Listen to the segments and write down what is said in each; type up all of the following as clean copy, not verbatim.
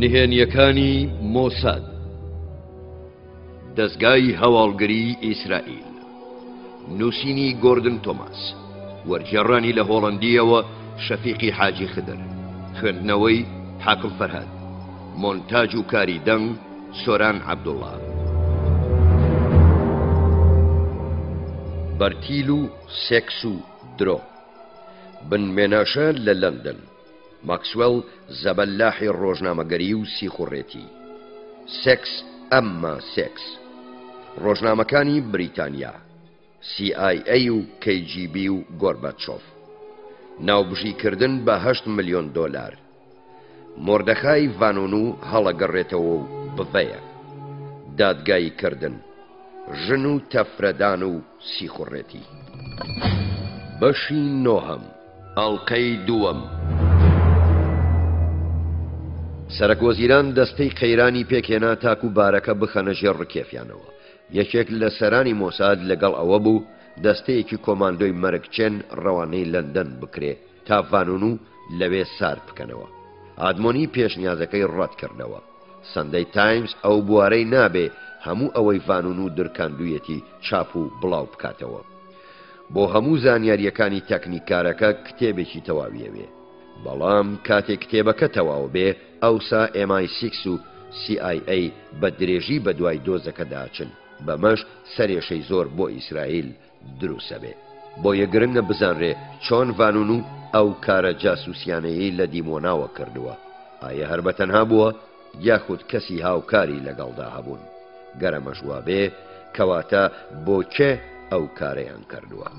نهێنیەکانی مۆساد دەستگای هەواڵگری ئیسرائیل نووسینی گۆردن تۆماس وەرگێڕانی لە هۆڵەندیەوە شەفیقی حاجی خدر خوێندنەوەی حاکم فەرهاد مۆنتاژ و کاری دەنگ سۆران عەبدوڵڵا بەرتیل و سێکس و درۆ بنمێناشە لە لەندەن ماکسوێل زەبەلاحی ڕۆژنامەگەری و سیخوڕێتی سێکس ئەمما سێکس ڕۆژنامەکانی بریتانیا CIA و KGB و گۆرباچۆف ناوبژیکردن بە 8 ملیۆن دۆلار مۆردەخای ڤانۆنو هەڵەگەڕێتەوە و بڤەیە دادگایی کردن ژن و تەفرەدان و سیخوڕێتی بەشی نۆهەم ئەڵقەی دووەم سەرۆکوەزیران دەستەی قەیرانی پێکهێنا تاکو بارەکە بخەنە ژێر ڕکێفیانەوە یەکێک لە سەرانی مۆساد لەگەڵ ئەوە بوو دەستەیەکی کۆماندۆی مەرگچێن ڕەوانەی لەندەن بکرێ تا ڤانۆنو لەوێ سار بکەنەوە ئادمۆنی پێشنیازەکەی ڕەت کردەوە سەندەی تایمز ئەو بوارەی نابێ هەموو ئەوەی ڤانۆنو درکاندوویەتی چاپ و بڵاو بکاتەوە بۆ هەموو زانیاریەکانی تەکنیکارەکە کتێبێکی تەواویەوێ بەڵام کاتێک کتێبەکە تەواو بێ ئەوسا MI6 و CIA بە درێژی بە دوای دۆزەکە داچن بەمەش سەرێشەی زۆر بۆ ئیسرائیل دروسە بێ بۆ یەگرنگە بزانرێ چۆن ڤانۆنو ئەو کارە جاسوسیانەیەی لە دیمۆناوە کردووە ئایا هەر بەتەنها بووە یاخود کەسی هاوکاری لەگەڵدا هەبوون گەرەمەش وا بێ کەواتە بۆ کێ ئەو کارەیان کردووە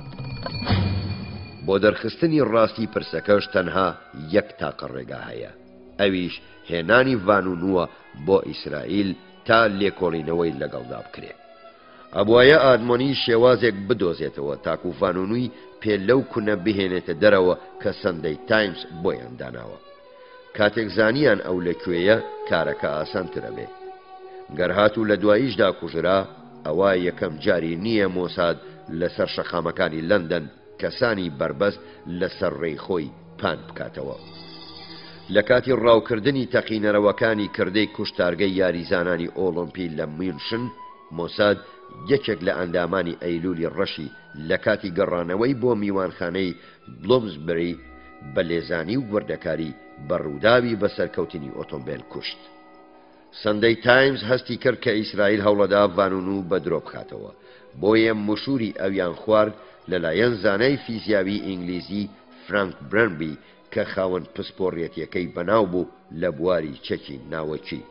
بۆ دەرخستنی ڕاستی پرسەکەش تەنها یەک تاقە ڕێگا هەیە ئەویش هێنانی ڤانۆنووە بۆ ئیسرائیل تا لێکۆڵینەوەی لەگەڵدا بکرێت ئەبوایە ئادمۆنی شێوازێک بدۆزێتەوە تاکو ڤانۆنووی پێ لەو کونە بهێنێتە دەرەوە کە سەندەی تایمز بۆیان داناوە کاتێک زانیان ئەو لەکوێیە کارەکە ئاسانترە بێ گەر هاتوو لە دواییشدا کوژرا ئەوە یەکەم جاری نییە مۆساد لەسەر شەقامەکانی لەندەن کەسانی بربەست لەسەر ڕێی خۆی پان بکاتەوە لە کاتی ڕاوکردنی تەقینەرەوەکانی کردەی کوشتارگەی یاریزانانی ئۆڵۆمپی لە میونشن مۆساد یەکێک لە ئەندامانی ئەیلولی ڕەشی لە کاتی گەڕانەوەی بۆ میوانخانەی بلۆمزبری بە لێزانی و گوردەکاری بە ڕووداوی بەسەرکەوتنی ئۆتۆمبیل کوشت سەندەی تایمز هەستی کرد کە ئیسرائیل هەوڵەدا ڤانۆنو بە درۆ بخاتەوە بۆیە مشوری ئەویان خوارد لەلایەن زانای فیزیاوی ئینگلیزی فرانک برنبی کە خاوەن پسپۆڕێتیەکەی بەناو بوو لە بواری چەکی ناوەکی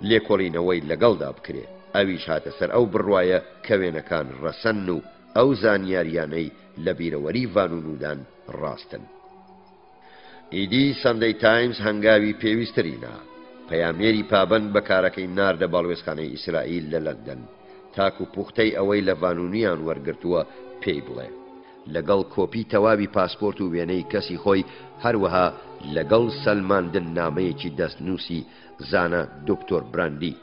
لێکۆڵینەوەی لەگەڵدا بکرێت ئەویش هاتە سەر ئەو بڕوایە کە وێنەکان ڕەسەن و ئەو زانیاریانەی لە بیرەوەری ڤانۆنودان ڕاستن ئیدی سەندەی تایمز هەنگاوی پێویستترینە پەیامێری پابەند بە کارەکەی ناردە باڵوێزخانەی ئیسرائیل لە لەندەن تاکو پوختەی ئەوەی لە ڤانۆنیان وەرگرتووە پێی بڵێ لەگەڵ کۆپی تەواوی پاسپۆرت و وێنەی کەسی خۆی هەروەها لەگەڵ سەلماندن نامەیەکی دەستنووسی زانە دکتۆر براندی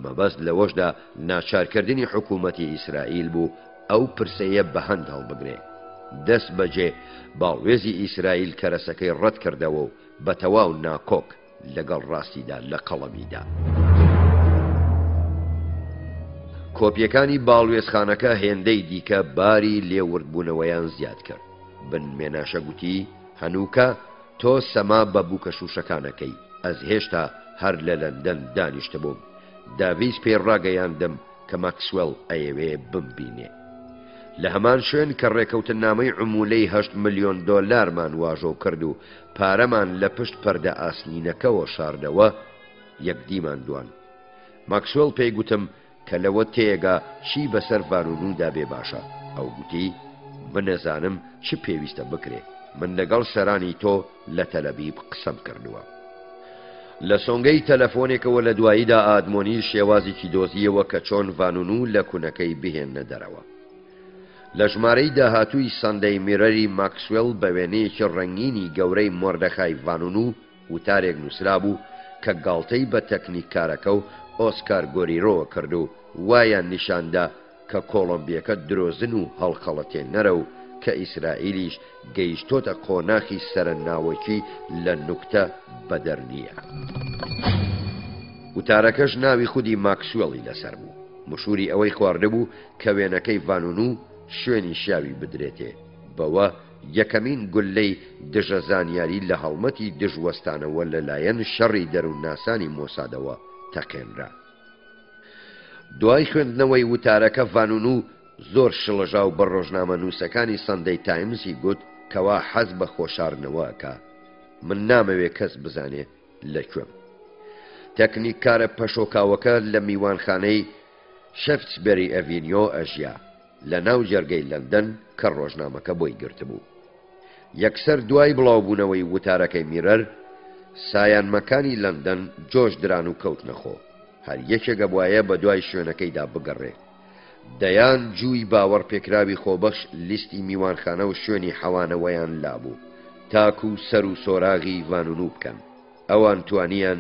مەبەست لەوەشدا ناچارکردنی حکوومەتی ئیسرائیل بوو ئەو پرسەیە بە هەند هەڵبگرێ دەست بەجێ باڵوێزی ئیسرائیل کەرەسەکەی ڕەت کردەوە و بە تەواو ناکۆک لەگەڵ ڕاستیدا لە قەڵەمیدا کۆپیەکانی باڵوێزخانەکە هێندەی دیکە باری لێوردبوونەوەیان زیاد کرد بنمێناشە گوتی هەنووکە تۆ سەما بە بووکە شوشەکانەکەی ئەس هێشتا هەر لە لەندەن دانیشتە بووم داڤیس پێی ڕاگەیاندم کە ماکسوێل ئەیەوێ بمبینێ لە هەمان شوێن کە ڕێکەوتن نامەی عمولەی 8 ملیۆن دۆلارمان واژۆ کرد و پارەمان لە پشت پەردە ئاسنینەکەەوە شاردەوە یەکدیمان دوان ماکسوێل پێی گوتم کە لەوە تێگا چی بەسەر ڤانۆنودا بێ باشە ئەو گوتی بنەزانم چ پێویستە بکرێ من لەگەڵ سەرانی تۆ لە تەلەڤیڤ قسەم کردووە لە سۆنگەی تەلەفۆنێکەوە لە دواییدا ئادمۆنی شێوازێکی دۆزیەوە کە چۆن ڤانۆنو لە کوونەکەی بهێنە دەرەوە لە ژمارەی داهاتووی سەندەی میرەری ماکسوێل بە وێنەیەکی ڕەنگینی گەورەی مۆردەخای ڤانۆنو وتارێک نووسرا بوو کە گاڵتەی بە تەکنیکارەکە و ئۆسکار گۆریرۆوە کرد و وایان نیشاندا کە کۆڵۆمبیەکە درۆزن و هەڵخەڵەتێنەرە و کە ئیسرائیلیش گەیشتۆتە قۆناخی سەرناوەکی لە نوکتە بەدەر نییە. وتارەکەش ناوی خودی ماکسوێڵی لەسەر بوو، مشوری ئەوەی خواردەبوو کە وێنەکەی ڤانونو شوێنی شاوی بدرێتێ، بەوە یەکەمین گولەی دژە زانیاری لە هەڵمەتی دژوەستانەوە لەلایەن شەڕی دەروونناسانی مۆسادەوە تەقێنرا. دوای خوێندنەوەی وتارەکە ڤانونو زۆر شڵەژاو بە ڕۆژنامە نووسەکانی سەندەی تایمزی گوت کەوا حەز بە خۆشاردنەوەکە. من نامەوێ کەس بزانێ لەکوێم. تەکنیککارە پەشۆکاوەکە لە میوانخانەی شەفتسبەری ئەڤینیۆ ئەژیا لە ناو جەرگەی لەندەن کە ڕۆژنامەکە بۆی گرتبوو. یەکسەر دوای بڵاوبوونەوەی وتارەکەی میرەر، سایانمەکانی لەندەن جۆش دران و کەوت نەخۆ، هەر یەکێکە بواە بە دوای شوێنەکەیدا بگەڕێ. دەیان جووی باوەڕ پێکراوی خۆبەخش لیستی میوانخانە و شوێنی حەوانەوەیان لابوو تاکو سەر و سۆراغی ڤانونو بکەن. ئەوان توانیان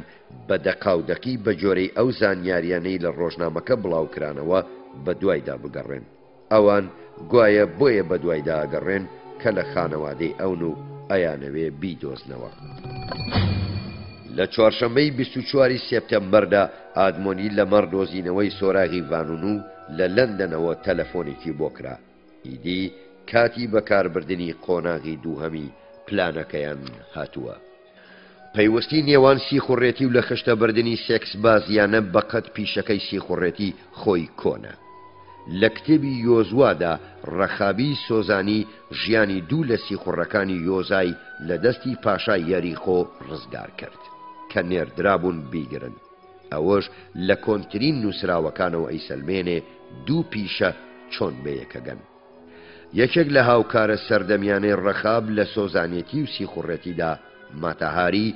بە دەقاودەقی بە جۆرەی ئەو زانیاریانەی لە ڕۆژنامەکە بڵاوکرانەوە بە دوایدا بگەڕێن. ئەوان گوایە بۆیە بە دوایدا ئەگەڕێن کە لە خانەوادەی ئەون و ئەیانەوێ بیدۆزنەوە. لە چوارشەممەی 24 سێپتەمبەردا ئادمۆنی لە مەڕدۆزینەوەی سۆراغی ڤانونو لە لەندەنەوە تەلەفۆنێکی بۆ کرا. ئیدی کاتی بەکاربردنی قۆناغی دووهەمی پلانەکەیان هاتووە. پەیوەستی نێوان سیخوڕێتی و لە خشتەبردننی سێکس بازیانە بەقەت پیشەکەی سیخوڕێتی خۆی کۆنە. لە کتێبی یۆزوادا ڕەخابی سۆزانی ژیانی دوو لە سیخوڕەکانی یۆزای لە دەستی پاشای یاریخۆ ڕزگار کرد کە نێردرابوون بیگرن. ئەوەش لە کۆنترین نووسراوەکانەوە ئەیسەلمێنێ دوو پیشە چۆن بەیەکەگەن. یەکێک لە هاوکارە سەردەمیانەی ڕەخاب لە سۆزانێتی و سیخوڕێتیدا ماتەهاری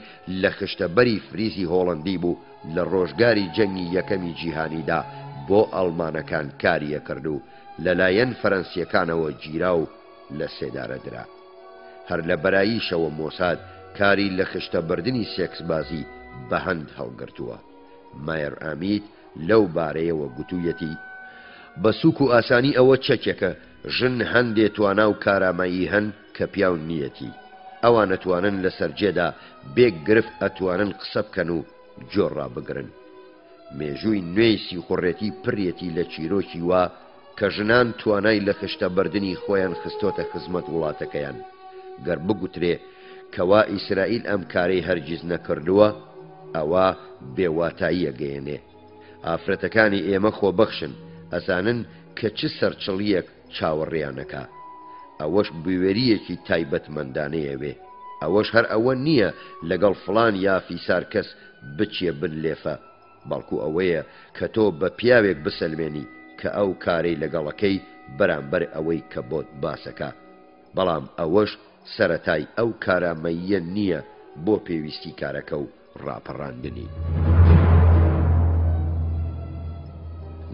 لە خشتەبەری فریزی هۆڵندی بوو لە ڕۆژگاری جەنگی یەکەمی جیهانیدا بۆ ئەڵمانەکان کاریە کرد و لەلایەن فەرەنسیەکانەوە گیرا و لە سێدارە درا. هەر لە بەراییشەوە مۆساد کاری لە خشتەبردننی سێکسبازی بە هەند هەڵگرتووە. مایر ئامیت لەو بارەیەوە گوتوویەتی بە سووک و ئاسانی ئەوە چەکێکە ژن هەندێ توانا و کارامایی هەن کە پیاو نیەتی. ئەوان ئەتوانن لە سەرجێدا بێک گرفت ئەتوانن قسە بکەن و جۆڕا بگرن. مێژووی نوێی سیخوڕێتی پڕێتی لە چیرۆکی وا کە ژنان توانای لە خشتەبردننی خۆیان خستۆتە خزمەت وڵاتەکەیان. گەر بگوترێ کەوا ئیسرائیل ئەم کارەی هەرگیز نەکردووە، ئەوە بێواتاییە گەیەنێ. ئافرەتەکانی ئێمە خۆبەخشن، ئەزانن کە چ سەرچڵیەک چاوەڕێیانەکە. ئەوەش بوێریەکی تایبەتمەندانەیەوێ. ئەوەش هەر ئەوە نییە لەگەڵ فڵان یا فیسار کەس بچیە بن لێفە، بەڵکو ئەوەیە کە تۆ بە پیاوێک بسەلمێنی کە ئەو کارەی لەگەڵەکەی بەرامبەر ئەوەی کە بۆت باسەکە. بەڵام ئەوەش سەرەتای ئەو کارامەییە نییە بۆ پێویستی کارەکە و ڕاپەڕاندنی.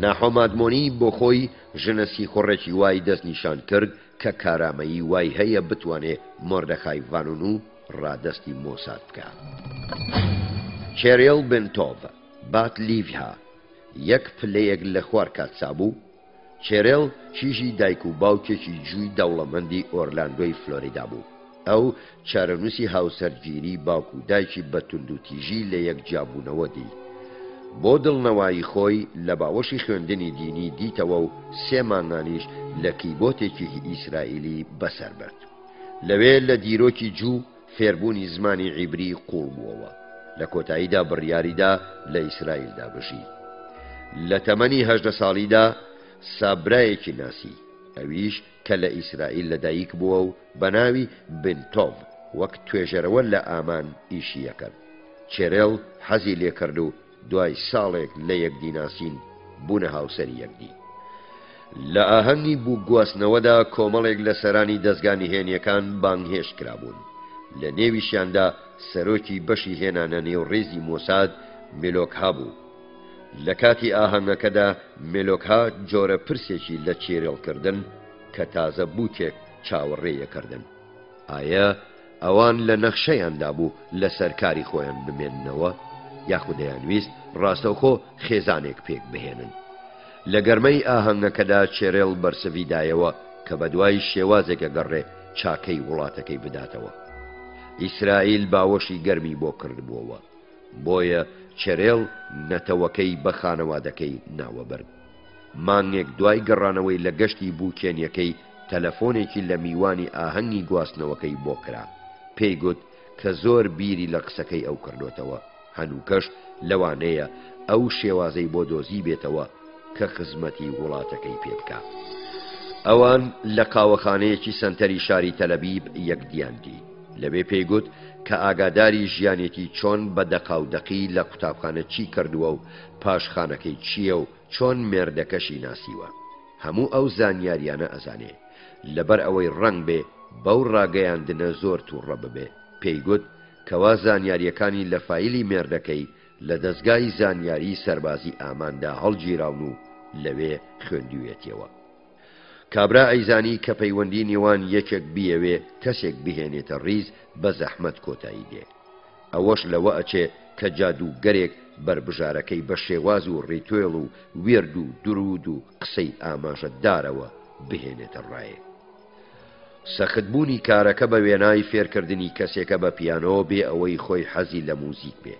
ناحۆمادمۆنی بۆ خۆی ژنە سیخوڕێکی وای دەستنیشان کرد کە کارامەیی وای هەیە بتوانێ مۆردەخای ڤانونو ڕادەستی مۆساد بکە. چێرێڵ بنتۆڤ بات لیڤها یەک پلەیەک لە خوار کاتسا بوو. چێرێڵ کیژی دایک و باوکێکی جووی دەوڵەمەندی ئۆرلاندۆی فلۆریدا بوو. ئەو چارەنووسی هاوسەرگیری باوک و دایکی بە توندوتیژی لە یەک جابوونەوە دی. بۆ دڵنەوایی خۆی لە باوەشی خوێندنی دینی دیتەوە و 3 مانگانیش لە کیبۆتێکی ئیسرائیلی بەسەر برد. لەوێ لە دیرۆکی جوو فێربوونی زمانی عیبری قوڵ بووەوە. لە کۆتاییدا بڕیاریدا لە ئیسرائیلدا بژی. لە تەمەنی 18 ساڵیدا سابرایەکی ناسی، ئەویش کە لە ئیسرائیل لەدایک بووە و بە ناوی بنتۆڤ وەک توێژەرەوە لە ئامان ئیشی یەکرد. چێرێڵ حەزی لێکرد و دوای ساڵێک لە یەکدیناسین بوونە هاوسەری یەکدی. لە ئاهەنگی بوو گواستنەوەدا کۆمەڵێک لە سەرانی دەستگانی هێنیەکان بانگهێشت کرابوون. لە نێویشیاندا سەرۆکی بەشی هێنانە نێوڕێزی مۆساد مێلۆکها بوو. لە کاتی ئاهەنگەکەدا مێلۆکها جۆرە پرسێکی لە چێرێڵکردن کە تازە بووکێک چاوەڕێیەکردن. ئایا ئەوان لە نەخشەیاندا بوو لە سەرکاری خۆیان بمێننەوە یاخود دەیانویست ڕاستەوخۆ خێزانێک پێک بهێنن. لە گەرمەی ئاهەنگەکەدا چێرێڵ بەرسەویدایەوە کە بە دوای شێوازێکە گەڕێ چاکەی وڵاتەکەی بداتەوە. ئیسرائیل باوەشی گەرمی بۆ کردبووەوە، بۆیە چێرێڵ نەتەوەکەی بە خانەوادەکەی ناوەبرد. مانگێک دوای گەڕانەوەی لە گەشتی بوو کێنیەکەی تەلەفۆنێکی لە میوانی ئاهەنگی گواستنەوەکەی بۆ کرا. پێی گوت کە زۆر بیری لە قسەکەی ئەو کردوتەوە، هەنووکەش لەوانەیە ئەو شێوازەی بۆ دۆزی بێتەوە کە خزمەتی وڵاتەکەی پێ بکات. ئەوان لە قاوەخانەیەکی سەنتەری شاری تەلەبیب یەکدیاندی. لەبێ پێی گوت کە ئاگاداری ژیانێتی چۆن بە دەقاودەقی لە قوتابخانە چی کردووە و پاشخانەکەی چییە و چۆن مێردەکەشی ناسیوە. هەموو ئەو زانیاریانە ئەزانێ. لەبەر ئەوەی ڕەنگ بێ بەو ڕاگەیاندنە زۆر تووڕە ببێ. پێی گوت کەوا زانیاریەکانی لە فایلی مێردەکەی لە دەستگای زانیاری سەربازی ئاماندا هەڵگیراون و لەوێ خوێندوێتیەوە. کابرا ئەیزانی کە پەیوەندی نێوان یەکێک بیەوێ کەسێک بهێنێتە ڕیز بە زەحمەت کۆتایی دێ. ئەوەش لەوە ئەچێ کە جادوگەرێک بربژارەکەی بە شێواز و ڕیتوێڵ و وێرد و درود و قسەی ئاماژەدارەوە بهێنێتە ڕایێ. سەختبوونی کارەکە بە وێنای فێرکردنی کەسێکە بە پیانۆ بێ ئەوەی خۆی حەزی لە موزیک بێ.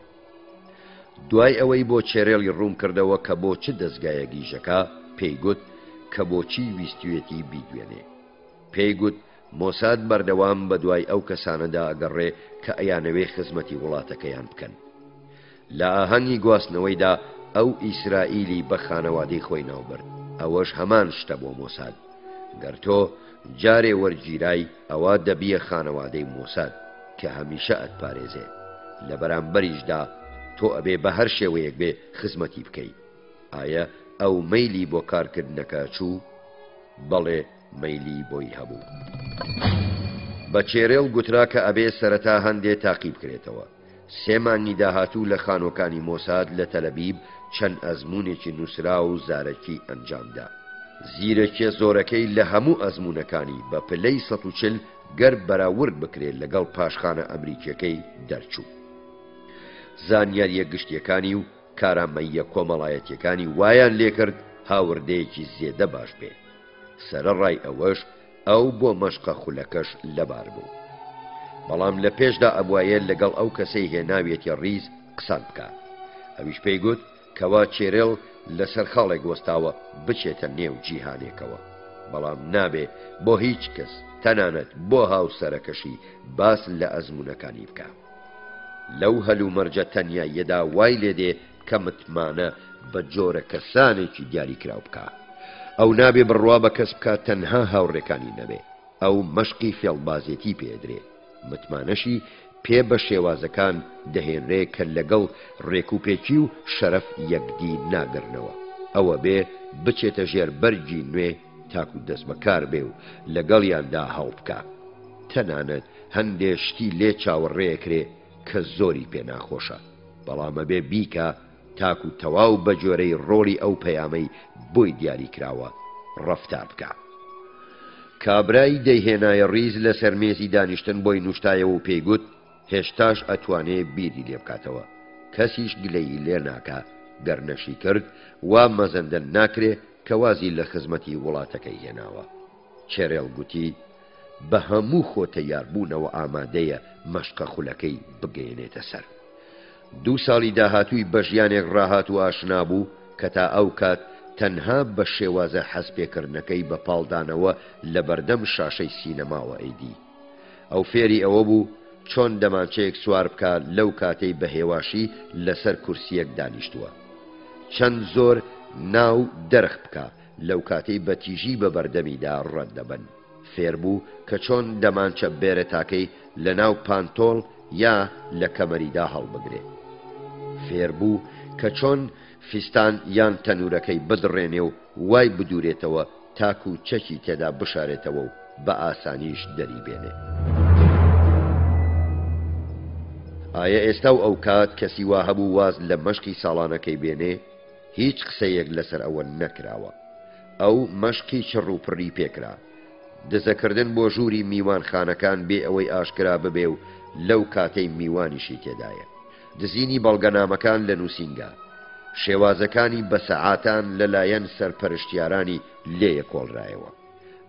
دوای ئەوەی بۆ چێرێڵی ڕوون کردەوە کە بۆ چ دەستگایە گیژەکە، پێی گوت کە بۆچی ویستوێتی بیدوێنێ. پێی گوت مۆساد بەردەوام بە دوای ئەو کەسانەدا ئەگەڕێ کە ئەیانەوێ خزمەتی وڵاتەکەیان بکەن. لە ئاهەنگی گواستنەوەیدا ئەو ئیسرائیلی بە خانەوادەی خۆی ناوبرد. ئەوەش هەمان شتە بۆ مۆساد. گەر تۆ جارێ وەرگیرای ئەوە دەبیە خانەوادەی مۆساد کە هەمیشە ئەتپارێزێ. لە بەرامبەریشدا تۆ ئەبێ بە هەر شێوەیەک بێ خزمەتی بکەی. ئایا ئەو مەیلی بۆ کارکردنەکە چوو؟ بەڵێ مەیلی بۆی هەبوو. بە چێرێڵ گوترا کە ئەبێ سەرەتا هەندێ تاقی بکرێتەوە. 3 مانگی داهاتوو لە خانۆکانی مۆساد لە تەلەبیب چەند ئەزموونێکی نووسرا و زارەکی ئەنجامدا. زیرەکیە زۆرەکەی لە هەموو ئەزمونەکانی بە پلەی 140 گەر بەراورد بکرێت لەگەڵ پاشخانە ئەمریکیەکەی دەرچوو. زانیاریە گشتیەکانی و کارامەیە کۆمەڵایەتیەکانی وایان لێکرد هاوردەیەکی زێدە باش بێ. سەرەڕای ئەوەش ئەو بۆ مەشقە خولەکەش لەبار بوو. بەڵام لە پێشدا ئەبوایە لەگەڵ ئەو کەسەی هێناوێتی ڕیز قسان بکات. ئەویش پێی گوت کەوا چێرێڵ لەسەر خاڵێک وەستاوە بچێتە نێو جیهانێکەوە. بەڵام نابێ بۆ هیچ کەس تەنانەت بۆ هاوسەرەکەشی باس لە ئەزمونەکانی بکە. لەو هەلومەرجە تەنیاییەدا وای لێدێ کە متمانە بە جۆرە کەسانێکی دیاریکراو بکە. ئەو نابێ بڕوا بە کەس بکات تەنها هاوڕێکانی نەبێ. ئەو مەشقی فێڵبازێتی پێدرێ. متمانەشی پێ بە شێوازەکان دەهێنرێ کە لەگەڵ ڕێکوپێکی و شەرەف یەکدی ناگرنەوە. ئەوە بێ بچێتە ژێر بەرگی نوێ تاکو دەست بەکار بێ و لەگەڵیاندا هەڵ بکە. تەنانەت هەندێ شتی لێ چاوەڕێیەکرێ کە زۆری پێ ناخۆشە. بەڵامە بێ بیکە تاکو تەواو بە جۆرەی ڕۆڵی ئەو پەیامەی بۆی دیاری کراوە ڕەفتار بکە. کابرای دەیهێنایە ڕیز لە سەرمێزی دانیشتن بۆی نوشتایەوە و پێیگوت هێشتاش ئەتوانێ بیری لێ بکاتەوە. کەسیش گلەیی لێ ناکە. گەرنەشی کرد وا مەزەندە ناکرێ کە وازی لە خزمەتی وڵاتەکەی هێناوە. چێرێڵ گوتی بە هەموو خۆتە یاربوونەوە ئامادەیە مەشقە خولەکەی بگەێنێتە سەر. 2 ساڵی داهاتووی بە ژیانێک ڕاهات و ئاشنا بوو کە تا ئەو کات تەنها بە شێوازە حەزپێکردنەکەی بە پاڵدانەوە لە بەردەم شاشەی سینەماوە ئەیدی. ئەو فێری ئەوە بوو چۆن دەمانچەیەک سوار بکات لەو کاتەی بە هێواشی لەسەر کورسیەک دانیشتووە. چەند زۆر ناو دەرخ بکە لەو کاتەی بە تیژی بە بەردەمیدا ڕەندەبن. فێر بوو کە چۆن دەمانچە بێرە تاکەی لە ناو پانتۆڵ یا لە کەمەریدا هەڵبگرێ. فێر بوو کە چۆن فیستان یان تەنورەکەی بدڕێنێ و وای بدورێتەوە تاکو چەکی تێدا بشارێتەوە و بە ئاسانیش دەری بێنێ. ئایا ئێستا و ئەو کات کەسی وا هەبوو واز لە مەشقی ساڵانەکەی بێنێ؟ هیچ قسەیەک لەسەر ئەوە نەکراوە. ئەو مەشقی چڕوپڕی پێکرا. دزەکردن بۆ ژووری میوانخانەکان بێ ئەوەی ئاشکرا ببێ و لەو کاتەی میوانیشی تێدایە. دزینی بەڵگەنامەکان لە نووسینگە. شێوازەکانی بە سەعاتان لەلایەن سەرپەرشتیارانی لێیە کۆڵرایەوە.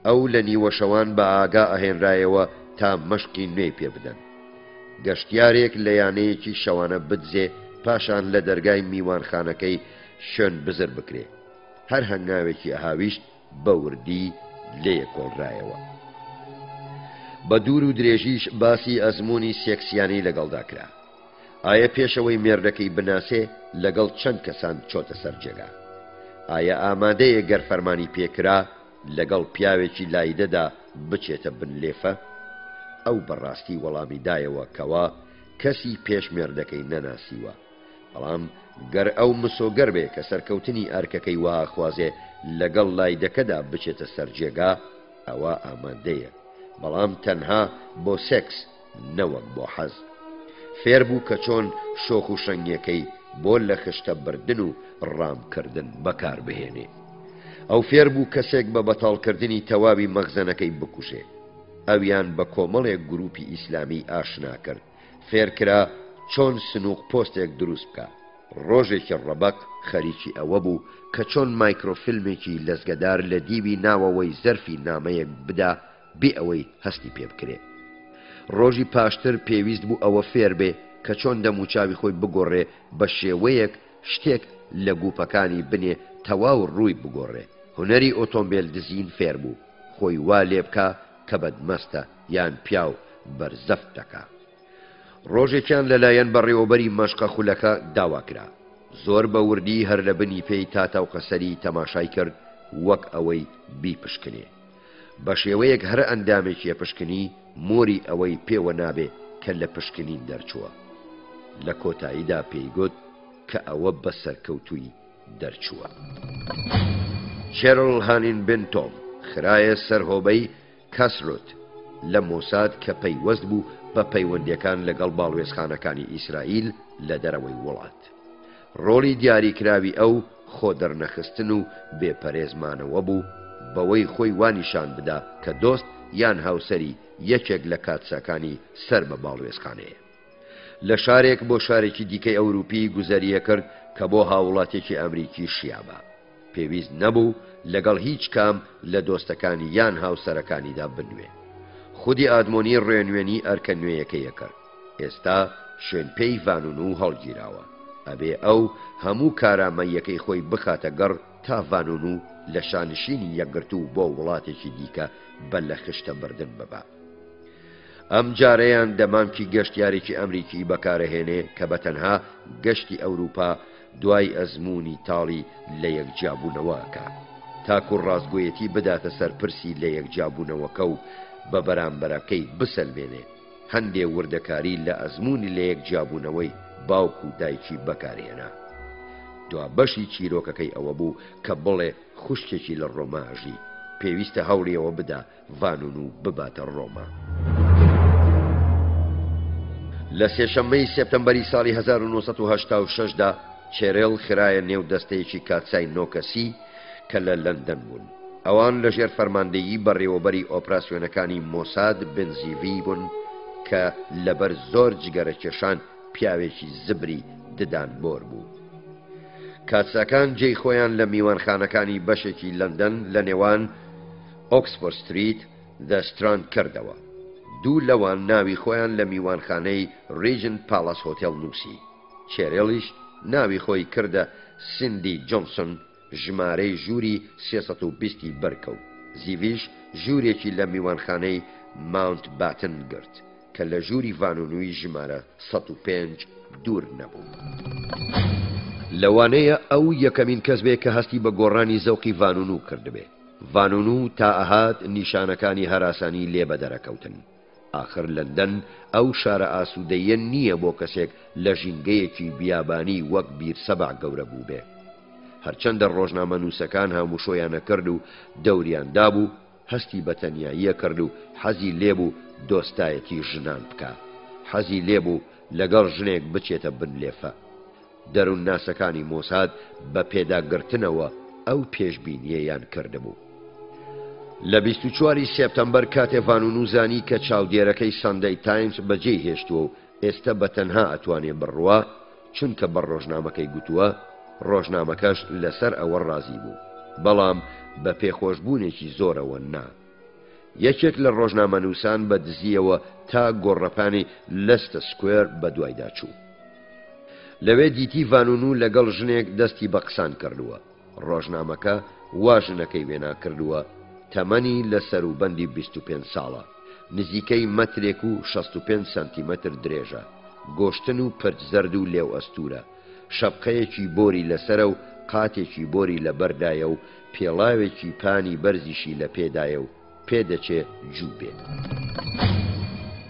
ئەو لە نیوە شەوان بە ئاگا ئەهێنرایەوە تا مەشقی نوێی پێ بدەن. گەشتیارێک لە یانەیەکی شەوانە بدزێ پاشان لە دەرگای میوانخانەکەی شوێن بزر بکرێ. هەر هەنگاوێکی ئاهاویشت بە وردی لێ کۆڵرایەوە. بە دوور و درێژیش باسی ئەزمموی سێکسیانی لەگەڵدا کرا. ئایا پێشەوەی مێردەکەی بناسێ لەگەڵ چەند کەسان چۆتە سەر جێگا؟ ئایا ئامادەیە گەر فەرمانی پێکرا لەگەڵ پیاوێکی لایدەدا بچێتە بنلێفە؟ ئەو بەڕاستی وەڵامی دایەوە کەوا کەسی پێش مێردەکەی نەناسیوە، بەڵام گەر ئەو مسۆگەر بێ کە سەرکەوتنی ئەرکەکەی واخوازێ لەگەڵ لایدەکەدا بچێتە سەر جێگا ئەوە ئامادەیە، بەڵام تەنها بۆ سێکس نەوەک بۆ حەز. فێر بوو کە چۆن شۆخ و شەنگیەکەی بۆ لە خشتە بردن و ڕامکردن بەکار بهێنێ. ئەو فێر بوو کەسێک بە بەتاڵکردنی تەواوی مەغزەنەکەی بکوشێ. ئەویان بە کۆمەڵێک گروپی ئیسلامی ئاشنا کرد. فێرکرا چۆن سنووق پۆستێک دروست بکە. ڕۆژێکی ڕەبەق خەریکی ئەوە بوو کە چۆن مایکرۆفیلمێکی لەزگەدار لە دیوی ناوەوەی زەرفی نامەیەک بدا بێ ئەوەی هەستی پێ بکرێ. ڕۆژی پاشتر پێویست بوو ئەوە فێر بێ کە چۆن دەموچاوی خۆی بگۆڕێ بە شێوەیەک شتێک لە گوپەکانی بنێ تەواو ڕووی بگۆڕێ. هونەری ئۆتۆمبیل دزین فێر بوو، خۆی وا لێ بکە کە بەدمەستە یان پیاو بەرزەفت دەکا. ڕۆژێکیان لەلایەن بەڕێوەبەری مەشقە خولەکە داواکرا. زۆر بە وردی هەر لە بنی پێی تاتاو قەسەری تەماشای کرد وەک ئەوەی بیپشکنێ. بە شێوەیەک هەر ئەندامێکی پشکنی مۆری ئەوەی پێوە نابێ کە لە پشکنین دەرچووە. لە کۆتاییدا پێی گوت کە ئەوە بە سەرکەوتووی دەرچووە. چێرڵ هانین بن تۆم خرایە سەرهۆبەی کاسرۆت لە مۆساد کە پەیوەست بوو بە پەیوەندیەکان لەگەڵ باڵوێزخانەکانی ئیسرائیل لە دەرەوەی وڵات. ڕۆڵی دیاریکراوی ئەو خۆ دەرنەخستن و بێپەرێزمانەوە بوو بەوەی خۆی وانیشان بدا کە دۆست یان هاوسەری یەکێک لە کاتسەکانی سەر بە باڵوێزخانەیە. لە شارێک بۆ شارێکی دیکەی ئەوروپی گوزەریە کرد کە بۆ هاوڵاتێکی ئەمریکی شیابە. پێویست نەبوو لەگەڵ هیچ کام لە دۆستەکانی یان هاوسەرەکانیدا بنوێ. خودی ئادمۆنی ڕێنوێنی ئەرکە نوێیەکەیە کرد. ئێستا شوێنپێی ڤانونو هەڵگیراوە. ئەبێ ئەو هەموو کارامەیەکەی خۆی بخاتە گەڕ تا ڤانونو لە شانشینی یەکگرتوو بۆ وڵاتێکی دیکە بە لە خشتە بردن ببە. ئەم جارەیان دەمامکی گەشتیارێکی ئەمریکی بەکارەهێنێ کە بەتەنها گەشتی ئەوروپا دوای ئەزمموی تاڵی لە یەکجابوونەوەکە تاکو ڕاستگۆیەتی بداتە سەرپرسی لە یەکجابوونەوەکە و بە بەرامبەرەکەی بسەلمێنێ. هەندێ وردەکاری لە ئەزمموی لە یەکجابوونەوەی باوک و دایکی بەکارهێنا. دوا بەشی چیرۆکەکەی ئەوە بوو کە بڵێ خوشکێکی لە ڕۆماژی پێویستە هەوڵیەوە بدا ڤانونو بباتە ڕۆما. لە سێشەممەی سێپتەمبەری ساڵی 1986دا چێرێڵ خرایە نێو دەستەیەکی کاتسای نۆکەسی کە لە لەندەن بوون. ئەوان لەژێر فەرماندەیی بەڕێوەبەری ئۆپراسیۆنەکانی مۆساد بنزیڤی بوون کە لەبەر زۆر جگەرە کێشان پیاوێکی زبری ددان بۆر بوو. کاتساکان جێی خۆیان لە میوانخانەکانی بەشێکی لەندەن لە نێوان ئۆکسفۆرد ستریت دە ستراند کردەوە. دوو لەوان ناوی خۆیان لە میوانخانەی ریجن پالاس هۆتێل نووسی. چێرێڵیش ناوی خۆی کردە سیندی جۆنسن ژمارەی ژووری 320 بەرکەوت. زیڤیش ژوورێکی لە میوانخانەی ماونت باتن گرت کە لە ژووری ڤانونوی ژمارە 105 دوور نەبوو. لەوانەیە ئەو یەکەمین کەس بێ کە هەستی بە گۆڕانی زەوقی ڤانونو کردبێ. ڤانونو تا ئەهات نیشانەکانی هەراسانی لێ بە دەرەکەوتن. ئاخر لەندەن ئەو شارە ئاسوودەیە نییە بۆ کەسێک لە ژینگەیەکی بیابانی وەک بیرسەبع گەورە بوو بێ. هەرچەندە ڕۆژنامە نووسەکان هەموو شۆیانە کرد و دەوریان دابوو، هەستی بە تەنیاییە کرد و حەزی لێبوو دۆستایەتی ژنان بکە. حەزی لێبوو لەگەڵ ژنێک بچێتە بنلێفە. دەروون ناسەکانی مۆساد بە پێداگرتنەوە ئەو پێشبینیەیان کردبوو. لە 24 سێپتەمبەر کاتێ ڤانونو زانی کە چاودێرەکەی ساندەی تایمز بەجێی هێشتووە و ئێستا بەتەنها ئەتوانێ بڕوا چونکە بە ڕۆژنامەکەی گوتووە، ڕۆژنامەکەش لەسەر ئەوە ڕازی بوو، بەڵام بە پێخۆشبوونێکی زۆرەوە نا. یەکێک لە ڕۆژنامەنووسان بە دزیەوە تا گۆڕەپانی لەستە سکوێر بە دوایدا چوو. لەوێ دیتی ڤانونو لەگەڵ ژنێک دەستی بە قسان کردووە. ڕۆژنامەکە وا ژنەکەی وێنا کردووە، تەمەنی لە سەروبەندی 25 ساڵە، نزیکەی مەترێک و 65 سانتیمەتر درێژە، گۆشتن و پرچ زەرد و لێو ئەستورە، شەپقەیەکی بۆری لەسرە و قاتێکی بۆری لە بەردایە و پێڵاوێکی پانی بەرزیشی لە پێدایە و پێدەچێ جوو بێت.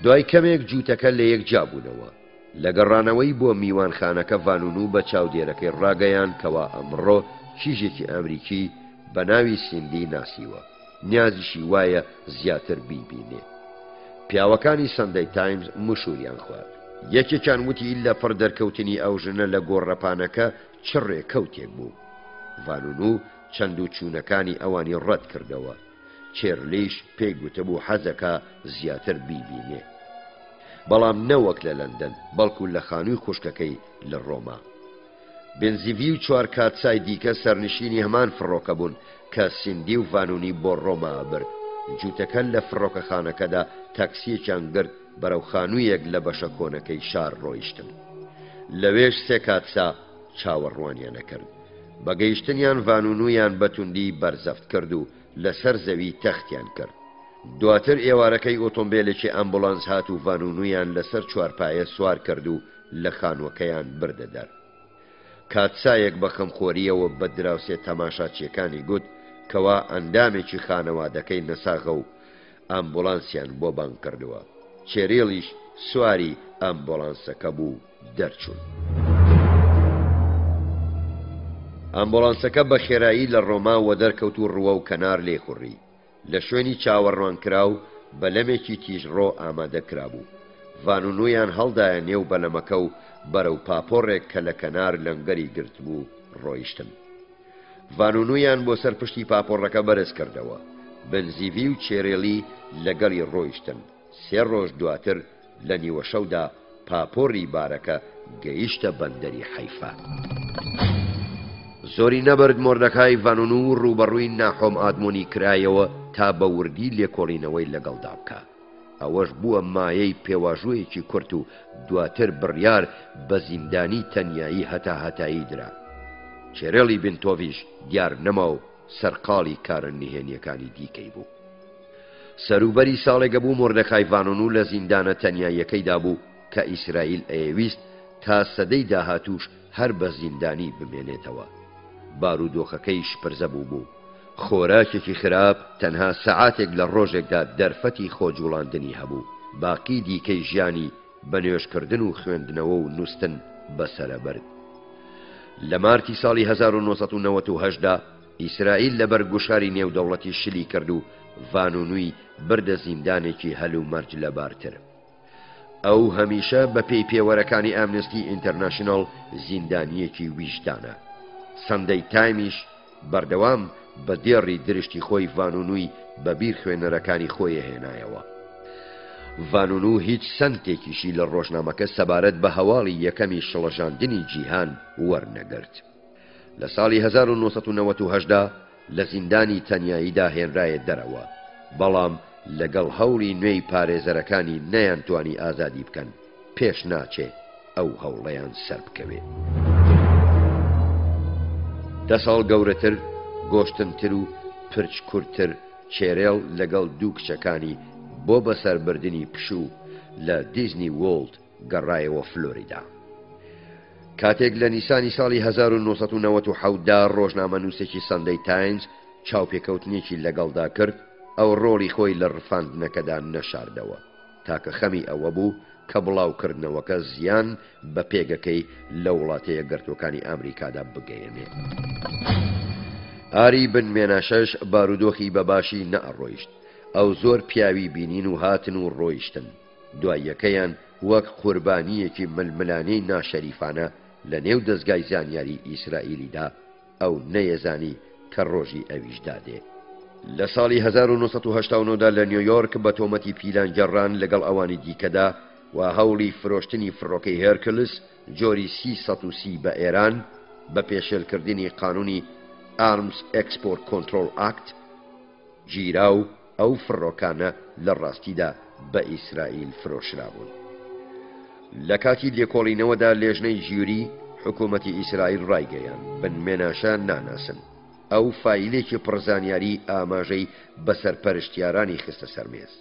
دوای کەمێک جووتەکە لە یەک جابوونەوە. لە گەڕانەوەی بۆ میوانخانەکە ڤانونو بە چاودێرەکەی ڕاگەیان کەوا ئەمڕۆ کیژێکی ئەمریکی بە ناوی سیندی ناسیوە، نیازیشی وایە زیاتر بیبینێ. پیاوەکانی سەندەی تایمز مشوریان خوارد. یەکێکیان وتی لە پڕ دەرکەوتنی ئەو ژنە لە گۆڕەپانەکە چڕێ کەوتێک بوو. ڤانونو چەند و چوونەکانی ئەوانی ڕەت کردەوە. چێرلیش پێی گوتەبوو حەزەکە زیاتر بیبینێ، بەڵام نەوەک لە لەندەن، بەڵکو لە خانووی خوشکەکەی لە ڕۆما. بنزیڤی و 4 کاتسای دیکە سەرنشینی هەمان فڕۆکە بوون کە سیندی و ڤانونی بۆ ڕۆما ئەبرد. جووتەکە لە فڕۆکەخانەکەدا تاکسیەکیان گرت بەرەو خانوویەک لە بەشە کۆنەکەی شار ڕۆیشتن. لەوێش 3 کاتسا چاوەڕوانیان نەکرد. بەگەیشتنیان ڤانونویان بەتوندی بەرزەفت کرد و لەسەر زەوی تەختیان کرد. دواتر ئێوارەکەی ئۆتۆمبیلێکی ئەمبولانس هات و ڤانونویان لەسەر 4 پایە سوار کرد و لە خانووەکەیان بردە دەر. کاتسایەک بە خەمخۆریەوە بە دراوسێ تەماشاچیەکانی گوت کەوا ئەندامێکی خانەوادەکەی نەساغە و ئەمبولانسیان بۆ بانگ کردووە. چێرێڵیش سواری ئەمبولانسەکە بوو دەرچوون. ئەمبولانسەکە بە خێرایی لە ڕۆما وە دەرکەوت و ڕووە و کەنار لێخوڕی. لە شوێنی چاوەڕوانکراو بەلەمێکی تیژڕۆ ئامادە کرابوو. ڤانونویان هەڵدایە نێو بەلەمەکە و بەرەو پاپۆڕێک کە لە کەنار لەنگەری گرت بوو ڕۆیشتن. ڤانونویان بۆ سەر پشتی پاپۆڕەکە بەرز کردەوە. بنزیڤی و چێرێلی لەگەڵی ڕۆیشتن. 3 ڕۆژ دواتر لە نیوە شەودا پاپۆڕی بارەکە گەیشتە بەندەری حەیفا. زۆری نەبرد مۆردەکای ڤانونو ڕوبەڕووی ناحۆم ئادمۆنی کرایەوە تا بە وردی لێکۆڵینەوەی لەگەڵدا بکە. ئەوەش بووە مایەی پێواژوویەکی کورت و دواتر بڕیار بە زیندانی تەنیایی هەتا هەتایی درا. چێرێڵی بنتۆڤیش دیار نەما و سەرقاڵی کارە نهێنیەکانی دیکەی بوو. سەروبەری ساڵێکە بوو مۆردەکای ڤانونو لە زیندانە تەنیاییەکەیدا بوو کە ئیسرائیل ئەیویست تا سەدەی داهاتووش هەر بە زیندانی بمێنێتەوە. بارودۆخەکەی شپرزە بوو. خۆراکێکی خراپ تەنها سەعاتێک لە ڕۆژێکدا دەرفەتی خۆجوڵاندنی هەبوو. باقی دیکەی ژیانی بە نوێشکردن و خوێندنەوە و نووستن بەسەرەبرد. لە مارتی ساڵی 1998دا ئیسرائیل لەبەر گوشاری نێودەوڵەتی شلی کرد و ڤانونوی بردە زیندانێکی هەل و مەرج لەبارتر. ئەو هەمیشە بە پێی پێوەرەکانی ئامنستی ئینتەرناشناڵ زیندانیەکی ویژدانە. سەندەی تایمیش بەردەوام بە دێڕی درشتی خۆی ڤانونوی بە بیر خوێنەرەکانی خۆی هێنایەوە. ڤانونو هیچ سنتێکیشی لە ڕۆژنامەکە سەبارەت بە هەواڵی یەکەمی شڵەژاندنی جیهان وەرنەگرت. لە ساڵی 1998دا لە زیندانی تەنیاییدا هێنرایە دەرەوە، بەڵام لەگەڵ هەوڵی نوێی پارێزەرەکانی نەیانتوانی ئازادی بکەن، پێش ناچێ ئەو هەوڵەیان سەر بکەوێ. 10 ساڵ گەورەتر، گۆشتنتر و پرچ کورتتر چێرێڵ لەگەڵ 2 کچەکانی بۆ بەسەربردنی پشوو لە دیزنی وۆڵد گەڕایەوە فلۆریدا. کاتێک لە نیسانی ساڵی 1997دا ڕۆژنامە نووسێکی سەندەی تایمز چاوپێکەوتنێکی لەگەڵدا کرد، ئەو ڕۆڵی خۆی لە ڕفاندنەکەدا نەشاردەوە، تاکە خەمی ئەوە بوو کە بڵاوکردنەوەکە زیان بە پێگەکەی لە وڵاتەیە گەرتوەکانی ئامریکادا بگەیەنێ. ئاری بنمێناشەش بارودۆخی بەباشی نەئەڕۆیشت. ئەو زۆر پیاوی بینین و هاتن و ڕۆیشتن. دواییەکەیان وەک قوربانیەکی ململانەی ناشەریفانە لە نێو دەستگای زانیاری ئیسرائیلیدا ئەو نەیەزانی کە ڕۆژی ئەویش دادێ. لە ساڵی 1989دا لە نیویۆرک بە تۆمەتی پیلانگەڕان لەگەڵ ئەوانی دیکەدا و هەوڵی فرۆشتنی فڕۆکەی هێرکلس جۆری 330 بە ئێران بە پێشێلکردنی قانونی ئارمز ئەکسپۆرت کۆنترۆل ئاکت گیرا و ئەو فڕۆکانە لە ڕاستیدا بە ئیسرائیل فرۆشرابوون. لە کاتی لێکۆڵینەوەدا لێژنەی ژیوری حکوومەتی ئیسرائیل ڕایگەیان بنمێناشە ناناسن. ئەو فایلێکی پڕزانیاری ئاماژەی بەسەر پەرشتیارانی خستە سەرمێز.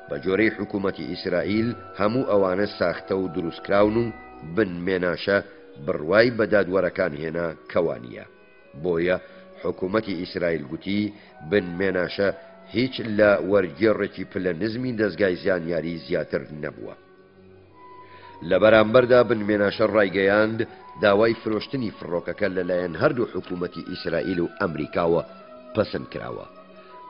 بە جۆرەی حکوومەتی ئیسرائیل هەموو ئەوانە ساختە و دروستکراون و بنمێناشە بڕوای بە دادوەرەکان هێنا کەوانیە. بۆیە حکوومەتی ئیسرائیل گوتی بنمێناشە هیچ لە وەرگێڕێکی پلە نزمی دەستگای زانیاری زیاتر نەبووە. لە بەرامبەردا بنمێناشە ڕایگەیاند داوای فرۆشتنی فڕۆکەکە لەلایەن هەردوو حکوومەتی ئیسرائیل و ئەمریکاوە پەسەند کراوە.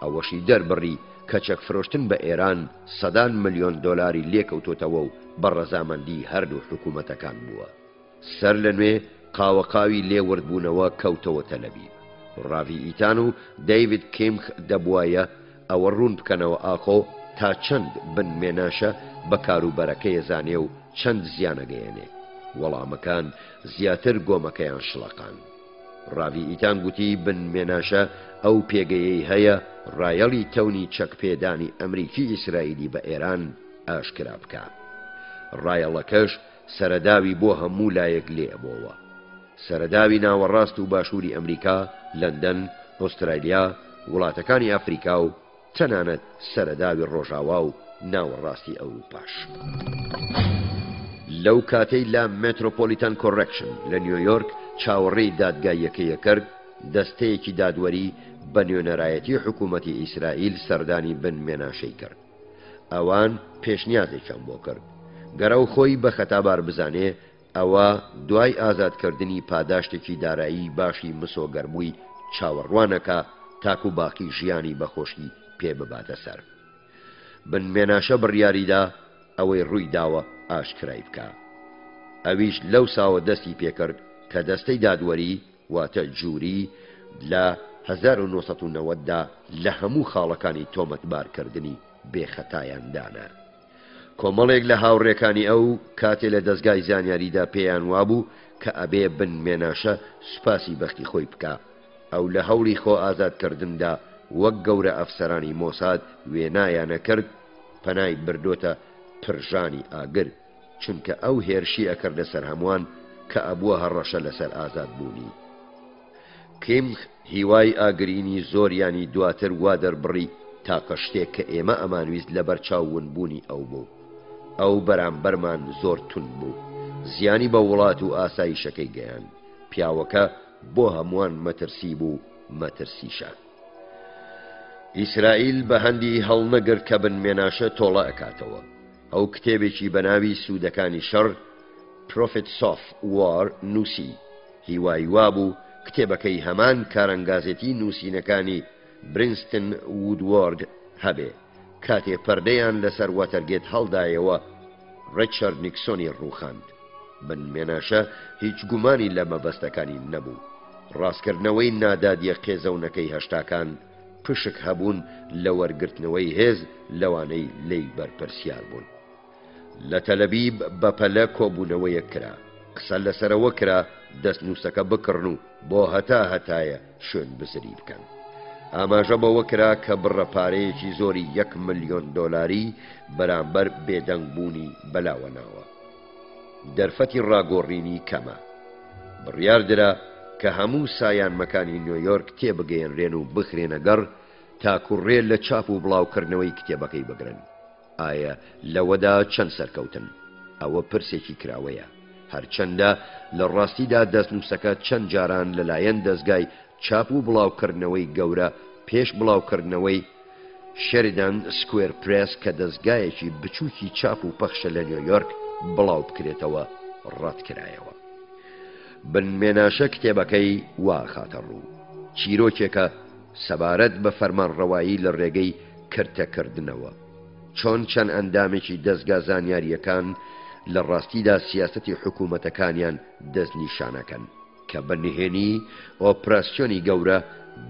ئەوەشی دەربڕی کە چەک فرۆشتن بە ئێران سەدان ملیۆن دۆلاری لێکەوتۆتەوە و بە ڕەزامەندی هەردوو حکوومەتەکان بووە. سەر لە نوێ قاوەقاوی لێوەردبوونەوە کەوتەوە تەلەڤیڤ. ڕاوی ئیتان و دەیڤید کیمخ دەبوایە ئەوە ڕوون بکەنەوە ئاخۆ تا چەند بنمێناشە بە کاروبەرەکەی زانێ و چەند زیانەگەیەنێ. وەڵامەکان زیاتر گۆمەکەیان شڵەقان. ڕاوی ئیتان گوتی بنمێناشە ئەو پێگەیەی هەیە ڕایەڵی تەونی چەکپێدانی ئەمریکی ئیسرائیلی بە ئێران ئاشکرا بکە. ڕایەڵەکەش سەرەداوی بۆ هەموو لایەک لێبۆوە. سەرەداوی ناوەڕاست و باشووری ئەمریکا، لەندەن، ئوسترالیا، وڵاتەکانی ئەفریقا و تەنانەت سەرەداوی ڕۆژاوا و ناوەڕاستی ئەوروپاش. لەو کاتەی لە مێترۆپۆلیتان کۆڕێکشن لە نیویۆرک چاوەڕێی دادگایەکەیە کرد، دەستەیەکی دادوەری بە نوێنەرایەتی حکوومەتی ئیسرائیل سەردانی بنمێناشەی کرد. ئەوان پێشنیازێکیان بۆ کرد گەرە و خۆی بە خەتابار بزانێ ئەوە دوای ئازادکردنی پاداشتێکی دارایی باشی مسۆگەرمووی چاوەڕوانەکە تاکو باقی ژیانی بەخۆشی پێ بباتە سەر. بنمێناشە بڕیاریدا ئەوەی ڕووی داوە ئاشکرای بکە. ئەویش لەو ساوە دەستی پێکرد کە دەستەی دادوەری واتە جووری لە 1990دا لە هەموو خاڵەکانی تۆمەتبارکردنی بێخەتایاندانە. کۆمەڵێک لە هاوڕێکانی ئەو کاتێ لە دەستگای زانیاریدا پێیان وابوو کە ئەبێ بنمێناشە سوپاسی بەختی خۆی بکە. ئەو لە هەوڵی خۆ ئازادکردندا وەک گەورە ئەفسەرانی مۆساد وێنایانە کرد، پەنای بردۆتە پرژانی ئاگر، چونکە ئەو هێرشی ئەکردە سەر هەمووان کە ئەبووە هەڕەشە لەسەر ئازاد بوونی. کیمخ هیوای ئاگرینی زۆریانی دواتر وا دەربڕی تاقە شتێک کە ئێمە ئەمانویست لە بەرچاوونبوونی ئەو بوو. ئەو بەرامبەرمان زۆر تون بوو، زیانی بە وڵات و ئاسایشەکەی گەیان. پیاوەکە بۆ هەمووان مەترسی بوو، مەترسیشە. ئیسرائیل بە هەندی هەڵنەگرت کە بنمێناشە تۆڵە ئەکاتەوە. ئەو کتێبێکی بەناوی سوودەکانی شەڕ Prophets of War نووسی. هیوای وابوو کتێبەکەی هەمان کارەنگازێتی نووسینەکانی برینستن وودوارد هەبێ. کاتێ پەردەیان لەسەر واتەرگێت هەڵدایەوە ڕیچارد نیکسۆنی ڕووخاند. بنمێناشە هیچ گومانی لە مەبەستەکانی نەبوو. ڕاستکردنەوەی نادادیە قێزەونەکەی هەشتاکان پشک هەبوون لە وەرگرتنەوەی هێز لەوانەی لی بەرپرسیار بوون. لە تەلەبیب بەپەلە کۆبوونەوەیە کرا، قسە لەسەرەوە کرا دەستنووسەکە بکڕن و بۆ هەتایە شوێن بزری بکەن. ئاماژە بەوە کرا کە بڕەپارەیەکی زۆری 1 ملیۆن دۆلاری بەرامبەر بێدەنگبوونی بەلاوەناوە. دەرفەتی ڕاگۆڕینی کەمە. بڕیاردرا کە هەموو سایانمەکانی نیویۆرک تێبگەێنرێن و بخرێنە گەڕ تاکوڕێ لە چاپ و بڵاوکردنەوەی کتێبەکەی بگرن. ئایا لەوەدا چەند سەرکەوتن؟ ئەوە پرسێکی کراوەیە. هەرچەندە لە ڕاستیدا دەستنووسەکە چەند جاران لەلایەن دەستگای چاپ و بڵاوکردنەوەی گەورە پێش بڵاوکردنەوەی شەریدان سکوێر پرێس کە دەستگایەکی بچووکی چاپ و پەخشە لە نیویۆرک بڵاو بکرێتەوە ڕەت کرایەوە. بنمێناشە کتێبەکەی وا خاتە ڕوو. چیرۆکێکە سەبارەت بە فەرمانڕەوایی لە ڕێگەی کردتەکردنەوە. چۆن چەند ئەندامێکی دەستگا زانیاریەکان لە ڕاستیدا سیاسەتی حکوومەتەکانیان دەستنیشانەکەن کە بەنهێنی ئۆپراسیۆنی گەورە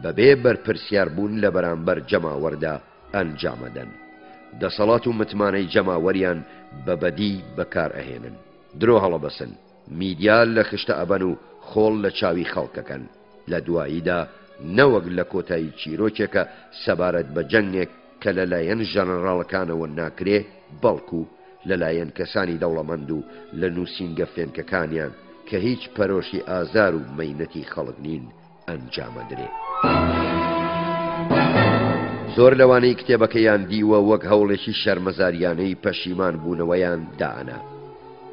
بەبێ بەرپرسیار بوون لە بەرامبەر جەماوەردا ئەنجامەدەن. دەسەڵات و متمانەی جەماوەریان بەبەدی بەکار ئەهێنن، درۆ هەڵەبەسن، میدیا لە خشتە ئەبەن و خۆڵ لە چاوی خەڵکەکەن. لە دواییدا نەوەک لە کۆتایی چیرۆکێکە سەبارەت بە جەنگێک کە لەلایەن ژەنەڕاڵەکانەوە ناکرێ بەڵکو لەلایەن کەسانی دەوڵەمەند و لە نووسینگە فێنکەکانیان کە هیچ پەرۆشی ئازار و مەینەتی خەڵک نین ئەنجامەدرێ. زۆر لەوانەی کتێبەکەیان دیوە وەک هەوڵێکی شەرمەزاریانەی پەشیمان بوونەوەیان دانا.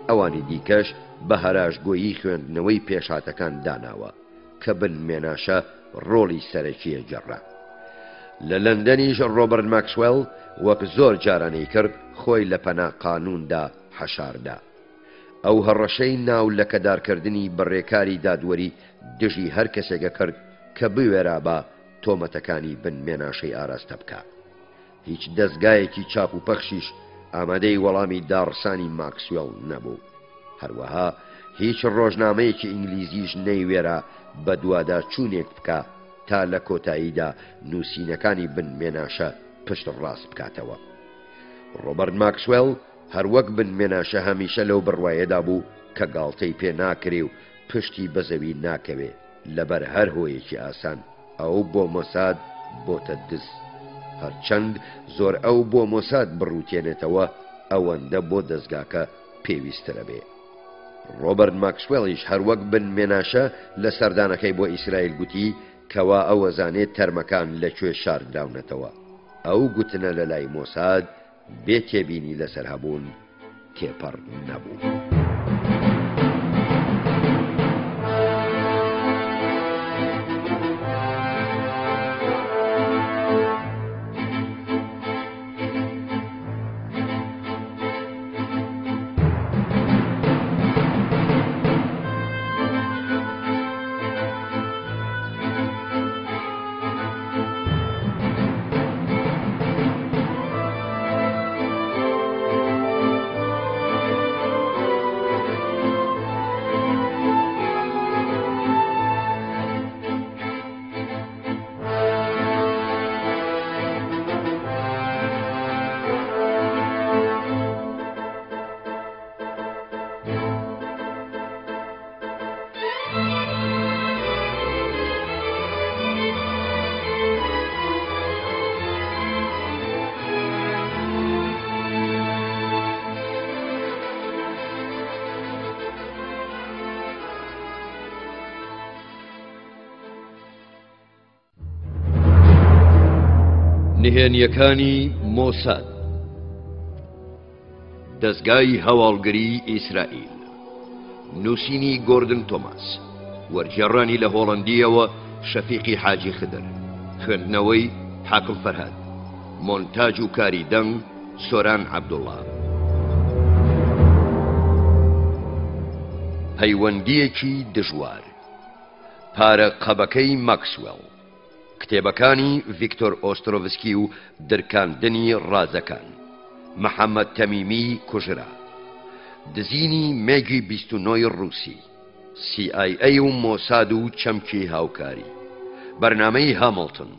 ئەوانی دیکەش بە هەراشگۆیی خوێندنەوەی پێشهاتەکان داناوە کە بن مێناشە ڕۆڵی سەرەکیە جەڕا. لە لەندەنیش ڕۆبەرت ماکسوێل وەک زۆر جارانەی کرد خۆی لە پەنا قانوندا حەشاردا. ئەو هەڕەشەی ناو لە کەدارکردنی بەڕێکاری دادوەری دژی هەر کەسێکە کرد کە بوێرا بە تۆمەتەکانی بن مێناشەی ئاراستە بکە. هیچ دەستگایەکی چاپ و پەخشیش ئامادەی وەڵامی داڕسانی ماکسوێل نەبوو. هەروەها هیچ ڕۆژنامەیەکی ئینگلیزیش نەیوێرا بە دوادا چوونێک بکە تا لە کۆتاییدا نووسینەکانی بن مێناشە پشت ڕاست بکاتەوە. ڕۆبەرت ماکسوێل هەروەک بن مێناشە هەمیشە لەو بڕوایەدا بوو کە گاڵتەی پێ ناکرێ و پشتی بەزەوی ناکەوێ لەبەر هەر هۆیەکی ئاسان ئەو بۆ مۆساد بۆتە دز. هەرچەند زۆر ئەو بۆ مۆساد بڕوتێنێتەوە ئەوەندە بۆ دەستگاکە پێویسترە بێ. ڕۆبەرت ماکسوێلیش هەروەک بن مێناشە لە سەردانەکەی بۆ ئیسرائیل گوتی کەوا ئەوە زانێت تەرمەکان لەکوێ شاردراونەتەوە. ئەو گوتنە لە لای مۆساد بێ تێبینی لەسەر هەبوون تێپەڕ نەبوو. نهێنیەکانی مۆساد دەستگای هەواڵگری ئیسرائیل نووسینی گۆردن تۆماس وەرگێڕانی لە هۆڵەندیەوە شەفیقی حاجی خدر خوێندنەوەی حاکم فەرهاد مۆنتاژ و کاری دەنگ سۆران عەبدوڵڵا پەیوەندیەکی دژوار پارە قەبەکەی ماکسوێل کتێبەکانی ڤیکتۆر ئۆسترۆڤسکی و درکاندنی ڕازەکان محەممەد تەمیمی کوژرا دزینی مێگی 29 ڕووسی CIA و مۆساد و چەمکی هاوکاری بەرنامەی هامڵتن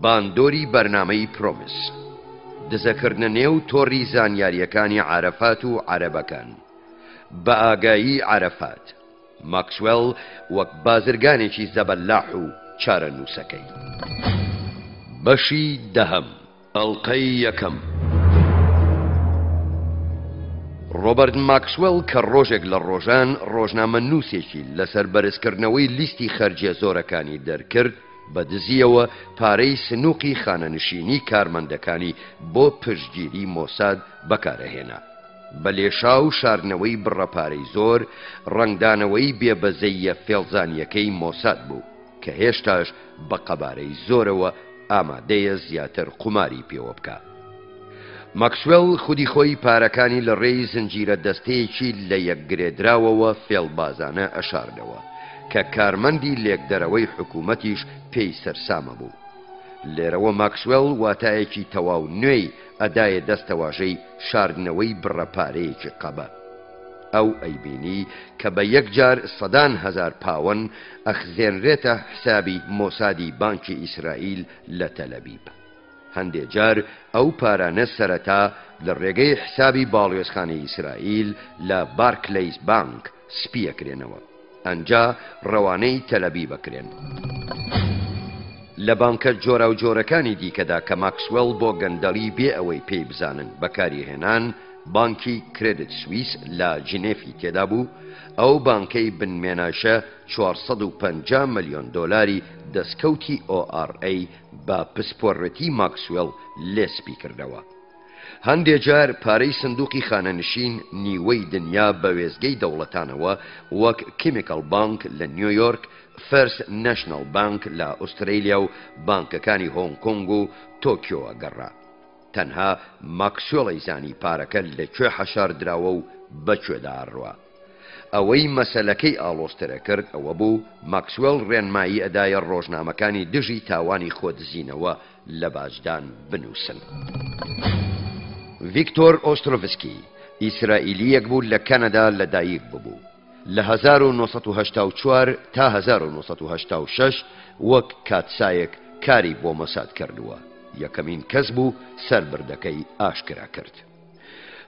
باندۆری بەرنامەی پرۆمس دزەکردنە نێو تۆڕی زانیاریەکانی عارەفات و عەرەبەکان بە ئاگایی عەرەفات ماکسوێل وەک بازرگانێکی زەبەلاح و چارە نووسەکەی بەشی دەهەم ئەڵقەی یەکەم ڕۆبەرت ماکسوێل کە ڕۆژێک لە ڕۆژان ڕۆژنامە نووسێکی لەسەر بەرزکردنەوەی لیستی خەرجیە زۆرەکانی دەرکرد بە دزیەوە پارەی سنووقی خانەنشینی کارمەندەکانی بۆ پشتگیری مۆساد بەکارەهێنا بە لێشا و شاردنەوەی بڕەپارەی زۆر ڕەنگدانەوەی بێبەزەیە فێڵزانیەکەی مۆساد بوو کە هێشتاش بە قەبارەی زۆرەوە ئامادەیە زیاتر قوماری پێوە بکە. ماکسوێل خودی خۆی پارەکانی لە ڕێی زنجیرە دەستەیەکی لە یەکگرێدراوەوە فێڵبازانە ئەشاردەوە کە کارمەندی لێکدەرەوەی حکوومەتیش پێی سەرسامە بوو. لێرەوە ماکسوێل واتایەکی تەواو نوێی ئەدایە دەستەواژەی شاردنەوەی بڕەپارەیەکی قەبە. ئەو ئەیبینی کە بە یەکجار 100,000 پاوەند ئەخزێنرێتە حسابی مۆسادی بانکی ئیسرائیل لە تەلەبیب. هەندێک جار ئەو پارانە سەرەتا لە ڕێگەی حسابی باڵێۆزخانەی ئیسرائیل لە بارکلەیز بانک سپیەکرێنەوە ئەنجا ڕەوانەی تەلەبیب بکرێن. لە بانکە جۆرا و جۆرەکانی دیکەدا کە ماکسوێل بۆ گەندەڵی بێ ئەوەی پێی بزانن بەکاری هێنان بانکی کردت سویس لە جنێفی تێدا بوو ئەو بانکەی بنمێناشە 450 ملیۆن دۆلاری دەستکەوتی ORA بە پسپۆڕەتی ماکسوێل لێسپی کردەوە. هەندێک جار پارەی سندوقی خانەنشین نیوەی دنیا بە وێزگەی دەوڵەتانەوە وەک کیمیکال بانک لە نیویۆرک، فەرست نەشنەڵ بانک لە ئوسترالیا و بانکەکانی هۆنگ کۆنگ و تۆکیۆوە گەڕا. تەنها ماکسوێڵی زانی پارەکە لەکوێ حەشار دراوە و بەکوێدا ئەڕوا. ئەوەی مەسەلەکەی ئاڵۆسترە کرد ئەوە بوو ماکسوێل ڕێنمایی ئەدایە ڕۆژنامەکانی دژی تاوانی خۆدزینەوە لە باجدان بنووسن. ڤیکتۆر ئۆسترۆڤسکی ئیسرائیلیەک بوو لە کەنەدا لەدایک ببوو. لە 1984 تا 1986 وەک کاتسایەک کاری بۆ مۆساد کردووە. یەکەمین کەس بوو سەربردەکەی ئاشکرا کرد.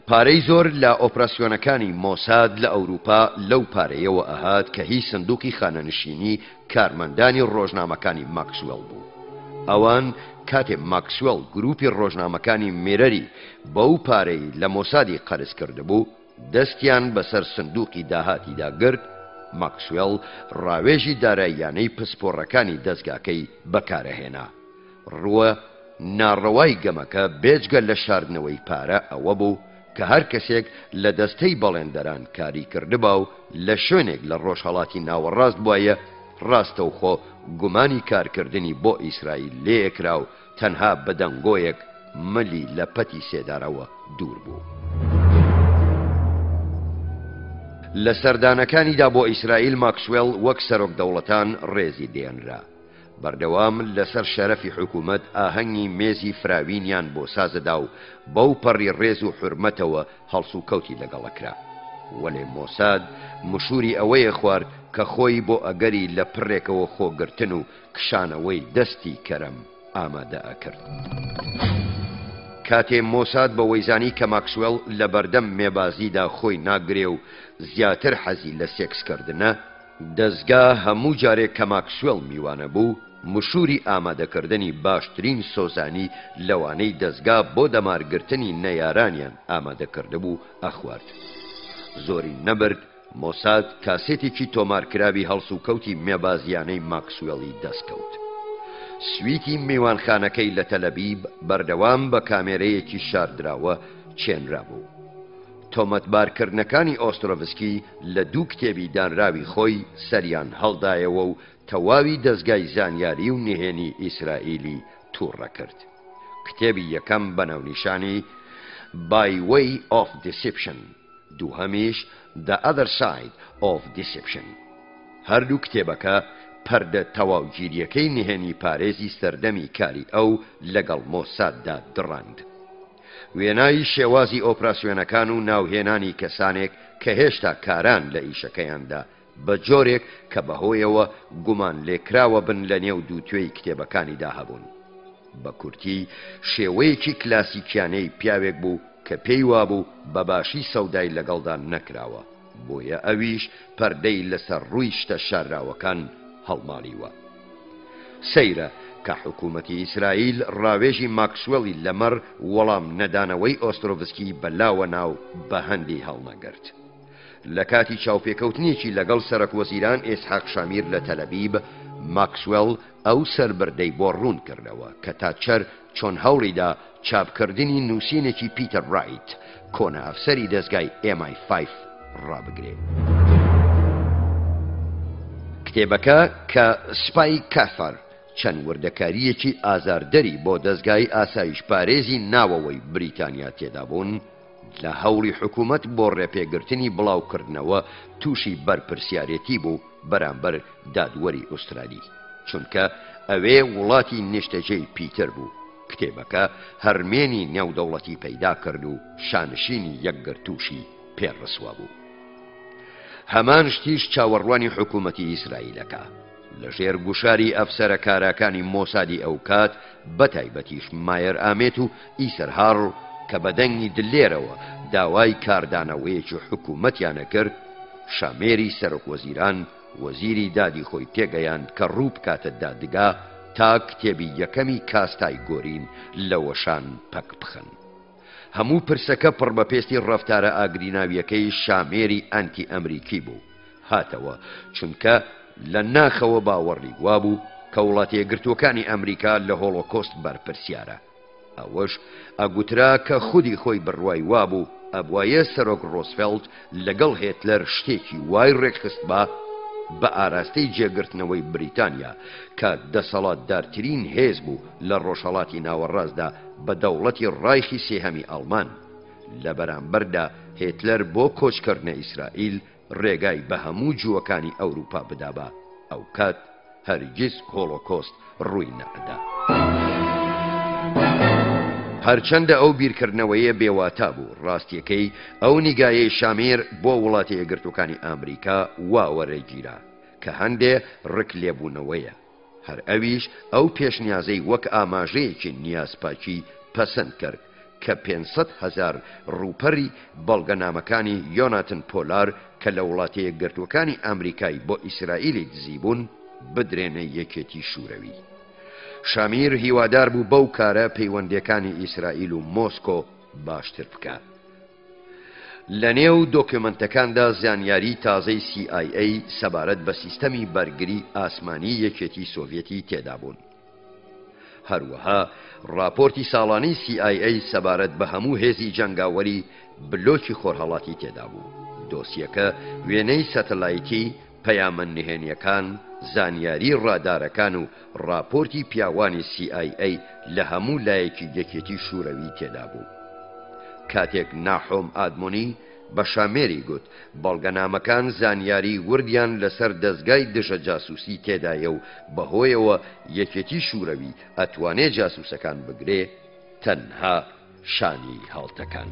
پارەی زۆر لە ئۆپراسیۆنەکانی مۆساد لە ئەوروپا لەو پارەیەوە ئەهات کە هی سندوقی خانەنشینی کارمەندانی ڕۆژنامەکانی ماکسوێل بوو. ئەوان کاتێ ماکسوێل گروپی ڕۆژنامەکانی مێرەری بەو پارەی لە مۆسادی قەرز کردبوو دەستیان بەسەر سندوقی داهاتیدا گرت. ماکسوێل ڕاوێژی داراییانەی پسپۆڕەکانی دەستگاکەی بەکارەهێنا. ڕووە ناڕەوای گەمەکە بێجگە لە شاردنەوەی پارە ئەوە بوو کە هەر کەسێک لە دەستەی بەڵێندەران کاری کردبا و لە شوێنێک لە ڕۆژهەڵاتی ناوەڕاست بووایە ڕاستەوخۆ گومانی کارکردنی بۆ ئیسرائیل لێکرا و تەنها بەدەنگۆیەک ملی لە پەتی سێدارەوە دوور بوو. لە سەردانەکانیدا بۆ ئیسرائیل ماکسوێل وەک سەرۆک دەوڵەتان ڕێزی دێنرا. بەردەوام لەسەر شەرەفی حکوومەت ئاهەنگی مێزی فراوینیان بۆ سازەدا و بەو پەڕی ڕێز و حرمەتەوە هەڵس و کەوتی لەگەڵەکرا. وەلێ مۆساد مشوری ئەوەیە خوارد کە خۆی بۆ ئەگەری لە پڕێکەوە خۆگرتن و کشانەوەی دەستی کەرەم ئامادە ئەکرد. کاتێ مۆساد بە وەیزانی کە ماکسوێل لە بەردەم مێبازیدا خۆی ناگرێ و زیاتر حەزی لە سێکسکردنە، دەستگا هەموو جارێک کە ماکسوێل میوانە بوو مشوری ئامادەکردنی باشترین سۆزانی لەوانەی دەستگا بۆ دەمارگرتنی نەیارانیان ئامادەکردبوو ئەخوارد. زۆری نەبرد مۆساد کاسێتێکی تۆمارکراوی هەڵس و کەوتی مێبازیانەی ماکسوێڵی دەستکەوت. سویتی میوانخانەکەی لە تەلەبیب بەردەوام بە کامێرەیەکی شاردراوە چێنرا بوو. تۆمەتبارکردنەکانی ئۆسترۆڤسکی لە دوو کتێبی دانراوی خۆی سەریان هەڵدایەوە و تەواوی دەستگای زانیاری و نهێنی ئیسرائیلی تووڕە کرد. کتێبی یەکەم بەناونیشانی By Way of Deception، دووهەمیش The Other Side of Deception. هەردوو کتێبەکە پەردە تەواوگیریەکەی نهێنی پارێزی سەردەمی کاری ئەو لەگەڵ مۆساددا دڕاند. وێنایی شێوازی ئۆپراسیۆنەکان و ناوهێنانی کەسانێک کە هێشتا کاران لە ئیشەکەیاندا بە جۆرێک کە بەهۆیەوە گومان لێکراوە بن لە نێو دووتوێی کتێبەکانیدا هەبوون. بە کورتی شێوەیەکی کلاسیکیانەی پیاوێک بوو کە پێی وابوو بەباشی سەودای لەگەڵدا نەکراوە، بۆیە ئەویش پەردەی لەسەر ڕووی شتە شاراوەکان هەڵماڵیوە. سەیرە کە حکوومەتی ئیسرائیل ڕاوێژی ماکسوێڵی لەمەڕ وەڵام نەدانەوەی ئۆسترۆڤسکی بەلاوە ناو بە هەندی هەڵنەگرت. لە کاتی چاوپێکەوتنیەکی لەگەڵ سەرۆکوەزیران ئێسحاق شامیر لە تەلەبیب، ماکسوێڵ ئەو سەربردەی بۆ ڕوون کردەوە کە تاچەر چۆن هەوڵیدا چاپکردنی نووسینێکی پیتەر ڕایت کۆنە ئەفسەری دەستگای MI5 ڕابگرێ. کتێبەکە کە سپای کافەر چەند وردەکاریەکی ئازاردەری بۆ دەستگای ئاسایش پارێزی ناوەوەی بریتانیا تێدا بوون، لە هەوڵی حکوومەت بۆ ڕێپێگرتنی بڵاوکردنەوە تووشی بەرپرسیارەتی بوو بەرامبەر دادوەری ئوسترالی، چونکە ئەوێ وڵاتی نیشتەجێی پیتر بوو. کتێبەکە هەرمێنی نێودەوڵەتی پەیدا کرد و شانشینی یەکگرتووشی پێڕسوا بوو. هەمان شتیش چاوەڕوانی حکوومەتی ئیسرائیلەکە. لەژێر گوشاری ئەفسەرە کاراکانی مۆسادی ئەو کات بەتایبەتیش مایر ئامێت و ئیسەرهاڕ کە بەدەنگی دلێرەوە داوای کاردانەوەیەکی حکوومەتیانە کرد، شامێری سەرۆکوەزیران وەزیری دادی خۆی تێگەیاند کە ڕوو بکاتە دادگا تا کتێبی یەکەمی کاستای گۆرین لە وەشان پەک بخەن. هەموو پرسەکە پڕ بە پێستی ڕەفتارە ئاگریناویەکەی شامێری ئەنتی ئەمریکی بوو. هاتەوە چونکە لە ناخەوە باوەڕی وا بوو کە وڵاتە یەکگرتووەکانی ئەمریکا لە هۆڵۆکۆست بەرپرسیارە. ئەوەش ئەگوترا کە خودی خۆی بڕوای وا بوو ئەبوایە سەرۆک ڕۆزڤێلت لەگەڵ هێتلەر شتێکی وای ڕێکخست بە ئاراستەی جێگرتنەوەی بریتانیا کە دەسەڵاتدارترین هێز بوو لە ڕۆژهەڵاتی ناوەڕاستدا بە دەوڵەتی ڕایخی سێهەمی ئەڵمان. لە بەرامبەردا هێتلەر بۆ کۆچکردنە ئیسرائیل ڕێگای بە هەموو جووەکانی ئەوروپا بدابا. ئەو کات هەرگیز هۆڵۆکۆست ڕووی نەئەدا. هەرچەندە ئەو بیرکردنەوەیە بێواتا بوو، ڕاستیەکەی ئەو نیگایەی شامێر بۆ وڵاتە یەکگرتووەکانی ئەمریکا وا وەرەگیرا کە هەندێ ڕک لێبوونەوەیە. هەر ئەویش ئەو پێشنیازەی وەک ئاماژەیەکی نیازپاکی پەسەند کرد کە 500,000 ڕووپەری بەڵگەنامەکانی یۆناتن پۆلار کە لە وڵاتە یەکگرتووەکانی ئەمریکای بۆ ئیسرائیلی دزیبوون بدرێنە یەکێتی شوورەوی. شامیر هیوادار بوو بەو کارە پەیوەندیەکانی ئیسرائیل و مۆسکۆ باشتر بکات. لە نێو دۆکیومنتەکاندا زانیاری تازەی CIA سەبارەت بە سیستەمی بەرگری ئاسمانی یەکێتی سۆڤێتی تێدا بوون. هەروەها راپۆرتی ساڵانەی CIA سەبارەت بە هەموو هێزی جەنگاوەری بلۆکی خۆرهەڵاتی تێدا بوو. دۆسیەکە وێنەی سەتەلایتی، پەیامە نهێنیەکان، زانیاری ڕادارەکان و راپۆرتی پیاوانی CIA لە هەموو لایەکی یەکێتی شوورەوی تێدا بوو. کاتێک ناحۆم ئادمۆنی بە شامێری گوت بەڵگەنامەکان زانیاری وردیان لەسەر دەستگای دژە جاسووسی تێدایە و بەهۆیەوە یەکێتی شوورەوی ئەتوانێ جاسووسەکان بگرێ، تەنها شانی هەڵتەکان.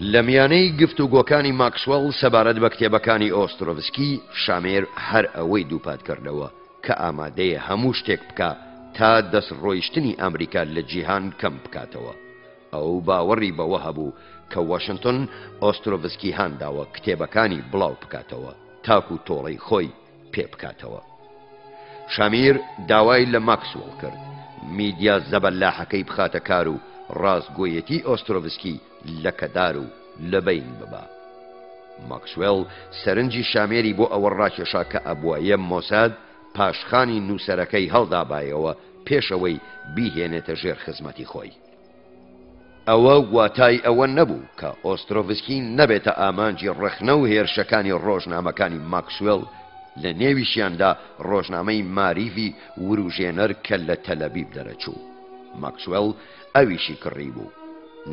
لە میانەی گفتوگۆکانی ماکسوەل سەبارەت بە کتێبەکانی ئۆسترۆڤسکی شامێر هەر ئەوەی دووپات کردەوە کە ئامادەیە هەموو شتێک بکە تا دەستڕۆیشتنی ئەمریکا لە جیهان کەم بکاتەوە. ئەو باوەڕی بەوە هەبوو کە واشنگتن ئۆسترۆڤسکی هانداوە کتێبەکانی بڵاو بکاتەوە تاکو تۆڵەی خۆی پێ بکاتەوە. شامیر داوای لە ماکسوەل کرد میدیا زەبەلاحەکەی بخاتە کار و ڕاستگۆیەتی ئۆسترۆڤسکی لەکەدار و لەبەین ببا. ماکسوێل سەرنجی شامێری بۆ ئەوە ڕاکێشا کە ئەبوایە مۆساد پاشخانی نووسەرەکەی هەڵدابایەوە پێشەوەی بیهێنێتە ژێر خزمەتی خۆی. ئەوە واتای ئەوە نەبوو کە ئۆسترۆڤسکی نەبێتە ئامانجی ڕخنە و هێرشەکانی ڕۆژنامەکانی ماکسوێل لە نێویشیاندا ڕۆژنامەی ماریڤی وروژێنەر کە لە تەلەبیب دەرەچوو. ماکسوێل ئەویشی کڕی بوو.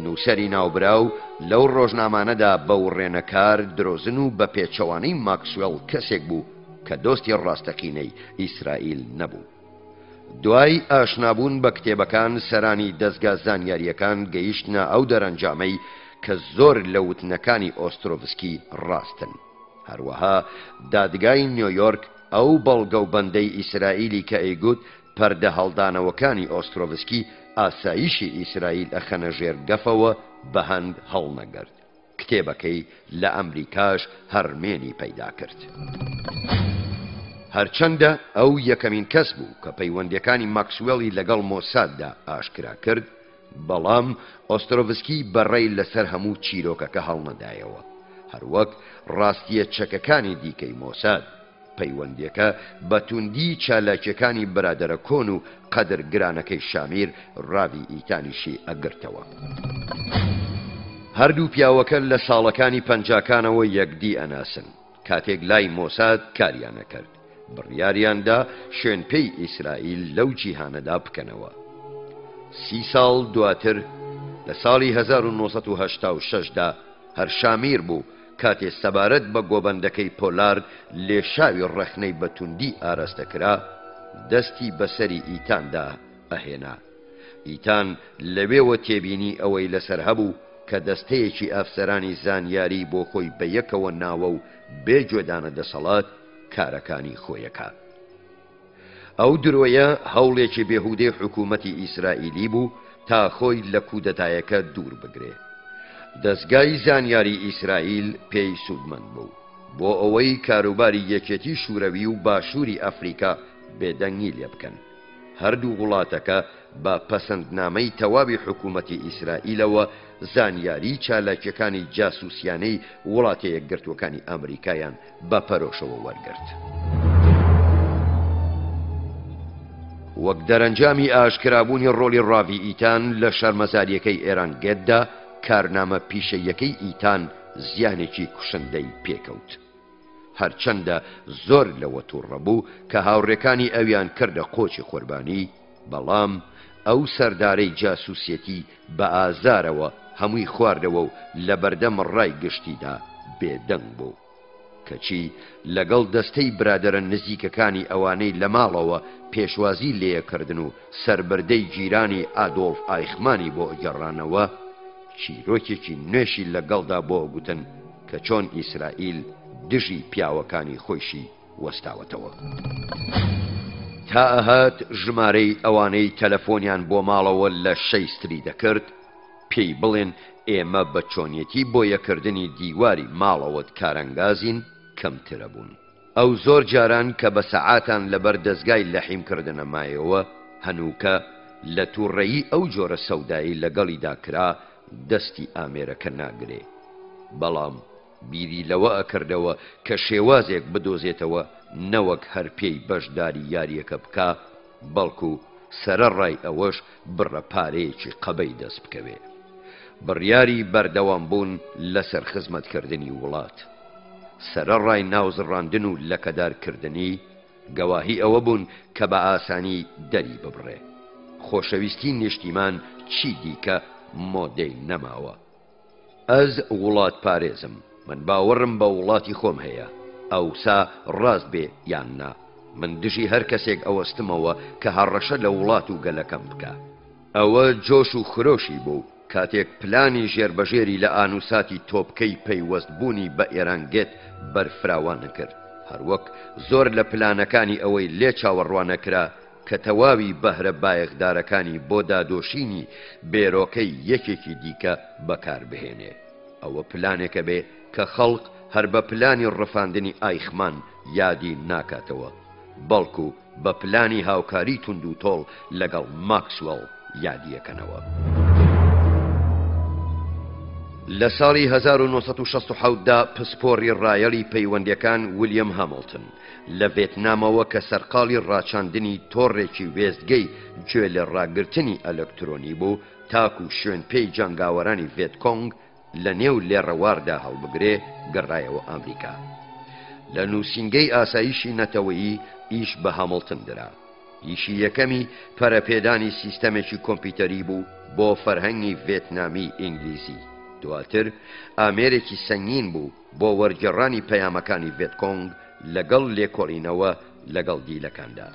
نووسەری ناوبراو لەو ڕۆژنامانەدا بەوڕێنەکار درۆزن و بە پێچەوانەی ماکسوێل کەسێک بوو کە دۆستی ڕاستەقینەی ئیسرائیل نەبوو. دوای ئاشنابوون بە کتێبەکان سەرانی دەستگا زانیاریەکان گەیشتنە ئەو دەرەنجامەی کە زۆر لە وتنەکانی ئۆسترۆڤسکی ڕاستن. هەروەها دادگای نیویۆرک ئەو بەڵگە و بەندەی ئیسرائیلی کە ئەیگوت پەردە هەڵدانەوەکانی ئۆسترۆڤسکی ئاسایشی ئیسرائیل ئەخەنە ژێر گەفەوە بە هەند هەڵنەگرت. کتێبەکەی لە ئەمریکاش هەرمێنی پەیدا کرد. هەرچەندە ئەو یەکەمین کەس بوو کە پەیوەندیەکانی ماکسوێڵی لەگەڵ مۆساددا ئاشکرا کرد، بەڵام ئۆسترۆڤسکی بەڕێی لەسەر هەموو چیرۆکەکە هەڵنەدایەوە. هەروەک ڕاستیە چەکەکانی دیکەی مۆساد، پەیوەندیەکە بە توندی چالاکیەکانی برادەرە کۆن و قەدرگرانەکەی شامیر ڕاوی ئیتانیشی ئەگرتەوە. هەردوو پیاوەکە لە ساڵەکانی پەنجاکانەوە یەکدی ئەناسن. کاتێک لای مۆساد کاریانە کرد، بڕیاریاندا شوێنپێی ئیسرائیل لەو جیهانەدا بکەنەوە. 30 ساڵ دواتر لە ساڵی 1986دا هەر شامیر بوو کاتێ سەبارەت بە گۆبەندەکەی پۆلارد لێشاوی ڕەخنەی بە توندی ئاراستەکرا دەستی بەسەری ئیتاندا ئەهێنا. ئیتان لەوێوە تێبینی ئەوەی لەسەر هەبوو کە دەستەیەکی ئافسەرانی زانیاری بۆ خۆی بە یەکەوە ناوە و بێجۆدانە دەسەڵات کارەکانی خۆیەکە. ئەو درۆیە هەوڵێکی بێهودەی حکوومەتی ئیسرائیلی بوو تا خۆی لە کودەتایەکە دوور بگرێ. دەستگای زانیاری ئیسرائیل پێی سوودمەند بوو، بۆ ئەوەی کاروباری یەکێتی شوورەوی و باشووری ئەفریقا بێدەنگی لێ بکەن. هەردوو وڵاتەکە بە پەسەندنامەی تەواوی حکوومەتی ئیسرائیلەوە زانیاری چالاکیەکانی جاسووسیانەی وڵاتە یەکگرتوەکانی ئەمریکایان بە پەرۆشەوە وەرگرت. وەک دەرەنجامی ئاشکرابوونی ڕۆلی ڕاوی ئیتان لە شەرمەزاریەکەی ئێرانگێتدا، کارنامە پیشەیەکەی ئیتان زیانێکی کوشندەی پێکەوت. هەرچەندە زۆر لەوە تووڕەبوو کە هاوڕێکانی ئەویان کردە قۆچی قوربانی، بەڵام ئەو سەردارەی جاسووسێتی بە ئازارەوە هەمووی خواردەوە و لە بەردەم ڕای گشتیدا بێدەنگ بوو. کەچی لەگەڵ دەستەی برادەرە نزیکەکانی ئەوانەی لە ماڵەوە پێشوازی لێکردن و سەربەردەی گیرانی ئادۆڵف ئایخمانی بۆ گەڕانەوە، چیرۆکێکی نوێشی لەگەڵدا بۆ گوتن کە چۆن ئیسرائیل دژی پیاوەکانی خۆشی وەستاوەتەوە. تا ئەهات ژمارەی ئەوانەی تەلەفۆنیان بۆ ماڵەوە لە شەیستری دەکرد پێی بڵێن ئێمە بە چۆنیەتی بۆ یەکردنی دیواری ماڵەوەت کارەنگازین کەمترە بوون. ئەو زۆر جاران کە بە سەعاتان لەبەر دەستگای لەحیمکردنە مایەوە هەنووکە لە تووڕەیی ئەو جۆرە سەودایی لەگەڵیدا کرا دەستی ئامێرەکە ناگرێ. بەڵام بیری لەوە ئەکردەوە کە شێوازێک بدۆزێتەوە نەوەک هەر پێی بەشداری یاریەکە بکە، بەڵکو سەرەڕای ئەوەش بڕە پارەیەکی قەبەی دەست بکەوێ. بڕیاری بەردەوام بوون لەسەر خزمەتکردنی وڵات، سەرەڕای ناوزڕاندن و لەکەدارکردنی گەواهی ئەوە بوون کە بە ئاسانی دەری ببڕێ. خۆشەویستی نیشتیمان چی دیکە مۆدەی نەماوە. ئەز وڵات پارێزم، من باوەڕم بە وڵاتی خۆم هەیە، ئەوسا ڕاست بێ یان نا، من دژی هەر کەسێک ئەوەستمەوە کە هەڕەشە لە وڵات و گەلەکەم بکە. ئەوە جۆش و خرۆشی بوو کاتێک پلانی ژێربەژێری لە ئانووساتی تۆپکەی پەیوەستبوونی بە ئێرانگێت بەرفراوانە کرد، هەروەک زۆر لە پلانەکانی ئەوەی لێ چاوەڕوانەکرا کە تەواوی بەهرە بایەخدارەکانی بۆ دادۆشینی بێرۆکەی یەکێکی دیکە بەکاربهێنێ. ئەوە پلانێکە بێ کە خەڵق هەر بە پلانی ڕفاندنی ئایخمان یادی ناکاتەوە، بەڵکو بە پلانی هاوکاری تونند و تۆڵ لەگەڵ ماکسوەڵ یادیەکەنەوە. لە ساڵی 1960دا پسپۆڕی ڕایەڵی پەیوەندیەکان ویلیەم هەمڵتن لە ڤێتنامەوە کە سەرقاڵی ڕاچاندنی تۆڕێکی وێستگەی گوێ لە ڕاگرتنی ئەلەکترۆنی بوو تاکو شوێن پێی جەنگاوەرانی ڤێتکۆنگ لە نێو لێڕەواردا هەڵبگرێ گەڕایەوە ئەمریکا. لە نووسینگەی ئاسایشی نەتەوەیی ئیش بە هەمڵتن درا. ئیشی یەکەمی پەرەپێدانی سیستەمێکی کۆمپیوتەری بوو بۆ فەرهەنگی ڤێتنامی ئینگلیزی. دواتر ئامێرێکی سەنگین بوو بۆ وەرگێڕانی پەیامەکانی ڤێتکۆنگ لەگەڵ لێکۆڵینەوە لەگەڵ دیلەکاندا.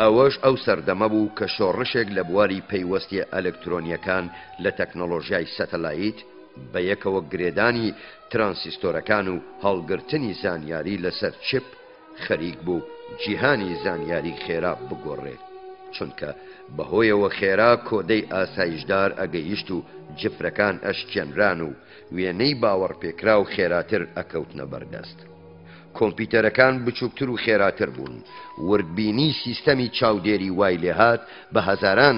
ئەوەش ئەو سەردەمە بوو کە شۆڕشێک لە بواری پەیوەستی ئەلکترۆنیەکان لە تەکنۆلۆژیای سەتەلایت بە یەکەوە گرێدانی ترانسیستۆرەکان و هەڵگرتنی زانیاری لەسەر چپ خەریک بوو جیهانی زانیاری خێرا بگۆڕێت، چونکە بەهۆیەوە خێرا کۆدەی ئاسایشدار ئەگەیشت و جفرەکان ئەشکێنران و وێنەی باوەڕپێکرا و خێراتر ئەکەوتنە بەردەست. کۆمپیوتەرەکان بچووکتر و خێراتر بوون، وردبینی سیستەمی چاودێری وای لێهات بە هەزاران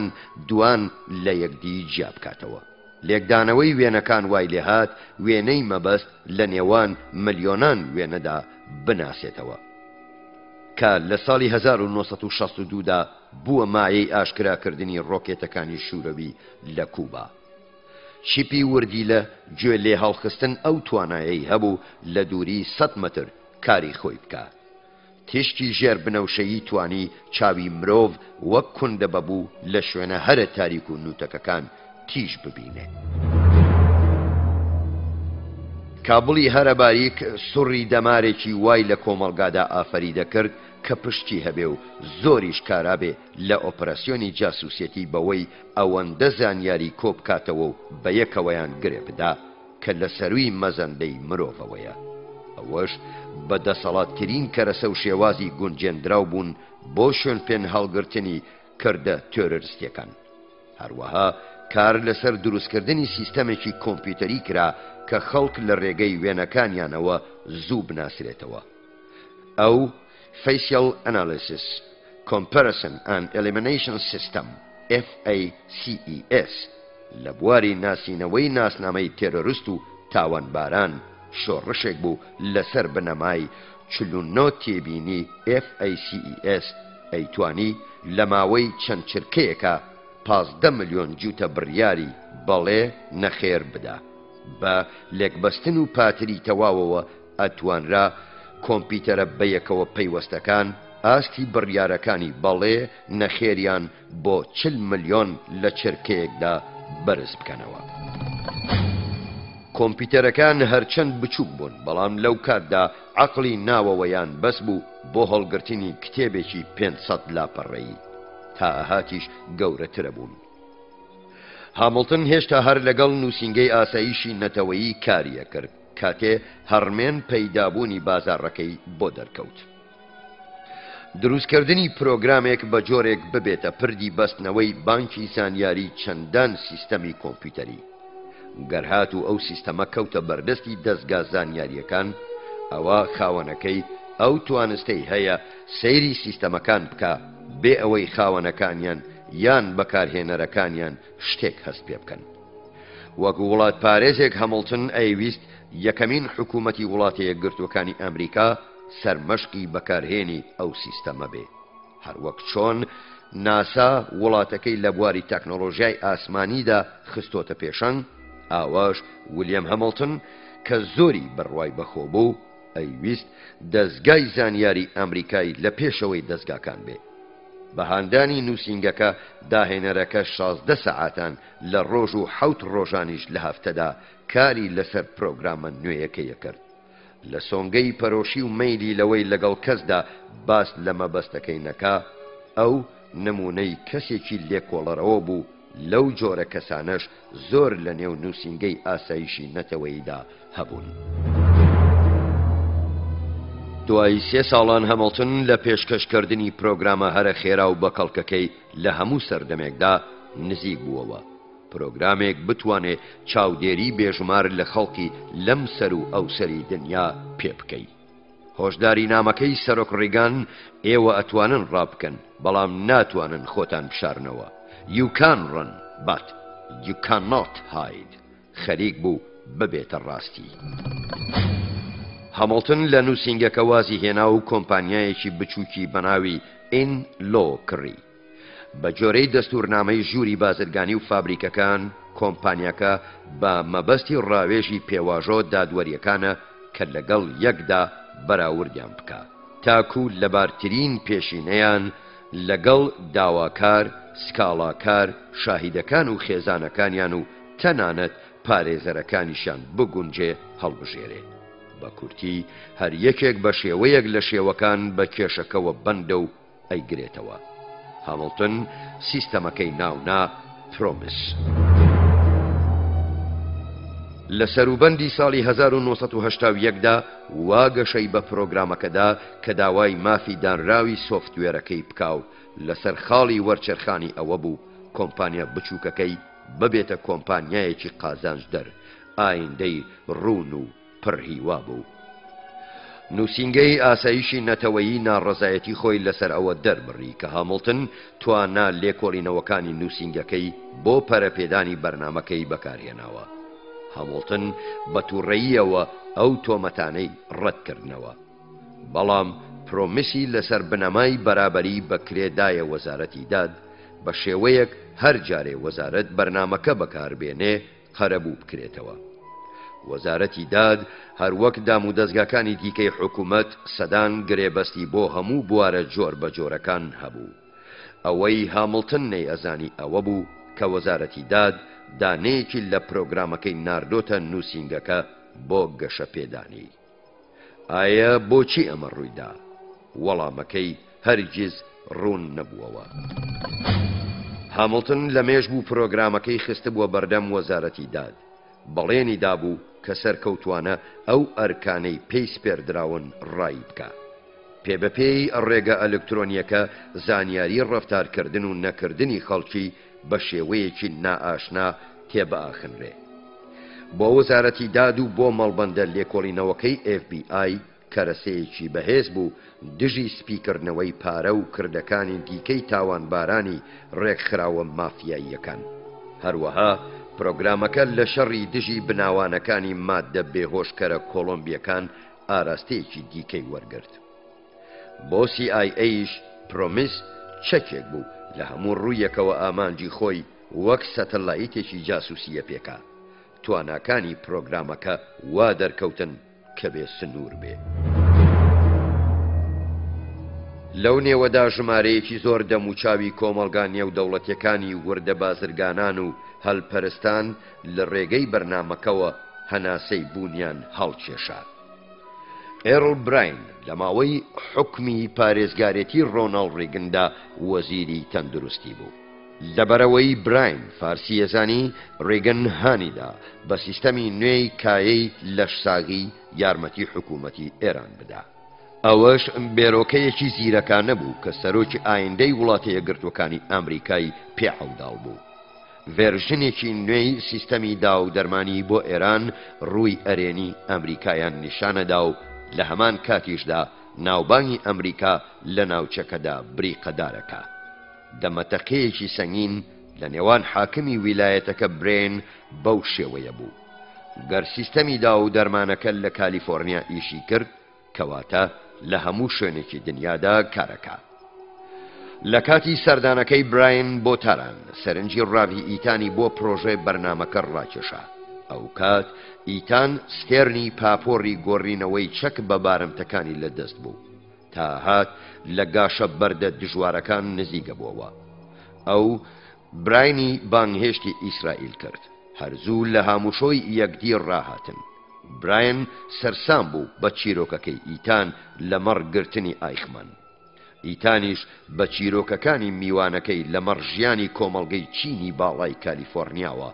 دوان لە یەکدی جیا بکاتەوە. لێکدانەوەی وێنەکان وای لێهات وێنەی مەبەست لە نێوان ملیۆنان وێنەدا بناسێتەوە، کە لە ساڵی 1962دا بووە مایەی ئاشکراکردنی ڕۆکێتەکانی شوورەوی لە کوبا. چیپی وردی لە گوێ لێ هەڵخستن ئەو توانایەی هەبوو لە دووری 100 متر کاری خۆی بکات. تشتی ژێر بنەوشەیی توانی چاوی مرۆڤ وەک کوندە بەبوو لە شوێنە هەرە تاریک و نوتەکەکان تیژ ببینێ. کابڵی هەرە باریک سوڕی دەمارێکی وای لە کۆمەڵگادا ئافەری دەکرد کە پشتی هەبێ و زۆریش کارابێ لە ئۆپەراسیۆنی جاسوسێتی بەوەی ئەوەندە زانیاری کۆبکاتەوە و بە یەکەوەیان گرێ بدا کە لە سەروی مەزەندەی مرۆڤەوەیە. ئەوەش بە دەسەڵاتترین کەرەسە و شێوازی گونجێندراو بوون بۆ شوێن پێن هەڵگرتنی کردە تۆرۆریستیەکان. هەروەها کار لەسەر دروستکردنی سیستەمێکی کۆمپیوتەری کرا کە خەڵک لە ڕێگەی وێنەکانیانەوە زوو بناسرێتەوە. ئەو Facial Analysis Comparison and Elimination System FACES لە بواری ناسینەوەی ناسنامەی تێرۆریست و تاوانباران شۆڕشێک بوو لەسەر بنەمای 49 تێبینی FACES ئەیتوانی لە ماوەی چەند چرکەیەکە 15 ملیۆن جوتە بڕیاری بەڵێ نەخێر بدا. بە لێکبەستن و پاتری تەواوەوە ئەتوانرا کۆمپیوتەرە بەیەکەوە پەیوەستەکان ئاستی بڕیارەکانی بەڵێ نەخێریان بۆ 40 ملیۆن لە چرکەیەکدا بەرز بکەنەوە. کۆمپیوتەرەکان هەرچەند بچووک بوون، بەڵام لەو کاتدا عەقڵی ناوەوەیان بەس بوو بۆ هەڵگرتنی کتێبێکی 500 لاپەڕەیی، تا ئاهاتیش گەورەترە بوون. هامڵتن هێشتا هەر لەگەڵ نووسینگەی ئاسایشی نەتەوەیی کاریە کرد کاتێ هەڕمێن پەیدابوونی بازاڕەکەی بۆ دەرکەوت. دروستکردنی پرۆگرامێک بە جۆرێک ببێتە پردی بەستنەوەی بانکی زانیاری چەندان سیستەمی کۆمپیوتەری. گەرهات و ئەو سیستەمە کەوتە بەردەستی دەستگا زانیاریەکان، ئەوە خاوەنەکەی ئەو توانستەی هەیە سەیری سیستەمەکان بکە بێ ئەوەی خاوەنەکانیان یان بەکارهێنەرەکانیان شتێک هەست پێ بکەن. وەک وڵات پارێزێک هەمڵتن ئەیویست یەکەمین حکوومەتی وڵاتە یەکگرتووەکانی ئەمریکا سەرمەشقی بەکارهێنی ئەو سیستەمە بێ، هەروەک چۆن ناسا وڵاتەکەی لە بواری تەکنۆلۆژیای ئاسمانیدا خستۆتە پێشەنگ، ئاواش ویلیەم هەمڵتن کە زۆری بڕوای بەخۆ بوو ئەیویست دەستگای زانیاری ئەمریکای لە پێشەوەی دەستگاکان بێ. بەهاندانی نووسینگەکە داهێنەرەکە 16 سەعاتان لە ڕۆژ و 7 ڕۆژانیش لە هەفتەدا کاری لەسەر پرۆگرامە نوێیەکەیە کرد. لە سۆنگەی پەرۆشی و مەیلی لەوەی لەگەڵ کەسدا باس لە مەبەستەکەی نەکا، ئەو نمونەی کەسێکی لێکۆڵەرەوە بوو. لەو جۆرە کەسانەش زۆر لە نێو نووسینگەی ئاسایشی نەتەوەییدا هەبوون. دوای 3 ساڵان هەمڵتن لە پێشکەشکردنی پرۆگرامە هەرە خێرا و بەکەڵکەکەی لە هەموو سەردەمێکدا نزیک بووەوە. پرۆگرامێک بتوانێت چاودێری بێژمار لە خەڵکی لەم سەر و ئەو سەری دنیا پێ بکەی. هۆشداری نامەکەی سەرۆک ڕێگان ئێوە ئەتوانن ڕابکەن، بەڵام ناتوانن خۆتان بشارنەوە. You can run, but you cannot hide. خەریک بوو ببێتە ڕاستی. هەمڵتن لە نووسینگەکە وازی هێنا و کۆمپانیایەکی بچووکی بەناوی ئینلۆ کڕی. بە جۆرەی دەستورنامەی ژووری بازرگانی و فابریکەکان، کۆمپانیاکە بە مەبەستی ڕاوێژی پێواژۆ دادوەریەکانە کە لەگەڵ یەکدا بەراوردیان بکە، تاکو لەبارترین پێشینەیان لەگەڵ داواکار، سکاڵاکار، شاهیدەکان و خێزانەکانیان و تەنانەت پارێزەرەکانیشان بگونجێ هەڵبژێرێ. بە کورتی هەر یەکێک بە شێوەیەک لە شێوەکان بە کێشەکەوە بەندە و ئەیگرێتەوە. هەمڵتن سیستەمەکەی ناونا پرۆمیس. لە سەروبەندی ساڵی 1970دا واگەشەی بە پرۆگرامەکەدا کە داوای مافی دانراوی سۆفتوێرەکەی بکاو لەسەر خاڵی وەرچەرخانی ئەوە بوو کۆمپانیا بچووکەکەی ببێتە کۆمپانیایەکی قازانجدەر، ئایندەی ڕوون و پڕهیوا بوو. نووسینگەی ئاسایشی نەتەوەیی ناڕەزایەتی خۆی لەسەر ئەوە دەربڕی کە هەمڵتن توانا لێکۆڵینەوەکانی نووسینگەکەی بۆ پەرەپێدانی بەرنامەکەی بەکارهێناوە. هەمڵتن بە تووڕەییەوە ئەو تۆمەتانەی ڕەتکردنەوە، بەڵام پرۆمیسی لەسەر بنەمای بەرابەری بەکرێدایە وەزارەتی داد بە شێوەیەک هەر جارێ وەزارەت بەرنامەکە بەکاربێنێ قەرەبوو بکرێتەوە. وەزارەتی داد هەروەک دام و دەستگاکانی دیکەی حکوومەت سەدان گرێبەستی بۆ هەموو بوارە جۆر بە جۆرەکان هەبوو. ئەوەی هامڵتن نەیئەزانی ئەوە بوو کە وەزارەتی داد دانەیەکی لە پرۆگرامەکەی ناردۆتە نووسینگەکە بۆ گەشە پێدانی. ئایا بۆچی ئەمە ڕوویدا؟ وەڵامەکەی هەرگیز ڕوون نەبووەوە. هامڵتن لە مێژ بوو پرۆگرامەکەی خستبووە بەردەم وەزارەتی داد. بەڵێنی دابوو کە سەرکەوتوانە ئەو ئەرکانەی پێی سپێردراون ڕای بکە. پێبەپێی ڕێگە ئەلکترۆنیەکە زانیاری ڕەفتارکردن و نەکردنی خەڵکی بە شێوەیەکی نائاشنا تێبئاخنرێ. بۆ وەزارەتی داد و بۆ مەڵبەندە لێکۆڵینەوەکەی FBI کەرەسەیەکی بەهێز بوو دژی سپیکردنەوەی پارە و کردەکانی دیکەی تاوانبارانی ڕێکخراوە مافیاییەکان. هەروەها پرۆگرامەکە لە شەڕی دژی بناوانەکانی ماددە بێهۆشکەرە کۆڵۆمبیەکان ئاراستەیەکی دیکەی وەرگرت. بۆ CIAش پرۆمیس چەکێک بوو لە هەموو ڕوویەکەوە ئامانجی خۆی وەک سەتەلایتێکی جاسوسیە پێکا. تواناکانی پرۆگرامەکە وا دەرکەوتن کە بێ سنوور بێ. لەو نێوەدا ژمارەیەکی زۆر دەموچاوی کۆمەڵگا نێودەوڵەتیەکانی وردە بازرگانان و هەلپەرستان لە ڕێگەی بەرنامەکەوە هەناسەی بوونیان هەڵکێشا. ئێرل براین لە ماوەی حکمی پارێزگارێتی ڕۆناڵد ڕیگندا وەزیری تەندروستی بوو. لەبەرەوەی براین فارسی ئەزانی ڕێگن هانیدا بە سیستەمی نوێی کایەی لەشساغی یارمەتی حکوومەتی ئێران بدا. ئەوەش بێرۆکەیەکی زیرەکانە بوو کە سەرۆکی ئایندەی وڵاتە یەکگرتوەکانی ئەمریکای پێعەوداڵ بوو. ڤێرژنێکی نوێی سیستەمی دا و دەرمانی بۆ ئێران ڕووی ئەرێنی ئەمریکایان نیشانەدا و لە هەمان کاتیشدا ناوبانگی ئەمریکا لە ناوچەکەدا بریقەدارەکە. دەمەتەقەیەکی سەنگین لە نێوان حاکمی ویلایەتەکە برێن بەو شێوەیە بوو. گەر سیستەمی دا و دەرمانەکە لە کالیفۆرنیا ئیشی کرد کەواتە لە هەموو شوێنێکی دنیادا کارەکە. لە کاتی سەردانەکەی براین بۆ تاران سەرنجی ڕاوی ئیتانی بۆ پرۆژەی بەرنامەکە ڕاکێشا. ئەو کات ئیتان ستێرنی پاپۆری گۆڕینەوەی چەک بە بارمتەکانی لەدەست بوو. تا هات لە گاشە بەردە دژوارەکان نزیکە بووەوە. ئەو براینی بانگهێشتی ئیسرائیل کرد. هەرزوو لە هاموشۆی یەکدی ڕاهاتن. براین سەرسام بوو بە چیرۆکەکەی ئیتان لە مەڕگرتنی ئایخمان. ئیتانیش بە چیرۆکەکانی میوانەکەی لە مەڕ ژیانی کۆمەڵگەی چینی باڵای کالیفۆرنیاوە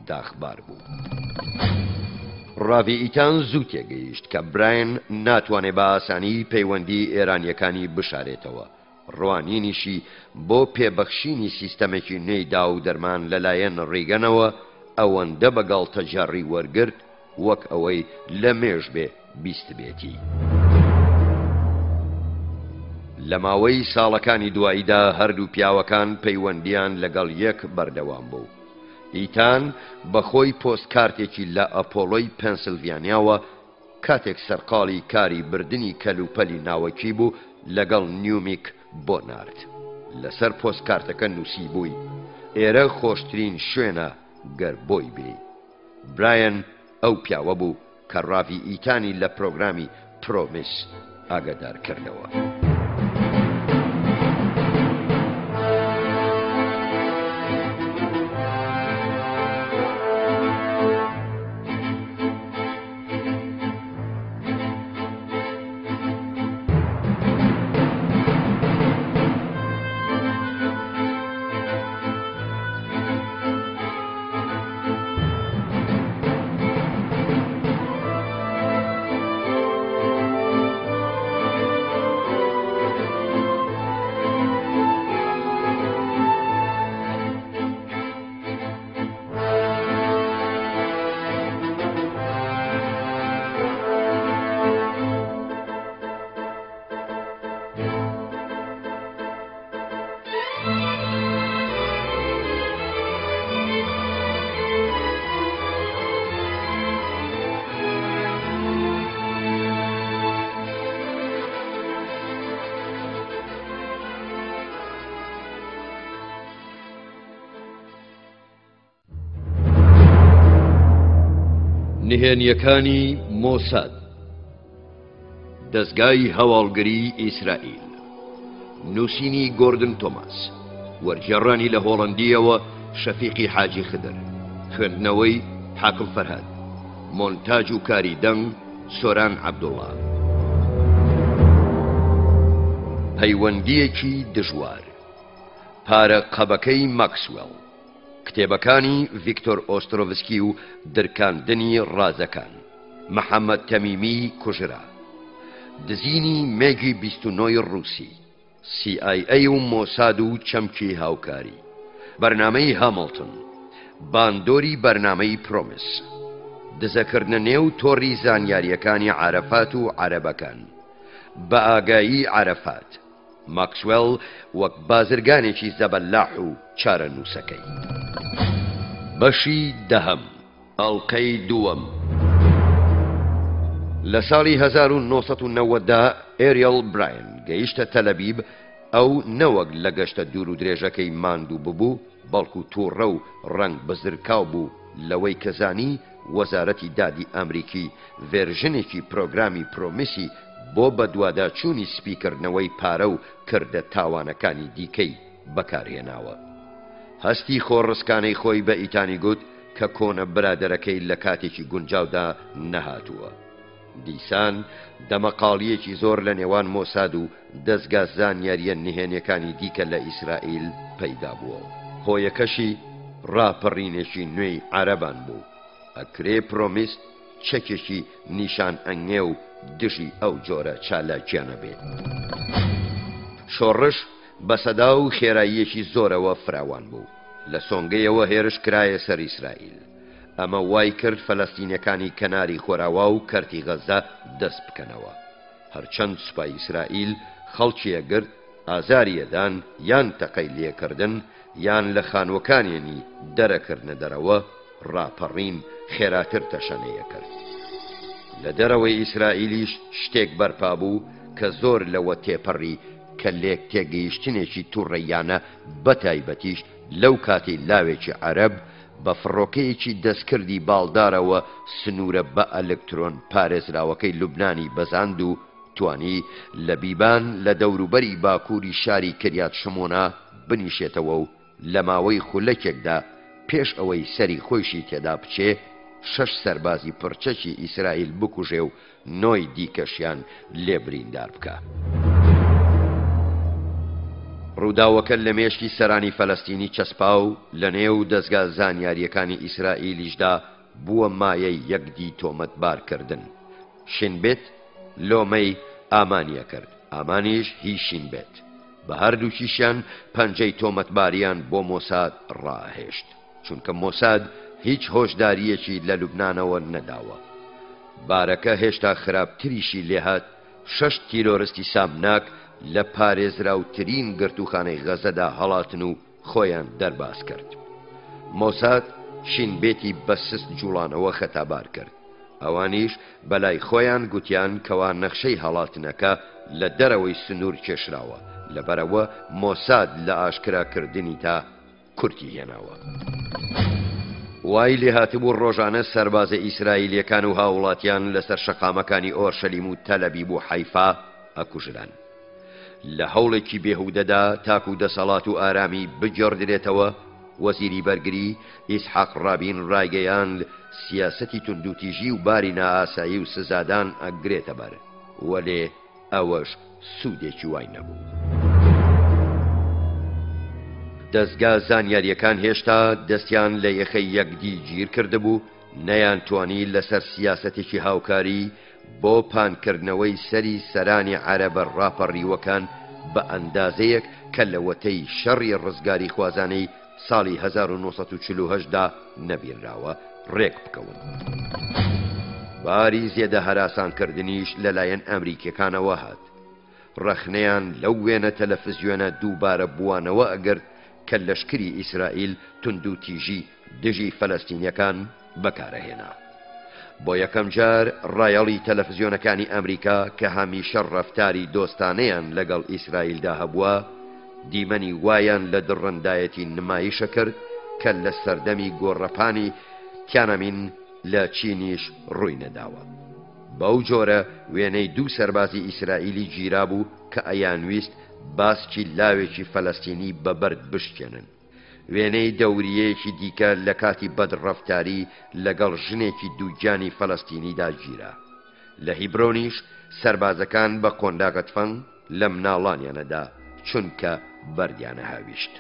داخبار بوو. ڕاوی ئیتان زوو تێگەیشت کە براین ناتوانێت بە ئاسانی پەیوەندی ئێرانیەکانی بشارێتەوە. ڕوانینیشی بۆ پێبەخشینی سیستەمێکی نوێی دا و دەرمان لەلایەن ڕێگەنەوە ئەوەندە بەگەڵ تەجاری وەرگرت وەک ئەوەی لە مێژ بێ بیست بێتی. لە ماوەی ساڵەکانی دواییدا هەردوو پیاوەکان پەیوەندیان لەگەڵ یەک بەردەوام بوو. ئیتان بەخۆی پۆستکارتێکی لە ئەپۆلۆی پەنسیلڤانیاوە کاتێک سەرقاڵی کاری بردننی کەلوپەلی ناوەکی بوو لەگەڵ نیومیک بۆ نارد. لەسەر پۆستکارتەکە نووسی بووی ئێرە خۆشترین شوێنە گەر بۆی بێ. براین ئەو پیاوە بوو کە ڕاوی ئیتانی لە پرۆگرامی پرۆمیس ئاگادار کردەوە. نهێنیەکانی مۆساد دەستگای هەواڵگری ئیسرائیل نووسینی گۆردن تۆماس وەرگێڕانی لە هۆڵەندیەوە شەفیقی حاجی خدر خوێندنەوەی حاکم فەرهاد مۆنتاژ و کاری دەنگ سۆران عەبدوڵڵا پەیوەندیەکی دژوار پارە قەبەکەی ماکسوێل کتێبەکانی ڤیکتۆر ئۆسترۆڤسکی و درکاندنی ڕازەکان محەممەد تەمیمی کوژرا دزینی مێگی 29 ڕووسی CIA و مۆساد و چەمکی هاوکاری بەرنامەی هامڵتن، باندۆری بەرنامەی پرۆمیس، دزەکردنە نێو تۆڕی زانیاریەکانی عارەفات و عەرەبەکان، بە ئاگایی عارەفات، ماکسوێل وەک بازرگانێکی زەبەلاح و چارە نووسەکەی. بەشی دەهەم، ئەڵقەی دووەم. لە ساڵی 1990دا ئێریەل براین گەیشتە تەلەبیب، ئەو نەوەک لە گەشتە دوور و درێژەکەی ماندوو ببوو، بەڵکو تووڕە و ڕەنگ بزرکاو بوو لەوەی کەزانی وەزارەتی دادی ئەمریکی ڤێرژنێکی پرۆگرامی پرۆمیسی بۆ بە دوواداچوونی سپیکردنەوەی پارە و کردە تاوانەکانی دیکەی بەکارهێناوە. هەستی خۆڕسکانەی خۆی بە ئیتانی گوت کە کۆنە برادەرەکەی لە کاتێکی گونجاودا نەهاتووە. دیسان دەمەقاڵیەکی زۆر لە نێوان مۆساد و دەستگا زانیاریە نهێنیەکانی دیکە لە ئیسرائیل پەیدا بووە. هۆیەکەشی ڕاپەڕینێکی نوێی عەرەبان بوو. ئەکرێ پرۆمیس چەکێکی نیشان ئەنگێ و دژی ئەو جۆرە چالاکیانە بێت. شۆڕش بە سەدا و خێراییەکی زۆرەوە فراوان بوو. لە سۆنگەیەوە هێرش کرایە سەر ئیسرائیل. ئەمە وای کرد فەلەستینیەکانی کەناری خۆراوا و کەرتی غەزە دەست بکەنەوە. هەرچەند سوپای ئیسرائیل خەڵکیە گرت، ئازاریەدان یان تەقەی لێکردن یان لە خانوەکانیانی دەرەکردنە دەرەوە، ڕاپەڕین خێراتر تەشەنەیە کرد. لە دەرەوەی ئیسرائیلیش شتێک بەرپا بوو کە زۆر لەوە تێپەڕی کە لێک تێگەیشتنێکی تووڕەیانە بەتایبەتیش لەو کاتی لاوێکی عەرەب بە فڕۆکەیەکی دەستکردی باڵدارەوە سنوورە بە ئەلکترۆن پارێزراوەکەی لوبنانی بەزاند و توانی لە بیبان لە دەوروبەری باکووری شاری کریات شمۆنا بنیشێتەوە و لە ماوەی خولەکێکدا پێش ئەوەی سەری خۆیشی تێدا بچێ 6 سەربازی پڕچەکی ئیسرائیل بکوژێ و 9 دیکەشیان لێبریندار بکە. ڕووداوەکە لە مێشکی سەرانی فەلەستینی چەسپا و لە نێو دەستگا زانیاریەکانی ئیسرائیلیشدا بووە مایەی یەکدی تۆمەتبارکردن. شینبێت لۆمەی ئامانیە کرد، ئامانیش هی شینبێت. بە هەردووکیشیان پەنجەی تۆمەتباریان بۆ مۆساد ڕاهێشت، چونکە مۆساد هیچ هۆشداریەکی لە لوبنانەوە نەداوە. بارەکە هێشتا خراپتریشی لێهات. 6 تیرۆرستی سامناک لە پارێزراوترین گرتوخانەی غەزەدا هەڵاتن و خۆیان دەرباز کرد. مۆساد شینبێتی بە سست جوڵانەوە خەتابار کرد. ئەوانیش بەلای خۆیان گوتیان کەوا نەخشەی هەڵاتنەکە لە دەرەوەی سنوور کێشراوە، لەبەرەوە مۆساد لە ئاشکراکردنی تا کورتی هێناوە. وای لێهاتبوو ڕۆژانە سەربازە ئیسرائیلیەکان و هاوڵاتیان لەسەر شەقامەکانی ئۆرشەلیم و تەلەبیب و حەیفا ئەکوژران. لە هەوڵێکی بێهودەدا تاکو دەسەڵات و ئارامی بگێڕدرێتەوە، وەزیری بەرگری ئیسحاق ڕابین ڕایگەیان سیاسەتی توندوتیژی و باری نائاسایی و سزادان ئەگرێتە بەر، وەلێ ئەوەش سوودێکی وای نەبوو. دەستگا زانیاریەکان هێشتا دەستیان لە یەخەی یەکدی گیر کردبوو، نەیانتوانی لەسەر سیاسەتێکی هاوکاری بۆ پانکردنەوەی سەری سەرانی عەرەبە ڕاپەڕیوەکان بە ئەندازەیەک کە لە وەتەی شەڕی ڕزگاری خوازانەی ساڵی 1948دا نەبیرراوە ڕێک بکەون. باری زێدە هەراسانکردنیش لەلایەن ئەمریکیەکانەوە هات. ڕەخنەیان لەو وێنە تەلەڤیزیۆنە دووبارە بووانەوە ئەگرت کە لەشکری ئیسرائیل توندوتیژی دژی فەلەستینیەکان بەکارەهێنا. بۆ یەکەم جار ڕایەڵی تەلەڤیزیۆنەکانی ئەمریکا کە هەمیشە ڕەفتاری دۆستانەیان لەگەڵ ئیسرائیلدا هەبووە، دیمەنی وایان لە دڕندایەتی نمایشە کرد کە لە سەردەمی گۆڕەپانی تیانەمین لە چینیش ڕووی نەداوە. بەو جۆرە وێنەی 2 سەربازی ئیسرائیلی گیرا بوو کە ئەیانویست باسکی لاوێکی فەلەستینی بەبەرد بشکێنن. وێنەی دەوریەیەکی دیکە لە کاتی بەدڕەفتاری لەگەڵ ژنێکی دووگیانی فەلەستینیدا گیرا. لە هیبرۆنیش سەربازەکان بە قۆنداغە تفەنگ لە مناڵانیانەدا چونکە بەردیانە هاویشت.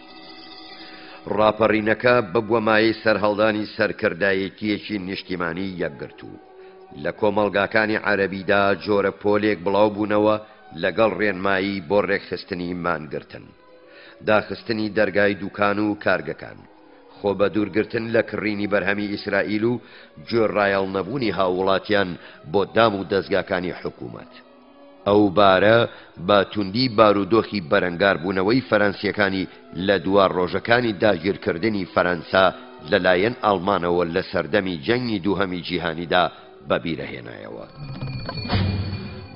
ڕاپەڕینەکە ببووە مایەی سەرهەڵدانی سەرکردایەتیەکی نیشتیمانی یەکگرتوو. لە کۆمەڵگاکانی عەرەبیدا جۆرە پۆلێک بڵاو بوونەوە لەگەڵ ڕێنمایی بۆ ڕێکخستنی مانگرتن. داخستنی دەرگای دوکان و کارگەکان، خۆ بە دوورگرتن لە کڕینی بەرهەمی ئیسرائیل و گوێڕایەڵ نەبوونی هاوڵاتیان بۆ دام و دەستگاکانی حکوومەت. ئەو بارە بە توندی بارودۆخی بەرەنگار بوونەوەی فەرەنسیەکانی لە دووار ڕۆژەکانی داگیرکردنی فەرەنسا لەلایەن ئەڵمانەوە لە سەردەمی جەنگی دووهەمی جیهانیدا بەبیرەهێنایەوە.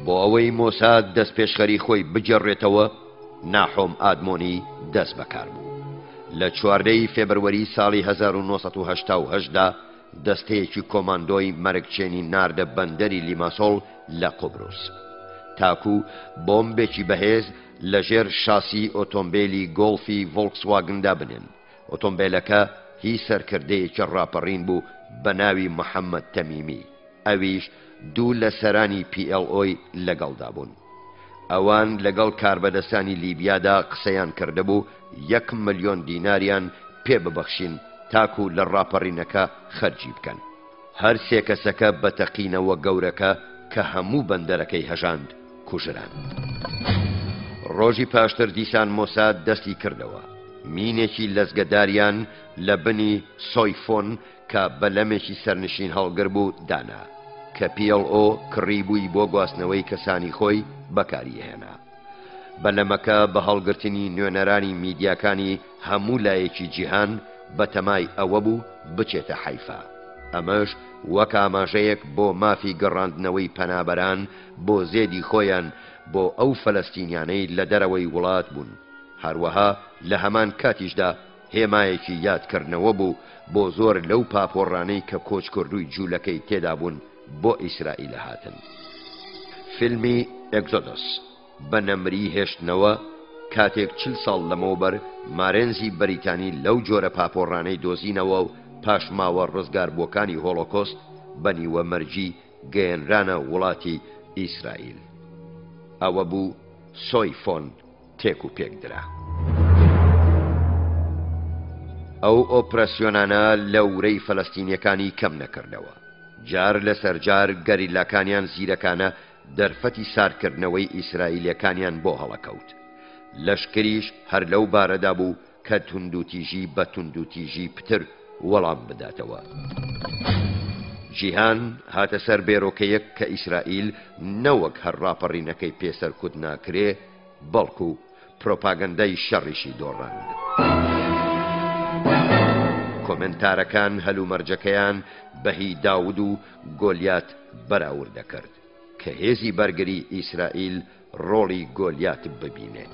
بۆ ئەوەی مۆساد دەست پێشخەری خۆی بجێڕێتەوە، ناحۆم ئادمۆنی دەست بەکار بوو. لە 14 فێبرەوەری ساڵی 1980دا دەستەیەکی کۆماندۆی مەرگچێنی ناردە بەندەری لیماسۆڵ لە قوبروس، تاکو بۆمبێکی بەهێز لەژێر شاسی ئۆتۆمبیلی گۆڵفی ڤۆڵکسواگندا بنێن. ئۆتۆمبیلەکە هی سەرکردەیەکی ڕاپەڕین بوو بە ناوی محەممەد تەمیمی، ئەویش دوو لە سەرانی PLOی لەگەڵدا بوون. ئەوان لەگەڵ کاربەدەستانی لیبیادا قسەیان کردهبوو 1 ملیۆن دیناریان پێ ببەخشین تاکو لە ڕاپەڕینەکە خەرجی بکەن. هەر سێ کەسەکە بە تەقینەوە گەورەکە کە هەموو بەندەرەکەی هەژاند کوژران. ڕۆژی پاشتر دیسان مۆساد دەستی کردەوە مینێکی لەزگەداریان لە بنی سۆیفۆن کە بەلەمێکی سەرنشین هەڵگر بوو دانا، کە PLO کڕی بووی بۆ گواستنەوەی کەسانی خۆی بەکاریهێنا. بەلەمەکە بە هەڵگرتنی نوێنەرانی میدیاکانی هەموو لایەکی جیهان بە تەمای ئەوە بوو بچێتە حەیفا. ئەمەش وەک ئاماژەیەک بۆ مافی گەڕاندنەوەی پەنابەران بۆ زێدی خۆیان بۆ ئەو فەلەستینیانەی لە دەرەوەی وڵات بوون. هەروەها لە هەمان کاتیشدا هێمایەکی یادکردنەوە بوو بۆ زۆر لەو پاپۆڕانەی کە کۆچکردووی جوولەکەی تێدا بوون بۆ ئیسرائیل هاتن. فیلمی ئێکزۆدۆس بە نەمری هێشتنەوە کاتێک 40 ساڵ لەمەوبەر مارێنزی بەریتانی لەو جۆرە پاپۆڕانەی دۆزینەوە و پاش ماوە ڕزگاربووەکانی هۆڵۆکۆست بە نیوە مەرجی گەیەنرانە وڵاتی ئیسرائیل. ئەوە بوو سۆیفۆن تێک و پێکدرا. ئەو ئۆپراسیۆنانە لە ورەی فەلەستینیەکانی کەم نەکردەوە. جار لەسەر جار گەریلاکانیان زیرەکانە دەرفەتی سارکردنەوەی ئیسرائیلەکانیان بۆ هەڵەکەوت. لەشکریش هەر لەو بارەدا بوو کە توندوتیژی بە توندوتیژی پتر وەڵام بداتەوە. جیهان هاتە سەر بێرۆکەیەک کە ئیسرائیل نەوەک هەر ڕاپەڕینەکەی پێسەرکوت ناکرێ، بەڵکو پرۆپاگەندای شەڕیشی دۆڕاند. کۆمنتارەکان هەلومەرجەکەیان بەهی داود و گۆلیات بەراورد دەکرد کە هێزی بەرگری ئیسرائیل ڕۆڵی گۆلیات ببینێ.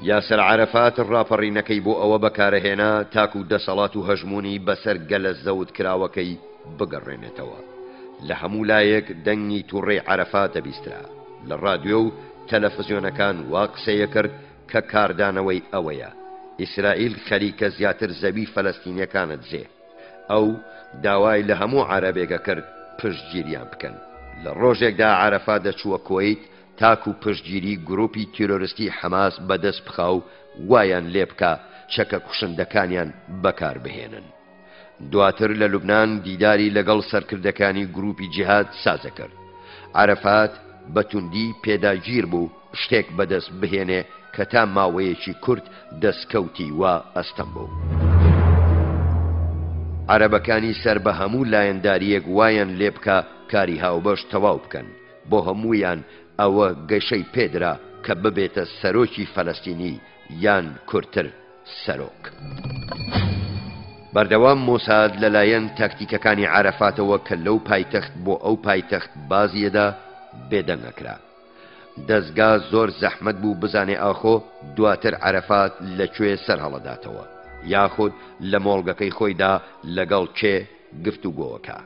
یاسر عەرەفات ڕاپەڕینەکەی بۆ ئەوە بەکارەهێنا تاکو دەسەڵات و هەژمونی بەسەر گەلە زەوت کراوەکەی بگەڕێنێتەوە. لە هەموو لایەک دەنگی تووڕێی عەرەفات دەبیسترا. لە ڕادیۆ و تەلەڤیزیۆنەکان وا قسەیە کرد کە کاردانەوەی ئەوەیە ئیسرائیل خەریکە زیاتر زەوی فەلەستینیەکانت زێ. ئەو داوای لە هەموو عەرەبێکە کرد پشتگیریان بکەن. لە ڕۆژێکدا عەرەفات دەچووە کوێیت تاکو پشتگیری گروپی تیرۆریستی حەماس بەدەست بخاو وایان لێ بکە چەکە کوشندەکانیان بەکار بهێنن. دواتر لە لوبنان دیداری لەگەڵ سەرکردەکانی گروپی جیهاد سازە کرد. عەرەفات بە توندی پێداگیر بوو شتێک بەدەست بهێنێ کە تا ماوەیەکی کورت دەستکەوتی وا ئەستەم بوو. عەرەبەکانی سەر بە هەموو لایەنداریەک وایان لێ بکە کاری هاوبەش تەواو بکەن. بۆ هەموویان ئەوە گەشەی پێدرا کە ببێتە سەرۆکی فەلەستینی یان کورتتر سەرۆک. بەردەوام مۆساد لەلایەن تاکتیکەکانی عەرەفاتەوە کە لەو پایتەخت بۆ ئەو پایتەخت بازیەدا بێدەنگەکرا. دەستگا زۆر زەحمەت بوو بزانێ ئاخۆ دواتر عەرەفات لەکوێ سەرهەڵەداتەوە یاخود لە مۆڵگەکەی خۆیدا لەگەڵ کێ گفتوگۆوەکە.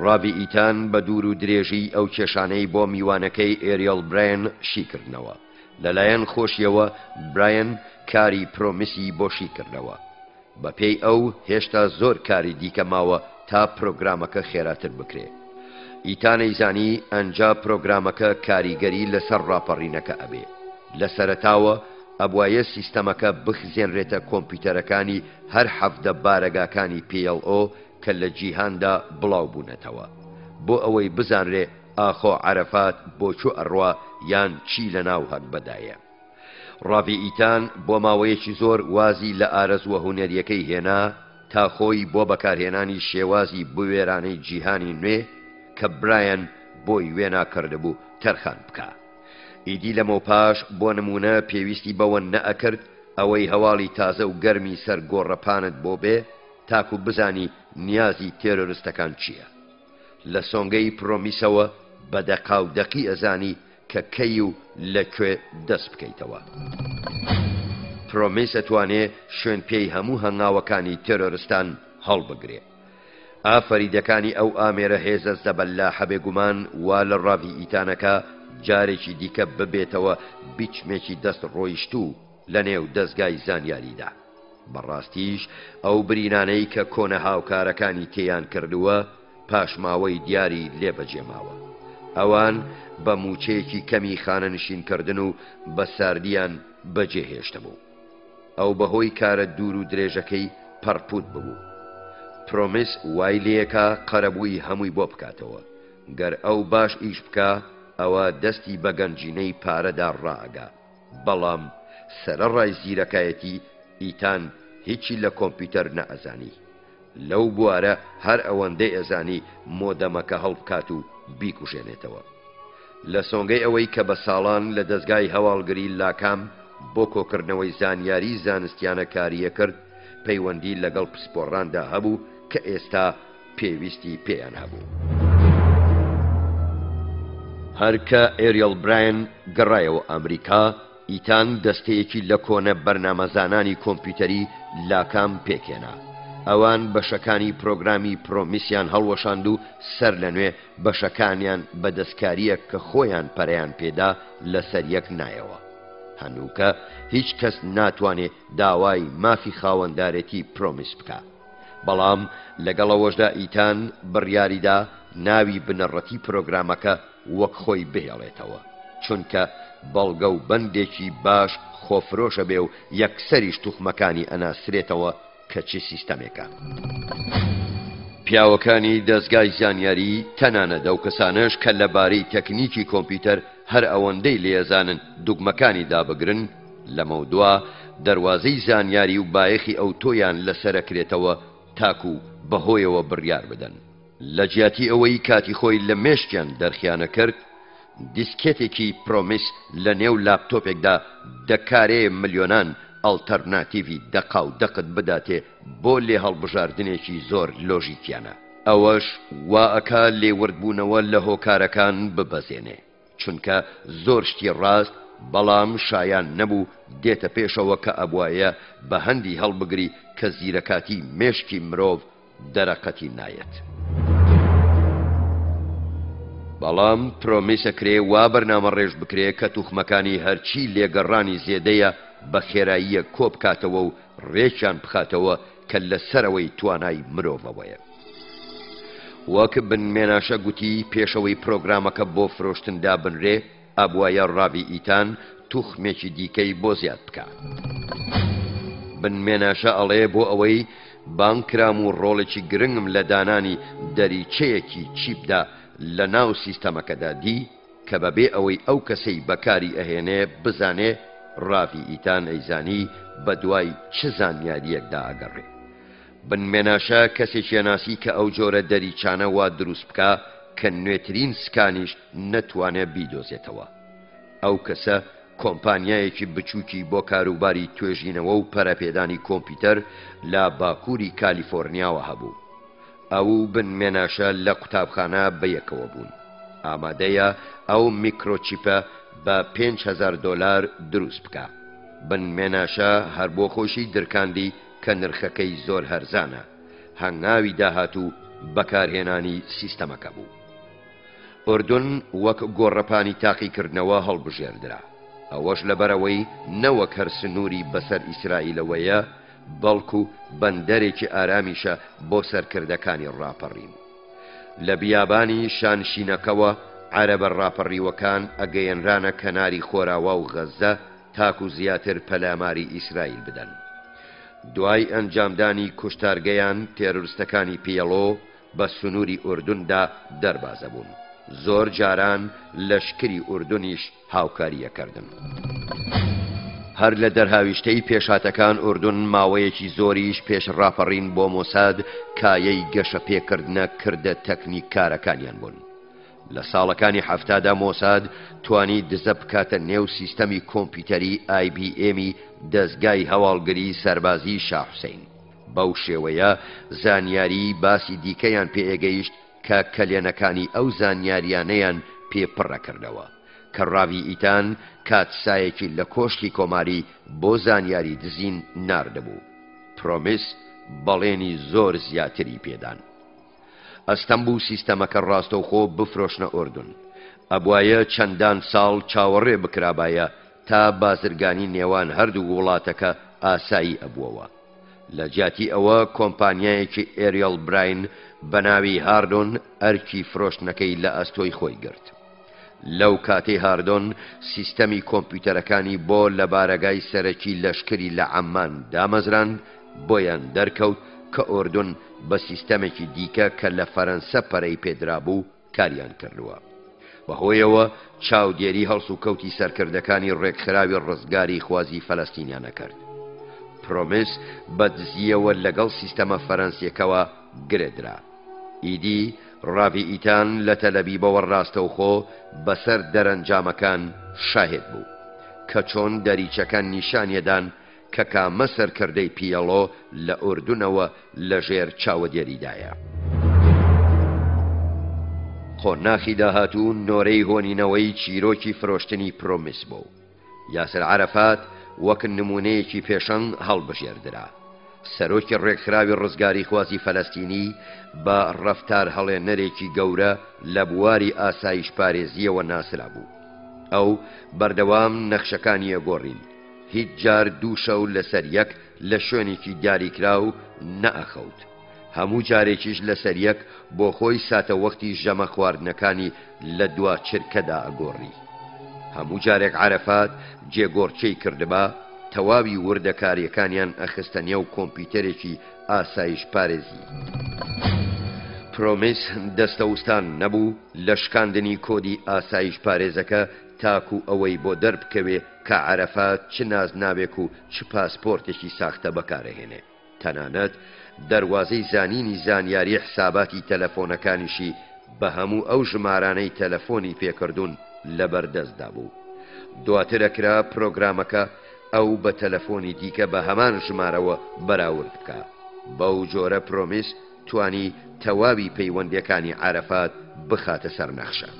ڕابی ئیتان بە دوور و درێژی ئەو کێشانەی بۆ میوانەکەی ئێریەڵ براین شیکردنەوە. لەلایەن خۆشیەوە براین کاری پرۆمیسی بۆ شیکردنەوە. بەپێی ئەو هێشتا زۆر کاری دیکە ماوە تا پرۆگرامەکە خێراتر بکرێ. ئیتانەی زانی ئەنجا پرۆگرامەکە کاریگەری لەسەر ڕاپەڕینەکە ئەبێ. لە سەرەتاوە ئەبوایە سیستەمەکە بخزێنرێتە کۆمپیوتەرەکانی هەر حەفدە بارەگاکانی PLO کە لە جیهاندا بڵاو بوونەتەوە بۆ ئەوەی بزانرێ ئاخۆ عەرەفات بۆ چۆ ئەڕوا یان چی لە ناو هەک بەدایە. ڕاڤی ئیتان بۆ ماوەیەکی زۆر وازی لە ئارەزووە هونەریەکەی هێنا تا خۆی بۆ بەکارهێنانی شێوازی بوێرانەی جیهانی نوێ کە برایەن بۆی وێنا کردبوو تەرخان بکە. ئیدی لەمەوپاش بۆ نمونە پێویستی بەوە نەئەکرد ئەوەی هەواڵی تازە و گەرمی سەر گۆڕەپانت بۆ بێ تاکو بزانی نیازی تێرۆریستەکان چییە. لە سۆنگەی پرۆمیسەوە بە دەقاودەقی ئەزانی کە کەی و لەکوێ دەست بکەیتەوە. پرۆمیس ئەتوانێ شوێن پێی هەموو هەنگاوەکانی تێرۆریستان هەڵبگرێ. ئافەریدەکانی ئەو ئامێرە هێزە زەبەللا حەبێگومان وا لە ڕاوی ئیتانەکە جارێکی دیکە ببێتەوە بیچمێکی دەست ڕۆیشتوو لە نێو دەستگای زانیاریدا. بەڕاستیش ئەو برینانەی کە کۆنە هاوکارەکانی تێیان کردووە پاشماوەی دیاری لێبەجێماوە. ئەوان بە موچەیەکی کەمی خانەنشینکردن و بە ساردیان بەجێهێشتبوو. ئەو بەهۆی کارە دوور و درێژەکەی پەرپوت ببوو. پرۆمیس وای لێیەکە قەرەبووی هەمووی بۆ بکاتەوە. گەر ئەو باش ئیش بکە ئەوە دەستی بە گەنجینەی پارەدا ڕائەگا. بەڵام سەرەڕای زیرەکایەتی ئیتان هیچی لە کۆمپیوتەر نەئەزانی. لەو بوارە هەر ئەوەندەی ئەزانی مۆدەمەکە هەڵبکات و بیکوژێنێتەوە. لە سۆنگەی ئەوەی کە بە ساڵان لە دەستگای هەواڵگری لاکام بۆ کۆکردنەوەی زانیاری زانستیانە کاریە کرد پەیوەندی لەگەڵ پسپۆڕاندا هەبوو کە ئێستا پێویستی پێیان هەبوو. هەرکە ئێریەل براین گەڕایەوە ئەمریکا ئیتان دەستەیەکی لە کۆنە بەرنامەزانانی کۆمپیوتەری لاکام پێکێنا. ئەوان بەشەکانی پرۆگرامی پرۆمیسیان هەڵوەشاند و سەر لە نوێ بەشەکانیان بە دەستکاریە کە خۆیان پەرەیان پێدا لەسەر یەک نایەوە. هەنووکە هیچ کەس ناتوانێت داوای مافی خاوەندارێتی پرۆمیس بکە. بەڵام لەگەڵەوەشدا ئیتان بڕیاریدا ناوی بنەڕەتی پرۆگرامەکە وەک خۆی بهێڵێتەوە، چونکە بەڵگە و بەندێکی باش خۆفرۆشە بێ و یەکسەریش توخمەکانی ئەناسرێتەوە کە چی سیستەمێکە. پیاوەکانی دەستگای زانیاری تەنانەت ئەو کەسانش کە لەبارەی تەکنیکی کۆمپیوتەر هەر ئەوەندەی لێزانن دوگمەکانی دابگرن لەمە دووە دەواازەی زانیاری و بایەخی ئەو تۆیان لەسەرەکرێتەوە تاکو بەهۆیەوە بڕیار بدەن. لە جیاتی ئەوەی کاتی خۆی لە مێشکیان دەرخیانە کرد دیسکێتێکی پرۆمیس لە نێو لاپتۆپێکدا دەکارێ ملیۆنان ئەڵتەرناتیڤی دەقا و دەقت بداتێ بۆ لێ هەڵبژاردنێکی زۆر لۆژیکیانە. ئەوەش وا ئەکا لێوردبوونەوە لە هۆکارەکان ببەزێنێ، چونکە زۆر شتی ڕاست بەڵام شایان نەبوو دێتە پێشەوە کە ئەبوایە بە هەندی هەڵبگری کە زیرەکاتی مێشکی مرۆڤ دەرەقەتی نایەت. بەڵام پرۆمیسەکرێ وا بەرنامە ڕێژ بکرێ کە توخمەکانی هەرچی لێگەڕانی زێدەیە بە خێراییە کۆبکاتەوە و ڕێکیان بخاتەوە کە لەسەرەوەی توانای مرۆڤەوەیە. وەک بنمێناشە گوتی پێشەوەی پرۆگرامەکە بۆ فرۆشتندا بنرێ ئابوایە ڕاوی ئیتان توخمێکی دیکەی بۆ زیاد بکە. بنمێناشە ئەڵێ بۆ ئەوەی بانکرام و ڕۆڵێکی گرنگم لە دانانی دەریچەیەکی چیپدا لە ناو سیستەمەکەدا دی کە بەبێ ئەوەی ئەو کەسەی بەکاری ئەهێنێ بزانێ ڕاوی ئیتان ئەیزانی بە دوای چ زانیاریەکدا ئەگەڕێ. بنمێناشە کەسێکی ناسی کە ئەو جۆرە دەریچانە وا دروست بکە کە نوێترین سکانیش نەتوانێت بیدۆزێتەوە. ئەو کەسە کۆمپانیایەکی بچووکی بۆ کاروباری توێژینەوە و پەرەپێدانی کۆمپیوتەر لە باکووری کالیفۆرنیاوە هەبوو. ئەو بنمێناشە لە قوتابخانە بەیەکەوە بوون. ئامادەیە ئەو میکرۆچیپە بە $5,000 دروست بکە. بنمێناشە هەر بۆ خۆشی درکاندی کە نرخەکەی زۆر هەرزانە. هەنگاوی داهاتوو بەکارهێنانی سیستەمەکە بوو. ئوردون وەک گۆڕەپانی تاقیکردنەوە هەڵبژێردرا. ئەوەش لەبەرەوەی نەوەک هەر سنووری بەسەر ئیسرائیلەوەیە بەڵکو بەندەرێکی ئارامیشە بۆ سەرکردەکانی ڕاپەڕین. لە بیابانی شانشینەکەوە عەرەبە ڕاپەڕیوەکان ئەگەیەنرانە کەناری خۆراوە و غەزە تاکو زیاتر پەلاماری ئیسرائیل بدەن. دوای ئەنجامدانی کوشتارگەیان تێرۆریستەکانی پیەڵۆ بە سنووری ئوردوندا دەربازە بوون. زۆر جاران لەشکری ئوردونیش هاوکاریەکردن. هەر لە دەرهاویشتەی پێشاتەکان ئوردون ماوەیەکی زۆریش پێش ڕاپەڕین بۆ مۆساد کایەی گەشە پێکردنە کردە تەکنیک کارەکانیان بوون. لە ساڵەکانی هەفتادا مۆساد توانی دزە بکاتە نێو سیستەمی کۆمپیوتەری IBMی دەستگای هەواڵگری سەربازی شاه حوسێن. بەو شێوەیە زانیاری باسی دیکەیان پێئێگەیشت کە کەلێنەکانی ئەو زانیاریانەیان پێپڕەکردەوە کە ڕاوی ئیتان کاتسایەکی لە کۆشتی کۆماری بۆ زانیاری دزین ناردەبوو. پرۆمیس بەڵێنی زۆر زیاتری پێدان. ئەستەم بوو سیستەمەکە ڕاستەوخۆ بفرۆشنە ئوردون. ئەبوایە چەندان ساڵ چاوەڕێ بکرابایە تا بازرگانی نێوان هەردوو وڵاتەکە ئاسایی ئەبووەوە. لە جیاتی ئەوە کۆمپانیایەکی ئێریەل براین بە ناوی هاردۆن ئەرکی فرۆشتنەکەی لە ئەستۆی خۆی گرت. لەو کاتەی هاردۆن سیستەمی کۆمپیوتەرەکانی بۆ لە بارەگای سەرەکی لەشکری لە عەمان دامەزراند بۆیان دەرکەوت کە ئوردون بە سیستەمێکی دیکە کە لە فەرەنسە پەرەی پێدرابوو کاریان کردووە. بەهۆیەوە چاودێری هەڵس و کەوتی سەرکردەکانی ڕێکخراوی ڕزگاری خوازی فەلەستینیانە کرد. پرۆمیس بە دزیەوە لەگەڵ سیستەمە فەرەنسیەکەوە گرێدرا. ئیدی ڕاوی ئیتان لە تەلەبیبەوە ڕاستەوخۆ بەسەر دەرەنجامەکان شاهێد بوو کە چۆن دەریچەکان نیشانیەدان کە کامە سەرکردەی پیەڵۆ لە ئوردونەوە لە ژێر چاوەدێریدایە. خۆناخی داهاتوو نۆرەی هۆنینەوەی چیرۆکی فرۆشتنی پرۆمیس بوو. یاسر عەرەفات وەک نمونەیەکی پێشەنگ هەڵبژێردرا. سەرۆکی ڕێکخراوی ڕزگاری خوازی فەلەستینی بە ڕەفتار هەڵێنەرێکی گەورە لە بواری ئاسایش پارێزیەوە ناسرا بوو. ئەو بەردەوام نەخشەکانی ئەگۆڕین. هیچ جار دوو شەو لەسەر یەک لە شوێنێکی دیاریکرا و نەئەخەوت. هەموو جارێکیش لەسەر یەک بۆ خۆی ساتە وەختی ژەمە خواردنەکانی لە دوا چرکەدا ئەگۆڕی. هەموو جارێک عەرەفات جێگۆڕچەی کردبا تەواوی وردەکاریەکانیان ئەخستە نێو کۆمپیوتەرێکی ئاسایش پارێزی. پرۆمیس دەستەوستان نەبوو لە شکاندنی کۆدی ئاسایش پارێزەکە تاکو ئەوەی بۆ دەربکەوێ کە عەرەفات چ نازناوێک و چ پاسپۆرتێکی ساختە بەکارەهێنێ. تەنانەت دەواازەی زانینی زانیاری حساباتی تەلەفۆنەکانیشی بە هەموو ئەو ژمارانەی تەلەفۆنی پێکردوون لەبەردەستدا بوو. دواترەکرا پرۆگرامەکە ئەو بە تەلەفۆنی دیکە بە هەمان ژمارەوە بەراورد بکە. بەو جۆرە پرۆمیس توانی تەواوی پەیوەندیەکانی عەرەفات بخاتە سەر نەخشە.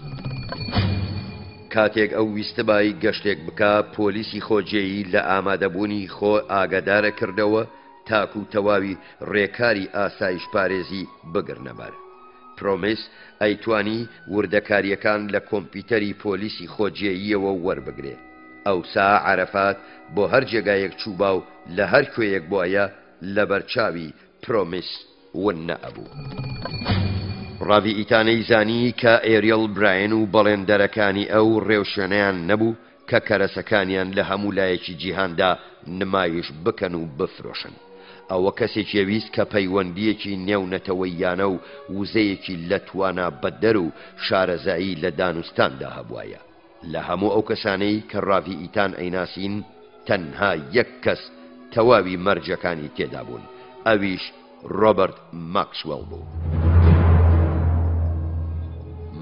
کاتێک ئەو ویستبای گەشتێک بکە پۆلیسی خۆجێیی لە ئامادەبوونی خۆ ئاگادارە کردەوە تاکو تەواوی ڕێکاری ئاسایش پارێزی بگرنەبەر. پرۆمیس ئەیتوانی وردەکاریەکان لە کۆمپیوتەری پۆلیسی خۆجێییەوە وەربگرێ. ئەوسا عەرەفات بۆ هەر جێگایەک چووبا و لە هەر کوێیەک بووایە لە بەرچاوی پرۆمیس ون نەئەبوو. ڕاوی ئیتانەی زانی کە ئێریەل براین و بەڵێندەرەکانی ئەو ڕێوشوێنەیان نەبوو کە کەرەسەکانیان لە هەموو لایەکی جیهاندا نمایش بکەن و بفرۆشن. ئەوە کەسێکی ویست کە پەیوەندیەکی نێونەتەوەیانە و وزەیەکی لە توانە بەدەر و شارەزایی لە دانوستاندا هەبوایە. لە هەموو ئەو کەسانەی کە ڕاوی ئیتان ئەیناسین تەنها یەک کەس تەواوی مەرجەکانی تێدا بوون، ئەویش ڕۆبەرت ماکسوێل بوو.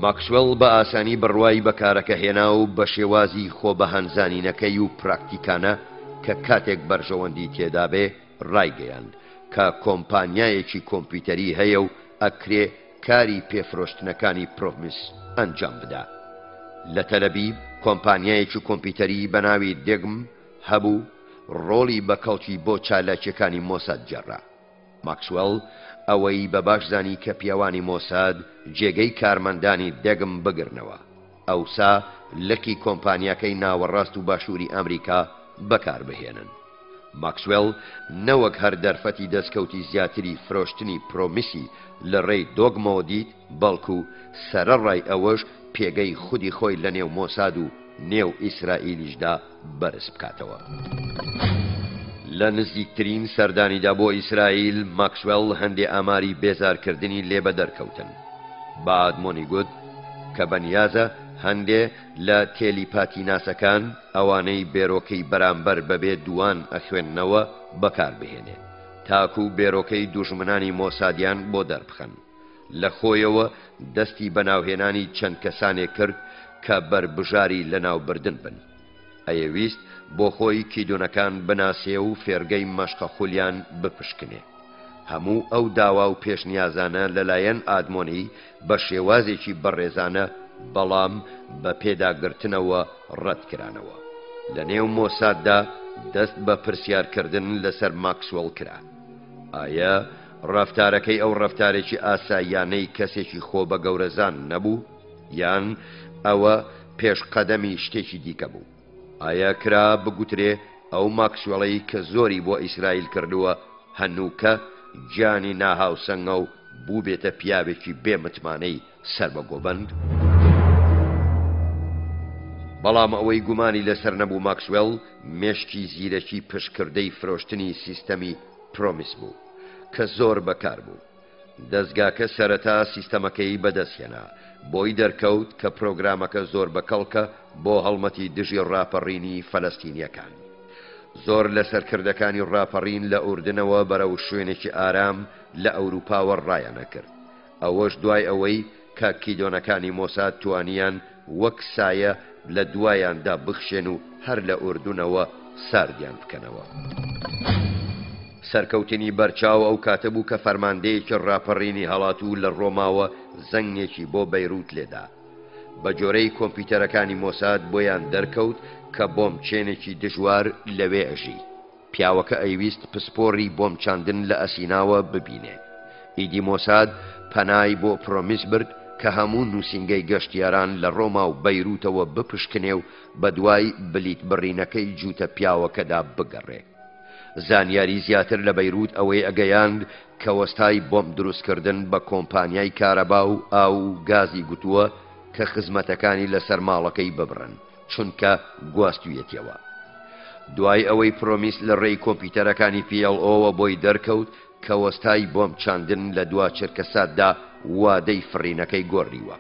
ماکسوێل بە ئاسانی بڕوای بەکارەکە هێنا و بە شێوازی خۆ بە هەنزانینەکەی و پراکتیکانە کە کاتێک بەرژەوەندی تێدا بێ ڕایگەیاند کە کۆمپانیایەکی کۆمپیوتەری هەیە و ئەکرێ کاری پێفرۆشتنەکانی پرۆمیس ئەنجام بدا. لە تەلەبیب کۆمپانیایەکی کۆمپیوتەری بە ناوی دێگم هەبوو ڕۆڵی بە کەڵکی بۆ چالاکیەکانی مۆساد جێڕا. ماکسوێل ئەوەی بە باش زانی کە پیاوانی مۆساد جێگەی کارمەندانی دێگم بگرنەوە. ئەوسا لەکی کۆمپانیاکەی ناوەڕاست و باشووری ئەمریکا بەکاربهێنن. ماکسوێل نەوەک هەر دەرفەتی دەستکەوتی زیاتری فرۆشتنی پرۆمیسی لە ڕێی دۆگمەوە دیت، بەڵکو سەرەڕای ئەوەش پێگەی خودی خۆی لە نێو مۆساد و نێو ئیسرائیلیشدا بەرز بکاتەوە. لە نزیکترین سەردانیدا بۆ ئیسرائیل ماکسوێل هەندێ ئاماری بێزارکردنی لێبە دەرکەوتن. بە ئادمۆنی گوت کە بەنیازە هەندێ لە تێلیپاتیناسەکان ئەوانەی بێرۆکەی بەرامبەر بەبێ دوان ئەخوێننەوە بەکاربهێنێ تاکو و بێرۆکەی دوژمنانی مۆسادیان بۆ دەربخەن لە خۆیەوە دەستی بەناوهێنانی چەند کەسانێک کرد کە بەربژاری لەناوبردن بن ئەیەویست بۆ خۆی کیدونەکان بناسێ و فێرگەی مەشقە خولیان بپشکنێ هەموو ئەو داوا و پێشنیازانە لەلایەن ئادمۆنی بە شێوازێکی بەڕێزانە بەڵام بە پێداگرتنەوە ڕەتکرانەوە لە نێو مۆساددا دەست بە پرسیارکردن لەسەر ماکسوەڵ کرا ئایا ڕەفتارەکەی ئەو ڕەفتارێکی ئاساییانەی کەسێکی خۆ بە گەورەزان نەبوو یان ئەوە پێشقەدەمی شتێکی دیکە بوو ئایا کرا بگوترێ ئەو ماکسوەڵەی کە زۆری بۆ ئیسرائیل کردووە هەنووکە گیانی ناهاوسەنگە و بوو بێتە پیاوێکی بێمتمانەی سەر بە گۆبەند بەڵام ئەوەی گومانی لەسەر نەبوو ماکسوێل مێشکی زیرەکی پشکردەی فرۆشتنی سیستەمی پرۆمیس بوو کە زۆر بەکار بوو دەستگاکە سەرەتا سیستەمەکەی بەدەستهێنا بۆی دەرکەوت کە پرۆگرامەکە زۆر بەکەڵکە بۆ هەڵمەتی دژی ڕاپەڕینی فەلەستینیەکان زۆر لە سەرکردەکانی ڕاپەڕین لە ئوردنەوە بەرەو شوێنێکی ئارام لە ئەوروپاوە ڕایانە کرد ئەوەش دوای ئەوەی کە کیدۆنەکانی مۆساد توانیان وەک سایە لە دوایاندا بخشێن و هەر لە ئوردونەوە ساردیان بکەنەوە سەرکەوتنی بەرچاو ئەو کاتە بوو کە فەرماندەیەکی ڕاپەڕینی هەڵاتوو لە ڕۆماوە زەنگێکی بۆ بەیروت لێدا بە جۆرەی کۆمپیوتەرەکانی مۆساد بۆیان دەرکەوت کە بۆم چێنێکی دژوار لەوێ ئەژی پیاوەکە ئەیویست پسپۆڕی بۆم چاندن لە ئەسیناوە ببینێ ئیدی مۆساد پەنای بۆ پرۆمیس برد کە هەموو نووسینگەی گەشتیاران لە ڕۆما و بەیروتەوە بپشکنێ و بە دوای بلیت بڕینەکەی جووتە پیاوەکەدا بگەڕێ زانیاری زیاتر لە بەیروت ئەوەی ئەگەیاند کە وەستای بۆم دروستکردن بە کۆمپانیای کارەبا و ئاو و گازی گوتووە کە خزمەتەکانی لەسەر ماڵەکەی ببڕن چونکە گواستویەتەوە دوای ئەوەی پرۆمیس لە ڕێی کۆمپیوتەرەکانی PLOوە بۆی دەرکەوت کە وەستای بۆم چاندن لە دوا چرکەساتدا وادەی فڕینەکەی گۆڕیوە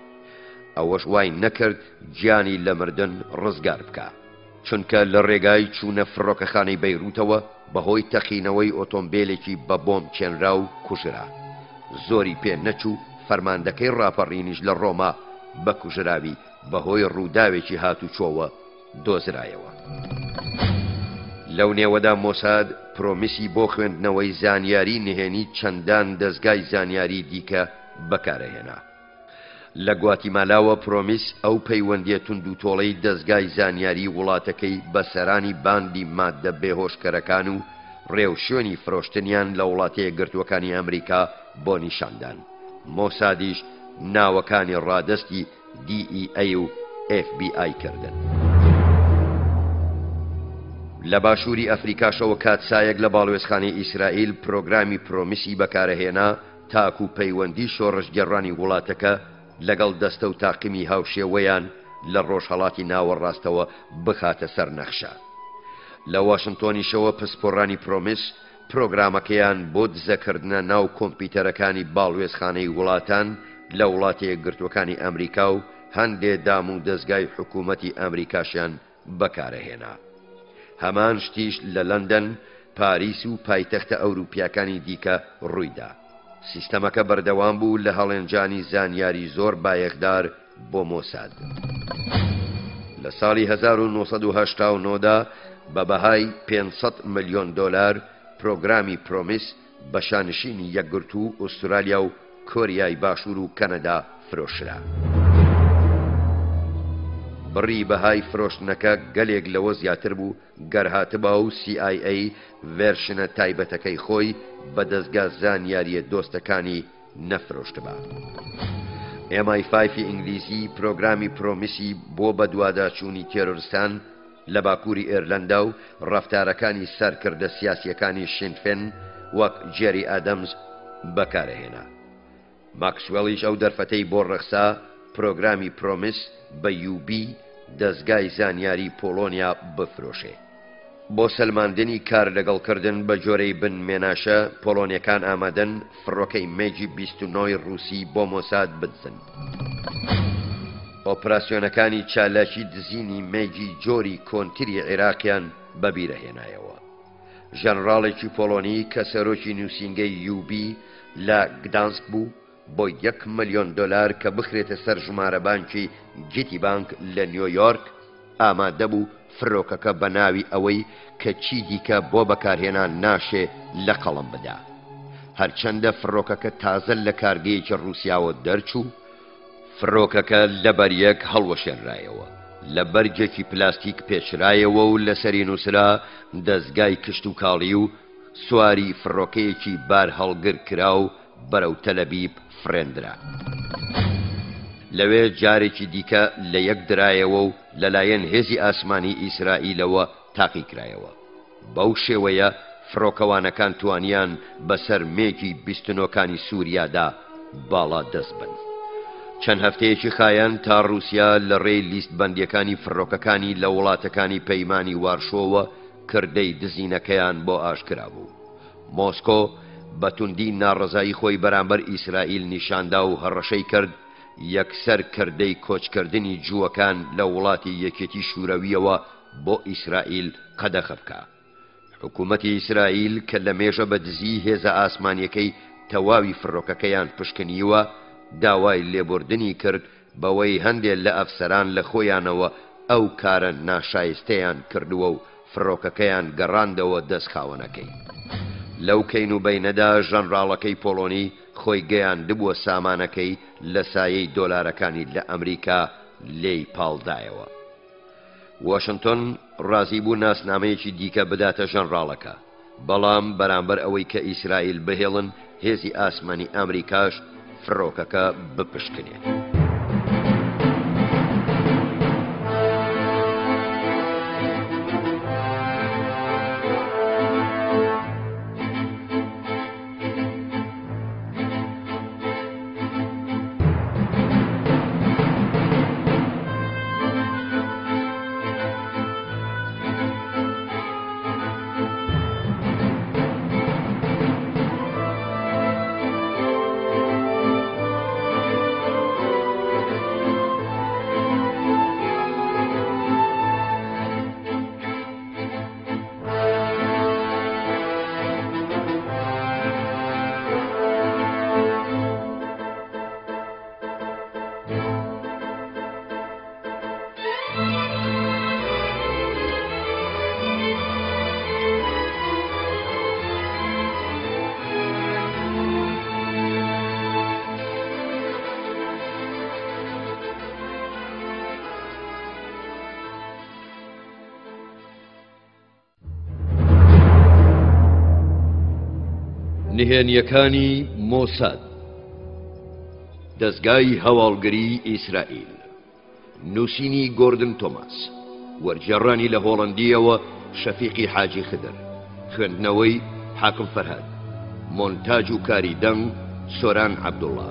ئەوەش وای نەکرد گیانی لە مردن ڕزگار بکە چونکە لە ڕێگای چوونە فڕۆکەخانەی بەیروتەوە بەهۆی تەقینەوەی ئۆتۆمبیلێکی بە بۆم چێنرا و کوژرا زۆری پێ نەچوو فەرماندەکەی ڕاپەڕینیش لە ڕۆما بە کوژراوی بەهۆی ڕووداوێکی هاتوچۆوە دۆزرایەوە لەو نێوەدا مۆساد پرۆمیسی بۆ خوێندنەوەی زانیاری نهێنی چەندان دەستگای زانیاری دیکە بەکارەهێنا لە گواتیمالاوە پرۆمیس ئەو پەیوەندیە تونند و تۆڵەی دەستگای زانیاری وڵاتەکەی بە سەرانی باندی ماددە بێهۆشکەرەکان و ڕێوشێنی فرۆشتنیان لە وڵاتەیە گرتوەکانی ئەمریکا بۆ نیشاندان مۆسادیش ناوەکانی ڕادستی DEA و FBI کردن لە باشووری ئەفریکاشەوە کاتسایەک لە باڵوێزخانەی ئیسرائیل پرۆگرامی پرۆمیسی بەکارەهێنا تاکو پەیوەندی شۆڕشگەڕانی وڵاتەکە لەگەڵ دەستە و تاقیمی هاوشێوەیان لە ڕۆژهەڵاتی ناوەڕاستەوە بخاتە سەر نەخشە لە واشنتۆنیشەوە پسپۆڕانی پرۆمیس پرۆگرامەکەیان بۆ دزەکردنە ناو کۆمپیوتەرەکانی باڵوێزخانەی وڵاتان لە وڵاتەیە گرتوەکانی ئەمریکا و هەندێ دام و دەستگای حکوومەتی ئەمریکاشیان بەکارەهێنا هەمان شتیش لە لەندەن پاریس و پایتەختە ئەوروپیەکانی دیکە ڕوویدا سیستەمەکە بەردەوام بوو لە هەڵێنجانی زانیاری زۆر بایەخدار بۆ مۆساد لە ساڵی 1989دا بە بەهای 500 ملیۆن دۆلار پرۆگرامی پرۆمیس بە شانشینی یەکگرتوو ئوسترالیا و کۆریای باشوور و کەنەدا فرۆشرا بڕی بەهای فرۆشتنەکە گەلێک لەوە زیاتر بوو گەرهاتبا و CIA ڤێرشنە تایبەتەکەی خۆی بە دەستگا زانیاریە دۆستەکانی نەفرۆشتبا MI5 ئینگلیزی پرۆگرامی پرۆمیسی بۆ بە دوواداچوونی تێرۆریستان لە باکووری ئێرلەندا و ڕەفتارەکانی سەرکردە سیاسیەکانی شینفێن وەک جێری ئادەمز بەکارەهێنا ماکسوێلیش ئەو دەرفەتەی بۆ ڕەخسا پرۆگرامی پرۆمیس بە UB دەستگای زانیاری پۆلۆنیا بفرۆشێ بۆ سەلماندنی کار لەگەڵکردن بە جۆرەی بن مێناشە پۆلۆنیەکان ئامادەن فڕۆکەی مێجی 29 ڕووسی بۆ مۆساد بدزن ئۆپراسیۆنەکانی چالاکی دزینی مێگی جۆری کۆنتری عێراقیان بەبیرەهێنایەوە. ژەنڕاڵێکی پۆڵۆنی کە سەرۆکی نووسینگەی یوبی لە گدانسک بوو بۆ 1 ملیۆن دۆلار کە بخرێتە سەر ژمارە بانکی گیتی بانک لە نیویۆرک ئامادە بوو فرۆکەکە بە ناوی ئەوەی کە چی دیکە بۆ بەکارهێنان ناشێ لە قەڵم بدا. هەرچەندە فرۆکەکە تازە لە کارگەیەکی ڕووسیاوە دەرچوو، فرۆکەکە لەبەر یەک هەڵوەشێنرایەوە، لە بەرجێکی پلاستیک پێچرایەوە و لەسەری نووسرا دەستگای کشت و کاڵی و سواری فرۆکەیەکی بار هەڵگر کرا و بەرەو تەلەبیب فرێندرا. لەوێ جارێکی دیکە لە یەک درایەوە و لەلایەن هێزی ئاسمانی ئیسرائیلەوە تاقی کرایەوە. بەو شێوەیە فرۆکەوانەکان توانیان بەسەر مێکی بیستنۆکانی سووریادا باڵا دەست بن. چەند هەفتەیەکی خایەن تا ڕووسیا لە ڕێی لیست بەندیەکانی فرۆکەکانی لە وڵاتەکانی پەیمانی وارشۆوە کردەی دزینەکەیان بۆ ئاشکرا بوو. مۆسکۆ بە توندی ناڕەزایی خۆی بەرامبەر ئیسرائیل نیشاندا و هەڕەشەی کرد یەکسەر کردەی کۆچکردنی جووەکان لە وڵاتی یەکێتی شوورەویەوە بۆ ئیسرائیل قەدەخە بکە. حکوومەتی ئیسرائیل کە لە مێژە بە دزی هێزە ئاسمانیەکەی تەواوی فرۆکەکەیان پشکنیوە داوای لێبوردنی کرد بەوەی هەندێک لە ئەفسەران لە خۆیانەوە ئەو کارە ناشایستەیان کردووە و فرۆکەکەیان گەڕاندەوە دەستخاوەنەکەی. لەو کەین و بەینەدا ژەنڕاڵەکەی پۆڵۆنی خۆی گەیاندبووە سامانەکەی لە سایەی دۆلارەکانی لە ئەمریکا لێی پاڵدایەوە. واشنگتن ڕازی بوو ناسنامەیەکی دیکە بداتە ژەنڕاڵەکە، بەڵام بەرامبەر ئەوەی کە ئیسرائیل بهێڵن هێزی ئاسمانی ئەمریکاش فرۆکەکە بپشکنێت. نهێنیەکانی مۆساد، دەستگای هەواڵگری ئیسرائیل، نووسینی گۆردن تۆماس، وەرجێڕانی لە هۆڵەندیەوە شەفیقی حاجی خدر، خوێندنەوەی حاکم فەرهاد، مۆنتاژ و کاری دەنگ سۆران عەبدوڵڵا.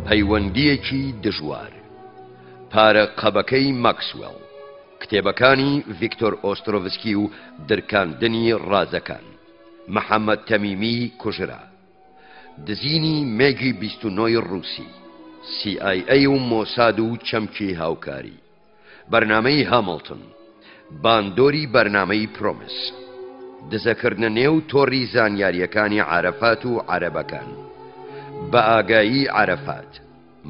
پەیوەندیەکی دژوار، پارە قەبەکەی ماکسوێل، کتێبەکانی ڤیکتۆر ئۆسترۆڤسکی و درکاندنی ڕازەکان، محەممەد تەمیمی کوژرا، دزینی مێگی 29 ڕووسی، CIA و مۆساد و چەمکی هاوکاری، بەرنامەی هامڵتن، باندۆری بەرنامەی پرۆمس، دزەکردنە نێو تۆڕی زانیاریەکانی عارەفات و عەرەبەکان، بە ئاگایی عەرەفات،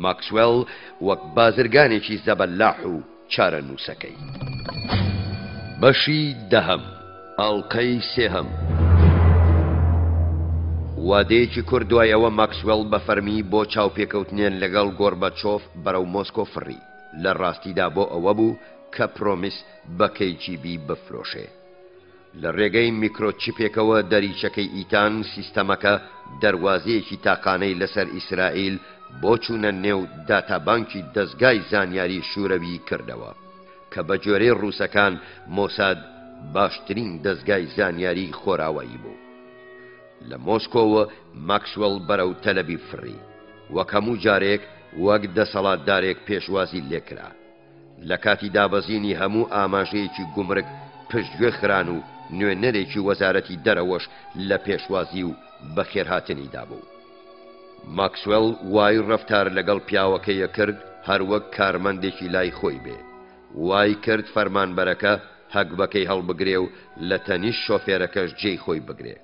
ماکسوێل وەک بازرگانێکی زەبەلاح و چارە نووسەکەی. بەشی دەهەم، ئەڵقەی سێهەم. وادەیەکی کردوایەوە ماکسوێل بە فەرمی بۆ چاوپێکەوتنێن لەگەڵ گۆرباچۆف بەرەو مۆسکۆ فڕی، لە ڕاستیدا بۆ ئەوە بوو کە پرۆمیس بە KGB بفرۆشێ. لە ڕێگەی میکرۆچیپێکەوە دەریچەکەی ئیتان سیستەمەکە دەواازەیەکی تاقانەی لەسەر ئیسرائیل بۆ چوونە نێو داتابانکی دەستگای زانیاری شوورەوی کردەوە کە بە جۆرەی ڕووسەکان مۆساد باشترین دەستگای زانیاری خۆراوایی بوو. لە مۆسکۆوە ماکسوێل بەرەو تەلەبی فڕی، وەک هەموو جارێک وەک دەسەڵاتدارێک پێشوازی لێکرا. لە کاتی دابەزینی هەموو ئاماژەیەکی گومرگ پشتگوێ خران و نوێنەرێکی وەزارەتی دەرەوەش لە پێشوازی و بەخێرهاتنیدا بوو. ماکسوێل وای ڕەفتار لەگەڵ پیاوەکەیە کرد هەروەک کارمەندێکی لای خۆی بێ. وای کرد فەرمانبەرەکە هەگبەکەی هەڵبگرێ و لە تەنیش شۆفێرەکەش جێی خۆی بگرێ.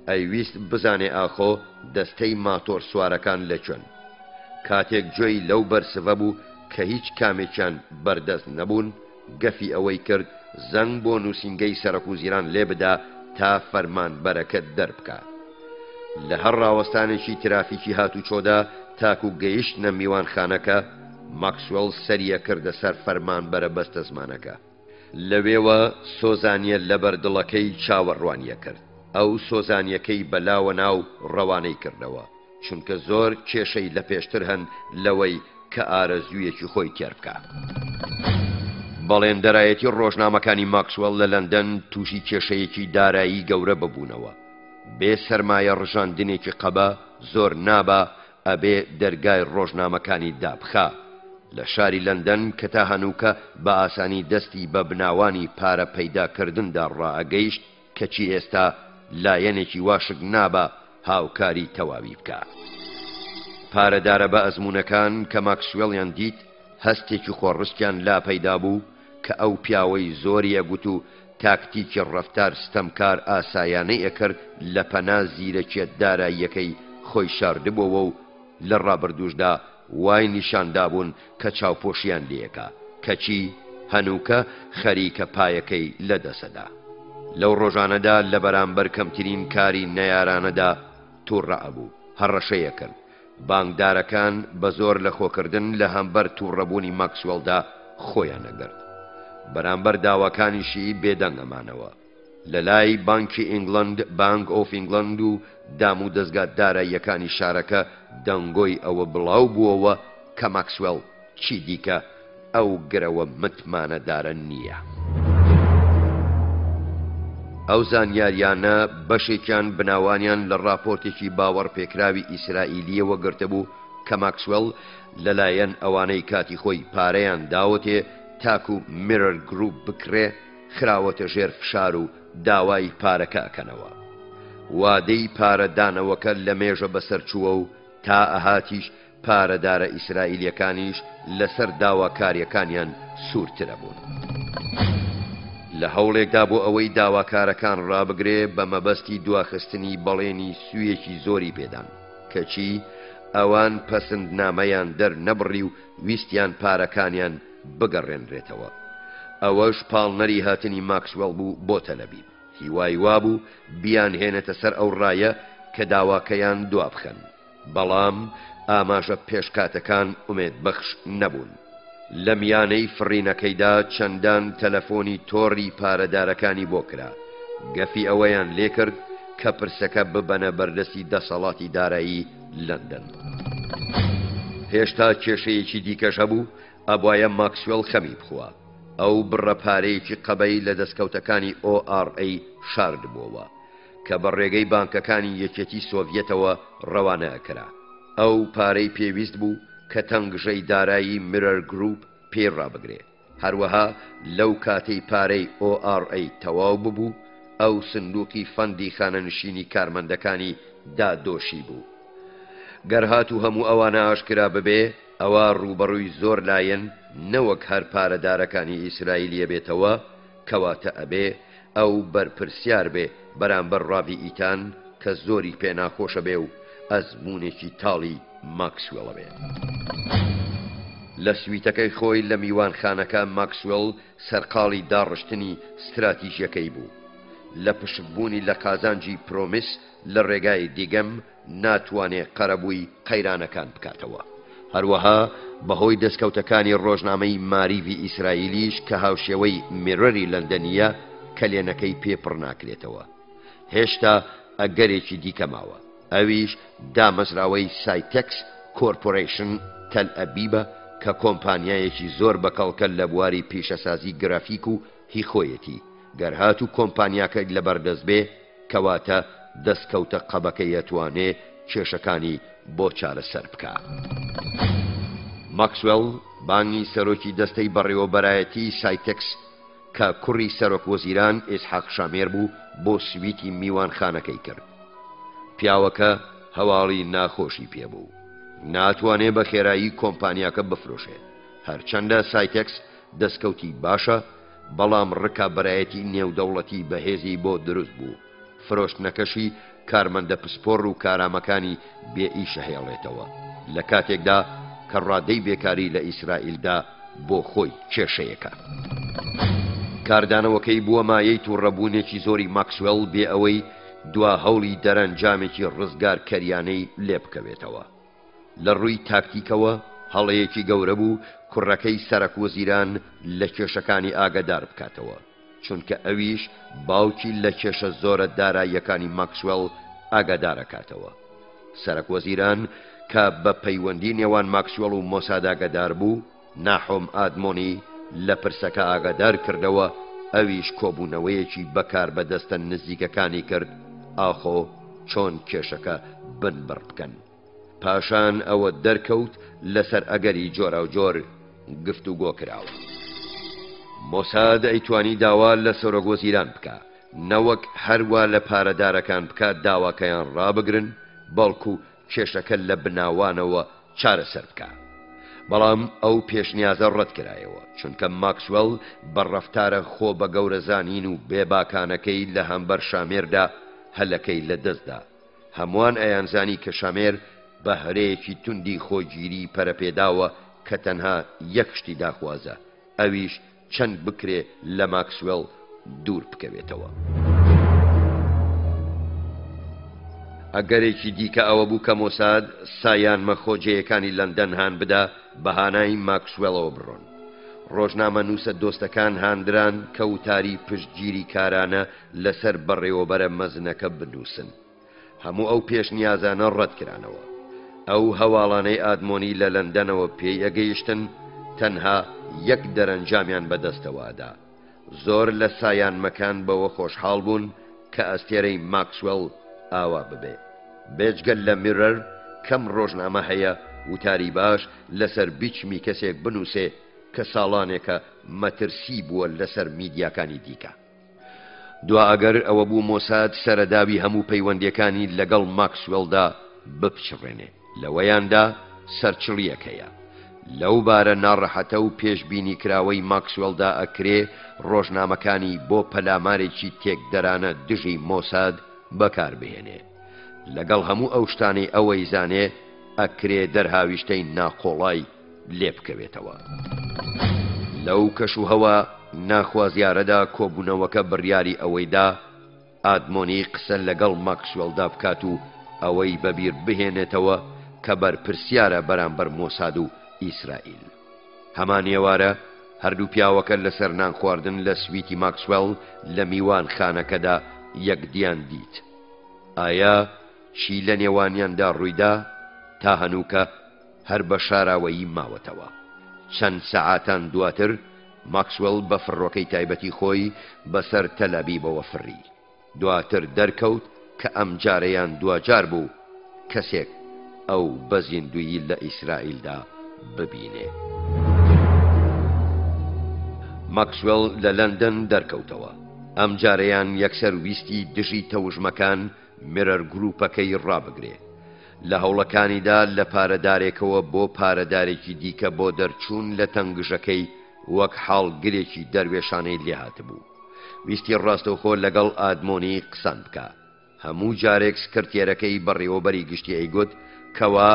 ئەیویست بزانێ ئاخۆ دەستەی ماتۆر سوارەکان لەکوێن. کاتێک گوێی لەو بەرسڤە بوو کە هیچ کامێکیان بەردەست نەبوون، گەفی ئەوەی کرد زەنگ بۆ نووسینگەی سەرک و زیران لێ بدا تا فەرمانبەرەکە دەربکە. لە هەر ڕاوەستانێکی ترافیکی هاتوچۆدا تاکو گەیشتنە میوانخانەکە، ماکسوێل سەریە کردە سەر فەرمانبەرە بەستە زمانەکە. لەوێوە سۆزانیە لەبەر دڵەکەی چاوەڕوانیە کرد. ئەو سۆزانیەکەی بەلاوە ناو ڕەوانەی کردەوە، چونکە زۆر کێشەی لە پێشتر هەن لەوەی کە ئارەزوویەکی خۆی تێر بکە. بەڵێندەرایەتی ڕۆژنامەکانی ماکسوێل لە لەندەن تووشی کێشەیەکی دارایی گەورە ببوونەوە. بێ سەرمایە ڕژاندنێکی قەبە زۆر نابا ئەبێ دەرگای ڕۆژنامەکانی دابخا. لە شاری لەندەن کە تا هەنووکە بە ئاسانی دەستی بە بناوانی پارە پەیداکردندا ڕائەگەیشت، کەچی ئێستا لایەنێکی واشک نابا هاوکاری تەواوی بکە. پارەدارە بە ئەزمونەکان کە ماکسوێڵیان دیت هەستێکی خۆڕستیان لا پەیدا بوو کە ئەو پیاوەی زۆریە گوت و تاکتیکی ڕەفتار ستەمکار ئاسایانەی ئەکرد لە پەنا زیرەکیەت داراییەکەی خۆی شاردبووەوە و لە ڕابردوشدا وای نیشاندابوون کە چاوپۆشیان لێەکە، کەچی هەنووکە خەریکە پایەکەی لەدەسەدا. لەو ڕۆژانەدا لە بەرامبەر کەمترین کاری نەیارانەدا تووڕە ئەبوو، هەڕەشەیە کرد. بانکدارەکان بە زۆر لە خۆکردن لە هەمبەر تووڕەبوونی ماکسوێڵدا خۆیان نەگرت. بەرامبەر داواکانیشی بێدەنگ ئەمانەوە لە لای بانکی ئینگلند، بانک ئۆف ئینگلند و دام و دەستگاداراییەکانی شارەکە دەنگۆی ئەوە بڵاو بووەوە کە ماکسوێڵ چی دیکە ئەو گرەوە متمانەدارە نییە. ئەو زانیاریانە بەشێکیان بناوانیان لە راپۆرتێکی باوەڕ پێکراوی ئیسرائیلیەوە گرتبوو کە ماکسوێڵ لەلایەن ئەوانەی کاتی خۆی پارەیان داوەتێ تاکو میرەر گروپ بکرێ خراوەتە ژێر فشار و داوای پارەکە ئەکەنەوە. وادەی پارەدانەوەکە لە مێژە بەسەرچووە و تا ئەهاتیش پارەدارە ئیسرائیلیەکانیش لەسەر داواکاریەکانیان سوورترە بوون. لە هەوڵێکدا بۆ ئەوەی داواکارەکان ڕابگرێ بە مەبەستی دواخستنی بەڵێنی سوویەکی زۆری پێدان، کەچی ئەوان پەسەندنامەیان دەرنەبڕی و ویستیان پارەکانیان بگەڕێنرێتەوە. ئەوەش پاڵنەری هاتنی ماکسوێڵ بوو بۆ تەلەبیب. هیوای وابوو بیان هێنێتە سەر ئەو ڕایە کە داواکەیان دوابخەن، بەڵام ئاماژە پێشکاتەکان ئومێدبەخش نەبوون. لە میانەی فڕینەکەیدا چەندان تەلەفۆنی تۆڕی پارەدارەکانی بۆ کرا. گەفی ئەوەیان لێ کرد کە پرسەکە ببەنە بەردەستی دەسەڵاتی دارایی لەندەن. هێشتا کێشەیەکی دیکەش هەبوو، ئەبوایە ماکسوێڵ خەمی بخوا. ئەو بڕە پارەیەکی قەبەی لە دەستکەوتەکانی ORA شاردبووەوە کە بە ڕێگەی بانکەکانی یەکێتی سۆڤیەتەوە ڕەوانە ئەکرا. ئەو پارەی پێویست بوو کە تەنگژەی دارایی میرەر گروپ پێ ڕابگرێ. هەروەها لەو کاتەی پارەی ORA تەواو ببوو، ئەو سندوقی فەندی خانەنشینی کارمەندەکانی دادۆشی بوو. گەرهات و هەموو ئەوانە ئاشکرا ببێ، ئەوە ڕوبەڕووی زۆر لایەن نەوەک هەر پارەدارەکانی ئیسرائیلیە بێتەوە، کەواتە ئەبێ ئەو بەرپرسیار بێ بەرامبەر ڕاوی ئیتان کە زۆری پێ ناخۆشە بێ و ئەزمونێکی تاڵی ماکسوێڵە بێ. لە سویتەکەی خۆی لە میوانخانەکە ماکسوێڵ سەرقاڵی داڕشتنی ستراتیژیەکەی بوو. لە پشتبوونی لە قازانجی پرۆمیس لە ڕێگای دیگەم ناتوانێ قەرەبووی قەیرانەکان بکاتەوە. هەروەها بەهۆی دەستکەوتەکانی ڕۆژنامەی ماریڤی ئیسرائیلیش کە هاوشێوەی میرەری لەندەنیە کەلێنەکەی پێپڕ ناکرێتەوە. هێشتا ئەگەرێکی دیکە ماوە، ئەویش دامەزراوەی سایتەکس کۆرپۆرێشن تەل ئەبیبە کە کۆمپانیایەکی زۆر بەکەڵکە لە بواری پیشەسازی گرافیک و هیخۆیەتی. گەرهات و کۆمپانیاکە لەبەردەست بێ، کەواتە دەستکەوتە قەبەکە یەتوانێ کێشەکانی بۆ چارەسەر بکە. ماکسوێڵ بانگی سەرۆکی دەستەی بەڕێوەبەرایەتی سایتەکس کە کوڕی سەرۆک وەزیران ئیسحاق شامێر بوو بۆ سویتی میوانخانەکەی کرد. پیاوەکە هەواڵی ناخۆشی پێبوو. ناتوانێ بە خێرایی کۆمپانیاکە بفرۆشێ. هەرچەندە سایتێکس دەستکەوتی باشە، بەڵام ڕکابەرایەتی نێودەوڵەتی بەهێزی بۆ دروست بوو. فرۆشتنەکەشی کارمەندە پسپۆڕ و کارامەکانی بێئیشە هێڵێتەوە لە کاتێکدا کە ڕادەی بێکاری لە ئیسرائیلدا بۆ خۆی کێشەیەکە. کاردانەوەکەی بووە مایەی تووڕەبوونێکی زۆری ماکسوێل بێ ئەوەی دوا هەوڵی دەرەنجامێکی ڕزگار کەریانەی لێ بکەوێتەوە. لە ڕووی تاکتیکەوە هەڵەیەکی گەورە بوو کوڕەکەی سەرەکوەزیران لە کێشەکانی ئاگادار بکاتەوە، چونکە ئەویش باوکی لە کێشە زۆرە داراییەکانی ماکسوێل ئاگادارەکاتەوە. سەرەکوەزیران کە بە پەیوەندی نێوان ماکسوێل و مۆساد ئاگادار بوو، ناحۆم ئادمۆنی لە پرسەکە ئاگادار کردەوە، ئەویش کۆبوونەوەیەکی بەکار بەدەستە نزیکەکانی کرد ئاخۆ چۆن کێشەکە بنبڕ بکەن. پاشان ئەوە دەرکەوت لەسەر ئەگەری جۆرە و جۆر گفتوگۆ کراوە. مۆساد ئەیتوانی داوا لە سەرۆگۆزیران بکە، نەوەک هەروە لە پارەدارەکان بکات داواکەیان ڕابگرن، بەڵکو کێشەکە لە بناوانەوە چارەسەر بکە. بەڵام ئەو پێشنیازە ڕەت کرایەوە، چونکە ماکسوێل بە ڕەفتارە خۆ بە گەورەزانین و بێباکانەکەی لە هەمبەر شامێردا هەلەکەی لەدەستدا. هەمووان ئەیانزانی کە شامێر بە هەرەیەکی توندی خۆگیری پەرەپێداوە کە تەنها یەک شتی داخوازە، ئەویش چەند بکرێ لە ماکسوێل دوور بکەوێتەوە. ئەگەرێکی دیکە ئەوە بوو کە مۆساد سایان مەخۆجەیەکانی لەندەن هان بدا بەهانای ماکسوێلەوە بڕۆن. ڕۆژنامە نووسە دۆستەکان هاندران کە وتاری پشتگیری کارانە لەسەر بەڕێوەبەرە مەزنەکە بنووسن. هەموو ئەو پێشنیازانە ڕەت کرانەوە. ئەو هەواڵانەی ئادمۆنی لە لەندەنەوە پێی ئەگەیشتن، تەنها یەک دەرەنجامیان بەدەستەوادا. زۆر لە سایان مەکان بەوە خۆشحاڵ بوون کە ئەستێرەی ماکسوێل ئاوا ببێ. بێجگەل لە میرەر کەم ڕۆژنامە هەیە وتاری باش لەسەر بیچمی کەسێک بنووسێ کە ساڵانێکە مەترسی بووە لەسەر میدیاکانی دیکە. دوا ئەگەر ئەوە بوو مۆساد سەرەداوی هەموو پەیوەندیەکانی لەگەڵ ماکسوێلدا بپچڕێنێ. لەوەیاندا سەرچڵیەک هەیە. لەو بارە ناڕەحەتە و پێشبینی کراوەی ماکسوێلدا ئەکرێ ڕۆژنامەکانی بۆ پەلامارێکی تێکدەرانە دژی مۆساد بەکاربهێنێ. لەگەڵ هەموو ئەو شتانەی ئەوەی زانێ ئەکرێ دەرهاویشتەی ناخۆڵای لێ بکەوێتەوە. لەو کەشوهەوە ناخوازیارەدا کۆبوونەوەکە بڕیاری ئەوەیدا ئادمۆنی قسە لەگەڵ ماکسوێلدا بکات و ئەوەی بەبیر بهێنێتەوە کە بەرپرسیارە بەرامبەر مۆساد و ئیسرائیل. هەمان ئێوارە هەردوو پیاوەکە لەسەر نان خواردن لە سویتی ماکسوێل لە میوان خانەکەدا یەکدیان دیت. ئایا چی لە نێوانیاندا ڕوویدا تا هەنووکە هەر بە شاراوەیی ماوەتەوە. چەند سەعاتان دواتر ماکسوێل بە فڕۆکەی تایبەتی خۆی بەسەر تەلەبیبەوە فڕی. دواتر دەرکەوت کە ئەم جارەیان دوجار بوو کەسێک ئەو بەزیندویی لە ئیسرائیلدا ببینێ. ماکسوێل لە لەندەن دەرکەوتەوە. ئەم جارەیان یەکسەر ویستی دژی تەوژمەکان میرەر گروپەکەی ڕابگرێ. لە هەوڵەکانیدا لە پارەدارێکەوە بۆ پارەدارێکی دیکە بۆ دەرچوون لە تەنگژەکەی وەک حاڵگرێکی دەروێشانەی لێهاتبوو. ویستی ڕاستەوخۆ لەگەڵ ئادمۆنی قسەن بکە. هەموو جارێک سکرتێرەکەی بەڕێوەبەری گشتی ئەیگوت کەوا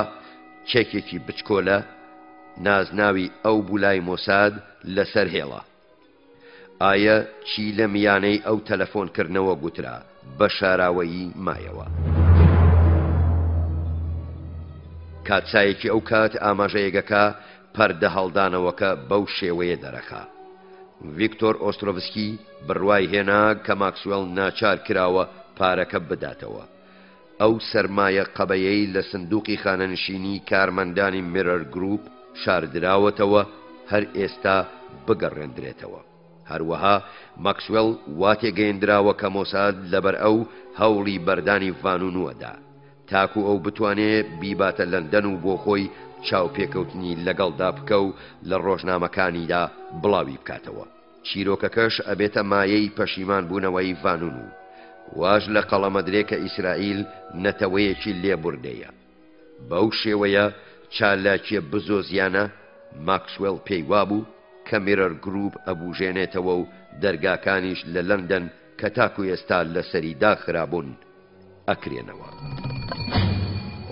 چێکێکی بچکۆلە نازناوی ئەو بولای مۆساد لەسەر هێڵە. ئایا چی لە میانەی ئەو تەلەفۆنکردنەوە گوترا بە شاراوەیی مایەوە. کاتسایەکی ئەو کات ئاماژەیەکەکە پەردە هەڵدانەوەکە بەو شێوەیە دەرەخا. ڤیکتۆر ئۆسترۆڤسکی بڕوای هێنا کە ماکسوێل ناچار کراوە پارەکە بداتەوە. ئەو سەرمایە قەبەیەی لە سندوقی خانەنشینی کارمەندانی میرەر گروپ شاردراوەتەوە هەر ئێستا بگەڕێندرێتەوە. هەروەها ماکسوێل وا تێگەیەندراوە کە مۆساد لەبەر ئەو هەوڵی بەردانی ڤانونووەدا تاکو ئەو بتوانێ بیباتە لەندەن و بۆ خۆی چاوپێکەوتنی لەگەڵدا بکە و لە ڕۆژنامەکانیدا بڵاوی بکاتەوە. چیرۆکەکەش ئەبێتە مایەی پەشیمان بوونەوەی ڤانونوو. واژ لە قەڵەمەدرێکە ئیسرائیل نەتەوەیەکی لێبوردەیە. بەو شێوەیە چالاکیە بزۆزیانە ماکسوێل پێی وابوو کە میرەر گروپ ئەبوژێنێتەوە و دەرگاکانیش لە لەندەن کە تاکو ئێستا لەسەری داخرابوون ئەکرێنەوە.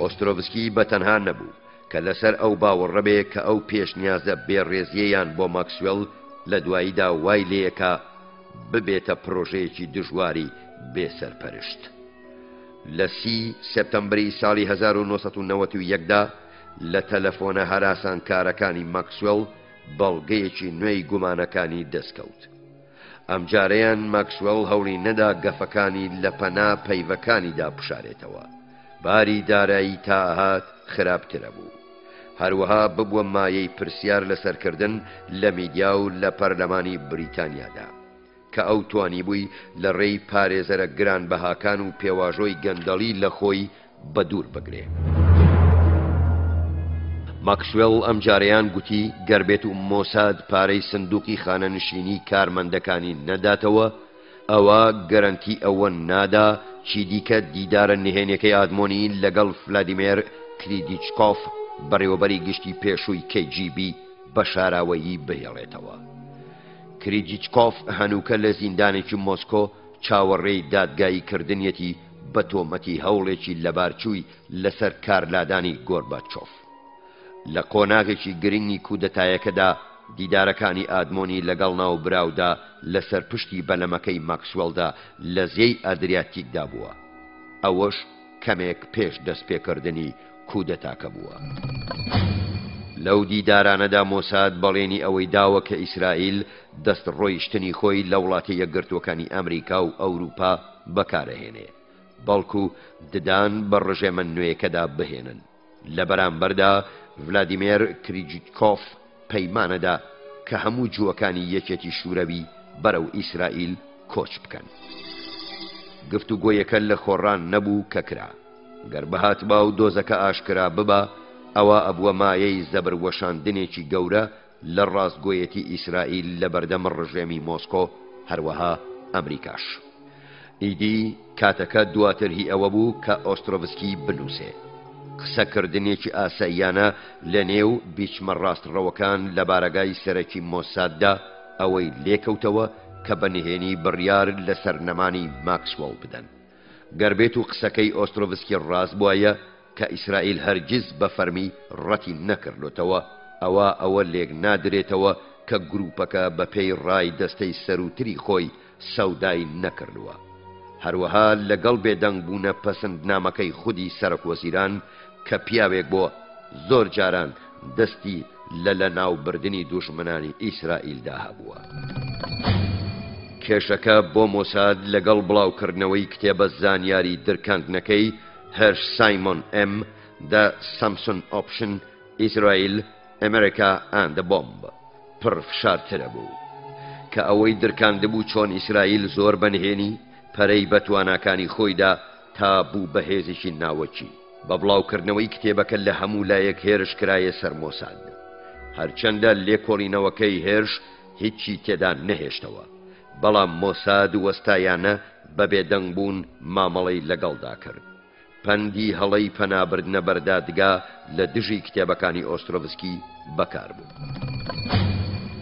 ئۆسترۆڤسکی بەتەنها نەبوو کە لەسەر ئەو باوەڕەبێ کە ئەو پێشنیازە بێڕێزیەیان بۆ ماکسوێل لە دواییدا وای لێیەکە ببێتە پرۆژەیەکی دژواری بێسەرپەرشت. لە 30 سپتەمبری ساڵی 1991دا لە تەلەفۆنە هەراسانکارەکانی ماکسوێل بەڵگەیەکی نوێی گومانەکانی دەستکەوت. ئەم جارەیان ماکسوێل هەوڵی نەدا گەفەکانی لە پەنا پەیڤەکانیدا بشارێتەوە. باری دارایی تا هات خراپترە بوو. هەروەها ببووە مایەی پرسیار لەسەرکردن لە میدیا و لە پەرلەمانی بریتانیادا کە ئەو توانی بووی لە ڕێی پارێزەرە گرانبەهاکان و پێواژۆی گەندەڵی لە خۆی بە دوور بگرێ. ماکسوێل ئەم جارەیان گوتی گەربێت و مۆساد پارەی سندوقی خانەنشینی کارمەندەکانی نەداتەوە، ئەوە گەرانتی ئەوە نادا چی دیکە دیدارە نهێنیەکەی ئادمۆنی لەگەڵ ڤلادیمیر کریدیچکۆف بەڕێوەبەری گشتی پێشووی KGB بە شاراوەیی بهێڵێتەوە. کریدیچکۆف هەنووکە لە زیندانێکی مۆسکۆ چاوەڕێی دادگایی کردنیەتی بە تۆمەتی هەوڵێکی لەبارچووی لەسەر کارلادانی گۆرباچۆف. لە قۆناغێکی گرنگی کودەتایەکەدا دیدارەکانی ئادمۆنی لەگەڵ ناو براودا لەسەر پشتی بەلەمەکەی ماکسوێلدا لە زێی ئەدریاتیکدا بووە. ئەوەش کەمێک پێش دەستپێکردنی کودەتاکە بووە. لەو دیدارانەدا مۆساد بەڵێنی ئەوەی داوە کە ئیسرائیل دەست ڕۆیشتنی خۆی لە وڵاتی یەکگرتوەکانی ئەمریکا و ئەوروپا بەکارەهێنێ، بەڵکو ددان بە ڕژێمە نوێیەکەدا بهێنن. لە بەرامبەردا ڤلادیمیر کریدیچکۆف پەیمانەدا کە هەموو جووەکانی یەکێتی شوورەوی بەرەو ئیسرائیل کۆچ بکەن. گفتوگۆیەکە لە خۆڕان نەبوو کە کرا. گەر بەهات با و دۆزەکە ئاشکرا ببا، ئەوە ئەبووە مایەی زەبروەشاندنێکی گەورە لە ڕاستگۆیەتی ئیسرائیل لە بەردەم ڕژێمی مۆسکۆ هەروەها ئەمریکاش. ئیدی کاتەکە دواتر هی ئەوە بوو کە ئۆسترۆڤسکی بنووسێ. قسەکردنێکی ئاساییانە لە نێو بیچمە ڕاستڕەوەکان لە بارەگای سەرەکی مۆساددا ئەوەی لێکەوتەوە کە بەنهێنی بڕیار لە سەرنەمانی ماکسوێل بدەن. گەربێت و قسەکەی ئۆسترۆڤسکی ڕاست بووایە کە ئیسرائیل هەرگیز بە فەرمی ڕەتی نەکردوتەوە، ئەوە لێک نادرێتەوە کە گروپەکە بە پێی ڕای دەستەی سەروتری خۆی سەودای نەکردووە. هەروەها لەگەڵ بێدەنگبوونە پەسەندنامەکەی خودی سەرۆکوەزیران کە پیاوێک بۆ زۆر جاران دەستی لە ناوبردنی دوژمنانی ئیسرائیلدا هەبووە. کێشەکە بۆ مۆساد لەگەڵ بڵاوکردنەوەی کتێبە زانیاری درکاندنەکەی هەرش سایمۆن ئەم The Samson Option Israel America and the Bomb پڕ فشارترە بوو کە ئەوەی درکاندبوو چۆن ئیسرائیل زۆر بەنهێنی پەرەی بەتواناکانی خۆیدا تا بوو بەهێزێکی ناوەچی. بە بڵاوکردنەوەی کتێبەکە لە هەموو لایەک هێرش کرایە سەر مۆساد. هەرچەندە لێکۆڵینەوەکەی هێرش هیچی تێدا نەهێشتەوە، بەڵام مۆساد وەستایانە بە بێدەنگبوون مامەڵەی لەگەڵدا کرد. پەندی هەڵەی پەنابردنە بەردادگا لە دژی کتێبەکانی ئۆسترۆڤسکی بەکار بوو.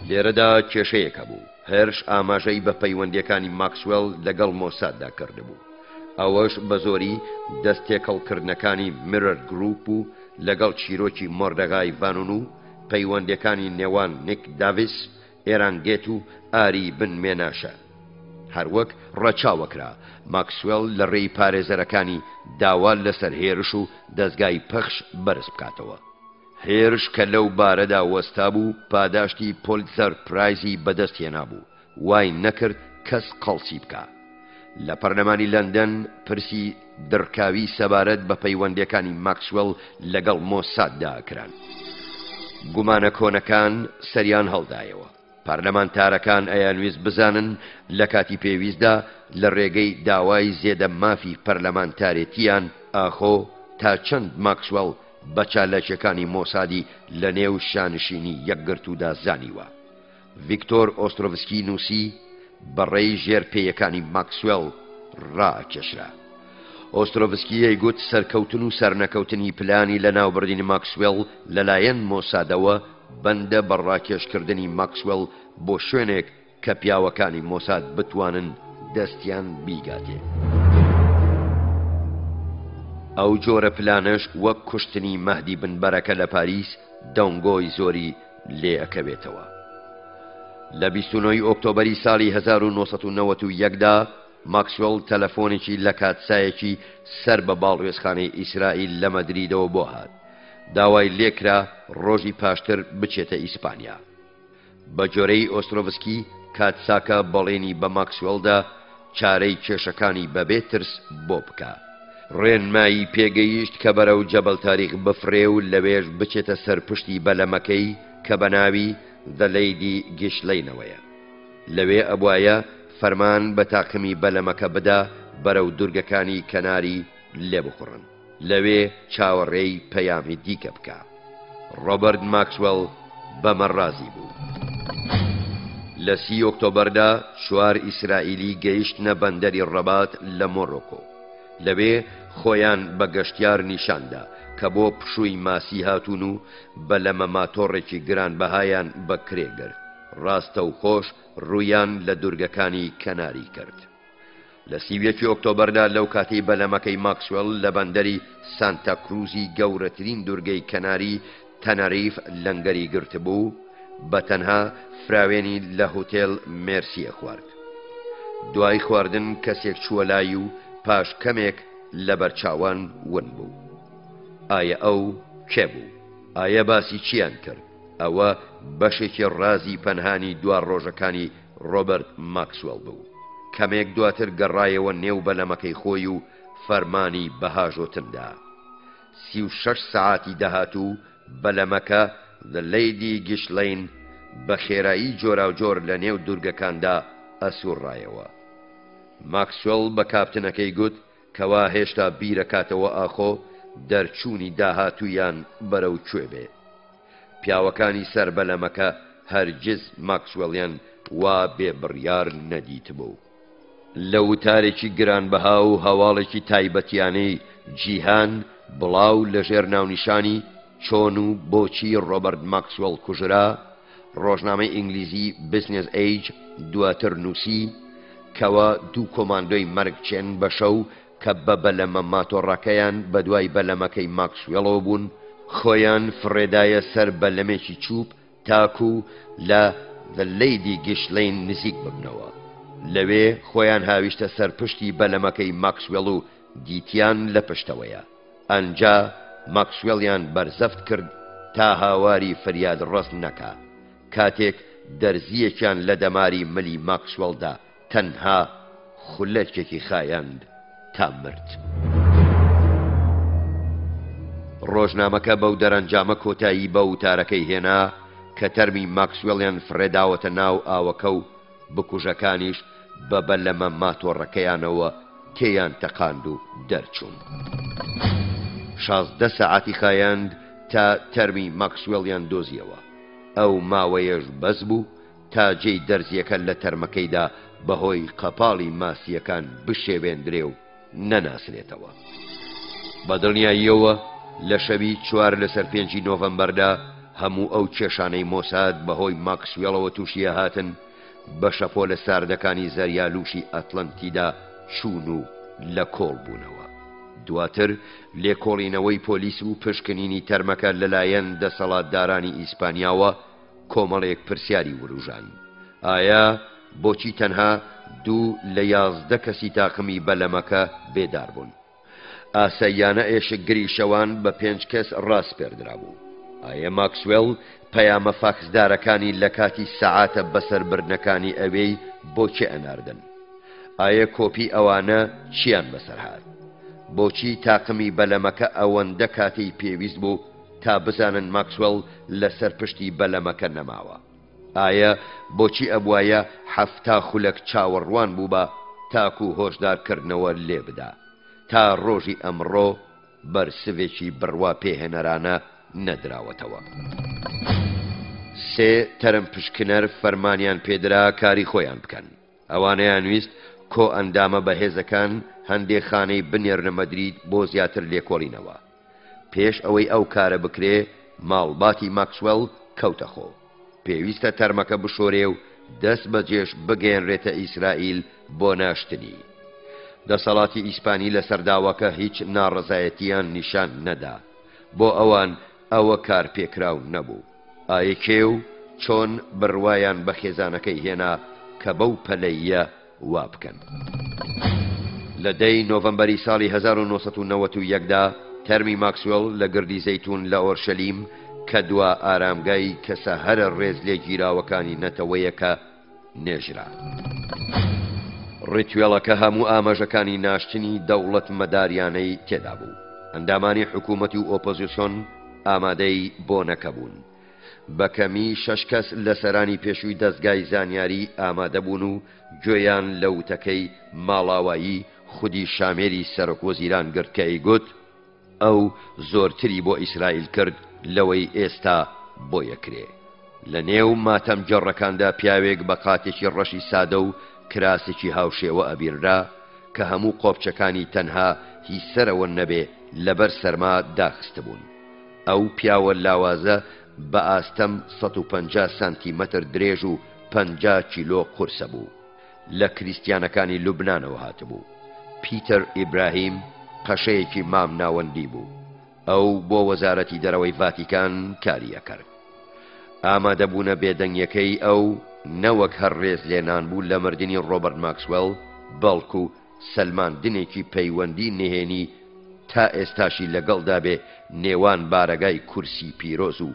لێرەدا کێشەیەکە بوو. هێرش ئاماژەی بە پەیوەندیەکانی ماکسوێل لەگەڵ مۆساددا کردبوو. ئەوەش بە زۆری دەستێکەڵکردنەکانی میرەر گروپ و لەگەڵ چیرۆکی مۆردەغای ڤانون و پەیوەندیەکانی نێوان نیک داڤیس، ئێرانگێت و ئاری بن مێناشە. هەروەک ڕەچاوەکرا ماکسوێل لە ڕێی پارێزەرەکانی داوا لەسەر هێرش و دەستگای پەخش بەرز بکاتەوە. هێرش کە لەو بارەدا وەستا بوو پاداشتی پۆلیتزەر پرایزی بەدەست هێنابوو، وای نەکرد کەس قەڵسی بکە. لە پەرلەمانی لەندەن پرسی دڕکاوی سەبارەت بە پەیوەندیەکانی ماکسوێل لەگەڵ مۆساددا کران. گومانە کۆنەکان سەریان هەڵدایەوە. پارلەمانتارەکان ئەیانویست بزانن لە کاتی پێویستدا لە ڕێگەی داوای زێدە مافی پەرلەمانتارێتیان ئاخۆ تا چەند ماکسوێل بە چالاکیەکانی مۆسادی لە نێو شانشینی یەکگرتوودا زانیوە. ڤیکتۆر ئۆسترۆڤسکی نووسی بەڕێی ژێرپێیەکانی ماکسوێل ڕاکێشرا. ئۆسترۆڤسکی ئەیگوت سەرکەوتن و سەرنەکەوتنی پلانی لە ناوبردنی ماکسوێڵ لەلایەن مۆسادەوە بەندە بە ڕاکێشکردنی ماکسوێڵ بۆ شوێنێک کە پیاوەکانی مۆساد بتوانن دەستیان بیگاتێ. ئەو جۆرە پلانش وەک کوشتنی مەهدی بنبەرەکە لە پاریس دەنگۆی زۆری لێ ئەکەوێتەوە. لە 29 ئۆکتۆبەری ساڵی 1991دا ماکسوێڵ تەلەفۆنێکی لە کاتسایەکی سەر بە باڵوێزخانەی ئیسرائیل لە مەدریدەوە بۆ هات. داوای لێکرا ڕۆژی پاشتر بچێتە ئیسپانیا. بە جۆرەی ئۆسترۆڤسکی کاتساکە بەڵێنی بە ماکسوێڵدا چارەی کێشەکانی بەبێ ترس بۆ بکە. ڕێنمایی پێگەیشت کە بەرەو جەبەل تاریخ بفرێ و لەوێش بچێتە سەر پشتی بەلەمەکەی کە بە ناوی The Lady Ghislaine-ەوەیە. لەوێ ئەبوایە فەرمان بە تاقمی بەلەمەکە بدا بەرەو دورگەکانی کەناری لێ بخوڕن. لەوێ چاوەڕێی پەیامی دیکە بکە. ڕۆبەرت ماکسوێڵ بەمە ڕازی بوو. لە 30 ئۆکتۆبەردا 4 ئیسرائیلی گەیشتنە بەندەری ڕەبات لە مۆڕۆکۆ. لەوێ خۆیان بە گەشتیار نیشاندا کە بۆ پشووی ماسی هاتوون و بە لەمە ماتۆڕێکی گرانبەهایان بەکرێگرت. ڕاستە و خۆش ڕوویان لە دورگەکانی کەناری کرد. لە 30 ئۆکتۆبەردا لەو کاتەی بەلەمەکەی ماکسوێڵ لە بەندەری سانتا کروزی گەورەترین دورگەی کەناری تەنەریف لەنگەری گرت بوو، بە تەنها فراوێنی لە هۆتێل مێرسیە خوارد. دوای خواردن کەسێک چووە لای و پاش کەمێک لە بەرچاوان ون بوو. ئایا ئەو کێ بوو؟ ئایا باسی چیان کرد؟ ئەوە بەشێکی ڕازی پەنهانی دوار ڕۆژەکانی ڕۆبەرت ماکسوێڵ بوو. کەمێک دواتر گەڕایەوە نێو بەلەمەکەی خۆی و فەرمانی بەهاژۆتندا. 36 سەعاتی داهاتوو بەلەمەکە The Lady Ghislaine بە خێرایی جۆراوجۆر لە نێو دورگەکاندا ئەسوڕایەوە. ماکسوێڵ بە کاپتنەکەی گوت کەوا هێشتا بیرەکاتەوە ئاخۆ دەرچوونی داهاتوویان بەرەو کوێ بێ. پیاوەکانی سەر بەلەمەکە هەرگیز ماکسوێڵیان وا بێبڕیار نەدیت بوو. لە وتارێکی گرانبەها و هەواڵێکی تایبەتیانەی جیهان بڵاو لەژێر ناونیشانی چۆن و بۆچی ڕۆبەرت ماکسوێڵ کوژرا، ڕۆژنامەی ئینگلیزی بزنس ئەیج دواتر نووسی کەوە دوو کۆماندۆی مەرگچێن بە شەو کە بە بەلەمە ماتۆڕەکەیان بە دوای بەلەمەکەی ماکسوێڵەوە بوون خۆیان فڕێدایە سەر بەلەمێکی چوب تاکو لە The Lady Ghislaine نزیک ببنەوە. لەوێ خۆیان هاویشتە سەر پشتی بەلەمەکەی ماکسوێڵ و دیتیان لە پشتەوەیە. ئەنجا ماکسوێڵیان بەرزەفت کرد تا هاواری فریاد ڕست نەکا. کاتێک دەرزیەکیان لە دەماری ملی ماکسوێڵدا تەنها خولەکێکی خایاند تا مرد. ڕۆژنامەکە بەو دەرەنجامە کۆتایی بە وتارەکەی هێنا کە تەرمی ماکسوێڵیان فرێداوەتە ناو ئاوەکە و بکوژەکانیش بە بەلەمە ماتۆڕەکەیانەوە تێیان تەقاند و دەرچوون. 16 سەعاتی خایاند تا تەرمی ماکسوێڵیان دۆزیەوە. ئەو ماوەیەش بەس بوو تا جێی دەرزیەکە لە تەرمەکەیدا بەهۆی قەپاڵی ماسیەکان بشێوێندرێ و نەناسرێتەوە. بە دڵنیاییەوە لە شەوی 4 لەسەر 5 نۆڤەمبەردا هەموو ئەو کێشانەی مۆساد بەهۆی ماکسوێڵەوە تووشیە هاتن بە شەپۆ لە ساردەکانی زەریالوشی ئەتلەنتیدا چوون و لە کۆڵ بوونەوە. دواتر لێکۆڵینەوەی پۆلیس و پشکنینی تەرمەکە لەلایەن دەسەڵاتدارانی ئیسپانیاوە کۆمەڵێک پرسیاری وروژان. ئایا بۆچی تەنها 2 لە 11 کەسی تاقمی بەلەمەکە بێدار بوون؟ ئاسەیانە ئێشکگری شەوان بە 5 کەس ڕاست پێردرا بوو. ئایا ماکسوێڵ پەیامە فاکسدارەکانی لە کاتی سەعاتە بەسەربردنەکانی ئەوەی بۆچی ئەناردن؟ ئایا کۆپی ئەوانە چیان بەسەرهات؟ بۆچی تاقمی بەلەمەکە ئەوەندە کاتی پێویست بوو تا بزانن ماکسوێڵ لەسەر پشتی بەلەمەکە نەماوە؟ ئایا بۆچی ئەبوایە 7 خولەک چاوەڕوان بوو بە تاکو هۆشدارکردنەوە لێ بدا تا ڕۆژی ئەمڕۆ بەرسڤێکی بڕوا پێهێنەرانە نەدراوەتەوە؟ 3 تەرم پشکنەر فەرمانیان پێدرا کاری خۆیان بکەن. ئەوانەیان ویست کۆ ئەندامە بەهێزەکان هەندێک خانەی بنێرنە مەدرید بۆ زیاتر لێکۆڵینەوە. پێش ئەوەی ئەو کارە بکرێ ماڵباتی ماکسوێل کەوتە خۆ. پێویستە تەرمەکە بشۆرێ و دەست بەجێش بگەێنرێتە ئیسرائیل بۆ ناشتنی. دەسەڵاتی ئیسپانی لە سەرداوەکە هیچ ناڕەزایەتیان نیشان نەدا. بۆ ئەوان ئەوە کار پێکراو نەبوو. ئایا کێ و چۆن بڕوایان بە خێزانەکەی هێنا کە بەو پەلەیە وا بکەن. لە 10 نۆڤەمبەری ساڵی 1991دا تەرمی ماکسوێل لە گردی زەیتون لە ئۆرشەلیم کە دوا ئارامگای کەسە هەرە ڕێز لێ گیراوەکانی نەتەوەیەکە نێژرا. ڕیتوێڵەکە هەموو ئاماژەکانی ناشتنی دەوڵەت مەداریانەی تێدا بوو. ئەندامانی حکوومەتی و ئۆپۆزیسیۆن ئامادەی بۆ نەکەبوون. بەکەمی 6 کەس لە سەرانی پێشووی دەستگای زانیاری ئامادە بوون و گوێیان لە وتەکەی ماڵاوایی خودی شامێری سەرۆکوەزیران گرت کە ئەیگوت ئەو زۆرتری بۆ ئیسرائیل کرد لەوەی ئێستا بۆ یەکرێ. لە نێو ماتەم جەڕەکاندا پیاوێک بە قاتێکی ڕەشی سادە و کراسێکی هاوشێوە ئەبیررا کە هەموو قۆپچەکانی تەنها هی سەرەوە نەبێ لەبەر سەرما داخست بوون. ئەو پیاوە لاوازە بە ئاستەم 150 سانتیمەتر درێژ و 50 کیلۆ قورسە بوو. لە کریستیانەکانی لوبنانەوە هاتبوو. پیتەر ئیبراهیم قەشەیەکی مام ناوەندی بوو. ئەو بۆ وەزارەتی دەرەوەی ڤاتیکان کاریە کرد. ئامادەبوونە بێدەنگیەکەی ئەو نەوەک هەر ڕێز لێنان بوو لە مردنی ڕۆبەرت ماکسوێل بەڵکو سەلماندنێکی پەیوەندی نهێنی تا ئێستاشی لەگەڵدا بێ نێوان بارەگای کورسی پیرۆز و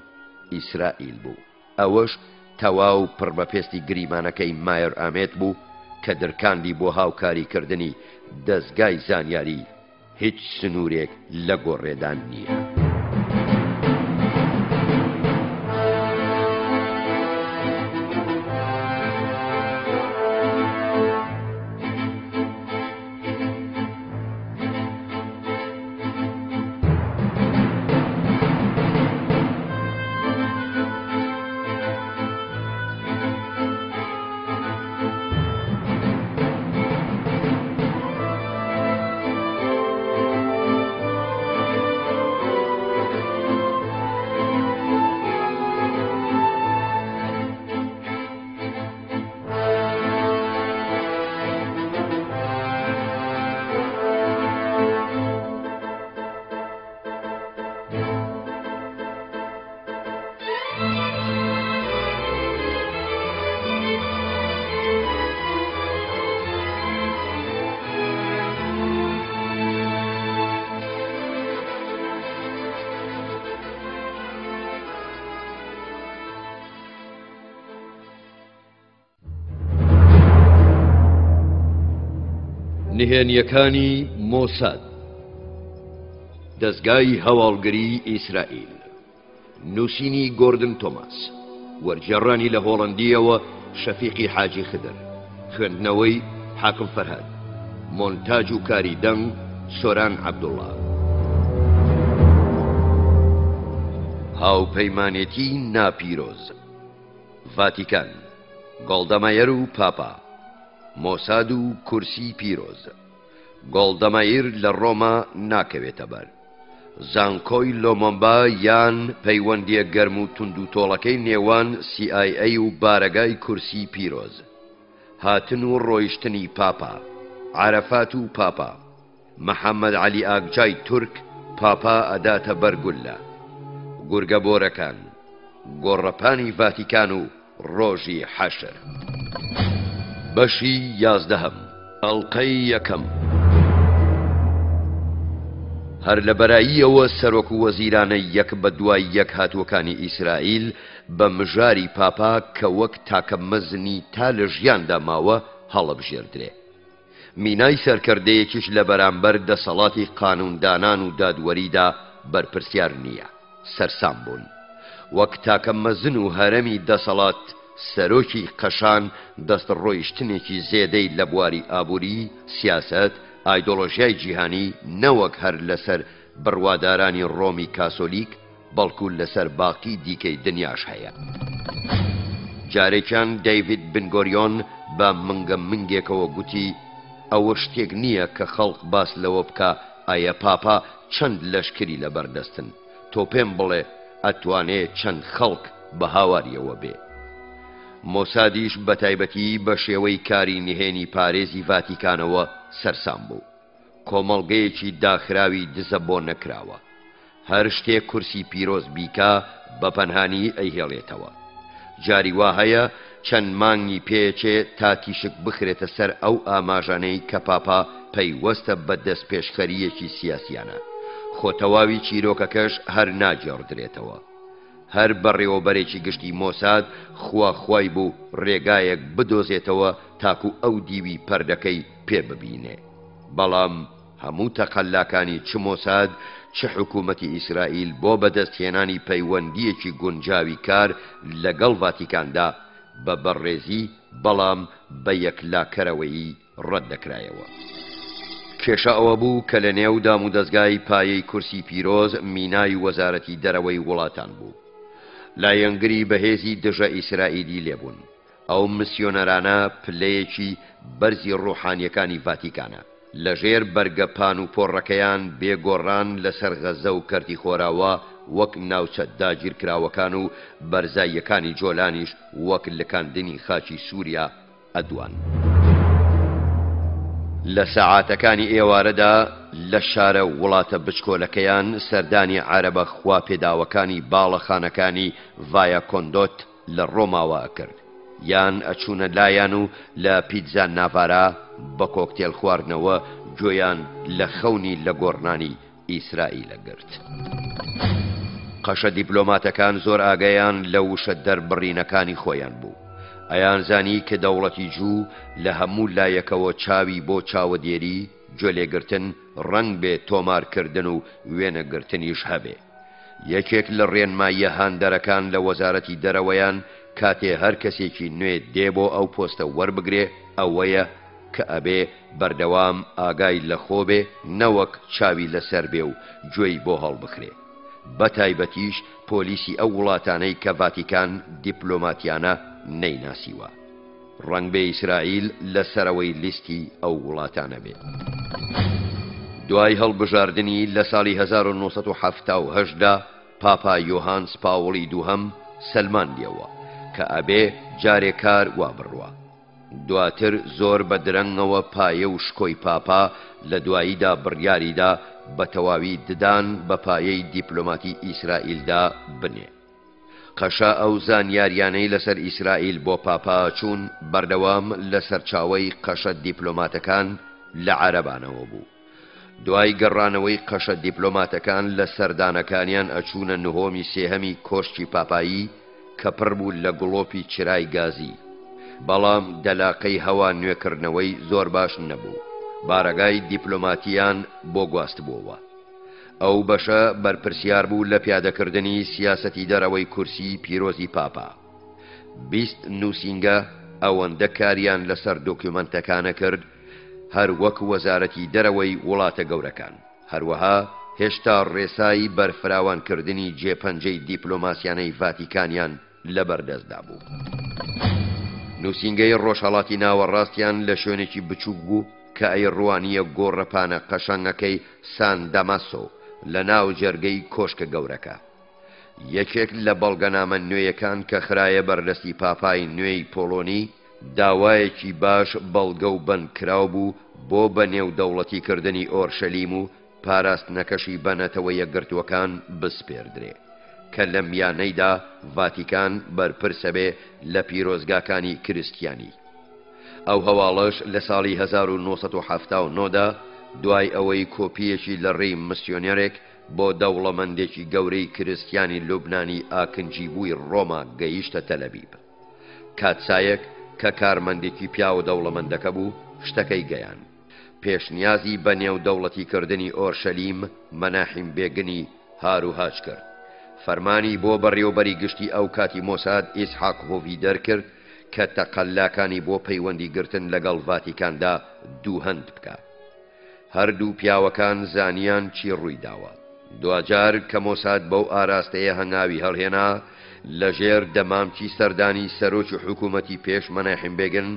ئیسرائیل بوو. ئەوەش تەواو پڕبەپێستی گریمانەکەی مایر ئامێت بوو کە درکاندی بۆ هاوکاریکردنی دەستگای زانیاری هیچ سنوورێک لە گۆڕێدان نییە. نهێنیەکانی مۆساد دەستگای هەواڵگری ئیسرائیل نووسینی گۆردن تۆماس وەرجێڕانی لە هۆڵەندیەوە شەفیقی حاجی خدر خوێندنەوەی حاکم فەرهاد مۆنتاژ و کاری دەنگ سۆران عەبدوڵڵا هاوپەیمانێتی ناپیرۆز ڤاتیکان گۆڵدەمایر و پاپا مۆساد و کورسی پیرۆز گۆڵدەمایر لە ڕۆما ناکەوێتە بەر زانکۆی لۆمۆمبا یان پەیوەندیە گەرم و تونند و تۆڵەکەی نێوان CIA و بارەگای کورسی پیرۆز هاتن و ڕۆیشتنی پاپا عەرەفات و پاپا محەممەد عەلی ئاگجای تورک پاپا ئەداتە بەرگولە گورگەبۆرەکان گۆڕەپانی ڤاتیکان و ڕۆژی حەشر بەشی 11 ئەڵقەی یەکەم هەر لە بەراییەوە سەرۆک و وەزیرانە یەک بە دوای یەک هاتووەکانی ئیسرائیل بە مژاری پاپا کە وەک تاکە مەزنی تا لە ژیاندا ماوە هەڵەبژێردرێ مینای سەرکردەیەکیش لە بەرامبەر دەسەڵاتی قانوندانان و دادوەریدا بەرپرسیار نییە سەرسام بوون وەک تاکە مەزن و هەرەمی دەسەڵات سەرۆکی قەشان دەستڕۆیشتنێکی زێدەی لە بواری ئابووری سیاسەت ئایدۆلۆژیای جیهانی نەوەک هەر لەسەر بڕوادارانی ڕۆمی کاسۆلیک بەڵکو لەسەر باقی دیکەی دنیاش هەیە جارێکیان دەیڤید بنگۆریۆن بە منگە منگێکەوە گوتی ئەوە شتێک نییە کە خەڵق باس لەوە بکە ئایا پاپا چەند لەشکری لەبەردەستن تۆ پێم بڵێ ئەتوانێت چەند خەڵک بە هاواریەوە بێ. مۆسادیش بە تایبەتی بە شێوەی کاری نهێنی پارێزی ڤاتیکانەوە سەرسام بوو. کۆمەڵگەیەکی داخراوی دزە بۆ نەکراوە. هەر شتێک کورسی پیرۆز بیکا بە پەنهانی ئەیهێڵێتەوە. جاری وا هەیە چەند مانگی پێچێ تا تیشک بخرێتە سەر ئەو ئاماژانەی کە پاپا پەیوەستە بە دەست پێشخەریەکی سیاسیانە. خۆتەواوی چیرۆکەکەش هەر ناجێڕدرێتەوە. هەر بەڕێوەبەرێکی گشتی مۆساد خواخوای بوو ڕێگایەک بدۆزێتەوە تاکو ئەو دیوی پەردەکەی پێ ببینێ. بەڵام هەموو تەقەلاکانی چ مۆساد چ حکوومەتی ئیسرائیل بۆ بەدەستهێنانی پەیوەندیەکی گونجاوی کار لەگەڵ ڤاتیکاندا بە بەڕێزی بەڵام بە یەکلاکەرەوەیی ڕەت دەکرایەوە. کێشە ئەوە بوو کە لە نێو دام و دەستگای پایەی کورسی پیرۆز مینای وەزارەتی دەرەوەی وڵاتان بوو. لایەنگری بەهێزی دژە ئیسرائیلی لێبوون. ئەو مسیۆنەرانە پلەیەکی بەرزی ڕۆحانیەکانی ڤاتیکانە. لەژێر بەرگەپان و پۆڕەکەیان بێگۆڕان لەسەر غەزە و کەرتی خۆراوە وەک ناوچە داگیرکراوەکان و بەرزاییەکانی جۆلانیش وەک لکاندنی خاچی سووریا ئەدوان. لە سەعاتەکانی ئێوارەدا لە شارە وڵاتە بچکۆلەکەیان سەردانی عەرەبە خوا پێداوەکانی باڵەخانەکانی ڤایە کۆندۆت لە ڕۆماوە ئەکرد. یان ئەچوونە لایەن و لە پیتزا ناڤارا بە کۆکتێل خواردنەوە گوێیان لە خەونی لە گۆڕنانی ئیسرائیلە گرت. قەشە دیپلۆماتەکان زۆر ئاگایان لە وشە دەربڕینەکانی خۆیان بوو. ئەیان زانی کە دەوڵەتی جوو لە هەموو لایەکەوە چاوی بۆ چاوەدێری گوێلێگرتن ڕەنگ بێ تۆمارکردن و وێنەگرتنیش هەبێ. یەکێک لە ڕێنماییە هاندەرەکان لە وەزارەتی دەرەوەیان کاتێ هەر کەسێکی نوێ دێ بۆ ئەو پۆستە وەربگرێ ئەوەیە کە ئەبێ بەردەوام ئاگای لە خۆ بێ نەوەک چاوی لەسەر بێ و گوێی بۆ هەڵبخرێ. بە تایبەتیش پۆلیسی ئەو وڵاتانەی کە ڤاتیکان دیپلۆماتیانە نەیناسیوە. ڕەنگ بێ ئیسرائیل لەسەرەوەی لیستی ئەو وڵاتانە بێ. دوای هەڵبژاردننی لە ساڵی 1970دا پاپا یۆهانس پاوڵی دووهەم سەلماندیەوە کە ئەبێ جارێکار وا بڕوە. دواتر زۆر بە درەنگەوە پایە و شکۆی پاپا لە دواییدا بڕیاریدا بە تەواوی ددان بە پایەی دیپلۆماتی ئیسرائیلدا بنێ. قەشە ئەو زانیاریانەی لەسەر ئیسرائیل بۆ پاپا چوون بەردەوام لە سەرچاوەی قەشە دیپلۆماتەکان لە عەرەبانەوە بوو. دوای گەڕانەوەی قەشە دیپلۆماتەکان لە سەردانەکانیان ئەچوونە نهۆمی سێهەمی کۆشتی پاپایی کە پڕ بوو لە گڵۆپی چرای گازی. بەڵام دەلاقەی هەوا نوێکردنەوەی زۆر باش نەبوو. بارەگای دیپلۆماتیان بۆ گواست بووەوە. ئەو بەشە بەرپرسیار بوو لە پیادەکردنی سیاسەتی دەرەوەی کورسی پیرۆزی پاپا. 20 نووسینگە ئەوەندە کاریان لەسەر دۆکیومەنتەکانە کرد هەر وەک وەزارەتی دەرەوەی وڵاتە گەورەکان. هەروەها هێشتا ڕێسایی بەرفراوانکردنی جێپەنجەی دیپلۆماسیانەی ڤاتیکانیان لەبەردەستدا بوو. نووسینگەی ڕۆژهەڵاتی ناوەڕاستیان لە شوێنێکی بچووک بوو کە ئەیڕوانیە گۆڕەپانە قەشەنگەکەی سان داماسۆ لە ناو جەرگەی کۆشکە گەورەکە. یەکێک لە بەڵگەنامە نوێیەکان کە خرایە بەردەستی پاپای نوێی پۆلۆنی داوایەکی باش بەڵگە و بەند کراو بوو بۆ بە نێو دەوڵەتیکردنی ئۆرشەلیم و پاراستنەکەشی بەنەتەوە یەکگرتوەکان بسپێردرێ کە لە میانەیدا ڤاتیکان بەرپرسە بێ لە پیرۆزگاکانی کریستیانی. ئەو هەواڵەش لە ساڵی 1970دا دوای ئەوەی کۆپیەکی لە ڕێی مسیۆنێرێک بۆ دەوڵەمەندێکی گەورەی کریستیانی لوبنانی ئاکنجی بووی ڕۆما گەیشتە تەلەڤیب. کاتسایەک کە کارمەندێکی پیاوە دەوڵەمەندەکە بوو شتەکەی گەیان. پێشنیازی بە نێو دەوڵەتیکردنی ئۆرشەلیم مەناحیم بێگنی هاروهاج کرد. فەرمانی بۆ بەڕێوەبەری گشتی ئەو کاتی مۆساد ئیسحاق هۆڤی دەرکرد کە تەقەلاکانی بۆ پەیوەندی گرتن لەگەڵ ڤاتیکاندا دووهەند بکات. هەردوو پیاوەکان زانیان چی ڕوویداوە. دوجار کە مۆساد بەو ئاراستەیە هەنگاوی هەڵهێنا لەژێر دەمامکی سەردانی سەرۆکی حکوومەتی پێش مەناحیم بێگن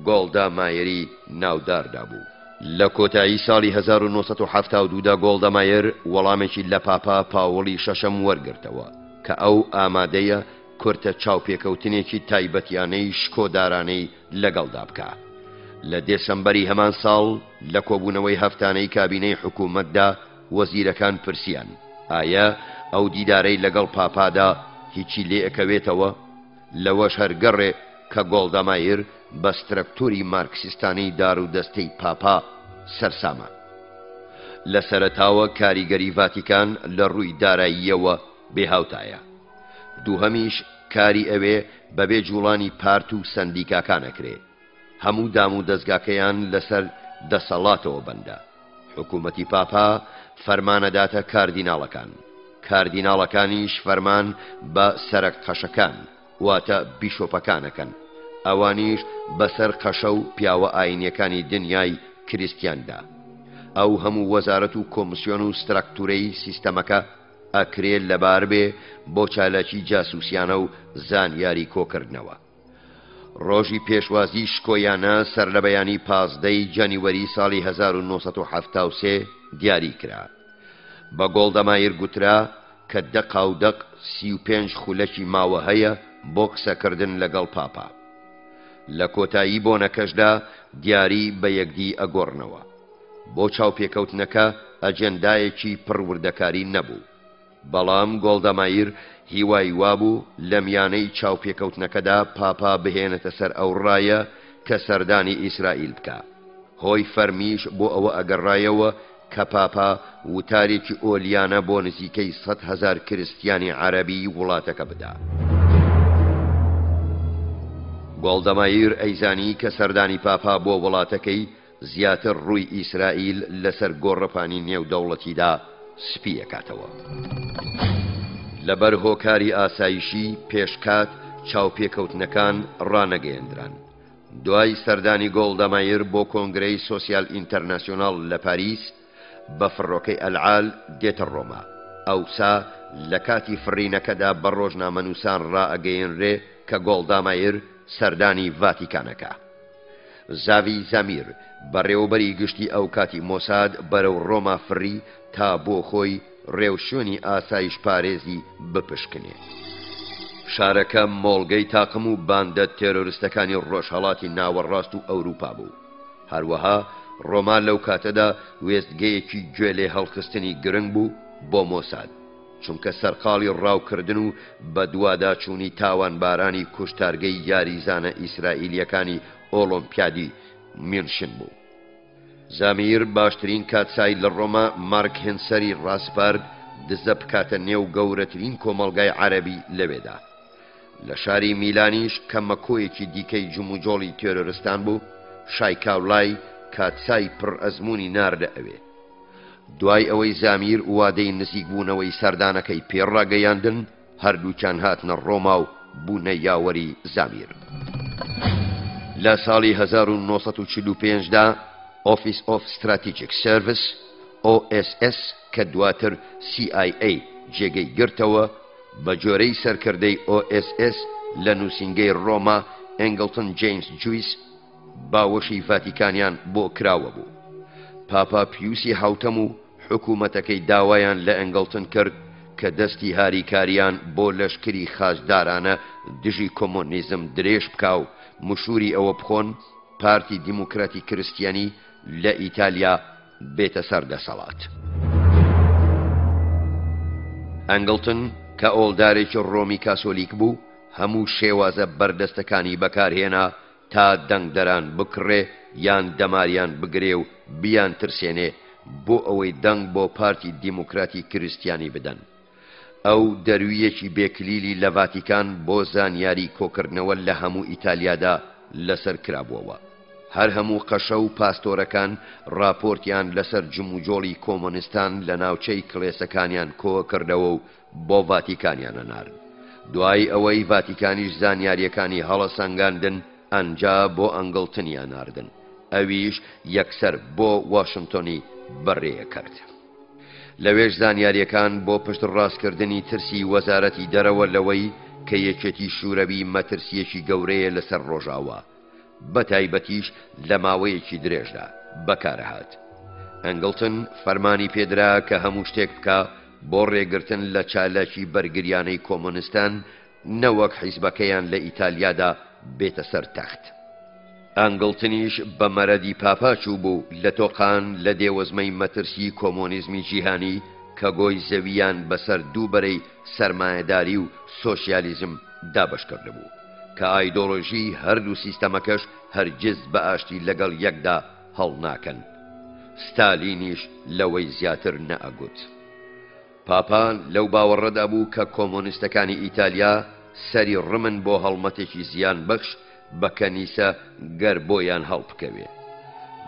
گۆڵدا مایەری ناوداردا بوو. لە کۆتایی ساڵی 1970دا گۆڵدەمایر وەڵامێکی لە پاپا پاوەڵی شەشەم وەرگرتەوە کە ئەو ئامادەیە کورتە چاوپێکەوتنێکی تایبەتیانەی شکۆدارانەی لەگەڵدا بکە. لە دێسەمبەری هەمان ساڵ لە کۆبوونەوەی هەفتانەی کابینەی حکوومەتدا وەزیرەکان پرسیان ئایا ئەو دیدارەی لەگەڵ پاپادا هیچی لێ ئەکەوێتەوە؟ لەوەش هەرگەڕێ کە گۆڵدەمایر بە سترەکتۆری مارکسیستانەی دار و دەستەی پاپا سەرسامە. لە سەرەتاوە کاریگەری ڤاتیکان لە ڕووی داراییەوە بێهاوتایە. دووهەمیش کاری ئەوێ بەبێ جوڵانی پارت و سەندیکاکانەکرێ. هەموو دام و دەستگاکەیان لەسەر دەسەڵاتەوە بەندە. حکوومەتی پاپا فەرمانەداتە کاردیناڵەکان. کاردیناڵەکانیش فەرمان بە سەرک قەشەکان واتە بیشۆپەکانەکەن. ئەوانیش بەسەر قەشە و پیاوە ئاینیەکانی دنیای کریستیاندا. ئەو هەموو وەزارەت و کۆمسیۆن و سترەکتورەی سیستەمەکە ئەکرێت لەبار بێ بۆ چالاکی جاسوسیانە و زانیاری کۆکردنەوە. ڕۆژی پێشوازی شکۆیانە سەر لە بەیانی 15 جانیوەری ساڵی 1970 دیاری کرا. بە گۆڵدەمایر گوترا کە دەق 35 خولەکی ماوە هەیە بۆ قسەکردن لەگەڵ پاپا. لە کۆتایی بۆنەکەشدا دیاری بە یەکدی ئەگۆڕنەوە. بۆ چاوپێکەوتنەکە ئەجێندایەکی پڕوردەکاری نەبوو. بەڵام گۆڵدەمایر هیوای وابوو لە میانەی چاوپێکەوتنەکەدا پاپا بهێنێتە سەر ئەو ڕایە کە سەردانی ئیسرائیل بکە. هۆی فەرمیش بۆ ئەوە ئەگەڕایەوە کە پاپا وتارێکی ئۆلیانە بۆ نزیکەی 100,000 کریستیانی عەرەبی وڵاتەکە بدا. گۆڵدەمایر ئەیزانی کە سەردانی پاپا بۆ وڵاتەکەی زیاتر ڕووی ئیسرائیل لەسەر گۆڕەپانی نێودەوڵەتیدا سپیەکاتەوە. لەبەر هۆکاری ئاسایشی پێشکات چاوپێکەوتنەکان ڕانەگەیەندران. دوای سەردانی گۆڵدەمایر بۆ کۆنگرەی سۆسیال ئینتەرناسیۆناڵ لە پاریس بە فڕۆکەی ئەلعال دێتە ڕۆما. ئەوسا لە کاتی فڕینەکەدا بە ڕۆژنامەنووسان ڕائەگەیەنرێ کە گۆڵدەمایر سەردانی ڤاتیکانەکە. زاوی زەمیر بەڕێوەبەری گشتی ئەو کاتی مۆساد بەرەو ڕۆما فڕی تا بۆ خۆی ڕێوشوێنی ئاسایش پارێزی بپشکنێ. شارەکە مۆڵگەی تاقم و باندە تێرۆریستەکانی ڕۆژهەڵاتی ناوەڕاست و ئەوروپا بوو. هەروەها ڕۆما لەو کاتەدا وێستگەیەکی گوێ لێ هەڵخستنی گرنگ بوو بۆ مۆساد، چونکە سەرقاڵی ڕاوکردن و بە دوواداچوونی تاوانبارانی کوشتارگەی یاریزانە ئیسرائیلیەکانی ئۆڵۆمپیادی مینشن بوو. زامیر باشترین کاتسای لە ڕۆما مارک هێنسەری ڕاسپارد دزە بکاتە نێو گەورەترین کۆمەڵگای عەرەبی لەوێدا. لە شاری میلانیش کە مەکۆیەکی دیکەی جموجۆڵی تێرۆریستان بوو، شای کاولای کاتسای پڕ ئەزموونی ناردە ئەوێ. دوای ئەوەی زامیر وادەی نزیک بوونەوەی سەردانەکەی پێڕاگەیاندن، هەردووچان هاتنە ڕۆما و بوونە یاوەری زامیر. لە ساڵی 1945دا Office of Strategic Service OSS کە دواتر CIA جێگەی گرتەوە بە جۆرەی سەرکردەی OSS لە نووسینگەی ڕۆما ئەنگلتن جیمز جویس باوەشی ڤاتیکانیان بۆ کراوە بوو. پاپا پیوسی حوتەم و حکوومەتەکەی داوایان لە ئەنگلتن کرد کە دەستی هاریکاریان بۆ لەشکری خاچدارانە دژی کۆمۆنیزم درێژ بکا و مشوری ئەوە بخۆن پارتی دیموکراتی کریستیانی لە ئیتالیا بێتە سەر دەسەڵات. ئەنگلتن کە ئۆڵدارێکی ڕۆمی کاسۆلیک بوو، هەموو شێوازە بەردەستەکانی بەکارهێنا تا دەنگدەران بکڕێ یان دەماریان بگرێ و بیان ترسێنێ بۆ ئەوەی دەنگ بۆ پارتی دیموکراتی کریستیانی بدەن. ئەو دەرویەکی بێکلیلی لە ڤاتیکان بۆ زانیاری کۆکردنەوە لە هەموو ئیتالیادا لەسەر کرابووەوە. هەر هەموو قەشە و پاستۆرەکان راپۆرتیان لەسەر جموجۆڵی کۆمۆنیستان لە ناوچەی کڵێسەکانیان کۆ کردەوە و بۆ ڤاتیکانیانە نارد. دوای ئەوەی ڤاتیکانیش زانیاریەکانی هەڵە سەنگاندن، ئەنجا بۆ ئەنگلتنیان ناردن. ئەویش یەکسەر بۆ واشنگتۆنی بەڕێیە کرد. لەوێش زانیاریەکان بۆ پشت ڕاستکردنی ترسی وەزارەتی دەرەوە لەوەی کە یەکێتی شوورەوی مەترسیەکی گەورەیە لەسەر ڕۆژاوە، بە تایبەتیش لە ماوەیەکی درێژدا. بەکارهات. ئەنگڵتن فەرمانی پێدرا کە هەموو شتێک بکە بۆ ڕێگرتن لە چالاکی بەرگریانەی کۆمۆنیستان نەوەک حیزبەکەیان لە ئیتالیادا بێتە سەر تەخت. ئەنگڵتنیش بە مەرەدی پاپاچوو بوو لە تۆقان لە دێوەزمەی مەترسی کۆمۆنیزمی جیهانی کە گۆی زەویان بەسەر دووبەرەی سەرمایەداری و سۆشیالیزم دابەشکرده بوو کە ئایدۆلۆژی هەردوو سیستەمەکەش هەرگیز بە ئاشتی لەگەڵ یەکدا هەڵ ناکەن. ستالینیش لەوەی زیاتر نەئەگوت. پاپان لەو باوەڕەدا بوو کە کۆمۆنیستەکانی ئیتالیا سەری ڕمن بۆ هەڵمەتێکی زیان بەخش بە کەنیسە گەر بۆیان هەڵبکەوێ.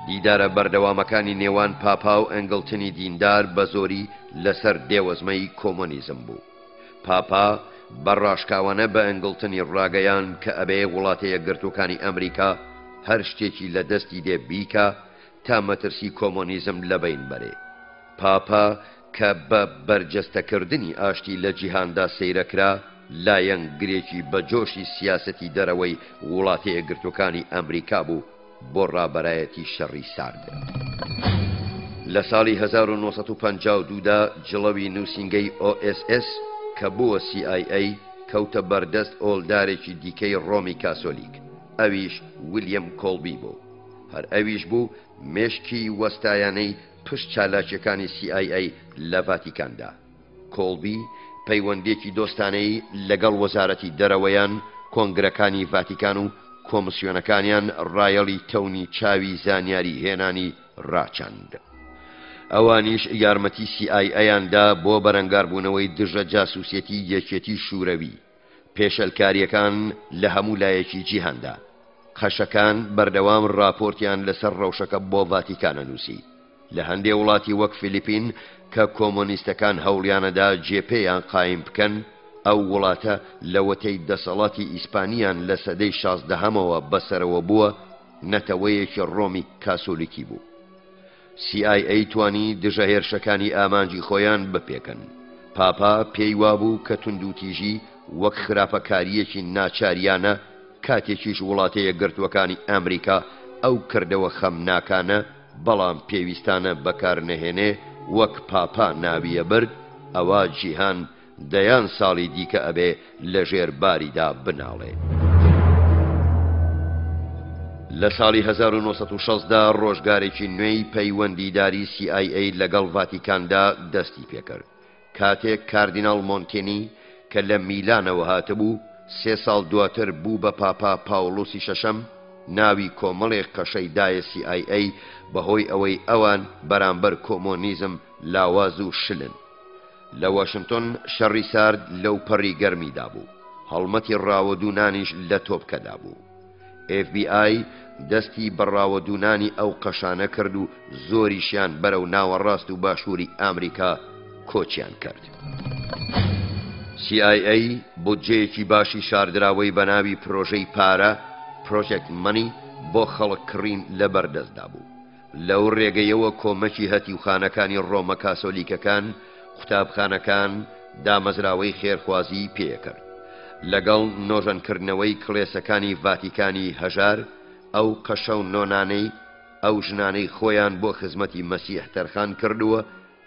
دیدارە بەردەوامەکانی نێوان پاپا و ئەنگڵتنی دیندار بە زۆری لەسەر دێوەزمەی کۆمۆنیزم بوو. پاپا بەڕاشکاوانە بە ئەنگڵتنی ڕاگەیان کە ئەبێ وڵاتە یەکگرتووەکانی ئەمریکا هەر شتێکی لە دەستی دێ بیکە تا مەترسی کۆمۆنیزم لەبەین بەرێ. پاپا کە بە بەرجەستەکردنی ئاشتی لە جیهاندا سەیرەکرا لایەنگرێکی بە جۆشی سیاسەتی دەرەوەی وڵاتە یەکگرتووەکانی ئەمریکا بوو بۆ ڕابەرایەتی شەڕی سارد. لە ساڵی 1952دا جڵەوی نووسینگەی OSS کە بووە CIA کەوتە بەردەست ئۆلدارێکی دیکەی ڕۆمی کاسۆلیک، ئەویش ویلیەم کۆڵبی بوو. هەر ئەویش بوو مێشکی وەستایانەی پشت چالاکیەکانی CIA لە ڤاتیکاندا. کۆڵبی پەیوەندێکی دۆستانەی لەگەڵ وەزارەتی دەرەوەیان، کۆنگرەکانی ڤاتیکان و کۆمسیۆنەکانیان ڕایەڵی تەونی چاوی زانیاری هێنانی ڕاچەند. ئەوانیش یارمەتی CIAیاندا بۆ بەرەنگاربوونەوەی دژە جاسوسێتی یەکێتی شوورەوی. پێشەلکاریەکان لە هەموو لایەکی جیهاندا. خەشەکان بەردەوام راپۆرتیان لەسەر ڕەوشەکە بۆ ڤاتیکانە نووسی. لە هەندێک وڵاتی وەک فیلیپین کە کۆمۆنیستەکان هەوڵیانەدا جێپێیان قایم بکەن، ئەو وڵاتە لە وەتەی دەسەڵاتی ئیسپانیان لە سەدەی 16ەمەوە بەسەرەوە بووە، نەتەوەیەکی ڕۆمی کاسۆلیکی بوو. CIA توانی دژە هێرشەکانی ئامانجی خۆیان بپێکن. پاپا پێی وابوو کە توندوتیژی وەک خراپەکاریەکی ناچاریانە کاتێکیش وڵاتە یەکگرتووەکانی ئەمریکا ئەو کردەوە خەمناکانە بەڵام پێویستانە بەکار نەهێنێ وەک پاپا ناویە برد، ئەوە جیهان دەیان ساڵی دیکە ئەبێ لە ژێر باریدا بناڵێ. لە ساڵی 1960دا ڕۆژگارێکی نوێی پەیوەندیداری CIA لەگەڵ ڤاتیکاندا دەستی پێکرد. کاتێک کاردیناڵ مۆنتێنی کە لە میلانەوە هاتبوو 3 ساڵ دواتر بوو بە پاپا پاوڵۆسی شەشەم، ناوی کۆمەڵێک قەشەی دایە CIA بەهۆی ئەوەی ئەوان بەرامبەر کۆمۆنیزم لاواز و شلن. لە واشنگتن شەڕی سارد لەو پەڕی گەرمیدا بوو. هەڵمەتی ڕاوەدوونانیش لە تۆپکەدا بوو. FBI دەستی بەڕاوەدوونانی ئەو قەشانە کرد و زۆریشیان بەرەو ناوەڕاست و باشووری ئامریکا کۆچیان کرد. CIA بودجەیەکی باشی شاردراوەی بە ناوی پرۆژەی پارە پرۆژێکت مەنی بۆ خەڵک کڕین لە بەردەستدا بوو. لەو ڕێگەیەوە کۆمەکی هەتیوخانەکانی ڕۆمە کاسۆلیکەکان، قوتابخانەکان دامەزراوەی خێرخوازی پێکرد. لەگەڵ نۆژەنکردنەوەی کڵێسەکانی ڤاتیکانی هەژار، ئەو قەشە و نۆنانەی ئەو ژنانەی خۆیان بۆ خزمەتی مەسیح تەرخان کردووە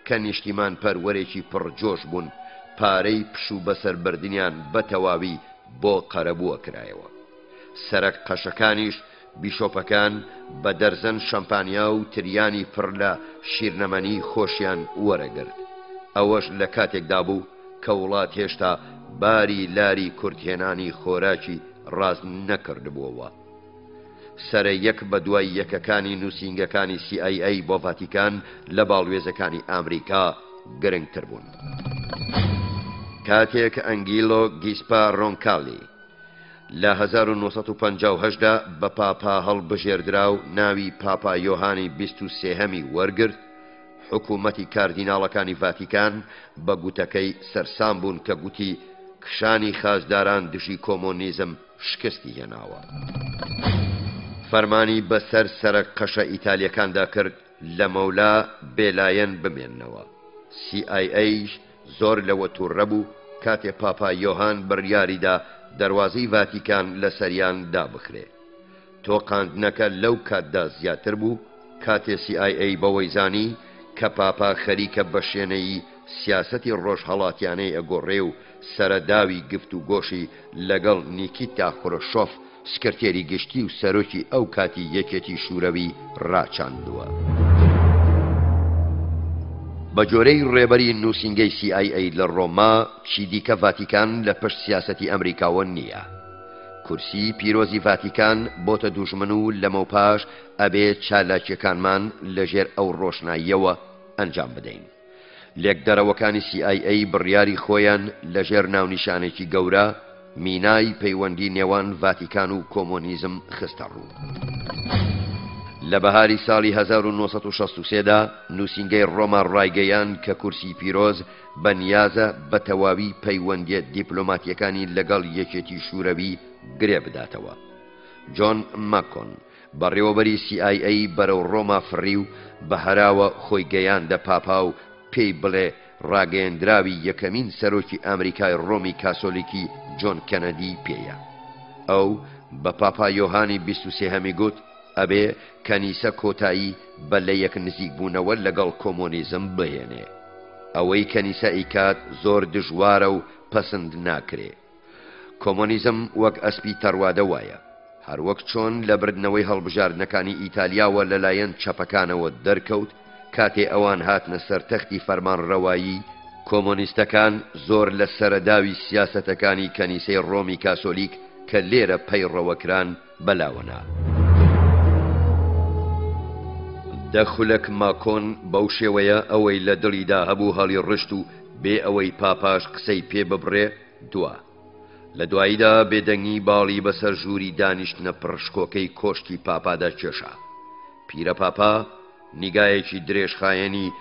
کە نیشتیمان پەروەرێکی پڕجۆش بوون، پارەی پشوو بەسەربردنیان بە تەواوی بۆ قەرەبووە کرایەوە. سەرک قەشەکانیش بیشۆپەکان بە دەرزەن شەمپانیا و تریانی پڕ لە شیرنەمەنی خۆشیان وەرەگرت. ئەوەش لە کاتێکدا بوو کە وڵات هێشتا باری لاری کورتهێنانی خۆراکی ڕاز نەکردبووەوە. سەرە یەک بە دوای یەکەکانی نووسینگەکانی CIA بۆ ڤاتیکان لە باڵوێزەکانی ئامریکا گرنگتر بوون. کاتێک ئەنگیلۆ گیسپا ڕۆنکالی لە 1950دا بە پاپا هەڵبژێردرا و ناوی پاپا یۆهانی 23هەمی وەرگرت، حکوومەتی کاردیناڵەکانی ڤاتیکان بە گوتەکەی سەرسام بوون کە گوتی کشانی خازداران دژی کۆمۆنیزم شکستی هێناوە. فەرمانی بەسەر سەرک قەشە ئیتالیەکاندا کرد لە مەولا بێلایەن بمێننەوە. CIAش زۆر لەوە تووڕە بوو کاتێ پاپا یۆهان بڕیاریدا دەواازەی ڤاتیکان لە سەریان دابخرێ. تۆقاندنەکە لەو کاتدا زیاتر بوو کاتێ CIA بەوەی زانی کە پاپا خەریکە بە شوێنەی سیاسەتی ڕۆژهەڵاتیانەی ئەگۆڕێ و سەرەداوی گفت و گۆشی لەگەڵ نیکیتا خروشۆف سکرتێری گشتی و سەرۆکی ئەو کاتی یەکێتی شوورەوی ڕاچاندووە. بە جۆرەی ڕێبەری نووسینگەی CIA لە ڕۆما چی دیکە ڤاتیکان لە پشت سیاسەتی ئەمریکاوە نییە. کورسی پیرۆزی ڤاتیکان بۆتە دوژمن و لەمەوپاش ئەبێ چالاکیەکانمان لەژێر ئەو ڕۆشناییەوە ئەنجام بدەین. لێکدەرەوەکانی CIA بڕیاری خۆیان لەژێر ناونیشانێکی گەورە مینای پەیوەندی نێوان ڤاتیکان و کۆمۆنیزم خستە ڕوو. لە بەهاری ساڵی 1963دا نووسینگەی ڕۆما ڕایگەیان کە کورسی پیرۆز بەنیازە بە تەواوی پەیوەندیە دیپلۆماتیەکانی لەگەڵ یەکێتی شوورەوی گرێ بداتەوە. جۆن ماکۆن بەڕێوەبەری CIA بەرەو ڕۆما فڕی و بە هەراوە خۆی گەیاندە پاپا و پێی بڵێ ڕاگەیەندراوی یەکەمین سەرۆکی ئامریکای ڕۆمی کاسۆلیکی جۆن کەنەدی پێیە. ئەو بە پاپا یۆهانی 23 گوت ئەبێ کەنیسە کۆتایی بە لە یەک نزیک بوونەوە لەگەڵ کۆمۆنیزم بهێنێ. ئەوەی کەنیسە ئیکات زۆر دژوارە و پەسند ناکرێ. کۆمۆنیزم وەک ئەسپی تەڕوادە وایە، هەروەک چۆن لە بردنەوەی هەڵبژاردنەکانی ئیتالیاوە لەلایەن چەپەکانەوە دەرکەوت کاتێ ئەوان هاتنە سەر تەختی فەرمانڕەوایی، کۆمۆنیستەکان زۆر لە سەرەداوی سیاسەتەکانی کەنیسەی ڕۆمی کاسۆلیک کە لێرە پەیڕەوەکران بەلاوەنا. دەخولەک ماکۆن بەو شێوەیە ئەوەی لە دڵیدا هەبوو هەڵی ڕشت و بێ ئەوەی پاپاش قسەی پێ ببڕێ دووە. لە دواییدا بێدەنگی باڵی بەسەر ژووری دانیشتنە پڕشکۆکەی کۆشتی پاپادا کێشا. پیرە پاپا نیگایەکی درێژخایەنی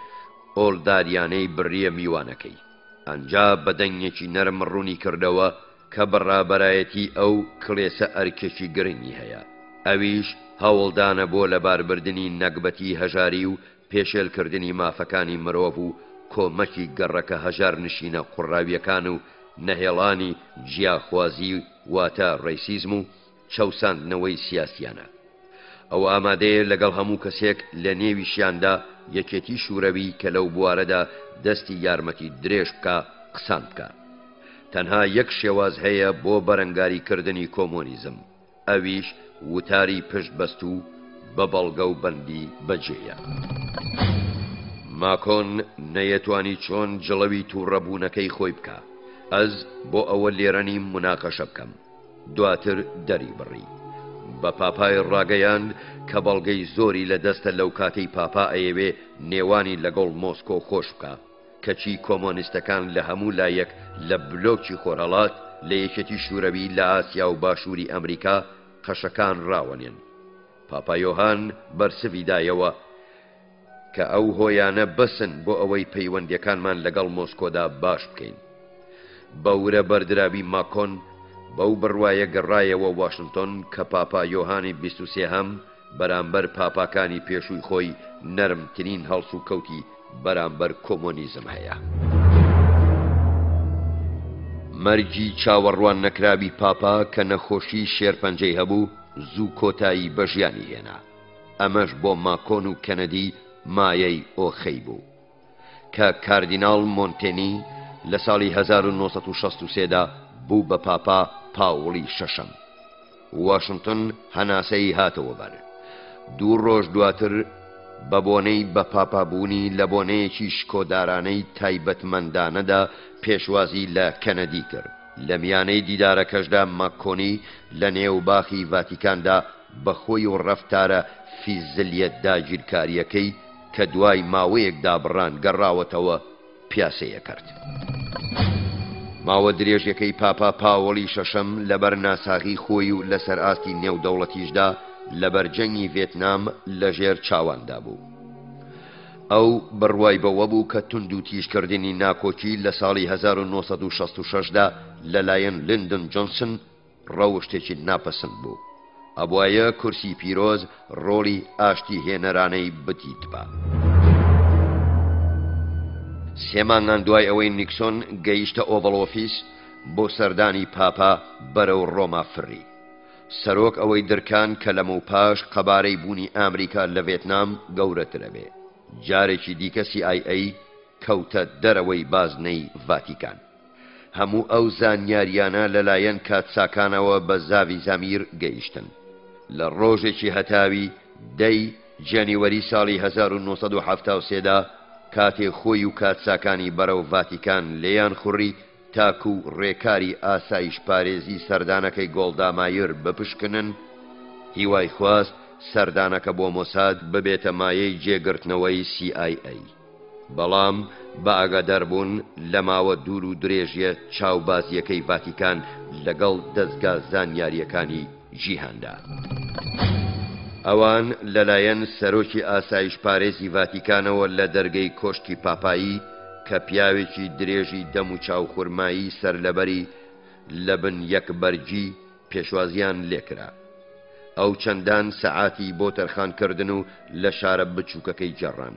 ئۆڵداریانەی بڕیە میوانەکەی. ئەنجا بەدەنگێکی نەرم ڕوونی کردەوە کە بەڕابەرایەتی ئەو کڵێسە ئەرکێکی گرنگی هەیە. ئەویش هەوڵدانە بۆ لەباربردنی نەکبەتی هەژاری و پێشێلکردنی مافەکانی مرۆڤ و کۆمەکی گەڕەکە هەژار نشینە قوڕاویەکان و نەهێڵانی جیاخوازی واتە ڕیسیزم و چەوساندنەوەی سیاسیانە. ئەو ئامادەیە لەگەڵ هەموو کەسێک لە نێویشیاندا یەکێتی شوورەوی کە لەو بوارەدا دەستی یارمەتی درێژ بکە قسان بکە. تەنها یەک شێواز هەیە بۆ بەرەنگاریکردنی کۆمۆنیزم، ئەویش وتاری پشت بەست و بە بەڵگە و بەندی بەجێیە. ماکۆن نەیەتوانی چۆن جڵەوی تووڕەبوونەکەی خۆی بکە. ئەس بۆ ئەوە لێرەنی مناقەشە بکەم. دواتر دەری بڕی. بە پاپای ڕاگەیاند کە بەڵگەی زۆری لە دەستە لەو کاتەی پاپا ئەیەوێ نێوانی لەگەڵ مۆسکۆ خۆش بکە، کەچی کۆمۆنیستەکان لە هەموو لایەک لە بلۆکی خۆرهەڵات لە یەکێتی شوورەوی لە ئاسیا و باشووری ئەمریکا قەشەکان ڕاوەنێن. پاپا یۆهان بەرسەویدایەوە کە ئەو هۆیانە بەسن بۆ ئەوەی پەیوەندیەکانمان لەگەڵ مۆسکۆدا باش بکەین. بەورە بەردراوی ماکۆن بەو بڕوایە گەڕایەوە واشنگتۆن کە پاپا یۆهانی 23 بەرامبەر پاپاکانی پێشووی خۆی نەرمترین هەڵس و کەوتی بەرامبەر کۆمۆنیزم هەیە. مەرجی چاوەڕوان نەکراوی پاپا کە نەخۆشی شێرپەنجەی هەبوو زوو کۆتایی بە ژیانی هێنا. ئەمەش بۆ ماکۆن و کەنەدی مایەی ئۆخەی بوو کە کاردیناڵ مۆنتێنی لە ساڵی 1963دا بوو بە پاپا پاوڵی شەشەم. واشنگتن هەناسەی هاتەوە بەر. 2 ڕۆژ دواتر بە بۆنەی بە پاپابوونی لە بۆنەیەکی شکۆدارانەی تایبەتمەندانەدا پێشوازی لە کەنەدی کرد. لە میانەی دیدارەکەشدا ماکۆنی لە نێوباخی ڤاتیکاندا بەخۆی و ڕەفتارە فیزلیەت داگیرکاریەکەی کە دوای ماوەیەکدا بڕان گەڕاوەتەوە پیاسەیە کرد. ماوە درێژەکەی پاپا پاوەڵی شەشەم لەبەر ناساغی خۆی و لەسەر ئاستی نێودەوڵەتیشدا لەبەر جەنگی ڤێتنام لەژێر چاواندا بوو. ئەو بڕوای بەوە بوو کە تند و تیژکردنی ناکۆکی لە ساڵی 1966دا لەلایەن لیندن جۆنسن ڕەوشتێکی ناپەسند بوو. ئەبوایە کورسی پیرۆز ڕۆڵی ئاشتی هێنەرانەی بتیت بە. 3 مانگان دوای ئەوەی نیکسۆن گەیشتە ئۆڤڵ ئۆفیس بۆ سەردانی پاپا بەرەو ڕۆما فڕی. سەرۆک ئەوەی دەرکان کە لەمە و پاش قەبارەی بوونی ئامریکا لە ڤێتنام گەورەترە بێ. جارێکی دیکە CIA کەوتە دەرەوەی بازنەی ڤاتیکان. هەموو ئەو زانیاریانە لەلایەن کاتساکانەوە بە زاوی زەمیر گەیشتن. لە ڕۆژێکی هەتاوی 10 جانیوەری ساڵی 1973دا کاتێ خۆی و کاتساکانی بەرەو ڤاتیکان لێیان خوڕی تاکو و ڕێکاری ئاسایش پارێزی سەردانەکەی گۆڵدا مایر بپشکنن، هیوای خواست سەردانەکە بۆ مۆساد ببێتە مایەی جێگرتنەوەی CIA. بەڵام بە ئاگاداربوون لە ماوە دوور و درێژیە چاوبازیەکەی ڤاتیکان لەگەڵ دەستگا زانیاریەکانی جیهاندا. ئەوان لەلایەن سەرۆکی ئاسایش پارێزی ڤاتیکانەوە لە دەرگەی کۆشتی پاپایی کە پیاوێکی درێژی دەم و چاوخورمایی سەرلەبەری لە بن یەک بەرگی پێشوازیان لێکرا. ئەو چەندان سەعاتی بۆ تەرخانکردن و لە شارە بچووکەکەی جەڕان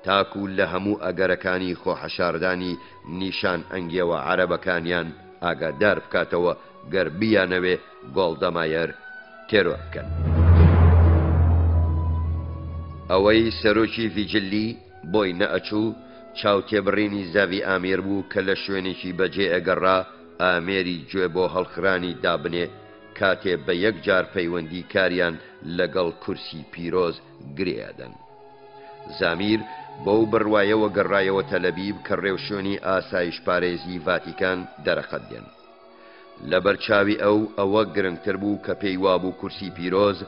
تاکو لە هەموو ئەگەرەکانی خۆحەشاردانی نیشان ئەنگیەوە عەرەبەکانیان ئاگادار بکاتەوە گەر بیانەوێ گۆڵدا مایر تێرۆر بکەن. ئەوەی سەرۆکی ڤیجلی بۆی نەئەچوو چاوتێبڕینی زاوی ئامێر بوو کە لە شوێنێکی بەجێ ئەگەڕا ئامێری گوێ بۆ هەڵخرانی دابنێ کاتێ بە یەکجار پەیوەندی کاریان لەگەڵ کورسی پیرۆز گرێدەن. زامیر بەو بڕوایەوە گەڕایەوە تەلەبیب کە ڕێوشێنی ئاسایش پارێزی ڤاتیکان دەرەخەدێن. لە بەرچاوی ئەوە گرنگتر بوو کە پێی وابوو کورسی پیرۆز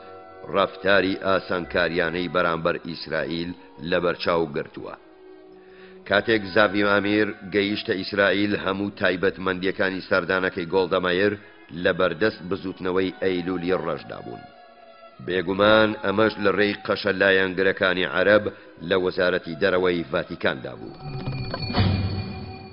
ڕەفتاری ئاسانکاریانەی بەرامبەر ئیسرائیل لە بەرچاو گرتووە. کاتێک زاوی ئامیر گەیشتە ئیسرائیل هەموو تایبەتمەندیەکانی سەردانەکەی گۆڵدا مایر لە بەردەست بزوتنەوەی ئەیلولی ڕەشدا بوون. بێگومان ئەمەش لە ڕێی قەشە لایەنگرەکانی عەرەب لە وەزارەتی دەرەوەی ڤاتیکاندا بوو.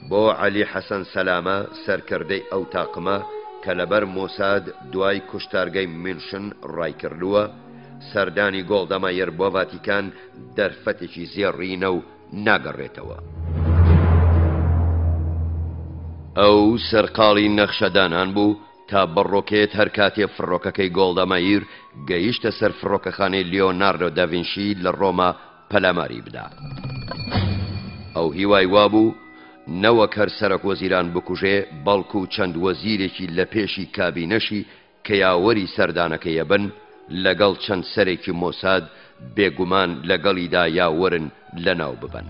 بۆ عەلی حەسەن سەلامە سەرکردەی ئەو تاقمە کە لەبەر مۆساد دوای کوشتارگەی منشن ڕایکردووە، سەردانی گۆڵدا مایر بۆ ڤاتیکان دەرفەتێکی زێڕینە و ناگەڕێتەوە. ئەو سەرقاڵی نەخشەدانان بوو تا بڕۆکێت هەر کاتێ فڕۆکەکەی گۆڵدا مایر گەیشتە سەر فڕۆکەخانەی لیۆناردۆ داڤینشی لە ڕۆما پەلاماری بدا. ئەو هیوای وابوو نەوەک هەر سەرۆک وەزیران بکوژێ بەڵکو چەند وەزیرێکی لە پێشی کابینەشی کە یاوەری سەردانەکەیە بن لەگەڵ چەند سەرێکی مۆساد بێگومان لەگەڵیدا یاوەرن لەناو ببن.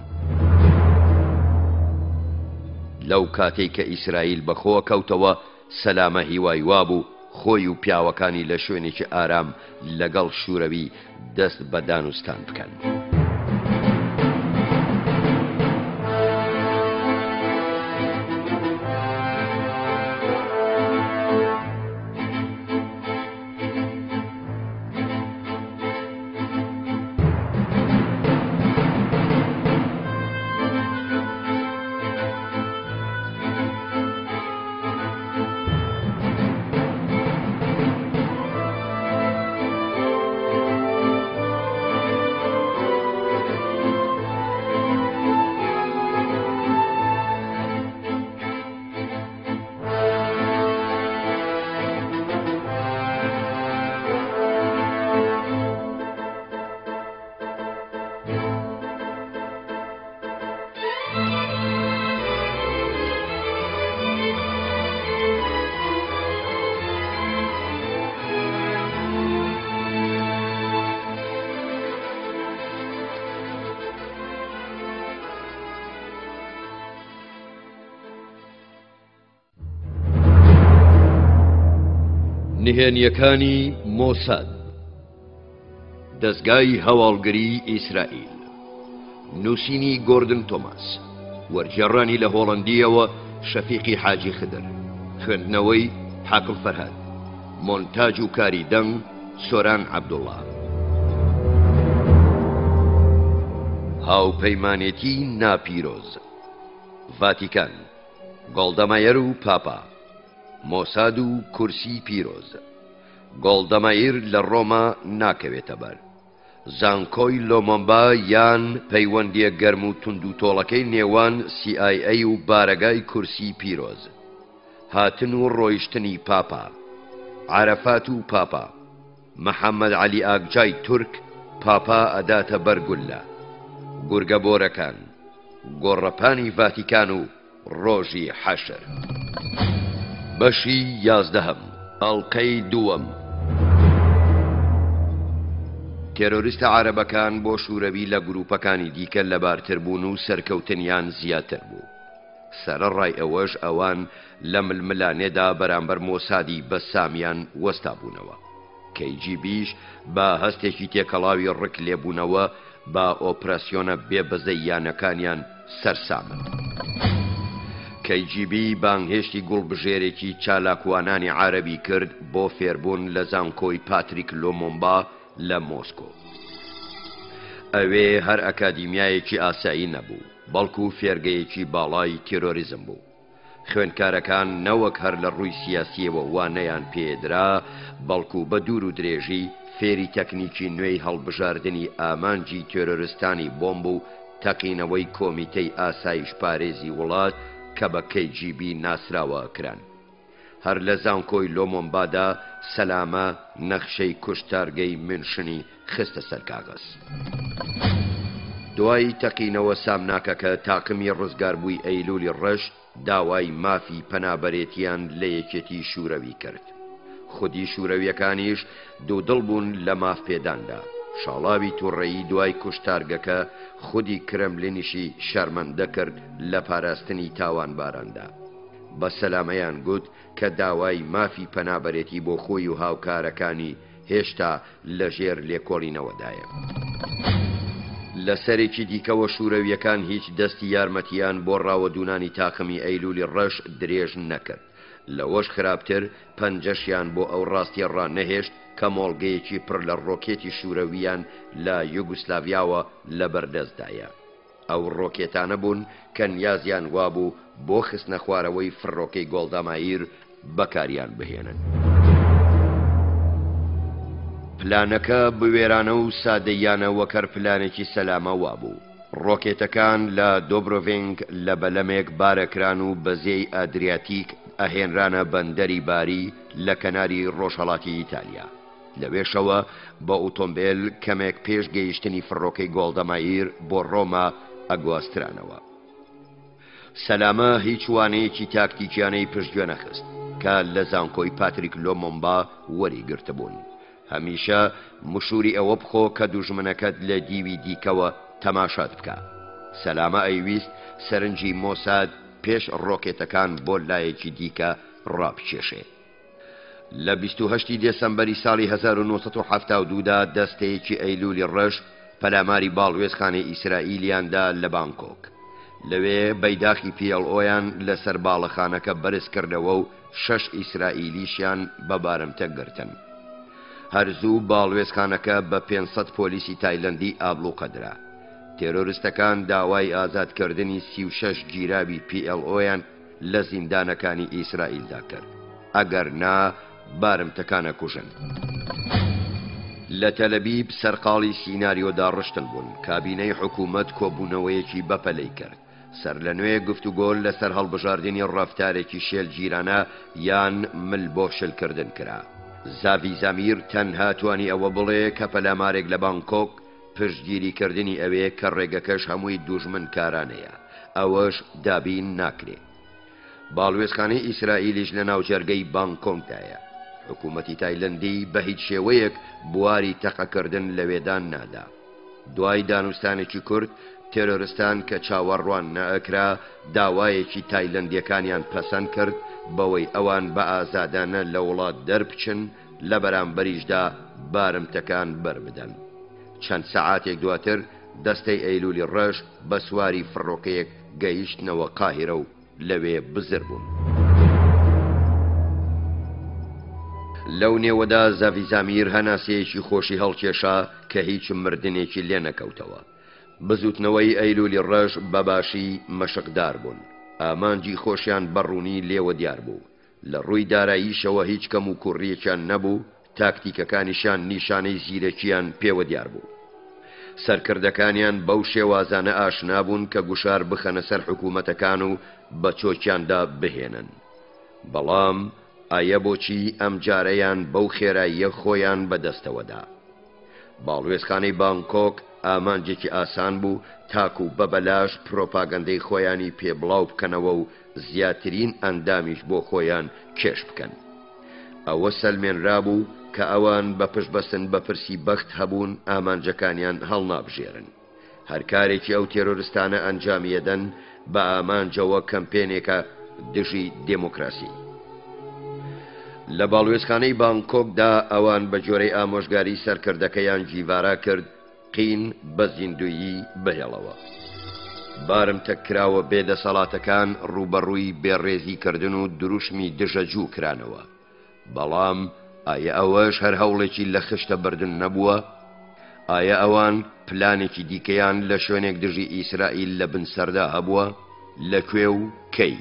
لەو کاتێک کە ئیسرائیل بەخۆوە کەوتەوە سەلامە هیوای وابوو خۆی و پیاوەکانی لە شوێنێکی ئارام لەگەڵ شوورەوی دەست بە دانوستان بکەن. نهێنیەکانی مۆساد دەستگای هەواڵگری ئیسرائیل نووسینی گۆردن تۆماس وەرجێڕانی لە هۆڵەندیەوە شەفیقی حاجی خدر خوێندنەوەی حاکم فەرهاد مۆنتاژ و کاری دەنگ سۆران عەبدوڵڵا هاوپەیمانێتی ناپیرۆز ڤاتیکان گۆڵدا مایر و پاپا مۆساد و کورسی پیرۆز گۆڵدا مایر لە ڕۆما ناکەوێتە بەر زانکۆی لۆمۆمبا یان پەیوەندیە گەرم و تند و تۆڵەکەی نێوان CIA و بارەگای کورسی پیرۆز هاتن و ڕۆیشتنی پاپا عرفات و پاپا محەممەد عەلی ئاگجای تورک پاپا ئەداتە بەرگولە گورگە بۆرەکان گۆڕەپانی ڤاتیکان و ڕۆژی حەشر بەشی 11 ئەڵقەی دووەم تێرۆریستە عارەبەکان بۆ شوورەوی لە گروپەکانی دیکە لەبارتر بوون و سەرکەوتنیان زیاتر بوو سەرەڕای ئەوەش ئەوان لە ململانێدا بەرامبەر مۆسادی بەسامیان وەستا بوونەوە کەیجیبیش بە هەستێکی تێکەڵاوی ڕک لێبوونەوە با ئۆپراسیۆنە بێبەزەییانەکانیان سەرسامن کەیجیبی بانگهێشتی گوڵبژێرێکی چالاکوانانی عارەبی کرد بۆ فێربوون لە زانکۆی پاتریک لۆمۆمبا لە مۆسکۆ ئەوێ هەر ئەکادیمیایەکی ئاسایی نەبوو بەڵکو فێرگەیەکی باڵای تێرۆریزم بوو خوێندکارەکان نەوەک هەر لە ڕووی سیاسیەوە وانەیان پێدرا بەڵکو بە دوور و درێژی فێری تەکنیکی نوێی هەڵبژاردننی ئامانجی تێرۆریستانی بۆمب و تەقینەوەی کۆمیتەی ئاسایش پارێزی وڵات کە بە کەیجیبی ناسراوە کران هەر لە زانکۆی لۆمۆمبادا سەلامە نەخشەی کوشتارگەی منشنی خستە سەر کاغەز دوای تەقینەوە سامناکەکە تاقمی ڕزگاربووی ئەیلولی ڕەش داوای مافی پەنابەرێتیان لە یەکێتی شوورەوی کرد خودی شوورەویەکانیش دوودڵ بوون لە ماف پێداندا شاڵاوی تووڕەیی دوای کوشتارگەکە خودی کرەملینیشی شەرمەندە کرد لە پاراستنی تاوانباراندا بە سەلامەیان گوت کە داوای مافی پەنابەرێتی بۆ خۆی و هاوکارەکانی هێشتا لەژێر لێکۆڵینەوەدایە لە سەرێکی دیکەوە شوورەویەکان هیچ دەستی یارمەتیان بۆ ڕاوەدوونانی تاقمی ئەیلولی ڕەش درێژ نەکرد لەوەش خراپتر پەنجەشیان بۆ ئەو ڕاستیە ڕانەهێشت کە مۆڵگەیەکی پڕ لە ڕۆکێتی شوورەویان لە یوگوسلاڤیاوە لە بەردەستدایە ئەو ڕۆکێتانە بوون کە نیازیان وابوو بۆ خستنە خوارەوەی فڕۆکەی گۆڵدامایر بەکاریان بهێنن پلانەکە بوێرانە و سادەیانە وەکەر پلانێکی سەلامە وابوو ڕۆکێتەکان لە دۆبرۆڤینگ لە بەلەمێک بارەکران و بەزێی ئادریاتیک ئەهێنرانە بەندەری باری لە کەناری ڕۆژهەڵاتی ئیتالیا لەوێشەوە بە ئۆتۆمبیل کەمێک پێش گەیشتنی فڕۆکەی گۆڵدەمایر بۆ ڕۆما ئەگواسترانەوە سەلامە هیچ وانەیەکی تاکتیکیانەی پشتگوێ نەخست کە لە زانکۆی پاتریک لۆمۆمبا وەریگرتبوون هەمیشە مشوری ئەوە بخۆ کە دوژمنەکەت لە دیوی دیکەوە تەماشات بکە سەلامە ئەیویست سەرنجی مۆساد پێش ڕۆکێتەکان بۆ لایەکی دیکە ڕابچێشێ لە 28 دێسەمبەری ساڵی 1972دا دەستەیەکی ئەیلولی ڕەش پەلاماری باڵوێزخانەی ئیسرائیلیاندا لە بانکۆک لەوێ بەیداخی PLOیان لەسەر باڵەخانەکە بەرز کردەوە و 6 ئیسرائیلیشیان بە بارەمتە گرتن هەرزوو باڵوێزخانەکە بە 500 پۆلیسی تایلەندی ئابلوقەدرا تێرۆریستەکان داوای ئازادکردنی 36 گیراوی PLOیان لە زیندانەکانی ئیسرائیلدا کرد ئەگەر نا بارمتەکانە کوژن لە تەلەبیب سەرقاڵی سیناریۆدا ڕشتن بوون کابینەی حکوومەت کۆبوونەوەیەکی بەپەلەی کرد سەر لە نوێ گفتوگۆ لەسەر هەڵبژاردننی ڕەفتارێکی شێلگیرانە یان مل بۆ شلکردن کرا زاڤی زەمیر تەنها توانی ئەوە بڵێ کە پەلامارێک لە بانکۆک پشتگیریکردنی ئەوێ کە ڕێگەکەش هەمووی دوژمن کارانەیە ئەوەش دابین ناکرێت باڵوێزخانەی ئیسرائیلیش لە ناوجەرگەی بانکۆکدایە حکوومەتی تایلەندی بە هیچ شێوەیەک بواری تەقەکردن لەوێدان نادا دوای دانوستانێکی کورد تێرۆریستان کە چاوەڕوان نەئەکرا داوایەکی تایلەندیەکانیان پەسەند کرد بەوەی ئەوان بە ئازادانە لە وڵات دەربچن لە بەرامبەریشدا بارمتەکان بەربدەن چەند سەعاتێک دواتر دەستەی ئەیلولی ڕەش بە سواری فڕۆکەیەک گەیشتنەوە قاهیرە و لەوێ بزر بوون لەو نێوەدا زاڤی زەمیر هەناسەیەکی خۆشی هەڵکێشا کە هیچ مردنێکی لێ نەکەوتەوە بزوتنەوەی ئەیلولی ڕەش بەباشی مەشقدار بوون ئامانجی خۆشیان بەڕوونی لێوە دیار بوو لە ڕووی داراییشەوە هیچ کەم و کوڕیەکیان نەبوو تاکتیکەکانیشان نیشانەی زیرەکیان پێوە دیار بوو سەرکردەکانیان بەو شێوازانە ئاشنا بوون کە گوشار بخەنە سەر حکوومەتەکان و بە چۆکیاندا بهێنن بەڵام ئایا بۆچی ئەم جارەیان بەو خێراییە خۆیان بەدەستەوەدا؟ باڵوێزخانەی بانکۆک ئامانجێکی ئاسان بوو تاکو بە بەلاش پرۆپاگەندەی خۆیانی پێبڵاو بکەنەوە و زیاترین ئەندامیش بۆ خۆیان کێش بکەن. ئەوە سەلمێنرابوو کە ئەوان بە پشتبەستن بە پرسی بەخت هەبوون ئامانجەکانیان هەڵنابژێرن. هەر کارێکی ئەو تێرۆریستانە ئەنجامیەدەن بە ئامانجەوە کەمپێنێکە دژی دێموکراسی. لە باڵوێزخانەی بانکۆکدا ئەوان بە جۆرەی ئامۆژگاری سەرکردەکەیان جیڤارا کرد قین بە زیندویی بهێڵەوە. بارم تەکراوە بێدەسەڵاتەکان ڕوبەڕووی بێڕێزیکردن و دروشمی دژەجوو کرانەوە. بەڵام ئایا ئەوەش هەر هەوڵێکی لە خشتە بردن نەبووە؟ ئایا ئەوان پلانێکی دیکەیان لە شوێنێک دژی ئیسرائیل لە بنسەردا هەبووە؟ لەکوێ و کەی؟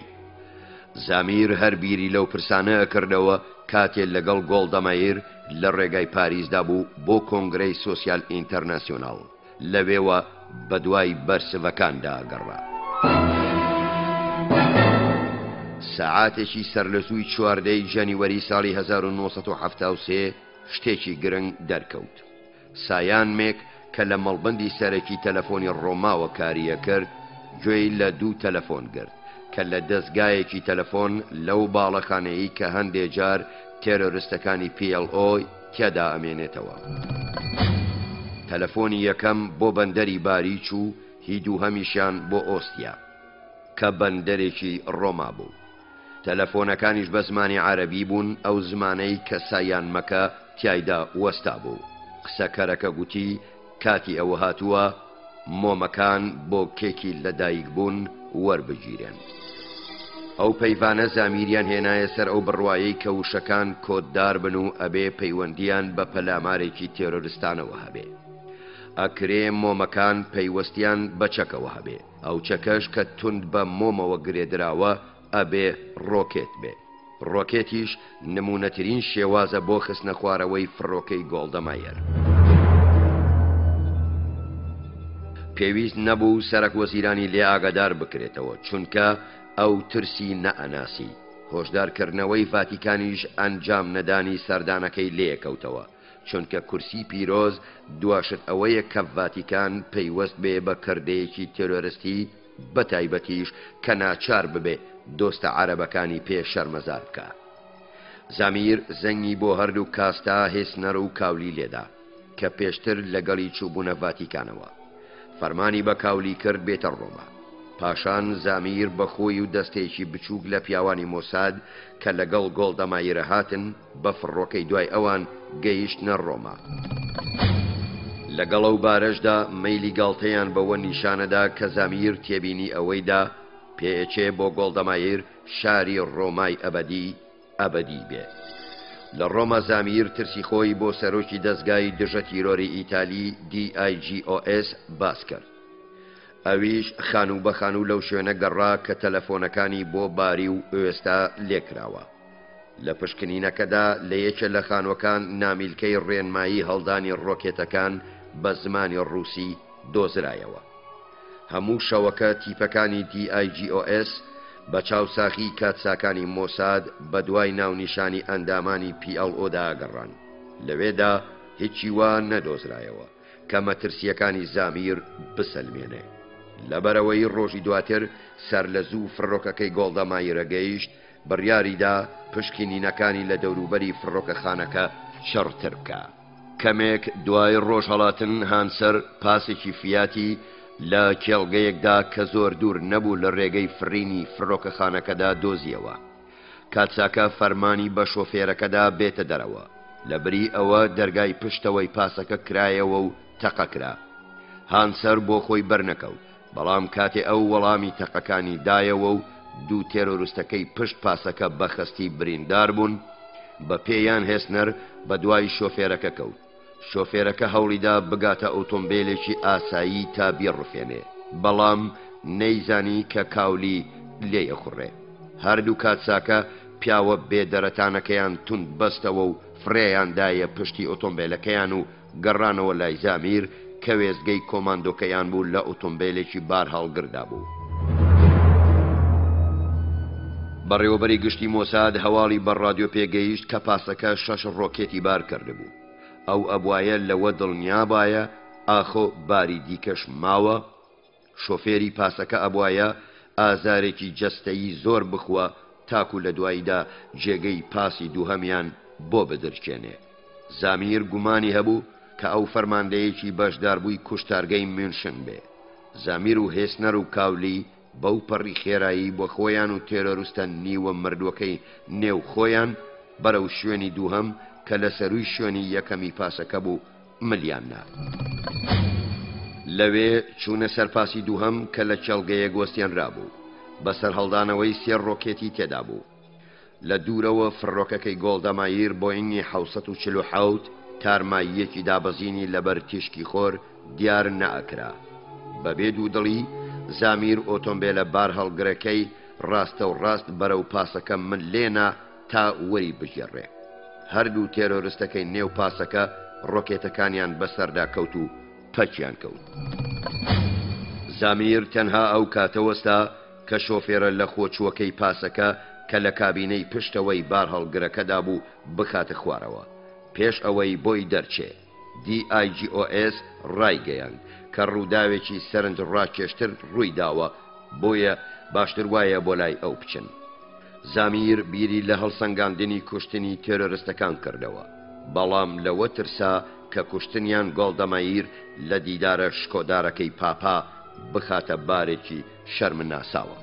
زامیر هەر بیری لەو پرسانە ئەکردەوە کاتێ لەگەڵ گۆڵدەمەیر لە ڕێگای پاریسدا بوو بۆ کۆنگرەی سۆسیال ئینتەرناسیۆناڵ، لەوێوە بەدوای بەرسڤەکاندا گەڕا. سەعاتێکی سەر لە زووی 14 جەنیوەری ساڵی 1970 شتێکی گرنگ دەرکەوت. سایان مێک کە لە مەڵبەندی سەرەکی تەلەفۆنی ڕۆماوە کاریە کرد گوێی لە دوو تەلەفۆن گرت کە لە دەستگایەکی تەلەفۆن لەو باڵەخانەیە کە هەندێک جار تێرۆریستەکانی PLO تێدا ئەمێنێتەوە. تەلەفۆنی یەکەم بۆ بەندەری باریچ و هی دووهەمیشیان بۆ ئۆستیا کە بەندەرێکی ڕۆما بوو. تەلەفۆنەکانیش بە زمانی عەرەبی بوون، ئەو زمانەی کە سایان مەکە تیایدا وەستا بوو. قسەکەرەکە گوتی کاتی ئەوە هاتووە مۆمەکان بۆ کێکی لەدایک بوون وەربگیرێن. ئەو پەیوانە زامیریان هێنایە سەر ئەو بڕوایەی کە وشەکان کۆددار بن و ئەبێ پەیوەندیان بە پەلامارێکی تێرۆریستانەوە هەبێ. ئەکرێ مۆمەکان پەیوەستیان بە چەکەوە هەبێ، ئەو چەکەش کە توند بە مۆمەوە گرێدراوە ئەبێ ڕۆکێت بێ. ڕۆکێتیش نمونەترین شێوازە بۆ خستنە خوارەوەی فڕۆکەی گۆڵدەمایر. پێویست نەبوو سەرک وەزیرانی لێ ئاگادار بکرێتەوە، چونکە ئەو ترسی نەئەناسی. هۆشدارکردنەوەی ڤاتیکانیش ئەنجام نەدانی سەردانەکەی لێکەوتەوە، چونکە کورسی پیرۆز دواشت ئەوەیە کە ڤاتیکان پەیوەست بێ بە کردەیەکی تێرۆریستی، بە تایبەتیش کە ناچار ببێ دۆستە عەرەبەکانی پێ شەرمەزار بکە. زامیر زەنگی بۆ هەردوو کاستا هێسنەر و کاولی لێدا کە پێشتر لەگەڵی چووبوونە ڤاتیکانەوە. فەرمانی بە کاولی کرد بێتە ڕۆما. پاشان زامیر بەخۆی و دەستێکی بچووک لە پیاوانی مۆساد کە لەگەڵ گۆڵدەمایرە هاتن بە فڕۆکەی دوای ئەوان گەیشتنە ڕۆما. لەگەڵ ئەو بارەشدا مەیلی گاڵتەیان بەوە نیشانەدا کە زامیر تێبینی ئەوەیدا پێچێ بۆ گۆڵدەمایر شاری ڕۆمای ئەبەدی بێ. لە ڕۆما زامیر ترسی خۆی بۆ سەرۆکی دەستگای دژە تیرۆری ئیتالی DIGOS باس کرد. ئەویش خانوو بە خانوو لەو شوێنە گەڕا کە تەلەفۆنەکانی بۆ باری و ئێستا لێکراوە. لە پشکنینەکەدا لە یەکێ لە خانووەکان نامیلکەی ڕێنمایی هەڵدانی ڕۆکێتەکان بە زمانی ڕووسی دۆزرایەوە. هەموو شەوەکە تیپەکانی DIGOS بە چاوساخی کاتساکانی مۆساد بە دوای ناونیشانی ئەندامانی PLO داگەڕان. لەوێدا هیچی وا نەدۆزرایەوە کە مەترسیەکانی زامیر بسەلمێنێ. لەبەرەوەی ڕۆژی دواتر سەر لە زوو فڕۆکەکەی گۆڵدەمایرە گەیشت، بڕیاریدا پشکنینەکانی لە دەوروبەری فڕۆکەخانەکە شەڕتر بکە. کەمێک دوای ڕۆژهەڵاتن هانسەر پاسێکی فیاتی لە کێڵگەیەکدا کە زۆر دوور نەبوو لە ڕێگەی فرینی فڕۆکەخانەکەدا دۆزیەوە. کاتساکە فەرمانی بە شۆفێرەکەدا بێتە دەرەوە. لەبری ئەوە دەرگای پشتەوەی پاسەکە کرایەوە و تەقەکرا. هانسەر بۆ خۆی بەرنەکەوت، بەڵام کاتێ ئەو وەڵامی تەقەکانی دایەوە و دوو تێرۆریستەکەی پشت پاسەکە بەخەستی بریندار بوون، بە پێیان هێسنەر بە دوای شۆفێرەکە کەوت. شۆفێرەکە هەوڵیدا بگاتە ئۆتۆمبیلێکی ئاسایی تا بیڕفێنێ، بەڵام نەیزانی کە کاولی لێیەخوڕێ. هەردوو کاتساکە پیاوە بێدەرەتانەکەیان تون بەستەوە و فرێیاندایە پشتی ئۆتۆمبیلەکەیان و گەڕانەوە لای زامیر کە وێزگەی کۆماندۆکەیان بوو لە ئۆتۆمبیلێکی بار هەڵگردا بوو. بەڕێوەبەری گشتی مۆساد هەواڵی بە ڕادیۆ پێگەیشت کە پاسەکە 6 ڕۆکێتی بار کردبوو. ئەو ئەبوایە لەوە دڵنیابایە ئاخۆ باری دیکەش ماوە. شۆفێری پاسەکە ئەبوایە ئازارێکی جەستەیی زۆر بخوە تاکو لە دواییدا جێگەی پاسی دووهەمیان بۆ بدرچێنێ. زامیر گومانی هەبوو کە ئەو فەرماندەیەکی بەشداربووی کوشتارگەی میونشن بێ. زامیر و هێسنەر و کاولی بەو پەڕی خێرایی بۆ خۆیان و تێرۆریستە نیوە مردووەکەی نێو خۆیان بەرەو شوێنی دووهەم کە لە سەرووی شوێنی یەکەمی پاسەکە بوو ملیاننا. لەوێ چوونە سەرپاسی دووهەم کە لە چەڵگەیە گۆستێنرابوو. بەسەر هەڵدانەوەی 3 ڕۆکێتی تێدا بوو. لە دوورەوە فڕۆکەکەی گۆڵدەمایر بۆینگی 747 تارماییەکی دابەزینی لەبەر تیشکی خۆر دیار نەئەکرا. بەبێ دوودڵی زامیر ئۆتۆمبیلە بار هەڵگرەکەی ڕاستە و ڕاست بەرەو پاسەکە من لێنا تا وەری بژێڕێ. هەردوو تێرۆریستەکەی نێو پاسەکە ڕۆکێتەکانیان بەسەردا کەوت و پەچیان کەوت. زامیر تەنها ئەو کاتەوەستا کە شۆفێرە لە خۆچووەکەی پاسەکە کە لە کابینەی پشتەوەی بار هەڵگرەکەدا بوو بخاتە خوارەوە. پێش ئەوەی بۆی دەرچێ DIGOS ڕایگەیاند کە ڕووداوێکی سەرنج ڕاکێشتر ڕووی داوە، بۆیە باشتر وایە بۆ لای ئەو بچن. زامیر بیری لە هەڵسەنگاندنی کوشتنی تێرۆریستەکان کردەوە، بەڵام لەوە ترسا کە کوشتنیان گۆڵدەمایر لە دیدارە شکۆدارەکەی پاپا بخاتە بارێکی شەرمناساوە.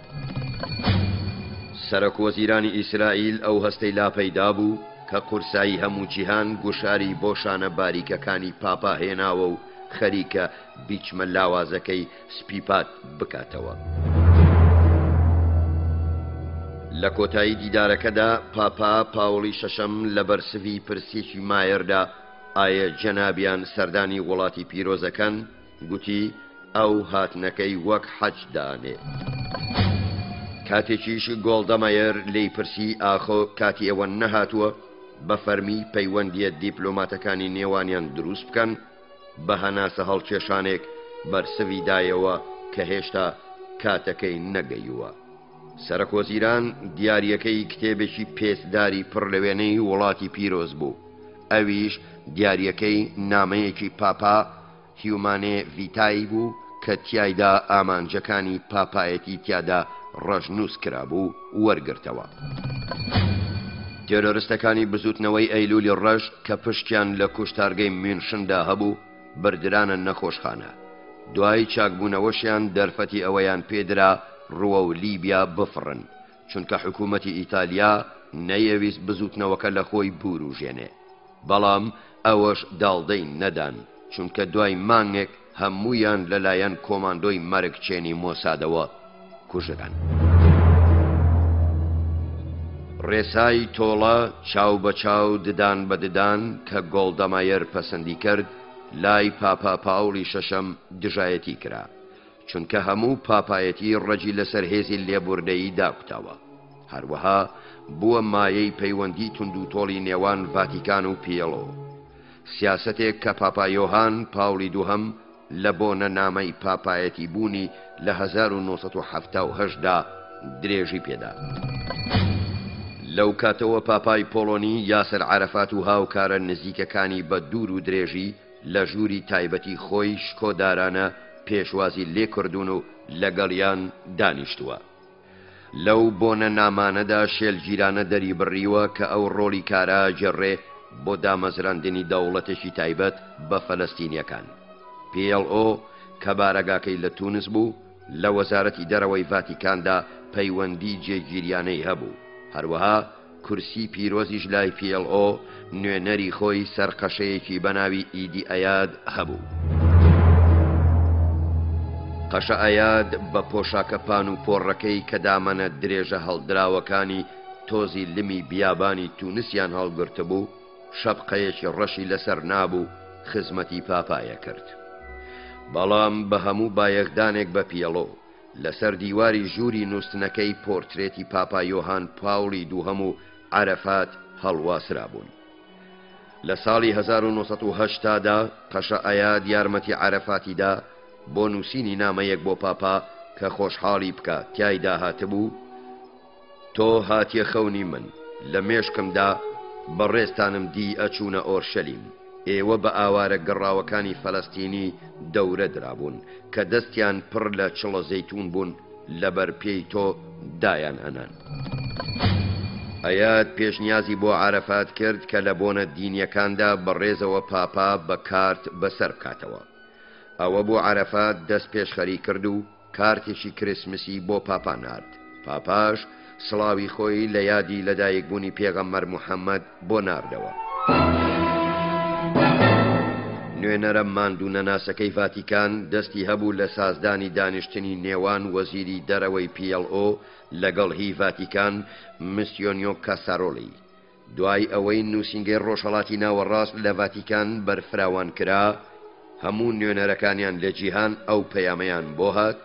سەرۆکوەزیرانی ئیسرائیل ئەو هەستەی لاپەیدا بوو کە قورسایی هەموو جیهان گوشاری بۆ شانە باریکەکانی پاپا هێناوە و خەریکە بیچمە لاوازەکەی سپیپات بکاتەوە. لە کۆتایی دیدارەکەدا پاپا پاوڵی شەشەم لە بەرسڤی پرسیێکی مایەردا ئایا جەنابیان سەردانی وڵاتی پیرۆزەکەن، گوتی ئەو هاتنەکەی وەک حەج دانێ. کاتێکیش گۆڵدەمایر لێی پرسی ئاخۆ کاتی ئەوە نەهاتووە بە فەرمی پەیوەندیە دیپلۆماتەکانی نێوانیان دروست بکەن، بە هەناسە هەڵکێشانێک بەرسەوی دایەوە کە هێشتا کاتەکەی نەگەیووە. سەرۆکوەزیران دیاریەکەی کتێبێکی پێسداری پڕ لەوێنەی وڵاتی پیرۆز بوو. ئەویش دیاریەکەی نامەیەکی پاپا هیومانێ ڤیتایی بوو کە تیایدا ئامانجەکانی پاپایەتی تیادا ڕەشنووس کرابوو وەرگرتەوە. تێرۆریستەکانی بزوتنەوەی ئەیلولی ڕەش کە پشتیان لە کوشتارگەی میونشندا هەبوو بردرانە نەخۆشخانە. دوای چاکبوونەوەشیان دەرفەتی ئەوەیان پێدرا ڕووە و لیبیا بفڕن، چونکە حکوومەتی ئیتالیا نەیەویست بزوتنەوەکە لە خۆی بوروژێنێ. بەڵام ئەوەش داڵدەی نەدان، چونکە دوای مانگێک هەموویان لەلایەن کۆماندۆی مەرگچێنی مۆسادەوە کوژران. ڕێسای تۆڵە چاو بە چاو ددان بە ددان کە گۆڵدەمایر پەسەندی کرد لای پاپا پاوڵی شەشەم دژایەتی کرا، چونکە هەموو پاپایەتی ڕەجی لەسەر هێزی لێبوردەیی داکوتاوە. هەروەها بووە مایەی پەیوەندی تونند و تۆڵی نێوان ڤاتیکان و پیێڵۆ، سیاسەتێک کە پاپا یۆهان پاوڵی دووهەم لە بۆنە نامەی پاپایەتی بوونی لە 1970دا درێژی پێدا. لەو کاتەوە پاپای پۆڵۆنی یاسر عەرەفات و هاوکارە نزیکەکانی بە دوور و درێژی لە ژووری تایبەتی خۆی شکۆدارانە پێشوازی لێکردوون و لەگەڵیان دانیشتووە. لەو بۆنە نامانەدا شێلگیرانە دەری بڕیوە کە ئەو ڕۆڵی کارە جێڕێ بۆ دامەزراندنی دەوڵەتێکی تایبەت بە فەلەستینیەکان. PLO کە بارەگاکەی لە تونس بوو لە وەزارەتی دەرەوەی ڤاتیکاندا پەیوەندی جێگیریانەی هەبوو. هەروەها کورسی پیرۆزیش لای PLO نوێنەری خۆی سەرقەشەیەکی بەناوی ئیدی ئەیاد هەبوو. قەشە ئەیاد بە پۆشاکەپان و پۆڕەکەی کە دامەنە درێژە هەڵدراوەکانی تۆزی لمی بیابانی تونسیان هەڵگرتە بوو، شەپقەیەکی ڕەشی لەسەر نابوو خزمەتی پاپایە کرد. بەڵام بە هەموو بایەخدانێک بە PLO لەسەر دیواری ژووری نووسنەکەی پۆرترێتی پاپا یۆهان پاوڵی دووهەم و عەرەفات هەڵواسرا بوون. لە ساڵی 1980دا قەشە ئەیاد یارمەتی عەرەفاتیدا بۆ نووسینی نامەیەک بۆ پاپا کە خۆشحاڵی بکە تیایدا هاتبوو تۆ هاتیە خەونی من لە مێشکمدا بەڕێستانم دی ئەچوونە ئۆرشەلیم. ئێوە بە ئاوارە گەڕاوەکانی فەلەستینی دەورە درابوون کە دەستیان پڕ لە چڵە زەیتون بوون لەبەر پێی تۆ دایان ئەنان. ئەیاد پێشنیازی بۆ عارەفات کرد کە لە بۆنە دینیەکاندا بەڕێزەوە پاپا بە کارت بەسەر بکاتەوە. ئەوە بۆ عارەفات دەست پێشخەری کرد و کارتێکی کریسمسی بۆ پاپا نارد. پاپاش سڵاوی خۆی لە یادی لەدایکبوونی پێغەمبەر موحەممەد بۆ ناردەوە. نوێنەرە ماندوو نەناسەکەی ڤاتیکان دەستی هەبوو لە سازدانی دانیشتنی نێوان وەزیری دەرەوەی PLO لەگەڵ هی ڤاتیکان مسیۆنیۆ کاسارۆلی. دوای ئەوەی نووسینگەی ڕۆژهەڵاتی ناوەڕاست لە ڤاتیکان بەرفراوان کرا، هەموو نوێنەرەکانیان لە جیهان ئەو پەیامەیان بۆ هات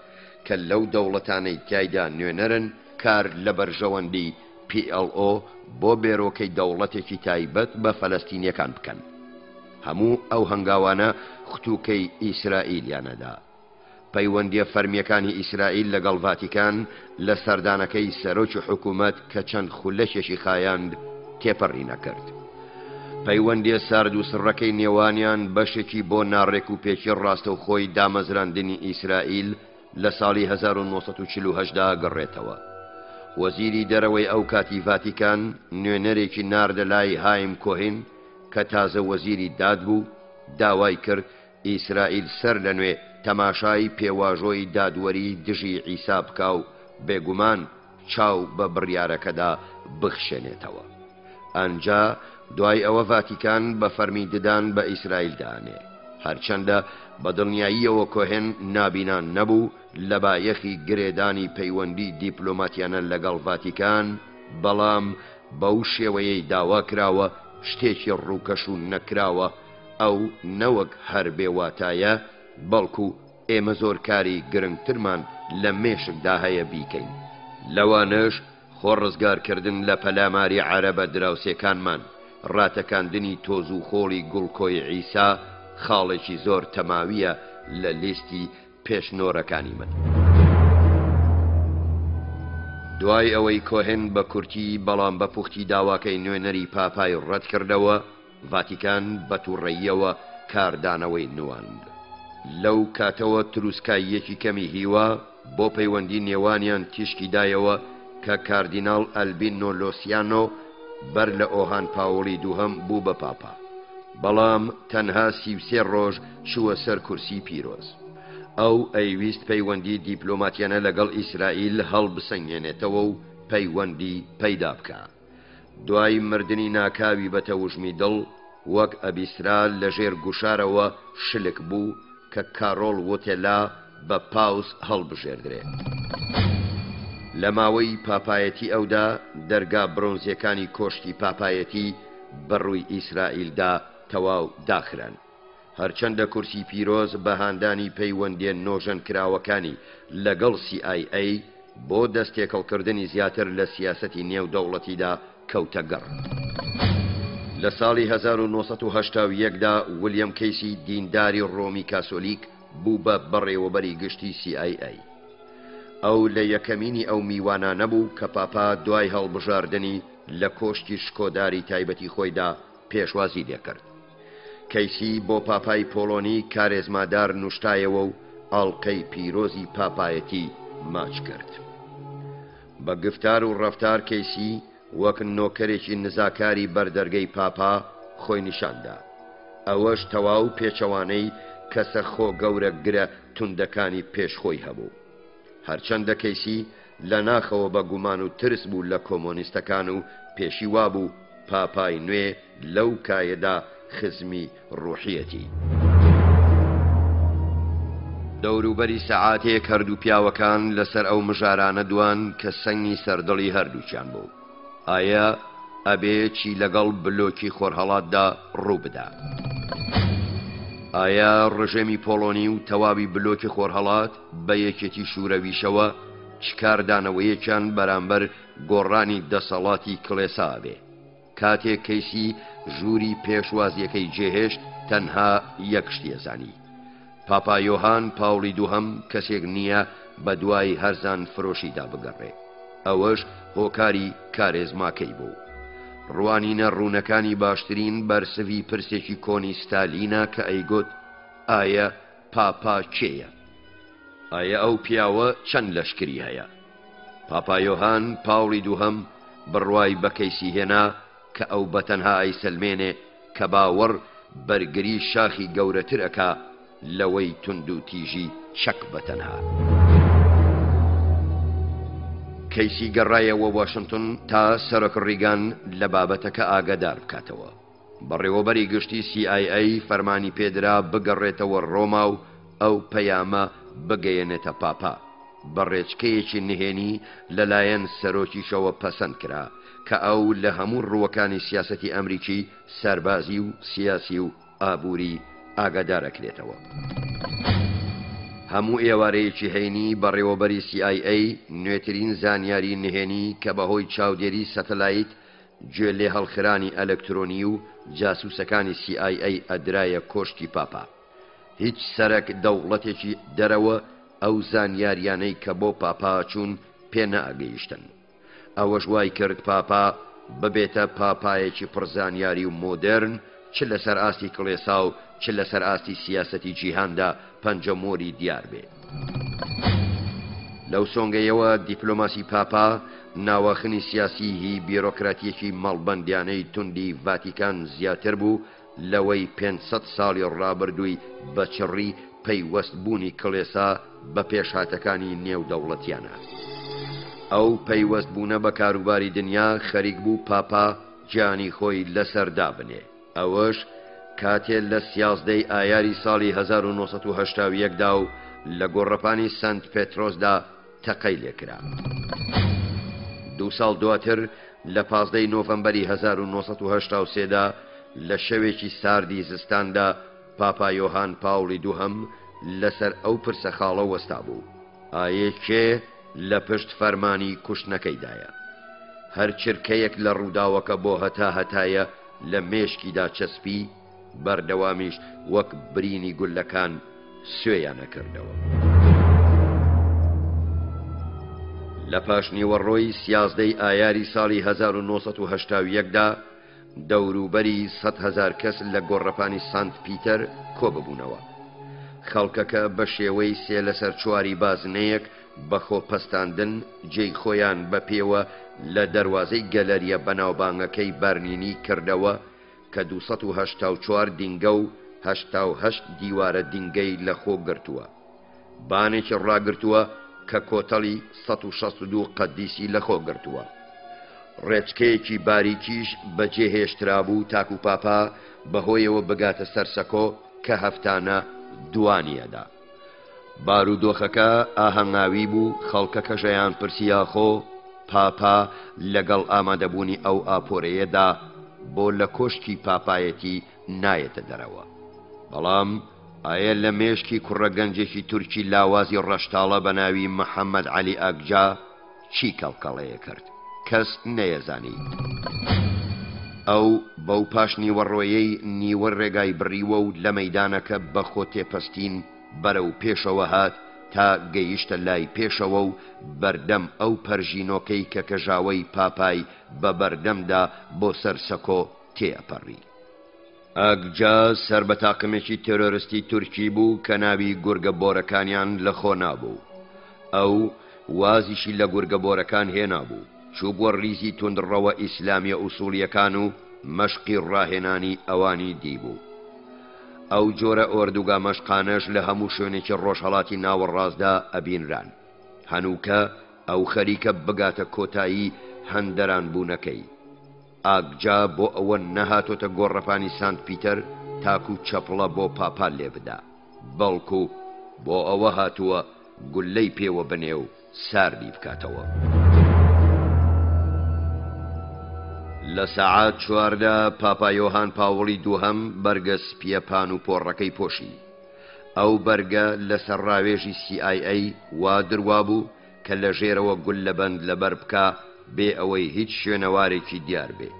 کە لەو دەوڵەتانەی تایدا نوێنەرن کار لە بەرژەوەندی PLO بۆ بێرۆکەی دەوڵەتێکی تایبەت بە فەلەستینیەکان بکەن. هەموو ئەو هەنگاوانە خوتوکەی ئیسرائیلیانەدا. پەیوەندیە فەرمیەکانی ئیسرائیل لەگەڵ ڤاتیکان لە سەردانەکەی سەرۆکی حکوومەت کە چەند خولەشێکی خایاند تێپەڕی نەکرد. پەیوەندیە سارد و سڕەکەی نێوانیان بەشێکی بۆ ناڕێک و پێچی ڕاستە و خۆی دامەزراندنی ئیسرائیل لە ساڵی 1948دا گەڕێتەوە. وەزیری دەرەوەی ئەو کاتی ڤاتیکان نوێنەرێکی ناردە لای هایم کۆهین کە تازە وەزیری داد بوو، داوای کرد ئیسرائیل سەر لە نوێ تەماشای پێواژۆی دادوەری دژی عیسا بکا و بێگومان چاو بە بڕیارەکەدا بخشێنێتەوە. ئەنجا دوای ئەوە ڤاتیکان بە فەرمی ددان بە ئیسرائیل دانێ. هەرچەندە بە دڵنیاییەوە کۆهێن نابینان نەبوو لە بایەخی گرێدانی پەیوەندی دیپلۆماتیانە لەگەڵ ڤاتیکان، بەڵام بەو شێوەیەی داوا کراوە شتێکی ڕووکەش و نەکراوە ئەو نەوەک هەر بێواتایە، بەڵکو ئێمە زۆر کاری گرنگترمان لە مێشکدا هەیە بیکەین. لەوانەش خۆڕزگارکردن لە پەلاماری عەرەبە دراوسێکانمان، ڕاتەکاندنی تۆز و خۆڵی گوڵکۆی عیسا خاڵێکی زۆر تەماویە لە لیستی پێشنۆرەکانی من. دوای ئەوەی کۆهێن بە کورتی بەڵام بە پوختی داواکەی نوێنەری پاپای ڕەت کردەوە، ڤاتیکان بە تووڕێیەوە کاردانەوەی نواند. لەو کاتەوە تروسکاییەکی کەمی هیوا بۆ پەیوەندی نێوانیان تیشکی دایەوە کە کاردیناڵ ئەلبینۆ لۆسیانۆ بەر لە ئۆهان پاوڵی دووهەم بوو بە پاپا، بەڵام تەنها 33 ڕۆژ چووە سەر کورسی پیرۆز. ئەو ئەیویست پەیوەندی دیپلۆماتیانە لەگەڵ ئیسرائیل هەڵبسەنگێنێتەوە و پەیوەندی پەیدا بکە. دوای مردنی ناکاوی بە تەوژمی دڵ وەک ئەبیسرا لە ژێر گوشارەوە شلک بوو کە کارۆڵ وتێلا بە پاوس هەڵبژێردرێ. لە ماوەی پاپایەتی ئەودا دەرگا برۆنزیەکانی کۆشتی پاپایەتی بەڕووی ئیسرائیلدا تەواو داخران. هەرچەندە کورسی پیرۆز بە هاندانی پەیوەندیە نۆژەن کراوەکانی لەگەڵ CIA بۆ دەستێکەڵکردنی زیاتر لە سیاسەتی نێودەوڵەتیدا کەوتە گەڕ. لە ساڵی 1981دا ویلیام کەیسی دینداری ڕۆمی کاسۆلیک بوو بە بەڕێوەبەری گشتی CIA. ئەو لە یەکەمینی ئەو میوانە بوو کە پاپا دوای هەڵبژاردنی لە کۆشتی شکۆداری تایبەتی خۆیدا پێشوازی لێکرد. کەیسی بۆ پاپای پۆلۆنی کارێزمادار نوشتایەوە و ئاڵقەی پیرۆزی پاپایەتی ماچ کرد. بە گفتار و ڕەفتار کەیسی وەک نۆکەرێکی نزاکاری بەردەرگەی پاپا خۆی نیشاندا. ئەوەش تەواو پێچەوانەی کەسە خۆ گەورە گرە توندەکانی پێشخۆی هەبوو. هەرچەندە کەیسی لە ناخەوە بە گومان و ترس بوو لە کۆمۆنیستەکان و پێشی وابوو پاپای نوێ لەو کایەدا خزمی ڕوحیەتی. دەوروبەری سەعاتێک هەردوو پیاوەکان لەسەر ئەو مژارانە دوان کە سەنگی سەردڵی هەردووچیان بوو. ئایا ئەبێ چی لەگەڵ بلۆکی خۆرهەڵاتدا ڕوو بدا؟ ئایا ڕژێمی پۆڵۆنی و تەواوی بلۆکی خۆرهەڵات بە یەکێتی شوورەویشەوە چکاردانەوەیەکیان بەرامبەر گۆڕانی دەسەڵاتی کڵێسا بێ؟ کاتێک کەیسی ژووری پێشوازیەکەی جێهێشت تەنها یەک شتێزانی: پاپا یۆهان پاوڵی دووهەم کەسێک نییە بە دوای هەرزان فرۆشیدا بگەڕێ. ئەوەش هۆکاری کارێزماکەی بوو. ڕوانینە ڕوونەکانی باشترین بەرسەوی پرسێکی کۆنی ستالینە کە ئەیگوت ئایا پاپا کێیە؟ ئایا ئەو پیاوە چەند لەشکری هەیە؟ پاپا یۆهان پاوڵی دووهەم بڕوای بە کەیسی هێنا کە ئەو بەتەنها ئەیسەلمێنێ کە باوەڕ بەرگری شاخی گەورەتر ئەکا لەوەی تند و تیژی چەک بەتەنها. کەیسی گەڕایەوە واشنگتن تا سەرۆک ڕیگان لە بابەتەکە ئاگادار بکاتەوە. بەڕێوەبەری گشتی CIA فەرمانی پێدرا بگەڕێتەوە ڕۆما و ئەو پەیامە بگەیەنێتە پاپا. بەڕێچکەیەکی نهێنی لەلایەن سەرۆکیشەوە پەسەند کرا کە ئەو لە هەموو ڕووەکانی سیاسەتی ئەمریکی سەربازی و سیاسی و ئابووری ئاگادارەکرێتەوە. هەموو ئێوارەیەکی هەینی بەڕێوەبەری CIA نوێترین زانیاری نهێنی کە بەهۆی چاودێری سەتەلایت گوێ لێ هەڵخرانی ئەلەکترۆنی و جاسووسەکانی CIA ئەدرایە کۆشتی پاپا. هیچ سەرەک دەوڵەتێکی دەرەوە ئەو زانیاریانەی کە بۆ پاپا چوون پێ نەئەگەیشتن. ئەوەش وای کرد پاپا ببێتە پاپایەکی پڕزانیاری و مۆدرن، چ لەسەر ئاستی کڵێسا و چ لەسەر ئاستی سیاسەتی جیهاندا پەنجەمۆری دیار بێ. لەو سۆنگەیەوە دیپلۆماسی پاپا ناوەخنی سیاسی هی بیرۆکراتیەکی مەڵبەندیانەی توندی ڤاتیکان زیاتر بوو لەوەی 500 ساڵی ڕابردووی بەچڕی پەیوەستبوونی کڵێسا بە پێشهاتەکانی نێودەوڵەتیانە. ئەو پەیوەستبوونە بە کاروباری دنیا خەریک بوو پاپا گیانی خۆی لەسەردا بنێ. ئەوەش کاتێ لە 11 ئایاری ساڵی 1970دا و لە گۆڕەپانی سنت پێترۆسدا تەقەی لێکرا. 2 ساڵ دواتر لە 15 نۆڤەمبەری 1983دا لە شەوێکی ساردی زستاندا پاپا یۆهان پاوڵی دووهەم لەسەر ئەو پرسە خاڵە وەستا بوو: ئایا کێ لە پشت فەرمانی کوشتنەکەیدایە؟ هەر چرکەیەک لە ڕووداوەکە بۆ هەتایە لە مێشکیدا چەسپی، بەردەوامیش وەک برینی گولەکان سوێیانە کردەوە. لە پاش نیوەڕۆی 11 ئایاری ساڵی 1970دا دەوروبەری 100,000 کەس لە گۆڕەپانی سانت پیتەر کۆببوونەوە. خەڵکەکە بە شێوەی 3 لەسەر 4 بازنەیەک بەخۆ پەستاندن جێی خۆیان بە پێوە لە دەروازەی گەلەریە بەناوبانگەکەی بەرنینی کردەوە کە 284 دینگە و 88 دیوارە دینگەی لە خۆ گرتووە. بانێکی ڕاگرتووە کە کۆتەڵی 162 قەدیسی لە خۆ گرتووە. ڕێچکەیەکی باریکیش بەجێهێشترا بوو تاکو پاپا بەهۆیەوە بگاتە سەرسەکۆ کە هەفتانە دوانیەدا. بارودۆخەکە ئاهەنگاوی بوو، خەڵکەکە ژەیان پرسییا خۆ پاپا لەگەڵ ئامادەبوونی ئەو ئاپۆرەیەدا بۆ لە کۆشتی پاپایەتی نایەتە دەرەوە. بەڵام ئایا لە مێشکی کوڕەگەنجێکی تورکی لاوازی ڕەشتاڵە بە ناوی محەممەد عەلی ئاگجا چی کەڵکەڵەیە کرد؟ کەس نەیەزانی. ئەو بەو پاش نیوەڕۆیەی نیوە ڕێگای بڕیوە و لە مەیدانەکە بەخۆ تێپەستین بەرەو پێشەوە هات تا گەیشتە لای پێشەوە و بەردەم ئەو پەرژینۆکەی کە کەژاوەی پاپای بە بەردەمدا بۆ سەرسەکۆ تێپەڕی. ئاگجا سەر بە تاقمێکی تێرۆریستی تورکی بوو کە ناوی گورگە بۆرەکانیان لە خۆ نابوو. ئەو وازیشی لە گورگە بۆرەکان هێنابوو، چوو بۆ ریزی توندڕەوە ئیسلامیە ئوسوڵیەکان و مەشقی ڕاهێنانی ئەوانی دیبوو. ئەو جۆرە ئۆردوگا مەشقانەش لە هەموو شوێنێکی ڕۆژهەڵاتی ناوەڕاستدا ئەبینران، هەنووکە ئەو خەریکە بگاتە کۆتایی هەندەران بوونەکەی. ئاگجا بۆ ئەوە نەهاتۆتە گۆڕەپانی سانت پیتەر تاکو چەپڵە بۆ پاپا لێ بدا، بەڵکو بۆ ئەوە هاتووە گولەی پێوە بنێ و ساردی بکاتەوە. لە سەعات 4دا پاپا یۆهان پاوڵی دووهەم بەرگە سپیە پان و پۆڕەکەی پۆشی. ئەو بەرگە لەسەر ڕاوێژی CIA وا دروا بوو کە لە ژێرەوە گول لەبەند لەبەر بکە بێ ئەوەی هیچ شوێنەوارێکی دیار بێ.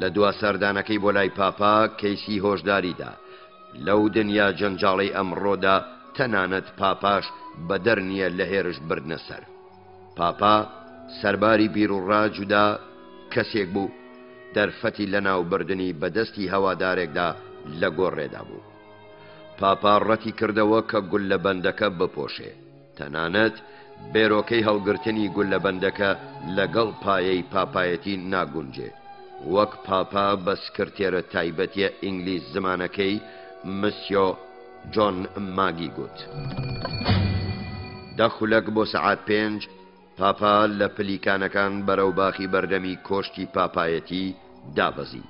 لە دوا سەردانەکەی بۆ لای پاپا کەیسی هۆشداریدا لەو دنیا جەنجاڵی ئەمڕۆدا تەنانەت پاپاش بە دەرنیە لە هێرش بردنە سەر. پاپا سەرباری بیرڕا جودا کەسێک بوو دەرفەتی لە ناوبردنی بەدەستی هەوادارێکدا لە گۆڕێدا بوو. پاپا ڕەتی کردەوە کە گول لە بەندەکە بپۆشێ، تەنانەت بێرۆکەی هەڵگرتنی گول لە بەندەکە لەگەڵ پایەی پاپایەتی ناگونجێ، وەک پاپا بە سکرتێرە تایبەتیە ئینگلیز زمانەکەی مسیۆ جۆن ماگی گوت. دەخولەک بۆ سەعات 5 پاپا لە پلیکانەکان بەرەو باخی بەردەمی کۆشتی پاپایەتی دابەزی.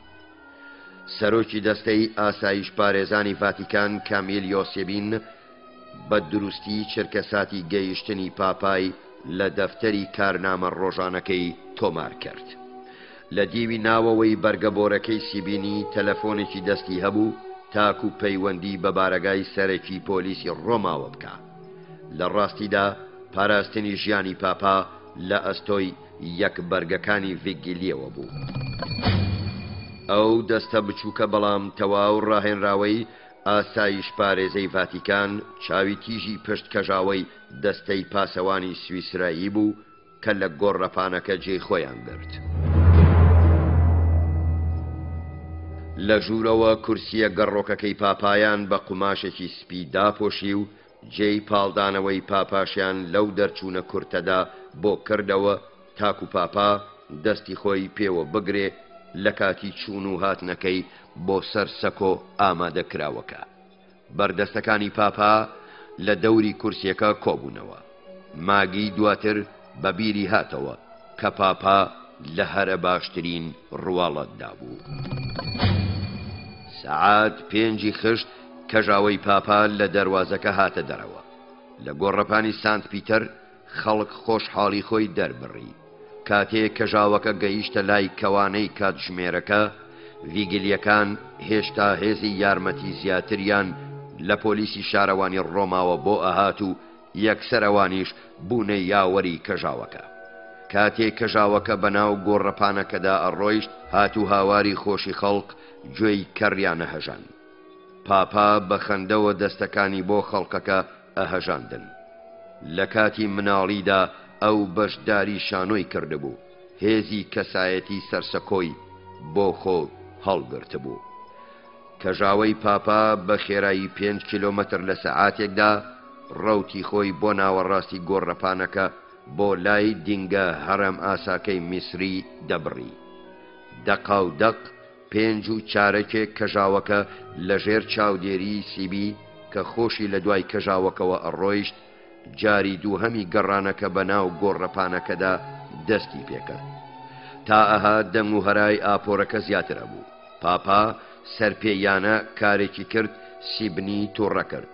سەرۆکی دەستەی ئاسایش پارێزانی ڤاتیکان کامیل یۆسێبین بە دروستی چرکەساتی گەیشتنی پاپای لە دەفتەری کارنامە ڕۆژانەکەی تۆمار کرد. لە دیوی ناوەوەی بەرگەبۆرەکەی سیبینی تەلەفۆنێکی دەستی هەبوو تاکو پەیوەندی بە بارەگای سەرەکی پۆلیسی ڕۆماوە بکە. لە ڕاستیدا پاراستنی ژیانی پاپا لە ئەستۆی یەک بەرگەکانی ڤیگیلیەوە بوو. ئەو دەستە بچووکە بەڵام تەواو ڕاهێنراوەی ئاسایش پارێزەی ڤاتیکان چاوی تیژی پشت کەژاوەی دەستەی پاسەوانی سویسرایی بوو کە لە گۆڕەپانەکە جێی خۆیان برد. لە ژوورەوە کورسیە گەڕۆکەکەی پاپایان بە قوماشێکی سپی داپۆشی و جێی پاڵدانەوەی پاپاشیان لەو دەرچوونە کورتەدا بۆ کردەوە تاکو پاپا دەستی خۆی پێوە بگرێ لە کاتی چوون و هاتنەکەی بۆ سەر سەکۆ ئامادەکراوەکە. بەردەستەکانی پاپا لە دەوری کورسیەکە کۆبوونەوە. ماگی دواتر بە بیری هاتەوە کە پاپا لە هەرە باشترین ڕواڵەتدا بوو. سەعات 5 خشت کەژاوەی پاپا لە دەواازەکە هاتە دەرەوە. لە گۆڕەپانی سانت پیتەر خەڵک خۆشحاڵی خۆی دەربڕی. کاتێک کەژاوەکە گەیشتە لای کەوانەی کاتژمێرەکە، ڤیگلیەکان هێشتا هێزی یارمەتی زیاتریان لە پۆلیسی شارەوانی ڕۆماوە بۆ ئەهات و یەکسەرەوانیش بوونە یاوەری کەژاوەکە. کاتێک کەژاوەکە بەناو گۆڕەپانەکەدا ئەڕۆیشت هات و هاواری خۆشی خەڵق گوێی کەڕیانە هەژان. پاپا بە خەندەوە دەستەکانی بۆ خەڵکەکە ئەهەژاندن. لە کاتی مناڵیدا ئەو بەشداری شانۆی کردبوو، هێزی کەسایەتی سەرسەکۆی بۆ خۆ هەڵگرتبوو. کەژاوەی پاپا بە خێرایی 5 کیلۆمەتر لە سەعاتێکدا ڕەوتی خۆی بۆ ناوەڕاستی گۆڕەپانەکە بۆ لای دینگە هەرەم ئاساکەی میسری دەبڕی. دەقا و دەق 5 و چارەکێک کەژاوەکە لەژێر چاودێری سیبی کە خۆشی لە دوای کەژاوەکەوە ئەڕۆیشت، جاری دووهەمی گەڕانەکە بە ناو گۆڕەپانەکەدا دەستی پێکرد. تا ئەها دەنگ و هەرای ئاپۆرەکە زیاترە بوو. پاپا سەرپێیانە کارێکی کرد، سیبنی تووڕە کرد.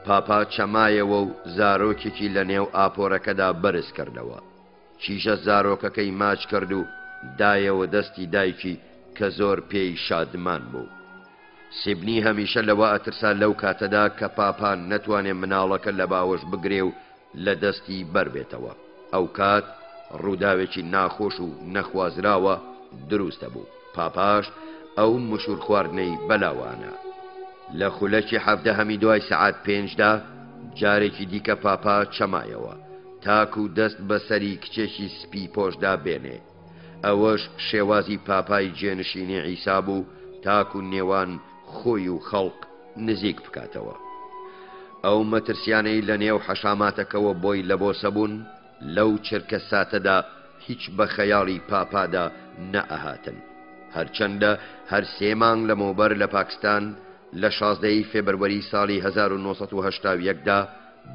پاپا چەمایەوە و زارۆکێکی لە نێو ئاپۆرەکەدا بەرز کردەوە. چیژە زارۆکەکەی ماچ کرد و دایەوە دەستی دایکی کە زۆر پێی شادمان بوو. سیبنی هەمیشە لەوە ئەترسا لەو کاتەدا کە پاپا نەتوانێ مناڵەکە لە باوەش بگرێ و لە دەستی بەربێتەوە. ئەو کات ڕووداوێکی ناخۆش و نەخوازراوە دروستە بوو. پاپاش ئەو مشور خواردنەی بەلاوانە. لە خولەکی 17 دوای سەعات 5دا جارێکی دیکە پاپا چەمایەوە تاکو دەست بەسەری کچێکی سپی پۆشدا بێنێ. ئەوەش شێوازی پاپای جێنشینی عیسا بوو تاکو نێوان خۆی و خەڵق نزیک بکاتەوە. ئەو مەترسیانەی لە نێو حەشاماتەکەوە بۆی لە بۆ سەبوون لەو چرکە ساتەدا هیچ بە خەیاڵی پاپادا نەئەهاتن. هەرچەندە هەر 3 مانگ لەمەوبەر لە پاکستان لە 16 فێبروەری ساڵی 1970دا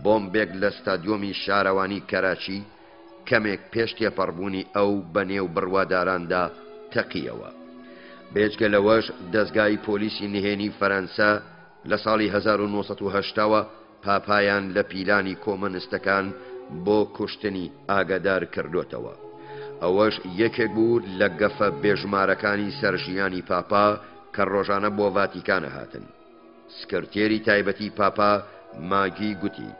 بۆمبێک لە ستادیۆمی شارەوانی کەراچی کەمێک پێش تێپەڕبوونی ئەو بەنێو بڕواداراندا تەقیەوە. بێجگە لەوەش دەستگای پۆلیسی نهێنی فەرەنسا لە ساڵی 1970ەوە پاپایان لە پیلانی کۆمۆنیستەکان بۆ کوشتنی ئاگادار کردوتەوە. ئەوەش یەکێک بوو لە گەفە بێژمارەکانی سەرژیانی پاپا کە ڕۆژانە بۆ ڤاتیکانە هاتن. سکرتێری تایبەتی پاپا ماگی گوتی: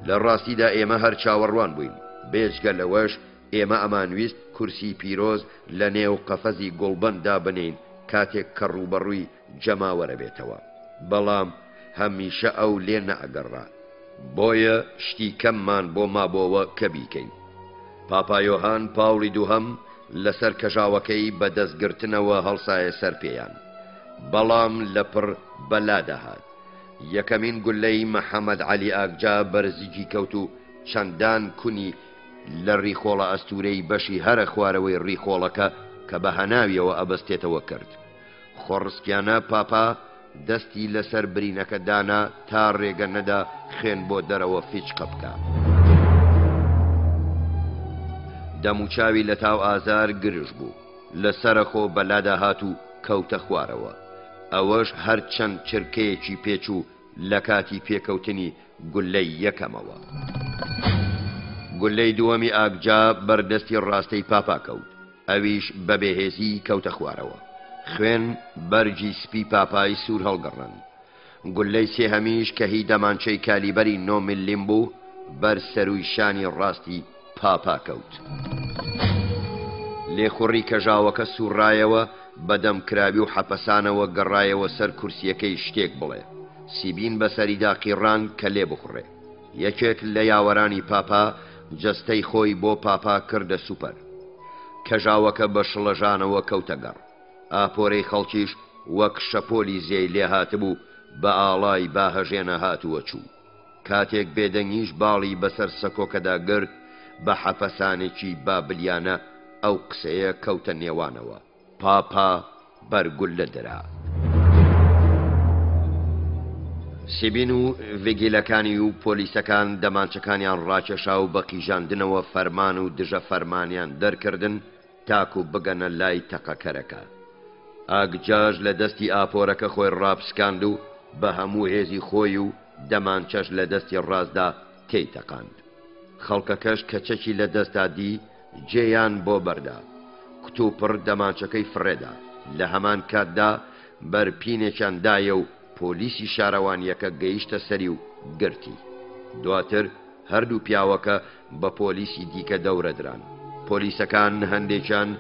لە ڕاستیدا ئێمە هەر چاوەڕوان بووین، بێجگە لەوەش ئێمە ئەمانویست کورسی پیرۆز لە نێو قەفەزی گوڵبەندا بنین کاتێک کە ڕوبەڕووی جەماوەرە بێتەوە، بەڵام هەمیشە ئەو لێ نەئەگەڕا، بۆیە شتی کەممان بۆ مابۆوە کە بیکەین. پاپا یۆهان پاوڵی دووهەم لەسەر کەژاوەکەی بە دەستگرتنەوە هەڵسایە سەر پێیان، بەڵام لەپڕ بەلادەهات. یەکەمین گولەی مەحەممەد عەلی ئاگجا بەرزیکی کەوت و چەندان کونی لە ڕیخۆڵە ئەستورەی بەشی هەرە خوارەوەی ڕیخۆڵەکە کە بە هەناویەوە ئەبەستێتەوە کرد. خۆڕسکیانە پاپا دەستی لەسەر برینەکە دانا تا ڕێگە نەدا خوێن بۆ دەرەوە فیچقە بکە. دەموچاوی لە تاو ئازار گرژ بوو، لەسەرەخۆ بەلادا هات و کەوتە خوارەوە. ئەوەش هەر چەند چرکەیەکی پێچوو لە کاتی پێکەوتنی گولەی یەکەمەوە. گولەی دووەمی ئاگجا بەردەستی ڕاستەی پاپا کەوت، ئەویش بە بێهێزی کەوتە خوارەوە. خوێن بەرجی سپی پاپای سوور هەڵگەڕن. گولەی سێهەمیش کە هی دەمانچەی کالیبەری 9 ملیم بوو بەر سەروی شانی ڕاستی پاپا کەوت. لێخوڕی کەژاوەکە سوڕایەوە بەدەم کراوی و حەپەسانەوە گەڕایەوە سەر کورسیەکەی شتێک بڵێ. سیبین بەسەریدا قیڕان کە لێ بخوڕێ. یەکێک لە یاوەرانی پاپا جەستەی خۆی بۆ پاپا کردە سوپەر. کەژاوەکە بە شڵەژانەوە کەوتە گەڕ. ئاپۆرەی خەڵکیش وەک شەپۆلی زێی لێ هاتبوو بە ئاڵای باهەژێنە هاتووە چوو. کاتێک بێدەنگیش باڵی بەسەر سەکۆکەدا گرت بە حەپەسانێکی بابلیانە ئەو قسەیە کەوتە نێوانەوە. پاپا بەرگول لە دەرا. سیبین و ڤێگیلەکانی و پۆلیسەکان دەمانچەکانیان ڕاکێشا و بە قیژاندنەوە فەرمان و دژە فەرمانیان دەرکردن تاکو بگەنە لای تەقەکەرەکە. ئاگجاش لە دەستی ئاپۆرەکە خۆی ڕاپسکاند و بە هەموو هێزی خۆی و دەمانچەش لە دەستی ڕاستدا تێی تەقاند. خەڵکەکەش کە چەکی لە دەستا دی جێیان بۆ بەردا. کتوپڕ دەمانچەکەی فڕێدا. لە هەمان کاتدا بەرپینێکیان دایە و پۆلیسی شارەوانیەکە گەیشتە سەری و گرتی. دواتر هەردوو پیاوەکە بە پۆلیسی دیکە دەورەدران. پۆلیسەکان هەندێکیان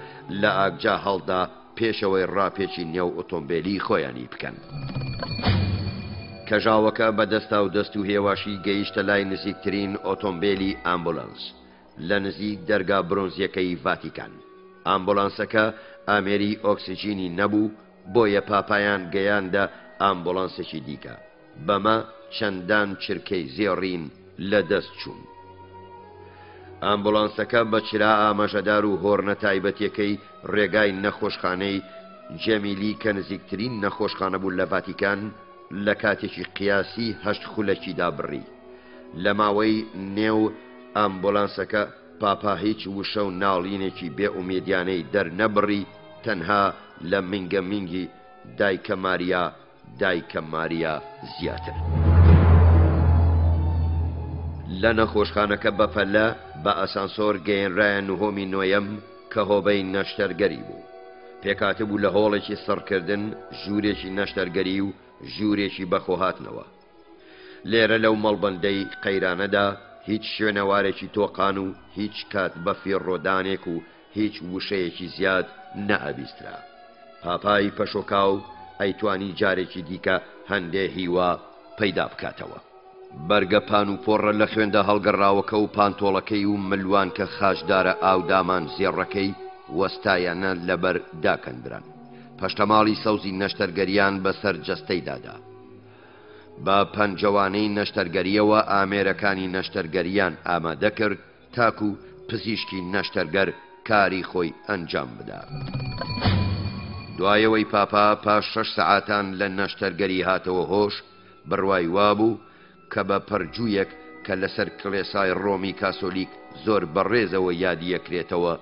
لە ئاگجا هەڵدا پێشەوەی ڕاپێکی نێو ئۆتۆمبیلی خۆیانی بکەن. کەژاوەکە بەدەستا و دەست و هێواشی گەیشتە لای نزیکترین ئۆتۆمبیلی ئامبولانس لە نزیک دەرگا برۆنزیەکەی ڤاتیکان. ئامبولانسەکە ئامێری ئۆکسیجینی نەبوو، بۆیە پاپایان گەیاندە ئامبولانسێکی دیکە. بەمە چەندان چرکەی زێڕین لە دەست چوون. ئامبولانسەکە بە چرا ئاماژەدار و هۆڕنە تایبەتیەکەی ڕێگای نەخۆشخانەی جەمیلی کە نزیکترین نەخۆشخانە بوو لە ڤاتیکان لە کاتێکی قیاسی 8 خولەکیدا بڕی. لە ماوەی نێو ئامبولانسەکە پاپا هیچ وشە و ناڵینێکی بێ ئومێدیانەی دەرنەبڕی، تەنها لە منگە منگی دایکە ماریا زیاتر. لە نەخۆشخانەکە بەپەلە بە ئەسانسۆر گەیەنرایە نهۆمی نۆیەم کە هۆبەی نەشتەرگەری بوو. پێکاتبوو لە هۆڵێکی سڕکردن ژوورێکی نەشتەرگەری و ژوورێکی بەخۆهاتنەوە. لێرە لەو مەڵبەندەی قەیرانەدا هیچ شوێنەوارێکی تۆقان و هیچ کات بەفی ڕۆدانێک و هیچ وشەیەکی زیاد نەئەبیسترا. پاپای پەشۆکاو ئەیتوانی جارێکی دیکە هەندێ هیوا پەیدا بکاتەوە. بەرگە پان و پۆڕە لە خوێندا هەڵگەڕاوەکە و پانتۆڵەکەی و ملوان کە خاشدارە ئاودامان زێڕەکەی وەستایانە لەبەر داکەندران. پەشتەماڵی سەوزی نەشتەرگەریان بەسەر جەستەی دادا. بە پەنجەوانەی نەشتەرگەریەوە ئامێرەکانی نەشتەرگەریان ئامادە کرد تاکو پزیشکی نەشتەرگەر کاری خۆی ئەنجام بدا. دوایەوەی پاپا پاش 6 سەعاتان لە نەشتەرگەری هاتەوە هۆش، بڕوای وابوو کە بە پەرجوویەک کە لەسەر کڵێسای ڕۆمی کاسۆلیک زۆر بەڕێزەوە یادیەکرێتەوە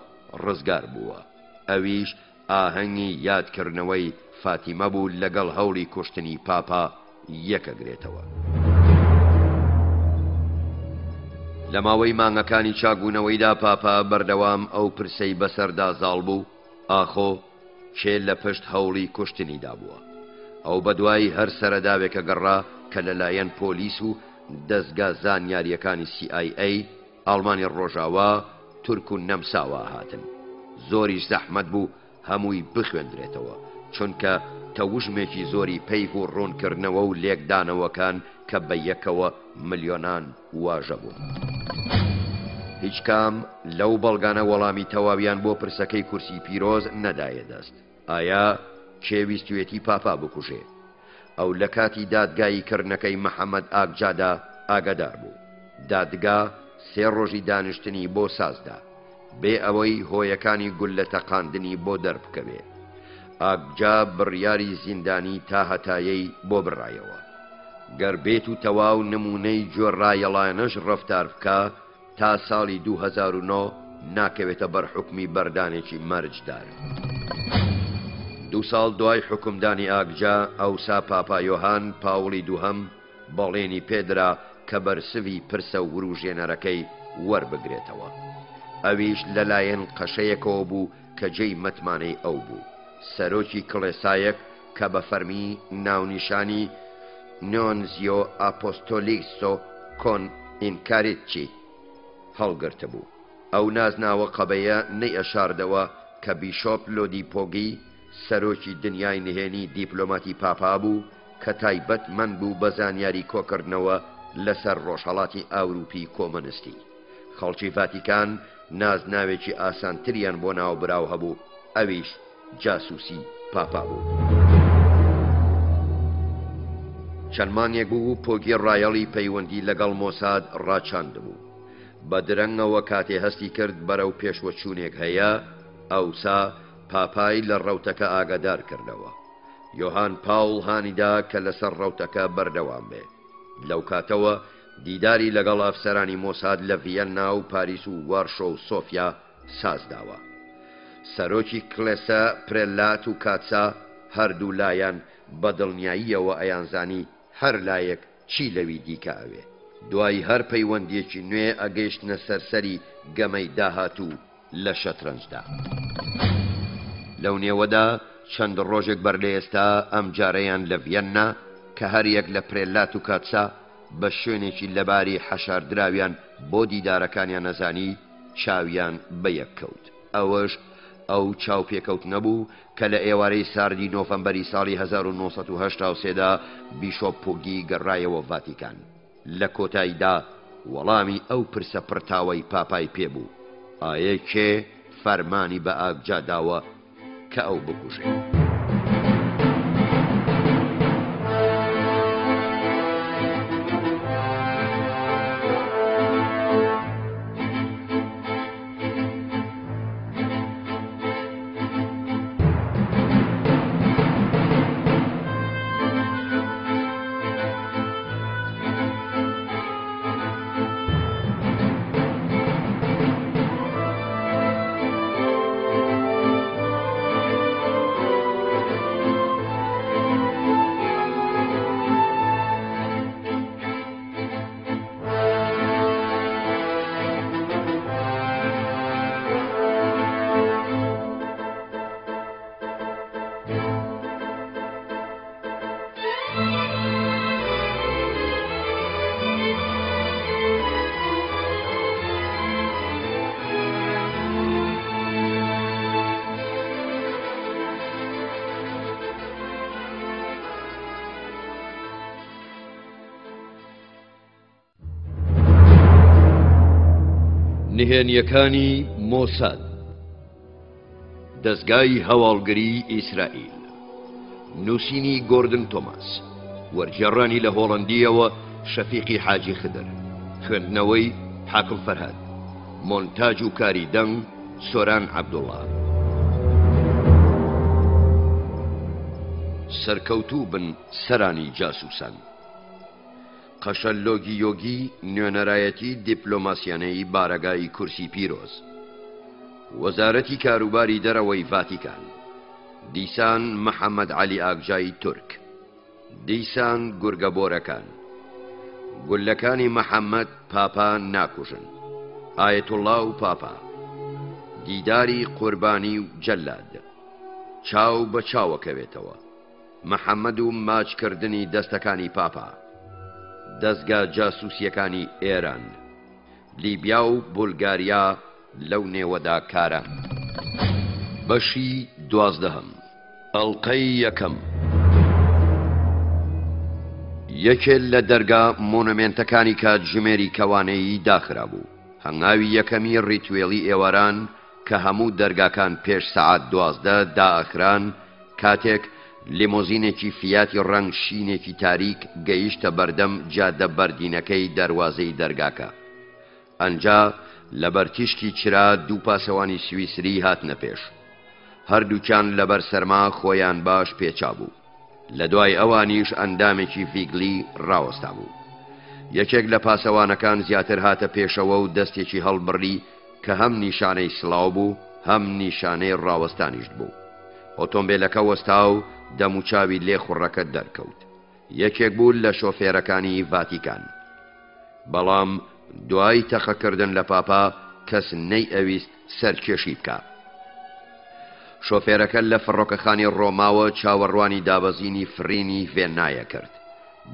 ڕزگار بووە. ئەویش ئاهەنگی یادکردنەوەی فاتیمە بوو لەگەڵ هەوڵی کوشتنی پاپا یەکەگرێتەوە. لە ماوەی مانگەکانی چاگوونەوەیدا پاپا بەردەوام ئەو پرسەی بەسەردا زاڵ بوو، ئاخۆ کێ لە پشت هەوڵی کوشتنیدا بووە. ئەو بەدوای هەر سەرەداوێکە گەڕا کە لەلایەن پۆلیس و دەستگا زانیاریەکانی CIA، ئاڵمانی ڕۆژاوا، تورک و نەمساوا هاتن. زۆریش زەحمەت بوو هەمووی بخوێندرێتەوە، چونکە تەوژمێکی زۆری پەیف و ڕوونکردنەوە و لێکدانەوەکان کە بە یەکەوە ملیۆنان واژە بوو. هیچ کام لەو بەڵگانە وەڵامی تەواویان بۆ پرسەکەی کورسی پیرۆز نەدایە دەست. ئایا کێویستوێتی پاپا بکوژێ؟ ئەو لە کاتی دادگایی کردنەکەی محەممەد ئاگجادا ئاگادار بوو. دادگا 3 ڕۆژی دانیشتنی بۆ سازدا بێ ئەوەی هۆیەکانی گول لە تەقاندنی بۆ دەربکەوێ. ئاگجا بڕیاری زیندانی تا هەتایەی بۆ بڕایەوە. گەر بێت و تەواو نمونەی جۆڕایەڵانەش ڕەفتار بکە تا ساڵی 2009 ناکەوێتە بەر حکمی بەردانێکی مەرجدار. 2 ساڵ دوای حکمدانی ئاگجا ئەوسا پاپا یۆهان پاوڵی دووهەم بەڵێنی پێدرا کە بەرسوی پرسە و وروژێنەرەکەی وەربگرێتەوە. ئەویش لەلایەن قەشەیەکەوە بوو کە جێی مەتمانەی ئەو بوو، سەرۆکی کڵێسایەک کە بە فەرمی ناونیشانی نۆنزیۆ ئاپۆستۆلیسۆ کۆن ئینکاریتچی هەڵگرتە بوو. ئەو نازناوە قەبەیە نەی ئەشاردەوە کە بیشۆپ لۆدیپۆگی سەرۆکی دنیای نهێنی دیپلۆماتی پاپا بوو کە تایبەت من بوو بە زانیاری کۆکردنەوە لەسەر ڕۆژهەڵاتی ئاوروپی کۆمۆنیستی. خەڵکی ڤاتیکان نازناوێکی ئاسانتریان بۆ ناوبراو هەبوو، ئەویش جاسووسی پاپا بوو. چەند مانگێک بوو پۆگی ڕایەڵی پەیوەندی لەگەڵ مۆساد ڕاچاند بوو. بە درەنگەوە کاتێ هەستی کرد بەرەو پێشوەچوونێک هەیە، ئەوسا پاپای لە ڕەوتەکە ئاگادار کردەوە. یۆهان پاوڵ هانیدا کە لەسەر ڕەوتەکە بەردەوام بێ. لەو کاتەوە دیداری لەگەڵ ئەفسەرانی مۆساد لە ڤیەنا و پاریس و وارشۆ و سۆفیا سازداوە. سەرۆکی کڵێسە پرێلات و کاتسا هەردوو لایەن بە دڵنیاییەوە ئەیانزانی هەر لایەک چی لەوی دیکە ئەوێ. دوای هەر پەیوەندێکی نوێ ئەگەیشتنە سەرسەری گەمەی داهاتوو لە شەترەنجدا. لەو نێوەدا چەند ڕۆژێک بەر لە ئێستا ئەم جارەیان لە ڤیەنا کە هەر یەک لە پرێلات و کاتسا بە شوێنێکی لەباری حەشاردراویان بۆ دیدارەکانیان نەزانی چاویان بەیەک کەوت. ئەوەش ئەو چاوپێکەوت نەبوو کە لە ئێوارەی ساردی نۆڤەمبەری ساڵی 1983دا بیشۆپ پۆگی گەڕایەوە ڤاتیکان. لە کۆتاییدا وەڵامی ئەو پرسە پرتاوەی پاپای پێبوو: ئایا کێ فەرمانی بە ئاگجا داوە کە ئەو بکوژێ؟ نهێنیەکانی مۆساد، دەستگای هەواڵگری ئیسرائیل، نووسینی گۆردن تۆماس، وەرگێڕانی لە هۆڵەندیەوە شەفیقی حاجی خدر، خوێندنەوەی حاکم فەرهاد، مۆنتاژ و کاری دەنگ سۆران عەبدوڵڵا. سەرکەوتوو بن سەرانی جاسووسان. قەشەلۆگی یۆگی نوێنەرایەتی دیپلۆماسیانەی بارەگای کورسی پیرۆز، وەزارەتی کاروباری دەرەوەی ڤاتیکان، دیسان محەممەد عەلی ئاگجای تورک، دیسان گورگەبۆرەکان، گولەکانی محەممەد پاپا ناکوژن، ئایەتوڵڵا و پاپا، دیداری قوربانی و جەلاد، چاو بە چاوەکەوێتەوە، محەممەد و ماچکردنی دەستەکانی پاپا، دەستگا جاسووسیەکانی ئێران، لیبیا و بولگاریا لەو نێوەدا کاران. بەشی 12. ئەڵقەی یەکەم. یەکێک لە دەرگا مۆنومێنتەکانی کاتژمێری کەوانەیی داخرا بوو. هەنگاوی یەکەمی ڕیتوێڵی ئێواران کە هەموو دەرگاکان پێش سەعات 12 دائەخران، کاتێک لیمۆزینێکی فیاتی ڕەنگ شینێکی تاریک گەیشتە بەردەم جادە بەردینەکەی دەروازەی دەرگاکە. ئەنجا لەبەر تیشکی چرا دوو پاسەوانی سویسری هاتنە پێش. هەردووکیان لەبەر سەرما خۆیان باش پێچا بوو. لە دوای ئەوانیش ئەندامێکی ڤیگلی ڕاوەستا بوو. یەکێک لە پاسەوانەکان زیاتر هاتە پێشەوە و دەستێکی هەڵبڕی کە هەم نیشانەی سڵاو بوو، هەم نیشانەی ڕاوەستانیشت بوو. ئۆتۆمبیلەکە وەستا و دەموچاوی لێ خوڕەکە دەرکەوت. یەکێک بوو لە شۆفێرەکانی ڤاتیکان. بەڵام دوای تەقەکردن لە پاپا کەس نەیئەویست سەرکێشی بکە. شۆفێرەکە لە فڕۆکەخانی ڕۆماوە چاوەڕوانی دابەزینی فرینی ڤێنایە کرد،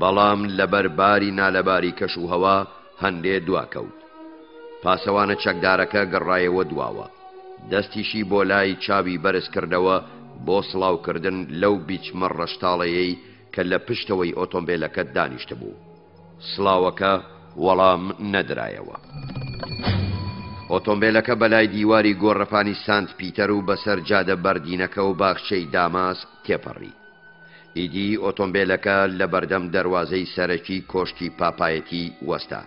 بەڵام لەبەر باری نالەباری کەش و هەوا هەندێ دواکەوت. پاسەوانە چەکدارەکە گەڕایەوە دواوە، دەستیشی بۆ لای چاوی بەرز کردەوە بۆ سڵاوکردن لەو بیچمە ڕەشتاڵەیەی کە لە پشتەوەی ئۆتۆمبیلەکە دانیشتە بوو. سڵاوەکە وەڵام نەدرایەوە. ئۆتۆمبیلەکە بەلای دیواری گۆڕەپانی سانت پیتەر و بەسەر جادە بەردینەکە و باخچەی داماس تێپەڕی. ئیدی ئۆتۆمبیلەکە لە بەردەم دەروازەی سەرەکی کۆشتی پاپایەتی وەستا.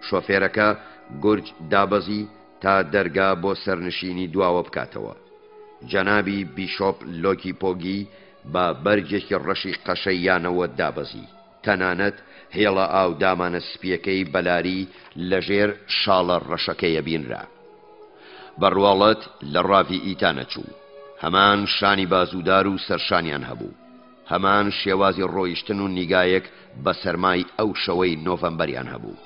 شۆفێرەکە گورج دابەزی تا دەرگا بۆ سەرنشینی دواوە بکاتەوە. جەنابی بیشۆپ لۆکی پۆگی بە بەرگێکی ڕەشی قەشەیانەوە دابەزی. تەنانەت هێڵە ئاو دامانە سپیەکەی بەلاری لەژێر شاڵە ڕەشەکەیە بینرا. بەڕواڵەت لە ڕاوی ئیتانە چوو. هەمان شانی بازودار و سەرشانیان هەبوو. هەمان شێوازی ڕۆیشتن و نیگایەک بە سەرمای ئەو شەوەی نۆڤەمبەریان هەبوو.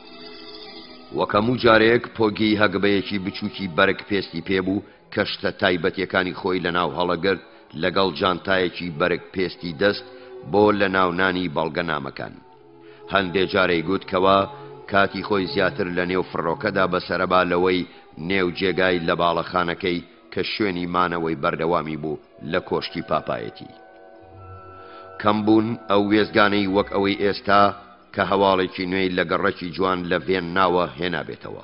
وەکەموو جارێک پۆگی هەگبەیەکی بچووکی بەرگ پێستی پێبوو کە شتە تایبەتیەکانی خۆی لە ناو هەڵەگرت لەگەڵ جانتایەکی بەرگ پێستی دەست بۆ لە ناونانی بەڵگەنامەکان. هەندێ جارەی گوتکەوە کاتی خۆی زیاتر لە نێو فڕۆکەدا بەسەرەبا لەوەی نێو جێگای لە باڵەخانەکەی کە شوێنی مانەوەی بەردەوامی بوو لە کۆشتی پاپایەتی. کەمبوون ئەو وێزگانەی وەک ئەوەی ئێستا کە هەواڵێکی نوێی لە گەڕەکی جوان لە ڤێن ناوە هێنابێتەوە.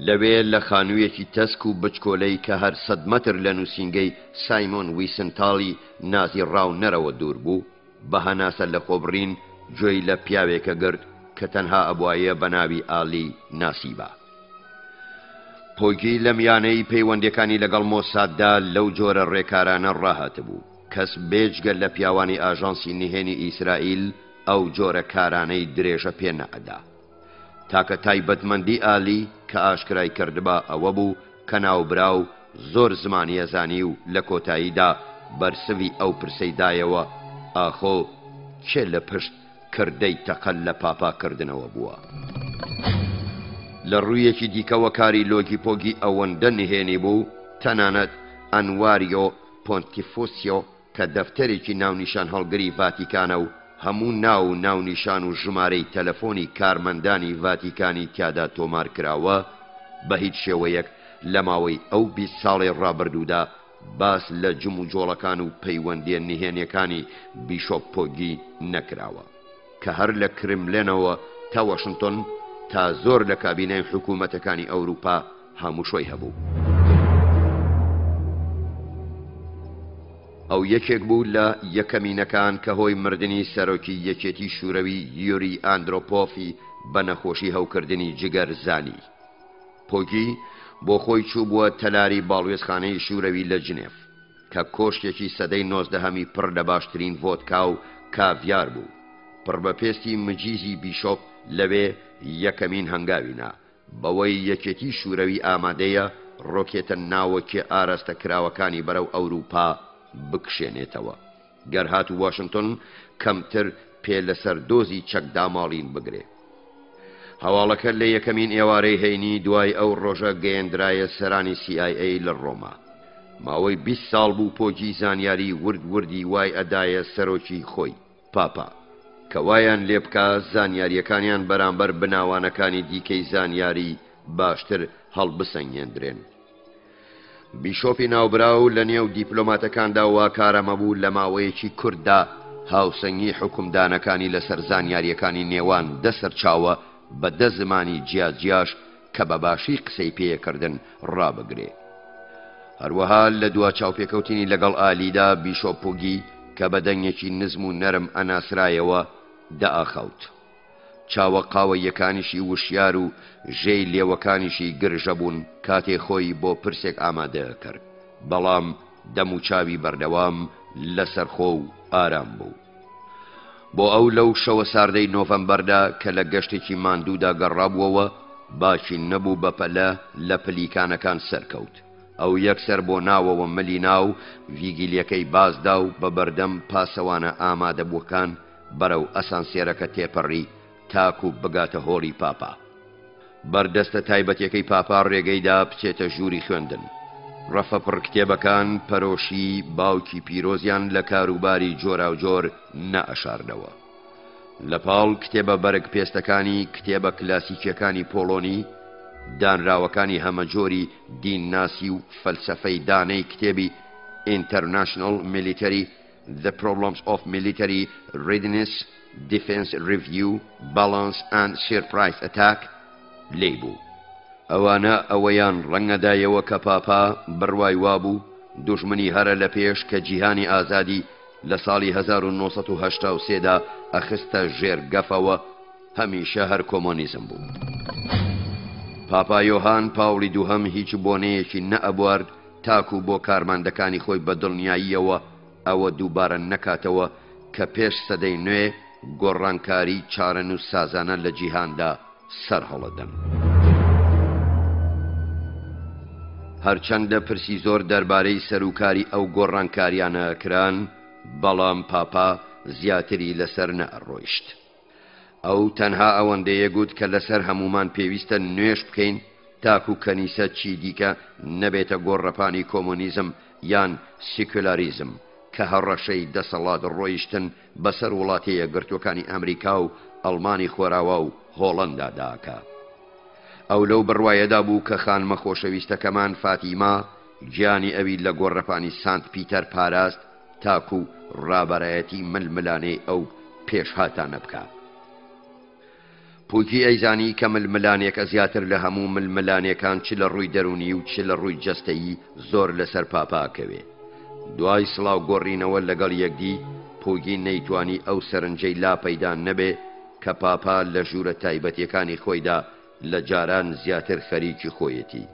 لەوێ لە خانوویەکی تەسک و بچکۆلەی کە هەر 100 مەتر لە نووسینگەی سایمۆن ویسنتاڵی نازی ڕاو نەرەوە دوور بوو، بە هەناسە لە خۆبڕین گوێی لە پیاوێکە گرت کە تەنها ئەبوایە بە ناوی ئالی ناسیبە. پۆگی لە میانەی پەیوەندەکانی لەگەڵ مۆساددا لەو جۆرە ڕێکارانە ڕاهاتە بوو. کەس بێجگە لە پیاوانی ئاژانسی نهێنی ئیسرائیل ئەو جۆرە کارانەی درێژە پێ نەئەدا. تاکە تایبەتمەندی ئالی کە ئاشکرای کردبا ئەوە بوو کە ناوبراو زۆر زمانیە زانی و لە کۆتاییدا بەرسەوی ئەو پرسەیدایەوە ئاخۆ چێ لە پشت کردەی تەقەل لە پاپاکردنەوە بووە. لە ڕوویەکی دیکەوە کاری لۆکی پۆگی ئەوەندە نهێنی بوو، تەنانەت ئەنواریۆ پۆنتیفۆسیۆ کە دەفتەرێکی ناونیشان هەڵگری ڤاتیکانە و هەموو ناو و ناونیشان و ژمارەی تەلەفۆنی کارمەندانی ڤاتیکانی تیادا تۆمار کراوە، بە هیچ شێوەیەک لە ماوەی ئەو 20 ساڵی ڕابردوودا باس لە جم و جۆڵەکان و پەیوەندیە نهێنیەکانی بیشۆپ پۆگی نەکراوە کە هەر لە کرملێنەوە تا واشنتن تا زۆر لە کابینەی حکوومەتەکانی ئەوروپا هەمووشۆی هەبوو. ئەو یەکێک بوو لە یەکەمینەکان کە هۆی مردنی سەرۆکی یەکێتی شوورەوی یوری ئاندرۆپۆفی بە نەخۆشی هەوکردنی جگەر زانی. پۆگی بۆ خۆی چوو بووە تەلاری باڵوێزخانەی شوورەوی لە جنێف کە کۆشتێکی سەدەی 19 پڕ لە باشترین ڤۆدکا و کاڤیار بوو. پڕ بە پێستی مجیزی بیشۆپ لەوێ یەکەمین هەنگاوینا بەوەی یەکێتی شوورەوی ئامادەیە ڕۆکێتە ناوەکی ئاراستە کراوەکانی بەرەو ئەوروپا بکشێنێتەوە. گەر هات و واشنتن کەمتر پێ لەسەر دۆزی چەکداماڵین بگرێ. هەواڵەکە لە یەکەمین ئێوارەی هەینی دوای ئەو ڕۆژە گەیەندرایە سەرانی CIA لە ڕۆما. ماوەی 20 ساڵ بوو پۆگی زانیاری وردی وای ئەدایە سەرۆکی خۆی پاپا کە وایان لێ بکە زانیاریەکانیان بەرامبەر بناوانەکانی دیکەی زانیاری باشتر هەڵبسەنگێندرێن. بیشۆپی ناوبراو لە نێو دیپلۆماتەکاندا وا کارەمە بوو لە ماوەیەکی کورتدا هاوسەنگی حکومدانەکانی لەسەر زانیاریەکانی نێوان دەسەرچاوە بە 10 زمانی جیاجیاش کە بەباشی قسەی پێکردن ڕابگرێ. هەروەها لە دوا چاوپێکەوتنی لەگەڵ ئالیدا بیشۆپۆگی کە بە دەنگێکی نزم و نەرم ئەناسرایەوە دائاخەوت. چاوە قاوە یەکانیشی وشیار و ژێی لێوەکانیشی گرژە بوون کاتێ خۆی بۆ پرسێک ئامادە کرد، بەڵام دەم و چاوی بەردەوام لەسەرخۆ و ئارام بوو. بۆ ئەو لەو شەوە ساردەی نۆڤەمبەردا کە لە گەشتێکی ماندوودا گەڕابووەوە باکی نەبوو بەپەلە لە پلیکانەکان سەرکەوت. ئەو یەکسەر بۆ ناوەوە ملی ناو ڤیگیلەکەی بازدا و بە بەردەم پاسەوانە ئامادەبووەکان بەرەو ئەسانسێرەکە تێپەڕی تاکو بگاتە هۆڵی پاپا. بەردەستە تایبەتەکەی پاپا ڕێگەیدا بچێتە ژووری خوێندن. ڕەفەپڕ کتێبەکان پەرۆشی باوکی پیرۆزیان لە کاروباری جۆرا و جۆر نەئەشاردەوە. لە پاڵ کتێبە بەرگ پێستەکانی کتێبە کلاسیکیەکانی پۆڵۆنی، دانراوەکانی هەمەجۆری دینناسی و فەلسەفەی دانەی کتێبی International Military The Problems of Military Readiness Defense Review Balance and Surprise Attack لێبوو. ئەوانە ئەوەیان ڕەنگەدایەوە کە پاپا بڕوای وابوو دوژمنی هەرە لە پێش کە جیهانی ئازادی لە ساڵی 1983دا ئەخستە ژێر گەفەوە هەمیشە هەر کۆمۆنیزم بوو. پاپا یۆهان پاوڵی دووهەم هیچ بۆنەیەکی نەئەبوارد تاکو بۆ کارماندەکانی خۆی بە دڵنیاییەوە ئەوە دووبارە نەکاتەوە کە پێش سەدەی نوێ گۆڕانکاری چارەن و سازانە لە جیهاندا سەرهەڵەدەن. هەرچەندە پرسی زۆر دەربارەی سەرۆکاری ئەو گۆڕانکاریانە کران، بەڵام پاپا زیاتری لەسەر نەئەڕۆیشت. ئەو تەنها ئەوەندەیە گوت کە لەسەر هەمومان پێویستە نوێش بکەین تاکو کەنیسە چی دیکە نەبێتە گۆڕەپانی کۆمۆنیزم یان سیکولاریزم کە هەڕەشەی دەسەڵات ڕۆیشتن بەسەر وڵاتەیە گرتوەکانی ئەمریکا و ئەڵمانی خۆراوە و هۆڵەندا داکە. ئەو لەو بڕوایەدا بوو کە خانمە خۆشەویستەکەمان فاتیما گیانی ئەوی لە گۆڕەپانی سانت پیتەر پاراست تاکو ڕابەرایەتی ململانەی ئەو پێشهاتانە بکە. پوکی ئەیزانی کە ململانێکە زیاتر لە هەموو ململانەکان چ لە ڕووی دەرونی و چ لە ڕووی جەستەیی زۆر لەسەر پاپاکەوێ. دوای سڵاو گۆڕینەوە لەگەڵ یەکدی پوگی نەیتوانی ئەو سەرنجەی لاپەیدا نەبێ کە پاپا لە ژوورە تایبەتیەکانی خۆیدا لە جاران زیاتر خەریکی خۆیەتی.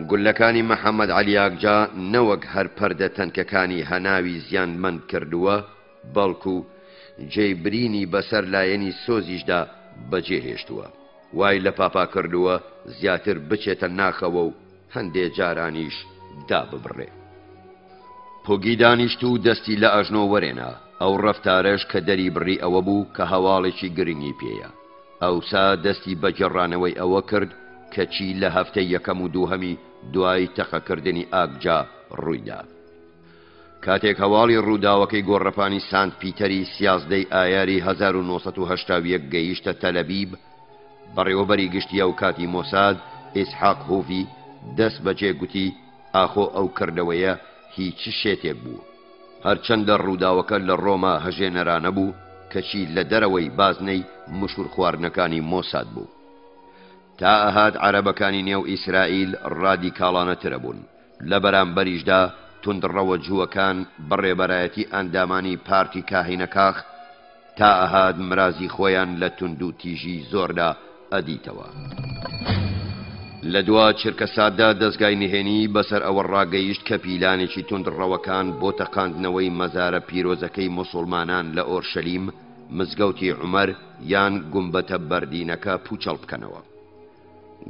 گولەکانی محەممەد عەلیاکجا نەوەک هەر پەردە تەنکەکانی هەناوی زیانمەند کردووە، بەڵکو جێبرینی بەسەر لایەنی سۆزیشدا بەجێهێشتووە. وای لە پاپا کردووە زیاتر بچێتە ناخەوە و هەندێ جارانیش داببڕێ. پۆگی دانیشت و دەستی لە ئەژنۆ وەرێنا. ئەو ڕەفتارەش کە دەری بڕی ئەوە بوو کە هەواڵێکی گرنگی پێیە. ئەوسا دەستی بە گێڕانەوەی ئەوە کرد کە چی لە هەفتەی یەکەم و دووهەمی دوای تەقەکردنی ئاگجا ڕوویدا. کاتێک هەواڵی ڕووداوەکەی گۆڕەپانی سانت پیتەری 13 ئایاری 1970 گەیشتە تەلەبیب، بەڕێوەبەری گشتیە و کاتی مۆساد ئیسحاق هۆڤی دەست بەجێ گوتی ئاخۆ ئەو کردەوەیە هیچ شێتێک بوو. هەرچەندە ڕووداوەکە لە ڕۆما هەژێنەرانە بوو کەچی لە دەرەوەی بازنەی مشور خواردنەکانی مۆساد بوو. تا ئەهات عەرەبەکانی نێو ئیسرائیل ڕادیکاڵانەترە بوون. لە بەرامبەریشدا توندڕەوە جووەکان بەڕێبەرایەتی ئەندامانی پارتی کاهینەکاخ تا ئەهات مرازی خۆیان لە تund و تیژی زۆردا ئەدیتەوە. لە دوا چرکە ساددا دەستگای نهێنی بەسەر ئەوە ڕاگەیشت کە پیلانێکی توندڕەوەکان بۆ تەقاندنەوەی مەزارە پیرۆزەکەی موسڵمانان لە ئۆرشەلیم، مزگەوتی عومەر یان گومبەتە بەردینەکە پوچەڵ بکەنەوە.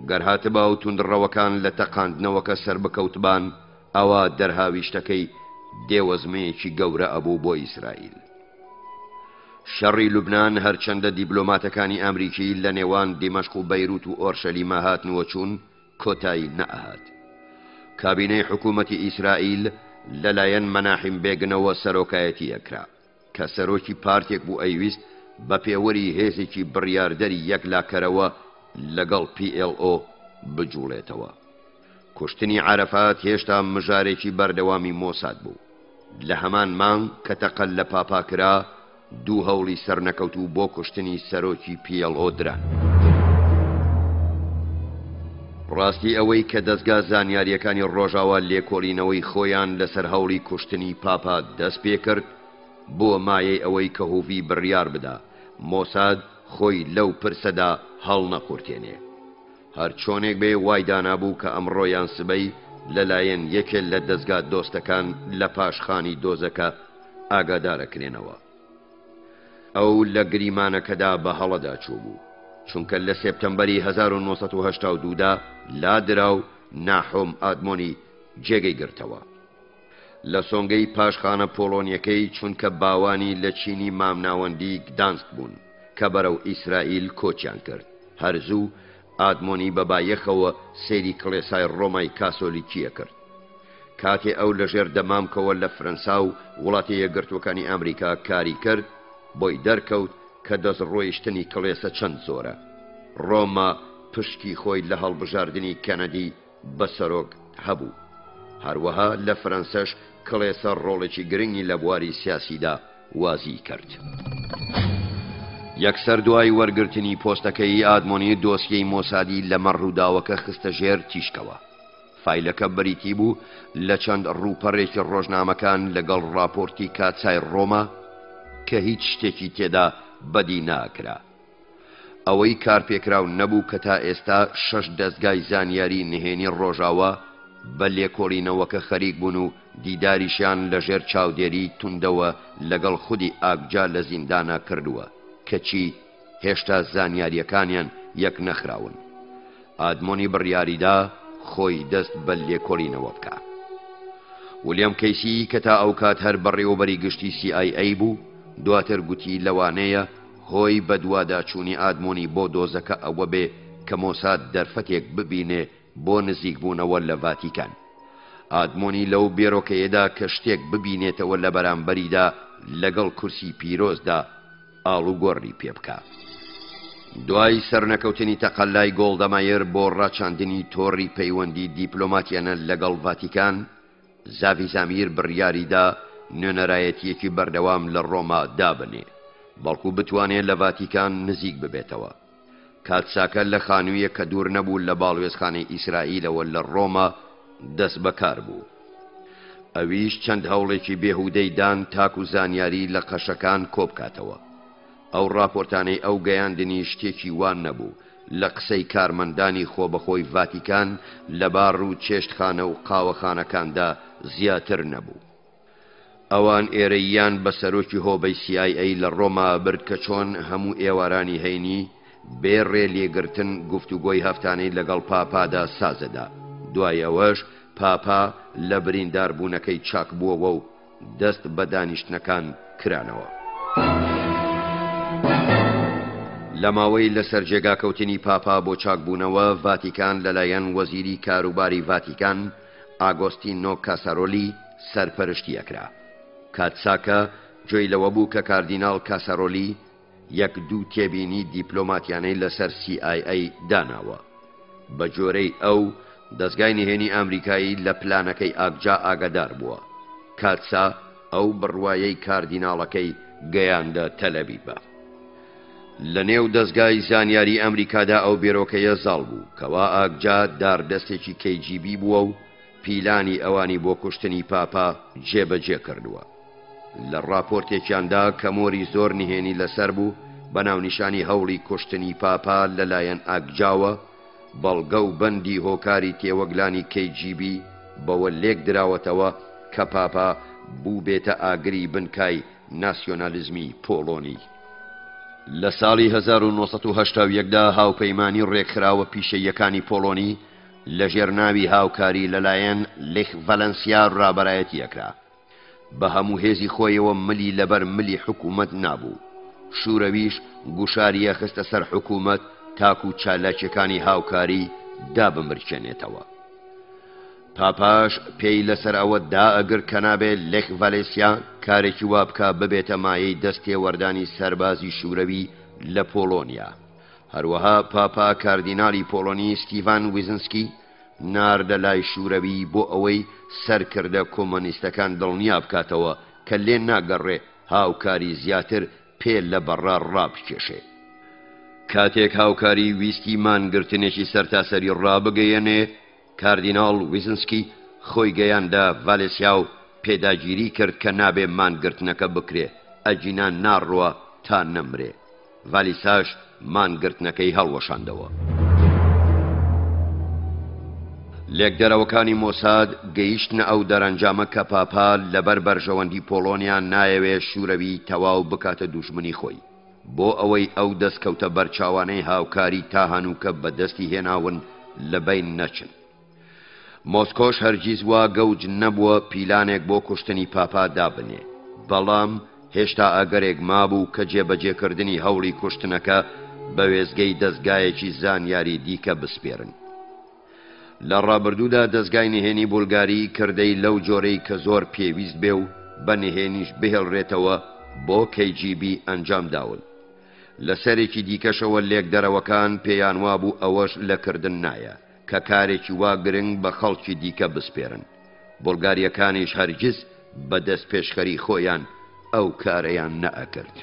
گەرهاتبا و توندڕەوەکان لە تەقاندنەوەکە سەر بکەوتبان، ئەوە دەرهاویشتەکەی دێوەزمەیەکی گەورە ئەبوو بۆ ئیسرائیل. شەڕی لوبنان هەرچەندە دیبلۆماتەکانی ئەمریکی لە نێوان دیمەشق و بەیروت و ئۆرشەلیمە هاتنووە چوون، کۆتایی نەئەهات. کابینەی حکوومەتی ئیسرائیل لەلایەن مەناحیم بێگنەوە سەرۆکایەتی ئەکرا کە سەرۆکی پارتێک بوو ئەیویست بە پێوەری هێزێکی بڕیاردەری یەکلاکەرەوە لەگەڵ PLO بجوڵێتەوە. کوشتنی عەرەفات هێشتا مژارێکی بەردەوامی مۆساد بوو. لە هەمان مانگ کە تەقەل لە پاپا کرا، دوو هەوڵی سەرنەکەوتوو بۆ کوشتنی سەرۆکی PLO دران. ڕاستی ئەوەی کە دەستگا زانیاریەکانی ڕۆژاوا لێکۆڵینەوەی خۆیان لەسەر هەوڵی کوشتنی پاپا دەست پێ کرد بۆ مایەی ئەوەی کە هوڤی بڕیار بدا مۆساد خۆی لەو پرسەدا هەڵ نەقورتێنێ. هەر چۆنێک بێ وای دانابوو کە ئەمڕۆیان سبەی لەلایەن یەکێک لە دەستگا دۆستەکان لە پاشخانی دۆزەکە ئاگادارەکرێنەوە. ئەو لە گریمانەکەدا بە هەڵەدا چوو بوو چونکە لە سێپتەمبەری 1982دا لادرا و ناحۆم ئادمۆنی جێگەی گرتەوە لە سۆنگەی پاشخانە پۆڵۆنیەکەی چونکە باوانی لە چینی مامناوەندی گدانسک بوون کە بەرەو ئیسرائیل کۆچیان کرد. هەرزوو ئادمۆنی بەبایەخەوە سەیری کڵێسای ڕۆمای کاسۆلیکیە کرد. کاتێ ئەو لەژێر دەمامکەوە لە فەرەنسا و وڵاتی یەکگرتووەکانی ئەمریکا کاری کرد بۆی دەرکەوت کە دەست ڕۆیشتنی کڵێسە چەند زۆرە. ڕۆما پشتی خۆی لە هەڵبژاردننی کەنەدی بەسەرۆک هەبوو. هەروەها لە فەرەنسەش کڵێسە ڕۆڵێکی گرنگی لە بواری سیاسیدا وازی کرد. یەکسەر دوای وەرگرتنی پۆستەکەی ئادمۆنی دۆسیەی مۆسادی لە مەڕووداوەکە خستە ژێر تیشکەوە. فایلەکە بریتی بوو لە چەند ڕووپەڕێکی ڕۆژنامەکان لەگەڵ راپۆرتی کاتسای ڕۆما کە هیچ شتێکی تێدا بەدی ناکرا. ئەوەی کارپێکراو نەبوو کە تا ئێستا 6 دەستگای زانیاری نهێنی ڕۆژاوە بە لێکۆڵینەوەکە خەریک بوون و دیداریشیان لەژێر چاودێری توندەوە لەگەڵ خودی ئاگجا لە زیندانە کردووە کەچی هێشتا زانیاریەکانیان یەک نەخراون. ئادمۆنی بڕیاریدا خۆی دەست بە لێکۆڵینەوە بکە. ویلیام کەیسی کە تا ئەو کات هەر بەڕێوەبەری گشتی CIA بوو دواتر گوتی لەوانەیە هۆی بە دوواداچوونی ئادمۆنی بۆ دۆزەکە ئەوە بێ کە مۆساد دەرفەتێک ببینێ بۆ نزیک بوونەوە لە ڤاتیکان. ئادمۆنی لەو بێرۆکەیەدا کە شتێک ببینێتەوە لە بەرامبەریدا لەگەڵ کورسی پیرۆزدا ئاڵوگۆڕی پێ بکە. دوای سەرنەکەوتنی تەقەلای گۆڵدەمایر بۆ ڕاچاندنی تۆڕی پەیوەندی دیپلۆماتیانە لەگەڵ ڤاتیکان زاڤی زامیر بڕیاریدا نوێنەرایەتیەکی بەردەوام لە ڕۆما دابنێ بەڵکو بتوانێت لە ڤاتیکان نزیک ببێتەوە. کاتساکە لە خانوویە کە دوور نەبوو لە باڵوێزخانەی ئیسرائیلەوە لە ڕۆما دەست بەکار بوو. ئەویش چەند هەوڵێکی بێهودەی دان تاکو زانیاری لە قەشەکان کۆبکاتەوە. ئەو راپۆرتانەی ئەو گەیاندنی شتێکی وان نەبوو لە قسەی کارمەندانی خۆبەخۆی ڤاتیکان لە بار و چێشتخانە و قاوەخانەکاندا زیاتر نەبوو. ئەوان ئێرەیان بە سەرۆکی هۆبەی CIA لە ڕۆما برد کە چۆن هەموو ئێوارانی هەینی بێڕێ لێگرتن گفتوگۆی هەفتانەی لەگەڵ پاپادا سازەدا. دوای ئەوەش پاپا لە برینداربوونەکەی چاک بووەوە و دەست بە دانیشتنەکان کرانەوە. لە ماوەی لەسەر جێگاکەوتنی پاپا بۆ چاکبوونەوە ڤاتیکان لەلایەن وەزیری کاروباری ڤاتیکان ئاگۆستینۆ کاسارۆلی سەرپەرشتیەکرا. کاتساکە جۆی لەوە بوو کە کاردیناڵ کاسارۆلی یەک دوو تێبینی دیپلۆماتیانەی لەسەر CIA داناوە. بە جۆرەی ئەو دەستگای نهێنی ئەمریکایی لە پلانەکەی ئاگجا ئاگادار بووە. کاتسا ئەو بڕوایەی کاردیناڵەکەی گەیاندە تەلەڤیڤە. لە نێو دەستگای زانیاری ئەمریکادا ئەو بێرۆکەیە زاڵ بوو کەوا ئاگجا داردەستێکی KGB بووە و پیلانی ئەوانی بۆ کوشتنی پاپا جێبەجێ کردووە. لە راپۆرتێکیاندا کە مۆری زۆر نهێنی لەسەر بوو بە ناونیشانی هەوڵی کوشتنی پاپا لەلایەن ئاگجاوە بەڵگە و بەندی هۆکاری تێوەگلانی KGB بەوە لێک دراوەتەوە کە پاپا بوو بێتە ئاگری بنکای ناسیۆنالیزمی پۆڵۆنی. لە ساڵی 1970دا هاوپەیمانی ڕێکخراوە پیشەیەکانی پۆڵۆنی لە ژێرناوی هاوکاری لەلایەن لێخ ڤەلەنسیا ڕابەرایەتیەکرا. بە هەموو هێزی خۆیەوە ملی لەبەر ملی حکوومەت نابوو. شوورەویش گوشاریە خستە سەر حکوومەت تاکو چالاکیەکانی هاوکاری دابمرچێنێتەوە. پاپاش پێی لەسەر ئەوە دائەگر کە نابێت لێخ ڤەلەنسیا کارێکی وا بکە ببێتە مایەی دەستێوەردانی سەربازی شوورەوی لە پۆڵۆنیا. هەروەها پاپا کاردیناڵی پۆڵۆنی ستیڤان ویزنسکی ناردە لای شوورەوی بۆ ئەوەی سەرکردە کۆمۆنیستەکان دڵنیا بکاتەوە کە لێ ناگەڕێ هاوکاری زیاتر پێ لە بەڕا ڕابکێشێ. کاتێک هاوکاری ویستی مانگرتنێکی سەرتاسەری ڕابگەیەنێ، کاردیناڵ ویزنسکی خۆی گەیاندا ڤالێسیا و پێداگیری کرد کە نابێ مانگرتنەکە بکرێ، ئەجینان ناڕوە تا نەمرێ. ڤالیساش مانگرتنەکەی هەڵوەشاندەوە. لێکدەرەوەکانی مۆساد گەیشتنە ئەو دەرەنجامە کە پاپا لەبەر بەرژەوەندی پۆڵۆنیا نایەوێ شوورەوی تەواو بکاتە دوژمنی خۆی، بۆ ئەوەی ئەو دەستکەوتە بەرچاوانەی هاوکاری تا هەنووکە بەدەستی هێناون لەبین نەچن. مۆسکۆش هەرگیز وا گەوج نەبووە پیلانێک بۆ کوشتنی پاپا دابنێ، بەڵام هێشتا ئەگەرێک مابوو کە جێبەجێکردنی هەوڵی کوشتنەکە بە وێزگەی دەستگایەکی زانیاری دیکە بسپێرن. لە ڕابردوودا دەستگای نهێنی بولگاری کردەی لەو جۆرەی کە زۆر پێویست بێ و بە نهێنیش بهێڵڕێتەوە بۆ KGB ئەنجام داون. لەسەرێکی دیکەشەوە لێکدەرەوەکان پێیان وابوو ئەوەش لەکردن نایە کە کارێکی وا گرنگ بە خەڵکی دیکە بسپێرن. بولگاریەکانیش هەرگیز بە دەست پێشخەری خۆیان ئەو کارەیان نەئەکرد.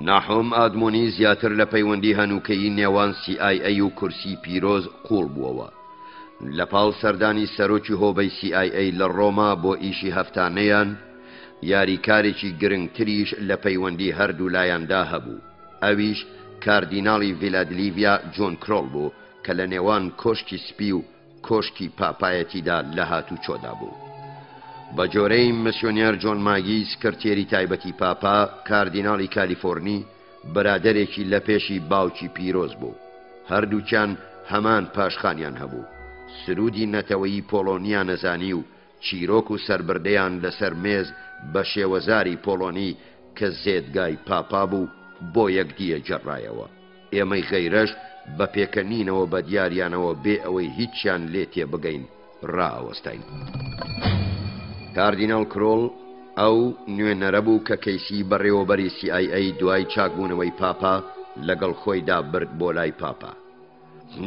ناحۆم ئادمۆنی زیاتر لە پەیوەندی هەنووکەیی نێوان CIA و کورسی پیرۆز قوڵ بووەوە. لە پاڵ سەردانی سەرۆکی هۆبەی CIA لە ڕۆما بۆ ئیشی هەفتانەیان، یاریکارێکی گرنگتریش لە پەیوەندی هەردوو لایەندا هەبوو، ئەویش کاردیناڵی ڤیلادلیڤیا جۆن کرۆڵ بوو کە لە نێوان کۆشکی سپی و کۆشکی پاپایەتیدا لە هاتوچۆدا بوو. بە جۆرەی مسیۆنێر جۆن ماگی سکرتێری تایبەتی پاپا، کاردیناڵی کالیفۆرنی بەرادەرێکی لە پێشی باوکی پیرۆز بوو. هەردووکیان هەمان پاشخانیان هەبوو. سرودی نەتەوەیی پۆڵۆنیا نەزانی و چیرۆک و سربردەیان لەسەر مێز بە شێوەزاری پۆڵۆنی کە زێدگای پاپا بوو بۆ یەکدیە جەڕایەوە. ئێمەی غەیرەش بە پێکەنینەوە بە دیاریانەوە بێ ئەوەی هیچیان لێ تێبگەین ڕائەوەستین. کاردیناڵ کرۆڵ ئەو نوێنەرە بوو کە کەیسی بەڕێوەبەری CIA دوای چاکبوونەوەی پاپا لەگەڵ خۆیدا برد بۆ لای پاپا.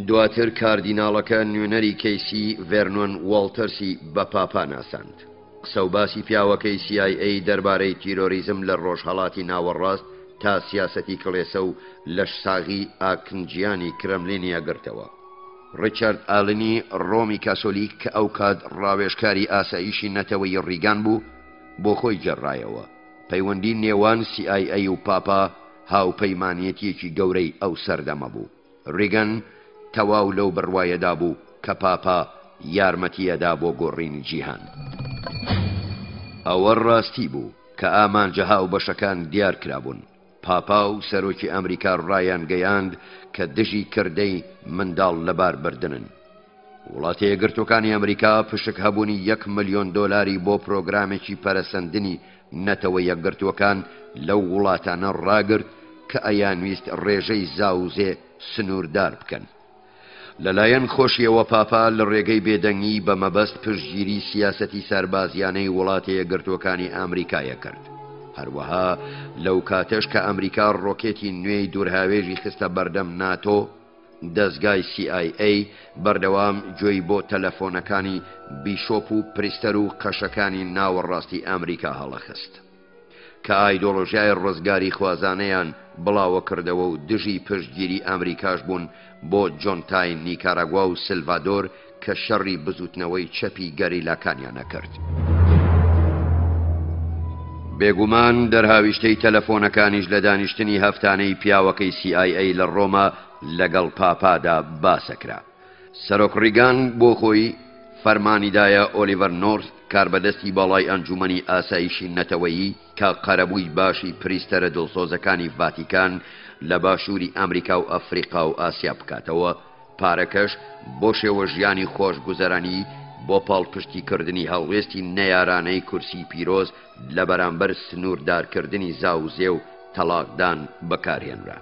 دواتر کاردیناڵەکە نوێنەری کەیسی ڤێرنۆن واڵتەرسی بە پاپا ناساند. قسە و باسی پیاوەکەی CIA دەربارەی تیرۆریزم لە ڕۆژهەڵاتی ناوەڕاست تا سیاسەتی کڵێسە و لەشساغی ئاکنجیانی کرەملینی ئەگرتەوە. ڕیچارد ئالنی ڕۆمی کاسۆلیک کە ئەو کات ڕاوێژکاری ئاسایشی نەتەوەی ڕیگان بوو بۆ خۆی جێڕایەوە. پەیوەندی نێوان CIA و پاپا هاوپەیمانیەتیەکی گەورەی ئەو سەردەمە بوو. ڕیگەن تەواو لەو بڕوایەدا بوو کە پاپا یارمەتیەدا بۆ گۆڕینی جیهان. ئەوە ڕاستی بوو کە ئامانجەها و بەشەکان دیار کرابوون. پاپا و سەرۆکی ئەمریکا ڕایان گەیاند کە دژی کردەی منداڵ لەبار بردنن. وڵاتی یەکگرتوەکانی ئەمریکا پشک هەبوونی $1 ملیۆن بۆ پرۆگرامێکی پەرەسەندنی نەتەوە یەکگرتوەکان لەو وڵاتانە ڕاگرت کە ئەیانویست ڕێژەی زاوزێ سنووردار بکەن. لەلایەن خۆشیەوە پاپا لە ڕێگەی بێدەنگی بە مەبەست پشتگیری سیاسەتی سەربازیانەی وڵاتی یەکگرتوەکانی ئەمریکایە کرد. هەروەها لەو کاتەش کە ئەمریکا ڕۆکێتی نوێی دوورهاوێژی خستە بەردەم ناتۆ، دەستگای CIA بەردەوام گوێی بۆ تەلەفۆنەکانی بیشۆپ و پریستەر و قەشەکانی ناوەڕاستی ئەمریکا هەڵەخست کە ئایدۆلۆژیای ڕزگاری خوازانەیان بڵاوە کردەوە و دژی پشتگیری ئەمریکاش بوون بۆ جۆنتاین، نیکاراگوا و سلڤادۆر کە شەڕی بزوتنەوەی چەپی گەریلاکانیانە کرد. بێگومان دەرهاویشتەی تەلەفۆنەکانیش لە دانیشتنی هەفتانەی پیاوەکەی CIA لە ڕۆما لەگەڵ پاپادا باسەکرا. سەرۆک ڕیگان بۆ خۆی فەرمانیدایە ئۆلیڤەر نۆرث کاربەدەستی باڵای ئەنجومەنی ئاسایشی نەتەوەیی کە قەرەبووی باشی پریستەرە دڵسۆزەکانی ڤاتیکان لە باشووری ئەمریکا و ئەفریقا و ئاسیا بکاتەوە، پارەکەش بۆ شێوە ژیانی خۆشگوزەرانی بۆ پاڵپشتیکردنی هەڵوێستی نەیارانەی کورسی پیرۆز لە بەرامبەر سنووردارکردنی زاوزێ و تەلاقدان بەکارهێنرا.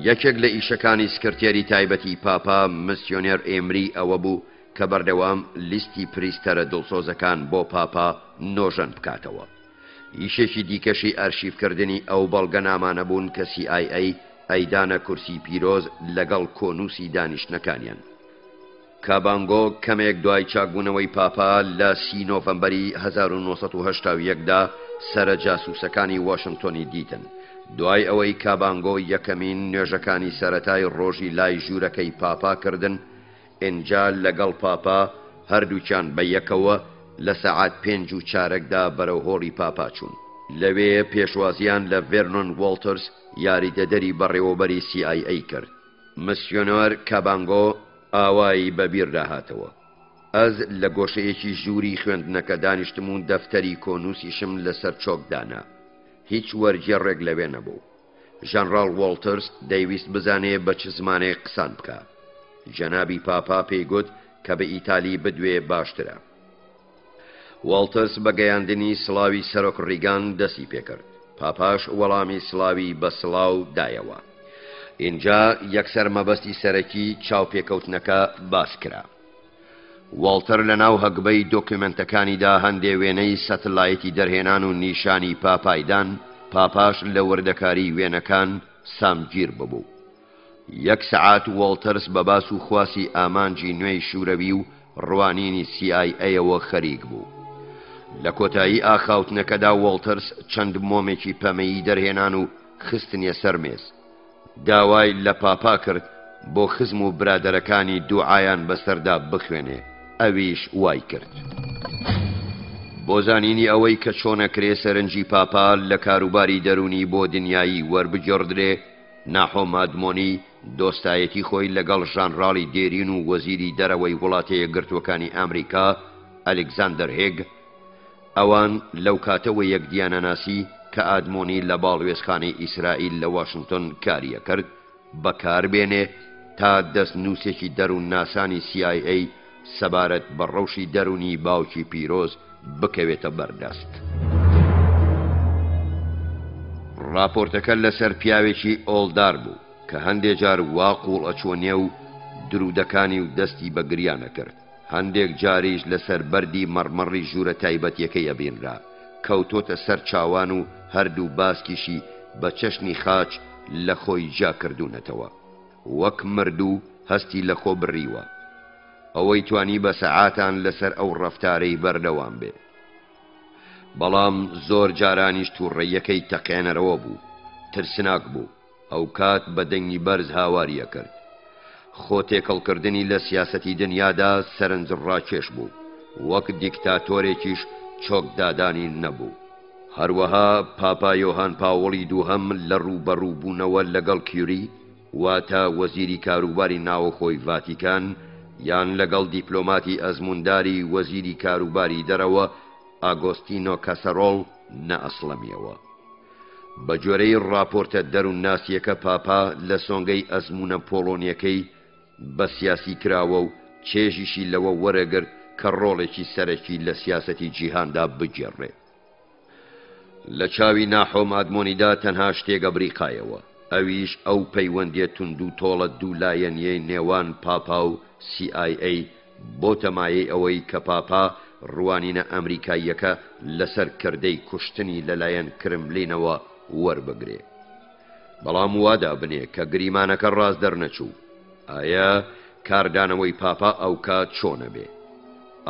یەکێک لە ئیشەکانی سکرتێری تایبەتی پاپا مسیۆنێر ئێمری ئەوە بوو کە بەردەوام لیستی پریستەرە دڵسۆزەکان بۆ پاپا نۆژەن بکاتەوە. ئیشێکی دیکەشی ئەرشیڤکردنی ئەو بەڵگەنامانە بوون کە CIA ئەیدانە کورسی پیرۆز لەگەڵ کۆنووسی دانیشتنەکانیان. کابانگۆ کەمێک دوای چاکبوونەوەی پاپا لە 30 نۆڤەمبەری 1970دا سەرە جاسووسەکانی واشنگتۆنی دیتن. دوای ئەوەی کابانگۆ یەکەمین نوێژەکانی سەرەتای ڕۆژی لای ژوورەکەی پاپا کردن، ئینجا لەگەڵ پاپا هەردووچیان بە یەکەوە لە سەعات 5:15 بەرەو هۆڵی پاپا چوون. لەوێ پێشوازیان لە ڤێرنۆن وۆڵتەرز یاریدەدەری بەڕێوەبەری CIA کرد. مسیۆنەر کابانگۆ ئاوایی بەبیر داهاتەوە. ئەز لە گۆشەیەکی ژووری خوێندنەکە دانیشتم و دەفتەری کۆنووسیشم لەسەر چۆکدانا. هیچ وەرگێڕێک لەوێ نەبوو. ژەنڕاڵ وۆڵتەرز دەیویست بزانێ بە چ زمانێک قسان بکە. جەنابی پاپا پێی گوت کە بە ئیتالی بدوێ باشترە. وۆڵتەرز بە گەیاندنی سڵاوی سەرۆک ڕیگان دەستی پێکرد. پاپاش وەڵامی سڵاوی بە سڵاو دایەوە. اینجا یەکسەر مەبەستی سەرەکی چاوپێکەوتنەکە باس کرا. وۆڵتەر لە ناو هەگبەی دۆکیومنتەکانیدا هەندێ وێنەی سەتلایەتی دەرهێنان و نیشانی پاپایدان، پاپاش لە وردەکاری وێنەکان سامگیر ببوو. 1 سەعات وۆڵتەرز بە باس و خواسی ئامانجی نوێی شوورەوی و ڕوانینی CIA-ەوە خەریک بوو. لە کۆتایی ئاخاوتنەکەدا وۆڵتەرز چەند مۆمێکی پەمەیی دەرهێنان و خستنیە سەرمێز. داوای لە پاپا کرد بۆ خزم و برادەرەکانی دوعایان بەسەردا بخوێنێ. ئەویش وای کرد. بۆ زانینی ئەوەی کە چۆنەکرێ سەرنجی پاپا لە کاروباری دەرونی بۆ دنیایی وەربگێڕدرێ، ناحۆم ئادمۆنی دۆستایەتی خۆی لەگەڵ ژانڕاڵی دێرین و وەزیری دەرەوەی وڵاتە یەکگرتووەکانی ئەمریکا ئەلێکزاندەر هێگ، ئەوان لەو کاتەوە یەکدیانەناسی کە ئادمۆنی لە باڵوێزخانەی ئیسرائیل لە واشنگتن کاریە کرد، بەکاربێنێ تا دەستنووسێکی دەروون ناسانی CIA سەبارەت بە ڕەوشی دەرونی باوکی پیرۆز بکەوێتە بەردەست. راپۆرتەکە لەسەر پیاوێکی ئۆڵدار بوو کە هەندێک جار واقوڵ ئەچۆنێ و درودەکانی و دەستی بە گریانە کرد. هەندێک جاریش لەسەر بەردی مەڕمەڕی ژوورە تایبەتیەکەی ئەبینرا، کەوتۆتە سەر چاوان و هەردوو باسکیشی بە چەشنی خاچ لە خۆی جا کردوونەتەوە، وەک مردوو هەستی لە خۆ بڕیوە. ئەوەی توانی بە سەعاتان لەسەر ئەو ڕەفتارەی بەردەوام بێ. بەڵام زۆر جارانیش تووڕێیەکەی تەقێنەرەوە بوو، ترسناک بوو. ئەو کات بە دەنگی بەرز هاواریە کرد. خۆ تێکەڵکردنی لە سیاسەتی دنیادا سەرنجڕاکێش بوو، وەک دیکتاتۆرێکیش چۆکدادانی نەبوو. هەروەها پاپا یۆهان پاوڵی دووهەم لە ڕووبەڕووبوونەوە لەگەڵ کیوری، واتە وەزیری کاروباری ناوەخۆی ڤاتیکان، یان لەگەڵ دیپلۆماتی ئەزمونداری وەزیری کاروباری دەرەوە ئاگۆستینۆ کاسەرۆڵ نەئەسڵەمیەوە. بە جۆرەی راپۆرتە دەروون ناسیەکە پاپا لە سۆنگەی ئەزمونە پۆڵۆنیەکەی بە سیاسی کراوە و چێژیشی لەوە وەرەگرت کە ڕۆڵێکی سەرەکی لە سیاسەتی جیهاندا بگێڕێ. لە چاوی ناحۆم ئادمۆنیدا تەنها شتێگە بریقایەوە، ئەویش ئەو پەیوەندیە تونند و تۆڵە دوولایەنیەی نێوان پاپا و CIA بۆ تەمایەی ئەوەی کە پاپا ڕوانینە ئەمریکاییەکە لەسەر کردەی کوشتنی لەلایەن کرملینەوە وەربگرێ. بەڵام وادا بنێ کە گریمانەکە ڕاز دەرنەچوو. ئایا کاردانەوەی پاپا ئەو کات چۆنە بێ؟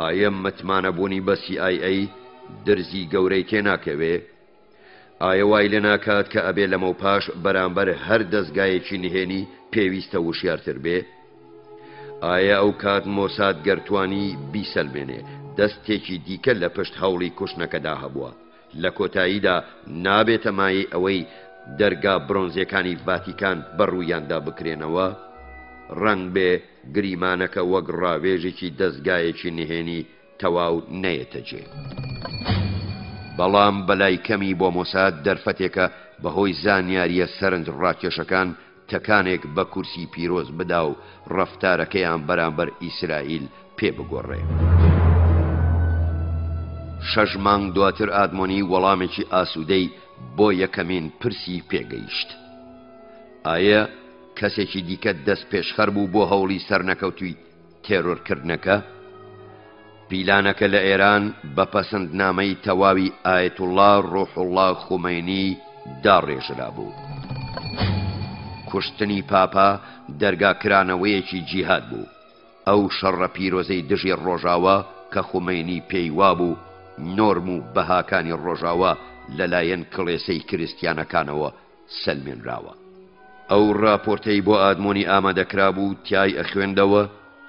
ئایا متمانەبوونی بە CIA درزی گەورەی تێناکەوێ؟ ئایا وای لە ناکات کە ئەبێ لەمە پاش بەرامبەر هەر دەستگایەکی نهێنی پێویستە وشیارتر بێ؟ ئایا ئەو کات مۆساد گەرتوانی بیسەلمێنێ دەستێکی دیکە لە پشت هەوڵی کوشتنەکەدا هەبووە؟ لە کۆتاییدا نابێتە مایە ئەوەی دەرگا برۆنزیەکانی ڤاتیکان بەڕوویاندا بکرێنەوە؟ ڕەنگ بێ گریمانەکە وەک ڕاوێژێکی دەستگایەکی نهێنی تەواو نەیەتە جێ. بەڵام بەلای کەمی بۆ مۆساد دەرفەتێکە بەهۆی زانیاریە سەرنج ڕاکێشەکان تەکانێک بە کورسی پیرۆز بدا و ڕەفتارەکەیان بەرامبەر ئیسرائیل پێ بگۆڕێ. 6 مانگ دواتر ئادمۆنی وەڵامێکی ئاسوودەی بۆ یەکەمین پرسی پێگەیشت. ئایا کەسێکی دیکە دەست پێشخەر بوو بۆ هەوڵی سەرنەکەوتووی تێرۆرکردنەکە؟ پیلانەکە لە ئێران بە پەسەندنامەی تەواوی ئایەتوڵڵا ڕۆحوڵڵا خومەینی داڕێژرا بوو. کوشتنی پاپا دەرگاکرانەوەیەکی جیهاد بوو. ئەو شەڕە پیرۆزەی دژی ڕۆژاوە کە خومەینی پێی وابوو نۆرم و بەهاکانی ڕۆژاوە لەلایەن کڵێسەی کریستیانەکانەوە سەلمێنراوە. ئەو راپۆرتەی بۆ ئادمۆنی ئامادەکرا بوو تیای ئەخوێندەوە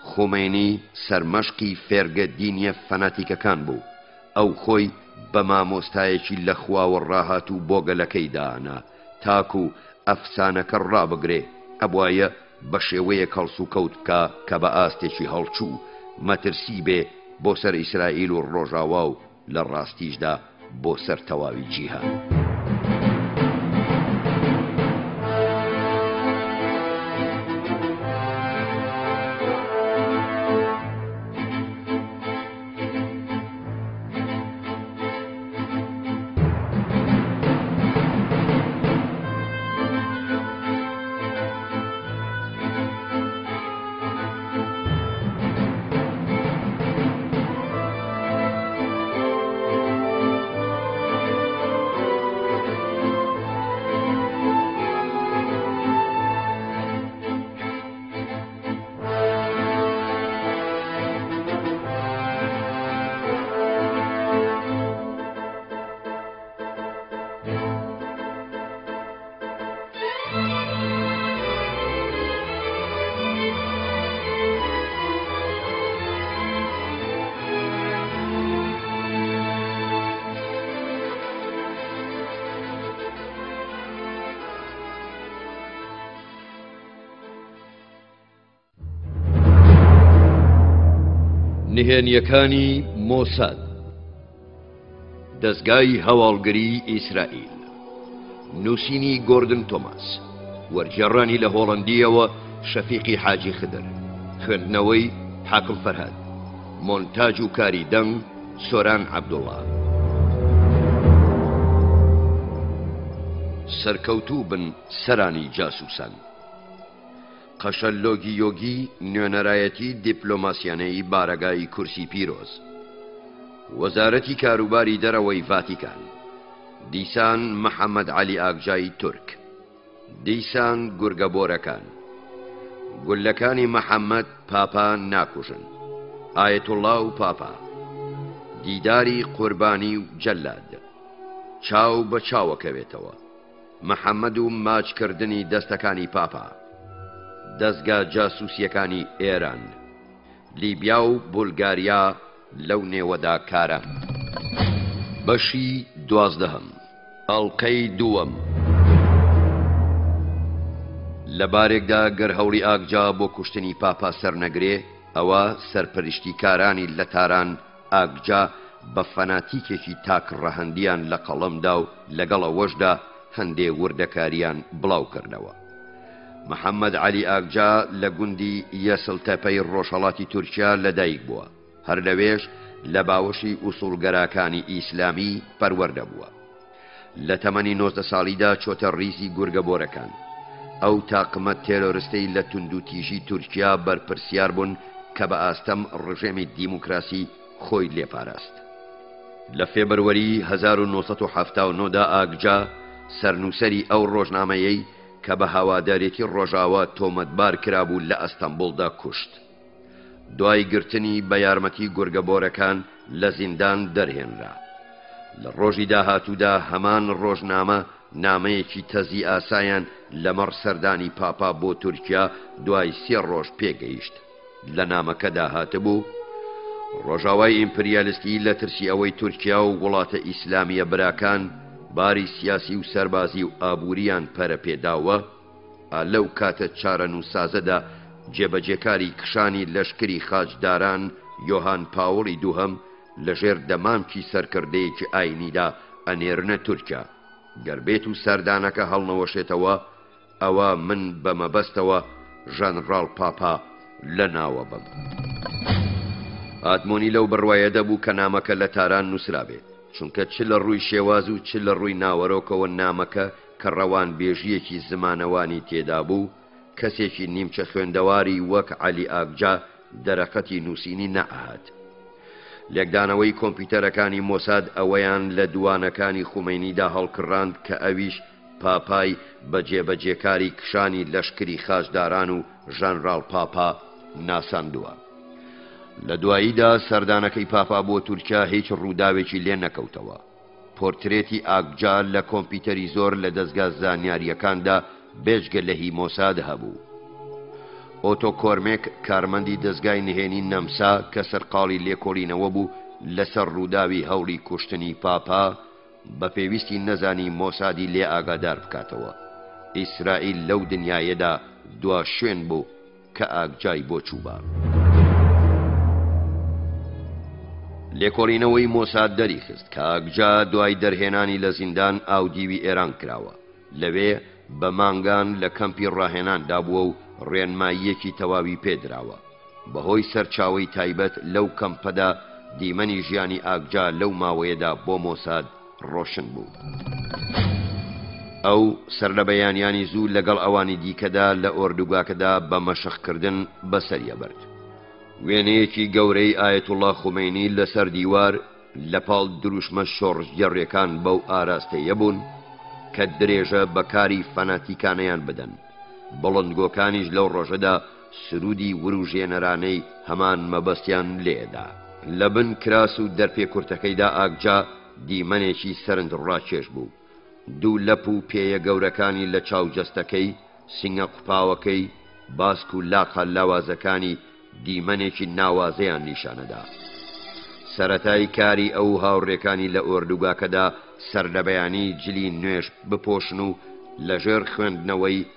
خومینی سەرمەشقی فێرگە دینیە فەناتیکەکان بوو. ئەو خۆی بە مامۆستایەکی لە خواوە ڕاهات و بۆ گەلەکەی دانا تاکو ئەفسانەکە ڕابگرێ، ئەبوایە بە شێوەیە کەڵس و کەوت بکە کە بە ئاستێکی هەڵچوو مەترسی بێ بۆ سەر ئیسرائیل و ڕۆژاوا و لە ڕاستیشدا بۆ سەر تەواوی جیهان. نهێنیەکانی مۆساد، دەستگای هەواڵگری ئیسرائیل، نووسینی گۆردن تۆماس، وەرگێڕانی لە هۆڵەندیەوە شەفیقی حاجی خدر، خوێندنەوەی حاکم فەرهاد، مۆنتاژ و کاری دەنگ سۆران عەبدوڵڵا. سەرکەوتوو بن سەرانی جاسوسان. قەشەلۆگی یۆگی نوێنەرایەتی دیپلۆماسیانەی بارەگای کورسی پیرۆز، وەزارەتی کاروباری دەرەوەی ڤاتیکان، دیسان محەممەد عەلی ئاگجای تورک، دیسان گورگەبۆرەکان، گولەکانی محەممەد پاپا ناکوژن، ئایەتوڵڵا و پاپا، دیداری قوربانی و جەلاد، چاو بە چاوەکەوێتەوە، محەممەد و ماچکردنی دەستەکانی پاپا، دەستگا جاسوسیەکانی ئێران، لیبیا و بولگاریا لەو نێوەدا کارە. بەشی 12 ئەڵقەی دووەم. لە بارێکدا گەر هەوڵی ئاگجا بۆ کوشتنی پاپا سەرنەگرێ، ئەوە سەرپەرشتی کارانی لە تاران ئاگجا بە فەناتیکێکی تاکڕەهەندیان لە قەڵەمدا و لەگەڵەوەشدا هەندێ وردەکاریان بڵاو کردەوە. محەممەد عەلی ئاگجا لە گوندی یەسڵتەپەی ڕۆژهەڵاتی تورکیا لەدایک بووە، هەر لەوێش لە باوەشی ئوسوڵگەراکانی ئیسلامی پەروەردە بووە. لە تەمەنی 19 ساڵیدا چۆتە ڕیزی گورگەبۆرەکان. ئەو تاقمە تێرۆرستەی لە توندوتیژی تورکیا بەرپرسیار بوون کە بە ئاستەم ڕژێمی دیموکراسی خۆی لێپاراست. لە فێبروەری 1979دا ئاگجا سەرنووسەری ئەو ڕۆژنامەیەی کە بە هاوادارێتی ڕۆژاوا تۆمەتبار کرابوو لە ئەستەمبوڵدا کوشت. دوای گرتنی بە یارمەتی گورگەبۆرەکان لە زیندان دەرهێنرا. لە ڕۆژی داهاتوودا هەمان ڕۆژنامە نامەیەکی تەزی ئاسایان لەمەڕ سەردانی پاپا بۆ تورکیا دوای 3 ڕۆژ پێگەیشت. لە نامەکەدا هاتبوو ڕۆژاوای ئیمپریالیستی لە ترسی ئەوەی تورکیا و وڵاتە ئیسلامیە براکان باری سیاسی و سەربازی و ئابووریان پەرەپێداوە، لەو کاتە چارەنووسازەدا جێبەجێکاری کشانی لەشکری خاجداران یۆهان پاوڵی دووهەم لەژێر دەمامکی سەرکردەیەکی ئاینیدا ئەنێرنە تورکیا. گەربێت و سەردانەکە هەڵنەوەشێتەوە، ئەوە من بەمەبەستەوە ژەنڕاڵ پاپا لە ناوە بم. ئاتمۆنی لەو بڕوایە دەبوو کە نامەکە لە تاران نووسرابێت، چونکە چ لە ڕووی شێواز و چ لە ڕووی ناوەڕۆکەوە نامەکە کە ڕەوان بێژیەکی زمانەوانی تێدا بوو، کەسێکی نیمچە خوێندەواری وەک عەلی ئاگجا دەرەقەتی نووسینی نەئەهات. لێکدانەوەی کۆمپیوتەرەکانی مۆساد ئەوەیان لە دووانەکانی خومینیدا هەڵکڕاند کە ئەویش پاپای بە جێبەجێکاری کشانی لەشکری خاجداران و ژەنڕاڵ پاپا ناساندووە. لە دواییدا سەردانەکەی پاپا بۆ تورکیا هیچ ڕووداوێکی لێ نەکەوتەوە. پۆرترێتی ئاگجا لە کۆمپیوتەری زۆر لە دەستگا زانیاریەکاندا بێجگە لە هی مۆساد هەبوو. ئۆتۆ کۆرمێک کارمەندی دەستگای نهێنی نەمسا کە سەرقاڵی لێکۆڵینەوە بوو لەسەر ڕووداوی هەوڵی کوشتنی پاپا بە پێویستی نەزانی مۆسادی لێ ئاگادار بکاتەوە. ئیسرائیل لەو دنیایەدا دوا شوێن بوو کە ئاگجای بۆ چووبە. لێکۆڵینەوەی مۆساد دەریخست کە ئاگجا دوای دەرهێنانی لە زیندان ئاودیوی ئێران کراوە. لەوێ بە مانگان لە کەمپی ڕاهێناندا بووە و ڕێنماییەکی تەواوی پێدراوە. بەهۆی سەرچاوەی تایبەت لەو کەمپەدا دیمەنی ژیانی ئاگجا لەو ماوەیەدا بۆ مۆساد ڕۆشن بوو. ئەو سەر لە بەیانیانی زوو لەگەڵ ئەوانی دیکەدا لە ئۆردوگاکەدا بە مەشەقکردن بەسەریە برد. وێنەیەکی گەورەی ئایەتوڵڵا خومینی لەسەر دیوار لە پاڵ دروشمە شۆڕژگەڕیەکان بەو ئاراستەیە بوون کە درێژە بەکاری فەناتیکانەیان بدەن. بەڵندگۆکانیش لەو ڕۆژەدا سرودی وروژێنەرانەی هەمان مەبەستیان لێدا. لە بن کراس و دەرپێ کورتەکەیدا ئاگجا دیمەنێکی سەرنج ڕاکێش بوو. دوو لەپ و پێیە گەورەکانی لە چاوجەستەکەی، سینگە قوپاوەکەی، باسک و لاقە لاوازەکانی دیمەنێکی ناوازەیان نیشانەدا. سەرەتای کاری ئەو هاوڕێکانی لە ئۆردوگاکەدا سەر لە بەیانی جلی نوێش بپۆشن و لەژێر خوێندنەوەی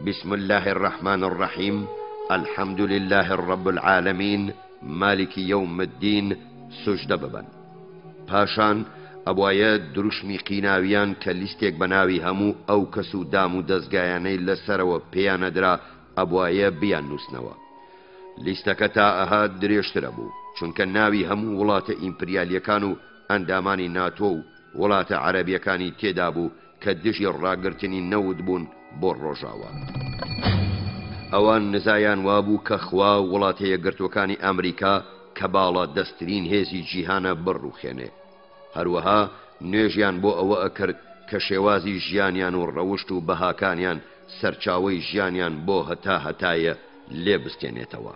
بسم الله الرحمن الرحیم الحمد لله رب العالمین مالکی یوم الدین سوژدە ببەن. پاشان ئەوایە دروشمی قیناویان کە لیستێک بەناوی هەموو ئەو کەس و دام و دەستگایانەی لەسەرەوە پێیانەدرا ئەوایە بیان نووسنەوە. لیستەکە تا ئەها درێژترە بوو چونکە ناوی هەموو وڵاتە ئیمپریالیەکان و ئەندامانی ناتۆ و وڵاتە عەرەبیەکانی تێدا بوو کە دژی ڕاگررتنی نەود بوون بۆ ڕۆژاوە. ئەوان نزایان وابوو کە خوا وڵاتە یەکگرتوەکانی ئەمریکا کە باڵا دەستترین هێزی جیهانە بڕوخێنێ. هەروەها نوێژیان بۆ ئەوە ئەکرد کە شێوازی ژیانیان و ڕەوشت و بەهاکانیان سەرچاوەی ژیانیان بۆ هەتایە لێ بستێنێتەوە.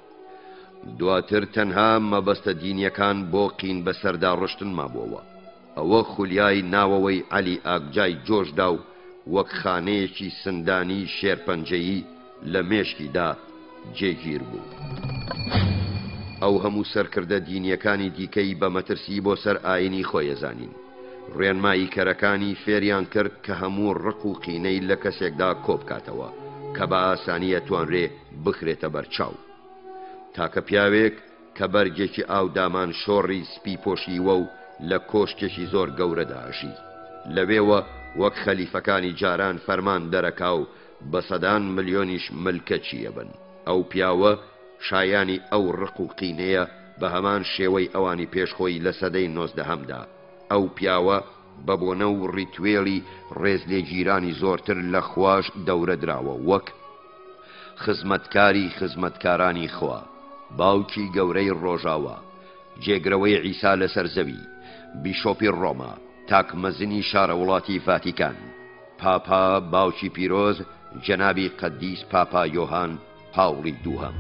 دواتر تەنها مەبەستە دینیەکان بۆ قین بەسەردا ڕشتن مابووەوە. ئەوە خولیای ناوەوەی عەلی ئاگجای جۆشدا و وەک خانەیەکی سندانی شێرپەنجەیی لە مێشکیدا جێگیر بوو. ئەو هەموو سەرکردە دینیەکانی دیکەی بە مەترسی بۆ سەر ئاینی خۆیەزانین. ڕێنمایی کەرەکانی فێریان کرد کە هەموو ڕق و قینەی لە کەسێکدا کۆبکاتەوە کە بە ئاسانیە توانرێ بخرێتە بەرچاو. تاکە پیاوێک کە بەرگێکی ئاودامان شۆڕی سپی پۆشیوە و لە کۆشتێکی زۆر گەورەدا ئەژی. لەوێوە وەک خەلیفەکانی جاران فەرمان دەرەکا و بە سەدان ملیۆنیش ملکەچیە بن. ئەو پیاوە شایانی ئەو ڕق و قینەیە بە هەمان شێوەی ئەوانی پێشخۆی لە سەدەی 19هەمدا. ئەو پیاوە بە بۆنە و ڕیتوێڵی ڕێز لێگیرانی زۆرتر لە خوۆش دەورە دراوە وەک خزمەتکاری خزمەتکارانی خوا، باوکی گەورەی ڕۆژاوە، جێگرەوەی عیسا لەسەر زەوی، بیشۆپی ڕۆما، تاکمەزنی شارە وڵاتی ڤاتیکان، پاپا باوکی پیرۆز جەنابی قەدیس پاپا یۆهان پاوڵی دووهەم.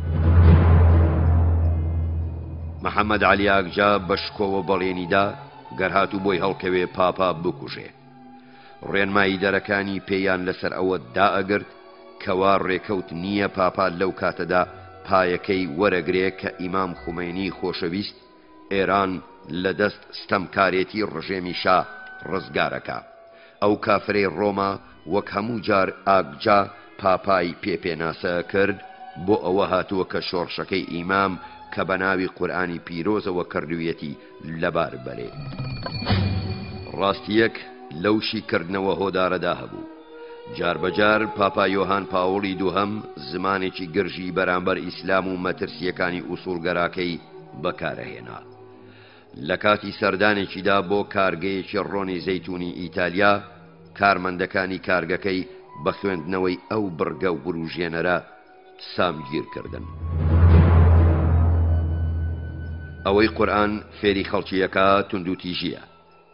محەممەد عەلی ئاگجا بەشکۆوە بەڵێنیدا گەر هاتوو بۆی هەڵکەوێ پاپا بکوژێ. ڕێنمایی دەرەکانی پێیان لەسەر ئەوە دائەگرت کەوا ڕێکەوت نییە پاپا لەو کاتەدا پایەکەی وەرەگرێ کە ئیمام خومینی خۆشەویست ئێران لە دەست ستەمکارێتی ڕژێمی شا ڕزگارەکە. ئەو کافرەی ڕۆما وەک هەموو جار ئاگجا پاپای پێپێناسە کرد بۆ ئەوە هاتووە کە شۆڕشەکەی ئیمام کە بە ناوی قورئانی پیرۆزەوە کردوویەتی لەبار بەرێ. ڕاستیەک لەوشی کردنەوە هۆدارەدا هەبوو. جاربەجار پاپا یۆهان پاوڵی دووهەم زمانێکی گرژی بەرامبەر ئیسلام و مەترسیەکانی ئوسوڵگەراکەی بەکارەهێنا. لە کاتی سەردانێکیدا بۆ کارگەیەکی ڕۆنی زەیتونی ئیتالیا کارمەندەکانی کارگەکەی بە خوێندنەوەی ئەو بڕگە و بروژێنەرە سامگیر کردن. ئەوەی قورئان فێری خەڵکیەکە تونند و تیژیە،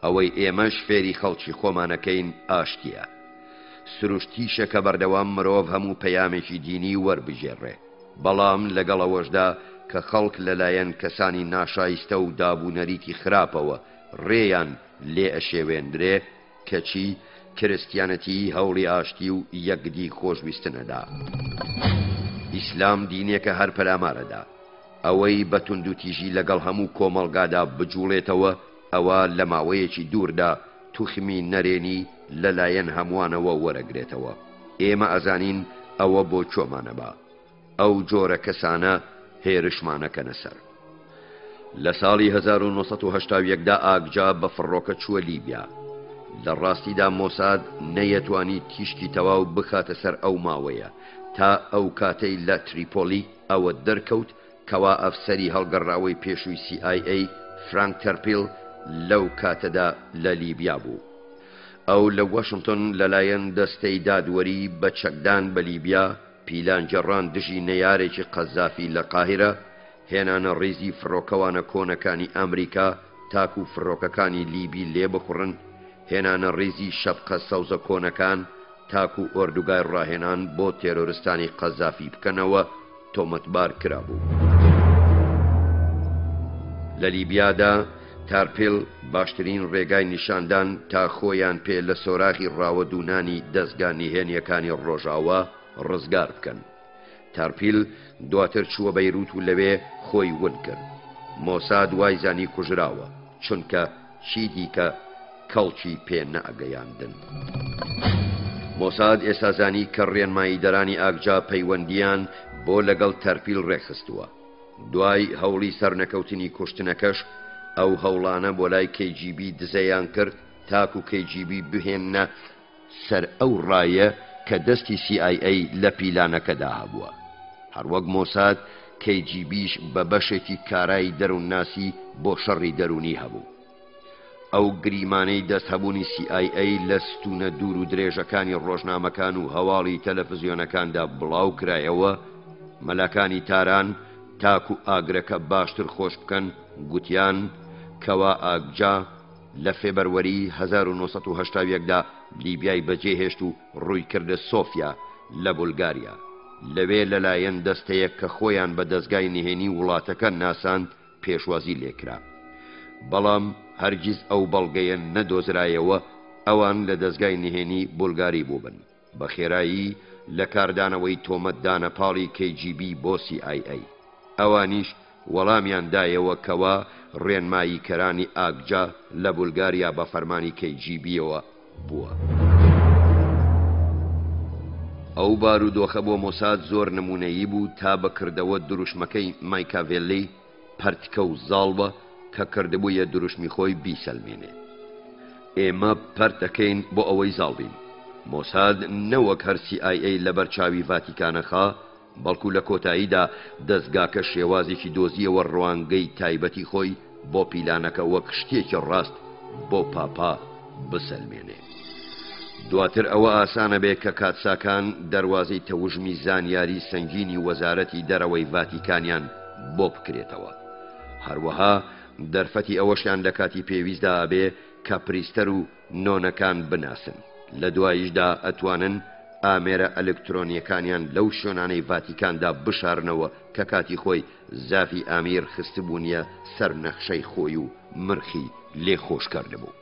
ئەوەی ئێمەش فێری خەڵکی خۆمانەکەین ئاشتیە. سروشتیشە کە بەردەوام مرۆڤ هەموو پەیامێکی دینی وەربژێڕێ، بەڵام لەگەڵەوەشدا کە خەڵک لەلایەن کەسانی ناشایستە و دابوونەریتی خراپەوە ڕێیان لێ ئەشێوێندرێ کەچی کریستیانەتی هەوڵی ئاشتی و یەکدی خۆشویستنەدا. ئیسلام دینێکە هەر پەلامارەدا، ئەوەی بە توندوتیژی لەگەڵ هەموو کۆمەڵگادا بجوڵێتەوە ئەوە لە ماوەیەکی دووردا توخمی نەرێنی لەلایەن هەمووانەوە وەرەگرێتەوە. ئێمە ئەزانین ئەوە بۆ چۆمانەبا، ئەو جۆرە کەسانە هێرشمانەکەنە سەر. لە ساڵی 1970دا ئاگجا بە فڕۆکە چووە لیبیا. لە ڕاستیدا مۆساد نەیەتوانی تیشکی تەواو بخاتە سەر ئەو ماوەیە تا ئەو کاتەی لە تریپۆلی ئەوە دەرکەوت کەوا ئەفسەری هەڵگەڕاوی پێشووی CIA فرانک تەرپیل لەو کاتەدا لە لیبیا بوو. ئەو لە واشنگتن لەلایەن دەستەی دادوەری بە چەکدان بە لیبیا پیلانجەڕان دژی نەیارێکی قەزافی لە قاهرە هێنانە ڕێزی فڕۆکەوانە کۆنەکانی ئەمریکا تاکو فڕۆکەکانی لیبی لێ بخوڕن، هێنانە ڕێزی شەفقە سەوزە کۆنەکان تاکو ئۆردوگای ڕاهێنان بۆ تێرۆرستانی قەزافی بکەنەوە تۆمەتبار کرابوو. لە لیبیادا تارپیل باشترین ڕێگای نیشاندان تا خۆیان پێ لە سۆراخی ڕاوەدونانی دەستگا نهێنیەکانی ڕۆژاوە ڕزگار بکەن. تارپیل دواتر چووە بەیروت و لەوێ خۆی ون کرد. مۆساد وای زانی کوژراوە چونکە چی دیکە کەڵکی پێ نەئەگەیاندن. مۆساد ئێستا زانی کە ڕێنمایی دەرانی ئاگجا پەیوەندیان بۆ لەگەڵ تەرپیل ڕێخستووە. دوای هەوڵی سەرنەکەوتنی کوشتنەکەش ئەو هەوڵانە بۆ لای KGB دزەیان کرد تاکو KGB بهێنە سەر ئەو ڕایە کە دەستی CIA لە پیلانەکەدا هەبووە. هەروەک مۆساد KGBش بە بەشێکی کارایی دەروونناسی بۆ شەڕی دەرونی هەبوو. ئەو گریمانەی دەست هەبوونی CIA لە ستونە دوور و درێژەکانی ڕۆژنامەکان و هەواڵی تەلەڤیزیۆنەکاندا بڵاو کرایەوە. مەلەکانی تاران تاکو ئاگرەکە باشتر خۆش بکەن گوتیان کەوا ئاگجا لە فێبەروەری 1970دا لیبیای بەجێهێشت و ڕووی کردە سۆفیا لە بولگاریا. لەوێ لەلایەن دەستەیەک کە خۆیان بە دەستگای نهێنی وڵاتەکە ناساند پێشوازی لێکرا. بەڵام هەرگیز ئەو بەڵگەیە نەدۆزرایەوە ئەوان لە دەستگای نهێنی بولگاری بووبن، بە خێرایی لە کاردانەوەی تۆمەتدانە پاڵی KGB بۆ CIA. ئەوانیش وەڵامیان دایەوە کەوا ڕێنمایی کەرانی ئاگجا لە بولگاریا بە فەرمانی KGBەوە بووە. ئەو بارودۆخە بۆ مۆساد زۆر نمونەیی بوو تا بەکردەوە دروشمەکەی مایکاڤێلی پەرتکە و زاڵبە کە کردبوویە دروشمی خۆی بیسەلمێنێ. ئێمە پەرتەکەین بۆ ئەوەی زاڵبین. مۆساد نەوەک هەر CIA لە بەرچاوی ڤاتیکانەخا، بەڵکو لە کۆتاییدا دەستگاکە شێوازێکی دۆزیەوە ڕوانگەی تایبەتی خۆی بۆ پیلانەکە وەک شتێکی ڕاست بۆ پاپا بسەلمێنێ. دواتر ئەوە ئاسانە بێ کە کاتساکان دەواازەی تەوژمی زانیاری سنگینی وەزارەتی دەرەوەی ڤاتیکانیان بۆ بکرێتەوە. هەروەها دەرفەتی ئەوەشیان لە کاتی پێویستدا ئەبێ کە پریستەر و نۆنەکان بناسن. لە دواییشدا ئەتوانن ئامێرە ئەلکترۆنیەکانیان لەو شوێنانەی ڤاتیکاندا بشارنەوە کە کاتی خۆی زافی ئامیر خستبوونیە سەر نەخشەی خۆی و مرخی لێخۆشکردبوو.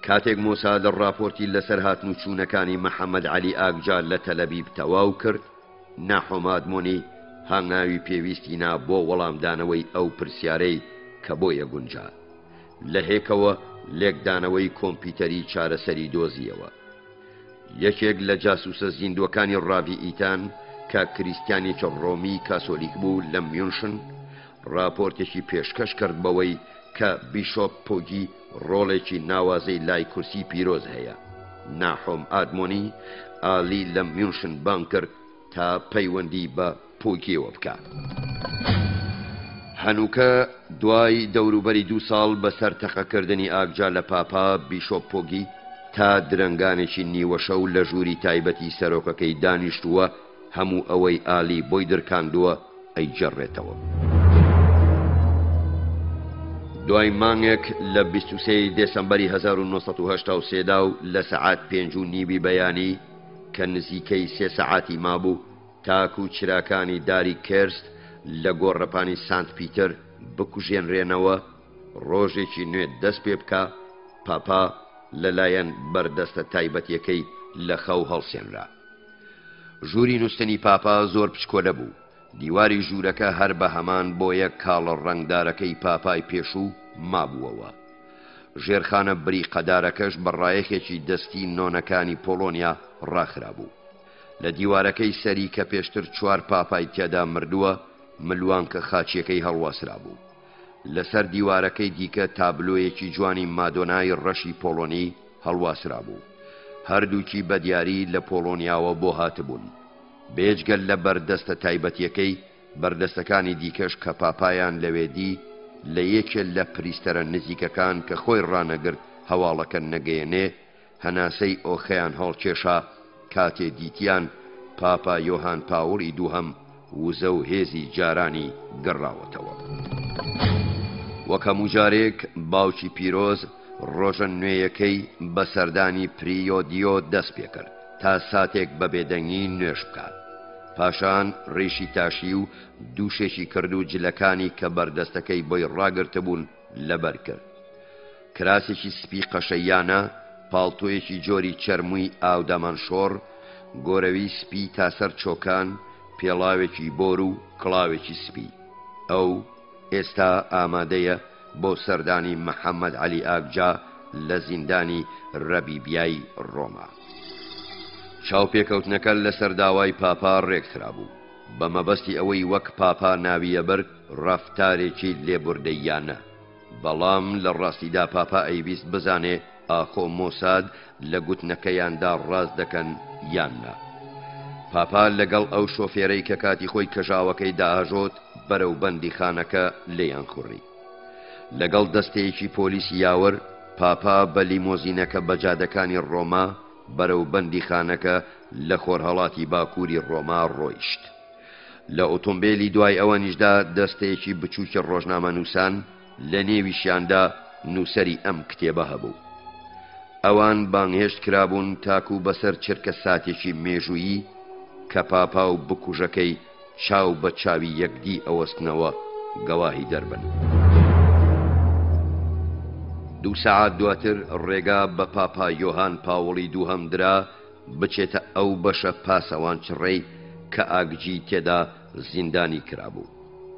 کاتێک مۆساد ڕاپۆرتی لەسەر هاتن چوونەکانی محەممەد عەلی ئاگجا لە تەلەبیب تەواو کرد، ناحۆمادمۆنی هانگاوی پێویستی نا بۆ وەڵامدانەوەی ئەو پرسیارەی کە بۆیە گونجا. لە هێکەوە لێکدانەوەی کۆمپیوتەری چارەسەری دۆزیەوە. یەکێک لە جاسوسە زیندوەکانی ڕاوی ئیتان کە کریستیانێکی ڕۆمی کاسۆلیک بوو لە میونشن راپۆرتێکی پێشکەش کرد بەوەی کە بیشۆپ پۆگی ڕۆڵێکی ناوازەی لای کورسی پیرۆز هەیە. ناحۆم ئادمۆنی ئالی لە میونشن بان کرد تا پەیوەندی بە پۆگیەوە بکە. هەنووکە دوای دەوروبەری 2 ساڵ بەسەر تەقەکردنی ئاگجا لە پاپا بیشۆپ پۆگی تا درەنگانێکی نیوەشە و لە ژووری تایبەتی سەرۆکەکەی دانیشتووە هەموو ئەوەی ئالی بۆی درکاندووە ئەیجەڕێتەوە. دوای مانگێک لە 23 دێسەمبەری 1983دا و لە سەعات 5:30 بەیانی کە نزیکەی 3 سەعاتی مابوو تاکو چراکانی داری کێرست لە گۆڕەپانی سانت پیتر بکوژێنرێنەوە، ڕۆژێکی نوێ دەست پێ بکە پاپا لەلایەن بەردەستە تایبەتیەکەی لە خەو هەڵسێنرا. ژووری نووسنی پاپا زۆر پچکۆلە بوو. دیواری ژوورەکە هەر بە هەمان بۆ یەک کاڵە ڕەنگدارەکەی پاپای پێشوو مابووەوە. ژێرخانە بریقەدارەکەش بەڕایەکێکی دەستی نۆنەکانی پۆلۆنیا ڕاخرا بوو. لە دیوارەکەی سەری کە پێشتر 4 پاپای تێدا مردووە ملوانکە خاچیەکەی هەڵواسرا بوو. لەسەر دیوارەکەی دیکە تابلۆیەکی جوانی مادۆنای ڕەشی پۆلۆنی هەڵواسرا بوو. هەردووکی بە دیاری لە پۆلۆنیاوە بۆ هاتبوون. بێجگەل لە بەردەستە تایبەتیەکەی بەردەستەکانی دیکەش کە پاپایان لەوێدی لە یەکێ لە پریستەرە نزیکەکان کە خۆی ڕانەگرت هەواڵەکە نەگەیەنێ هەناسەی ئۆخەیان هەڵکێشا کاتێ دیتیان پاپا یۆهان پاوڵی دووهەم وزە و هێزی جارانی گەڕاوەتەوە. وەک هەموو جارێک باوکی پیرۆز ڕۆژە نوێیەکەی بە سەردانی پریۆدیۆ دەست پێ کرد تا ساتێک بە بێدەنگی نوێش بکات. پاشان ڕیشی تاشی و دووشێکی کرد و جلەکانی کە بەردەستەکەی بۆی ڕاگرتبوون لەبەر کرد. کراسێکی سپی قەشەیانە، پاڵتۆیەکی جۆری چەرمووی ئاودەمان شۆڕ، گۆرەوی سپی تا سەر چۆکان، پێڵاوێکی بۆر و کڵاوێکی سپی. ئەو ئێستا ئامادەیە بۆ سەردانی محەممەد عەلی ئاگجا لە زیندانی ڕەبیبیای ڕۆما. چاوپێکەوتنەکە لەسەر داوای پاپا ڕێکخرا بوو بە مەبەستی ئەوەی وەک پاپا ناویە بەر ڕەفتارێکی لێبوردەیانە. بەڵام لە ڕاستیدا پاپا ئەیویست بزانێ ئاخۆ مۆساد لە گوتنەکەیاندا ڕاست دەکەن یاننا. پاپا لەگەڵ ئەو شۆفێرەی کە کاتی خۆی کەژاوەکەی داهژۆت بەرەو بەندیخانەکە لێیان خوڕی. لەگەڵ دەستەیەکی پۆلیسی یاوەر پاپا بە لیمۆزینەکە بەجادەکانی ڕۆما بەرەو بەندیخانەکە لە خۆرهەڵاتی باکووری ڕۆما ڕۆیشت. لە ئۆتۆمبیلی دوای ئەوە نیشدا دەستەیەکی بچووکی ڕۆژنامە نووسان لە نێویشیاندا نووسەری ئەم کتێبە هەبوو. ئەوان بانگهێشت کرابوون تاکو بەسەر چرکە ساتێکی مێژویی کە پاپا و بکوژەکەی چاو بە چاوی یەکدی ئەوەستنەوە گەواهی دەربن. 2 سەعات دواتر ڕێگا بە پاپا یۆهان پاوڵی دووهەم درا بچێتە ئەو بەشە پاسەوان چڕێی کە ئاگجی تێدا زیندانی کرابوو.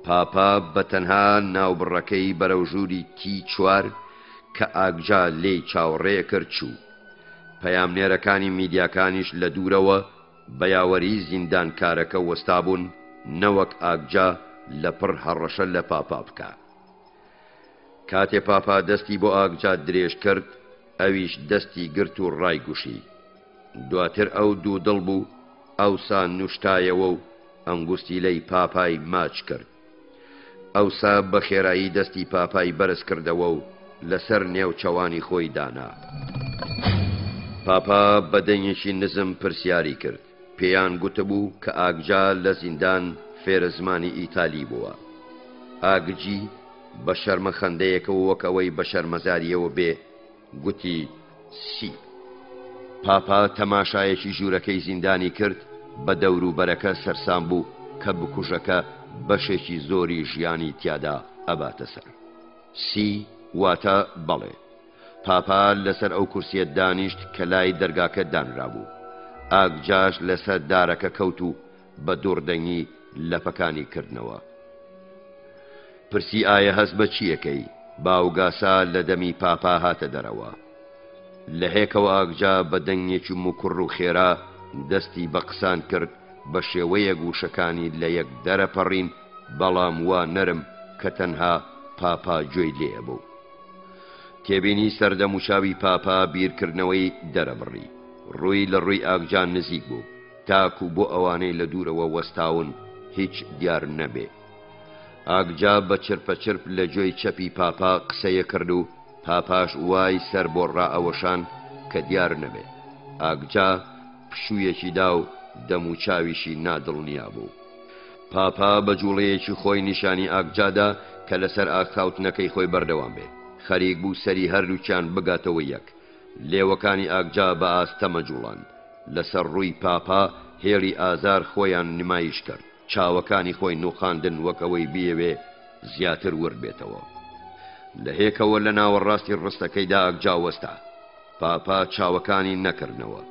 پاپا بەتەنها ناوبڕەکەی بەرەو ژووری T4 کە ئاگجا لێی چاوەڕێ کرد چوو. پەیامنێرەکانی میدیاکانیش لە دوورەوە بە یاوەری زیندانکارەکە وەستابوون نەوەک ئاگجا لە پڕ هەڕەشە لە پاپا بکە. کاتێ پاپا دەستی بۆ ئاگجا درێژ کرد ئەویش دەستی گرت و ڕایگوشی. دواتر ئەو دوو دڵ بوو ئەوسا نوشتایەوە و ئەنگوستی لەی پاپای ماچ کرد. ئەوسا بە خێرایی دەستی پاپای بەرز کردەوە و لەسەر نێوچەوانی خۆی دانا. پاپا بە دەنگێکی نزم پرسیاری کرد. پێیان گوتبوو کە ئاگجا لە زیندان فێرە زمانی ئیتالی بووە. ئاگجی بە شەرمە خەندەیەکەوە وەک ئەوەی بە شەرمەزاریەوە بێ گوتی سی. پاپا تەماشایەکی ژوورەکەی زیندانی کرد بە دەوروبەرەکە سەرسام بوو کە بکوژەکە بەشێکی زۆری ژیانی تیادا ئەباتە سەر. سی واتە بەڵێ. پاپا لەسەر ئەو کورسیە دانیشت کە لای دەرگاکە دانرا بوو. ئاگجاش لەسەر دارەکە کەوت و بە دووڕدەنگی لەپەکانی کردنەوە. پرسی ئایا هەست بە چیەکەی؟ باوگاسا لە دەمی پاپا هاتە دەرەوە. لە هێکەوە ئاگجا بە دەنگێکی موکڕ و خێرا دەستی بە قسان کرد بە شێوەیە گوشەکانی لە یەک دەرەپەڕین بەڵام وا نەرم کە تەنها پاپا گوێی لێ بوو. تێبینی سەردەم و چاوی پاپا بیرکردنەوەی دەرەبڕی. ڕووی لە ڕووی ئاگجان نزیک بوو تاکو بۆ ئەوانەی لە دوورەوە وەستاون هیچ دیار نەبێ. ئاگجا بە چرپەچرپ لە گوێی چەپی پاپا قسەیە کرد و پاپاش وای سەر بۆ ڕائەوەشان کە دیار نەبێ. ئاگجا پشوویەکی دا و دەم و چاویشی نادڵنیا بوو. پاپا بە جوڵەیەکی خۆی نیشانی ئاگجادا کە لەسەر ئاخاوتنەکەی خۆی بەردەوام بێ. خەریک بوو سەری هەردووچیان بگاتەوە یەک. لێوەکانی ئاگجا بە ئاستەمە جوڵان. لەسەر ڕووی پاپا هێڵی ئازار خۆیان نمایش کرد. چاوەکانی خۆی نوخاندن وەکەوەی بیەوێ زیاتر ورد بێتەوە. لە هێکەوە لە ناوەڕاستی ڕستەکەیدا ئاگجا وەستا. پاپا چاوەکانی نەکردنەوە،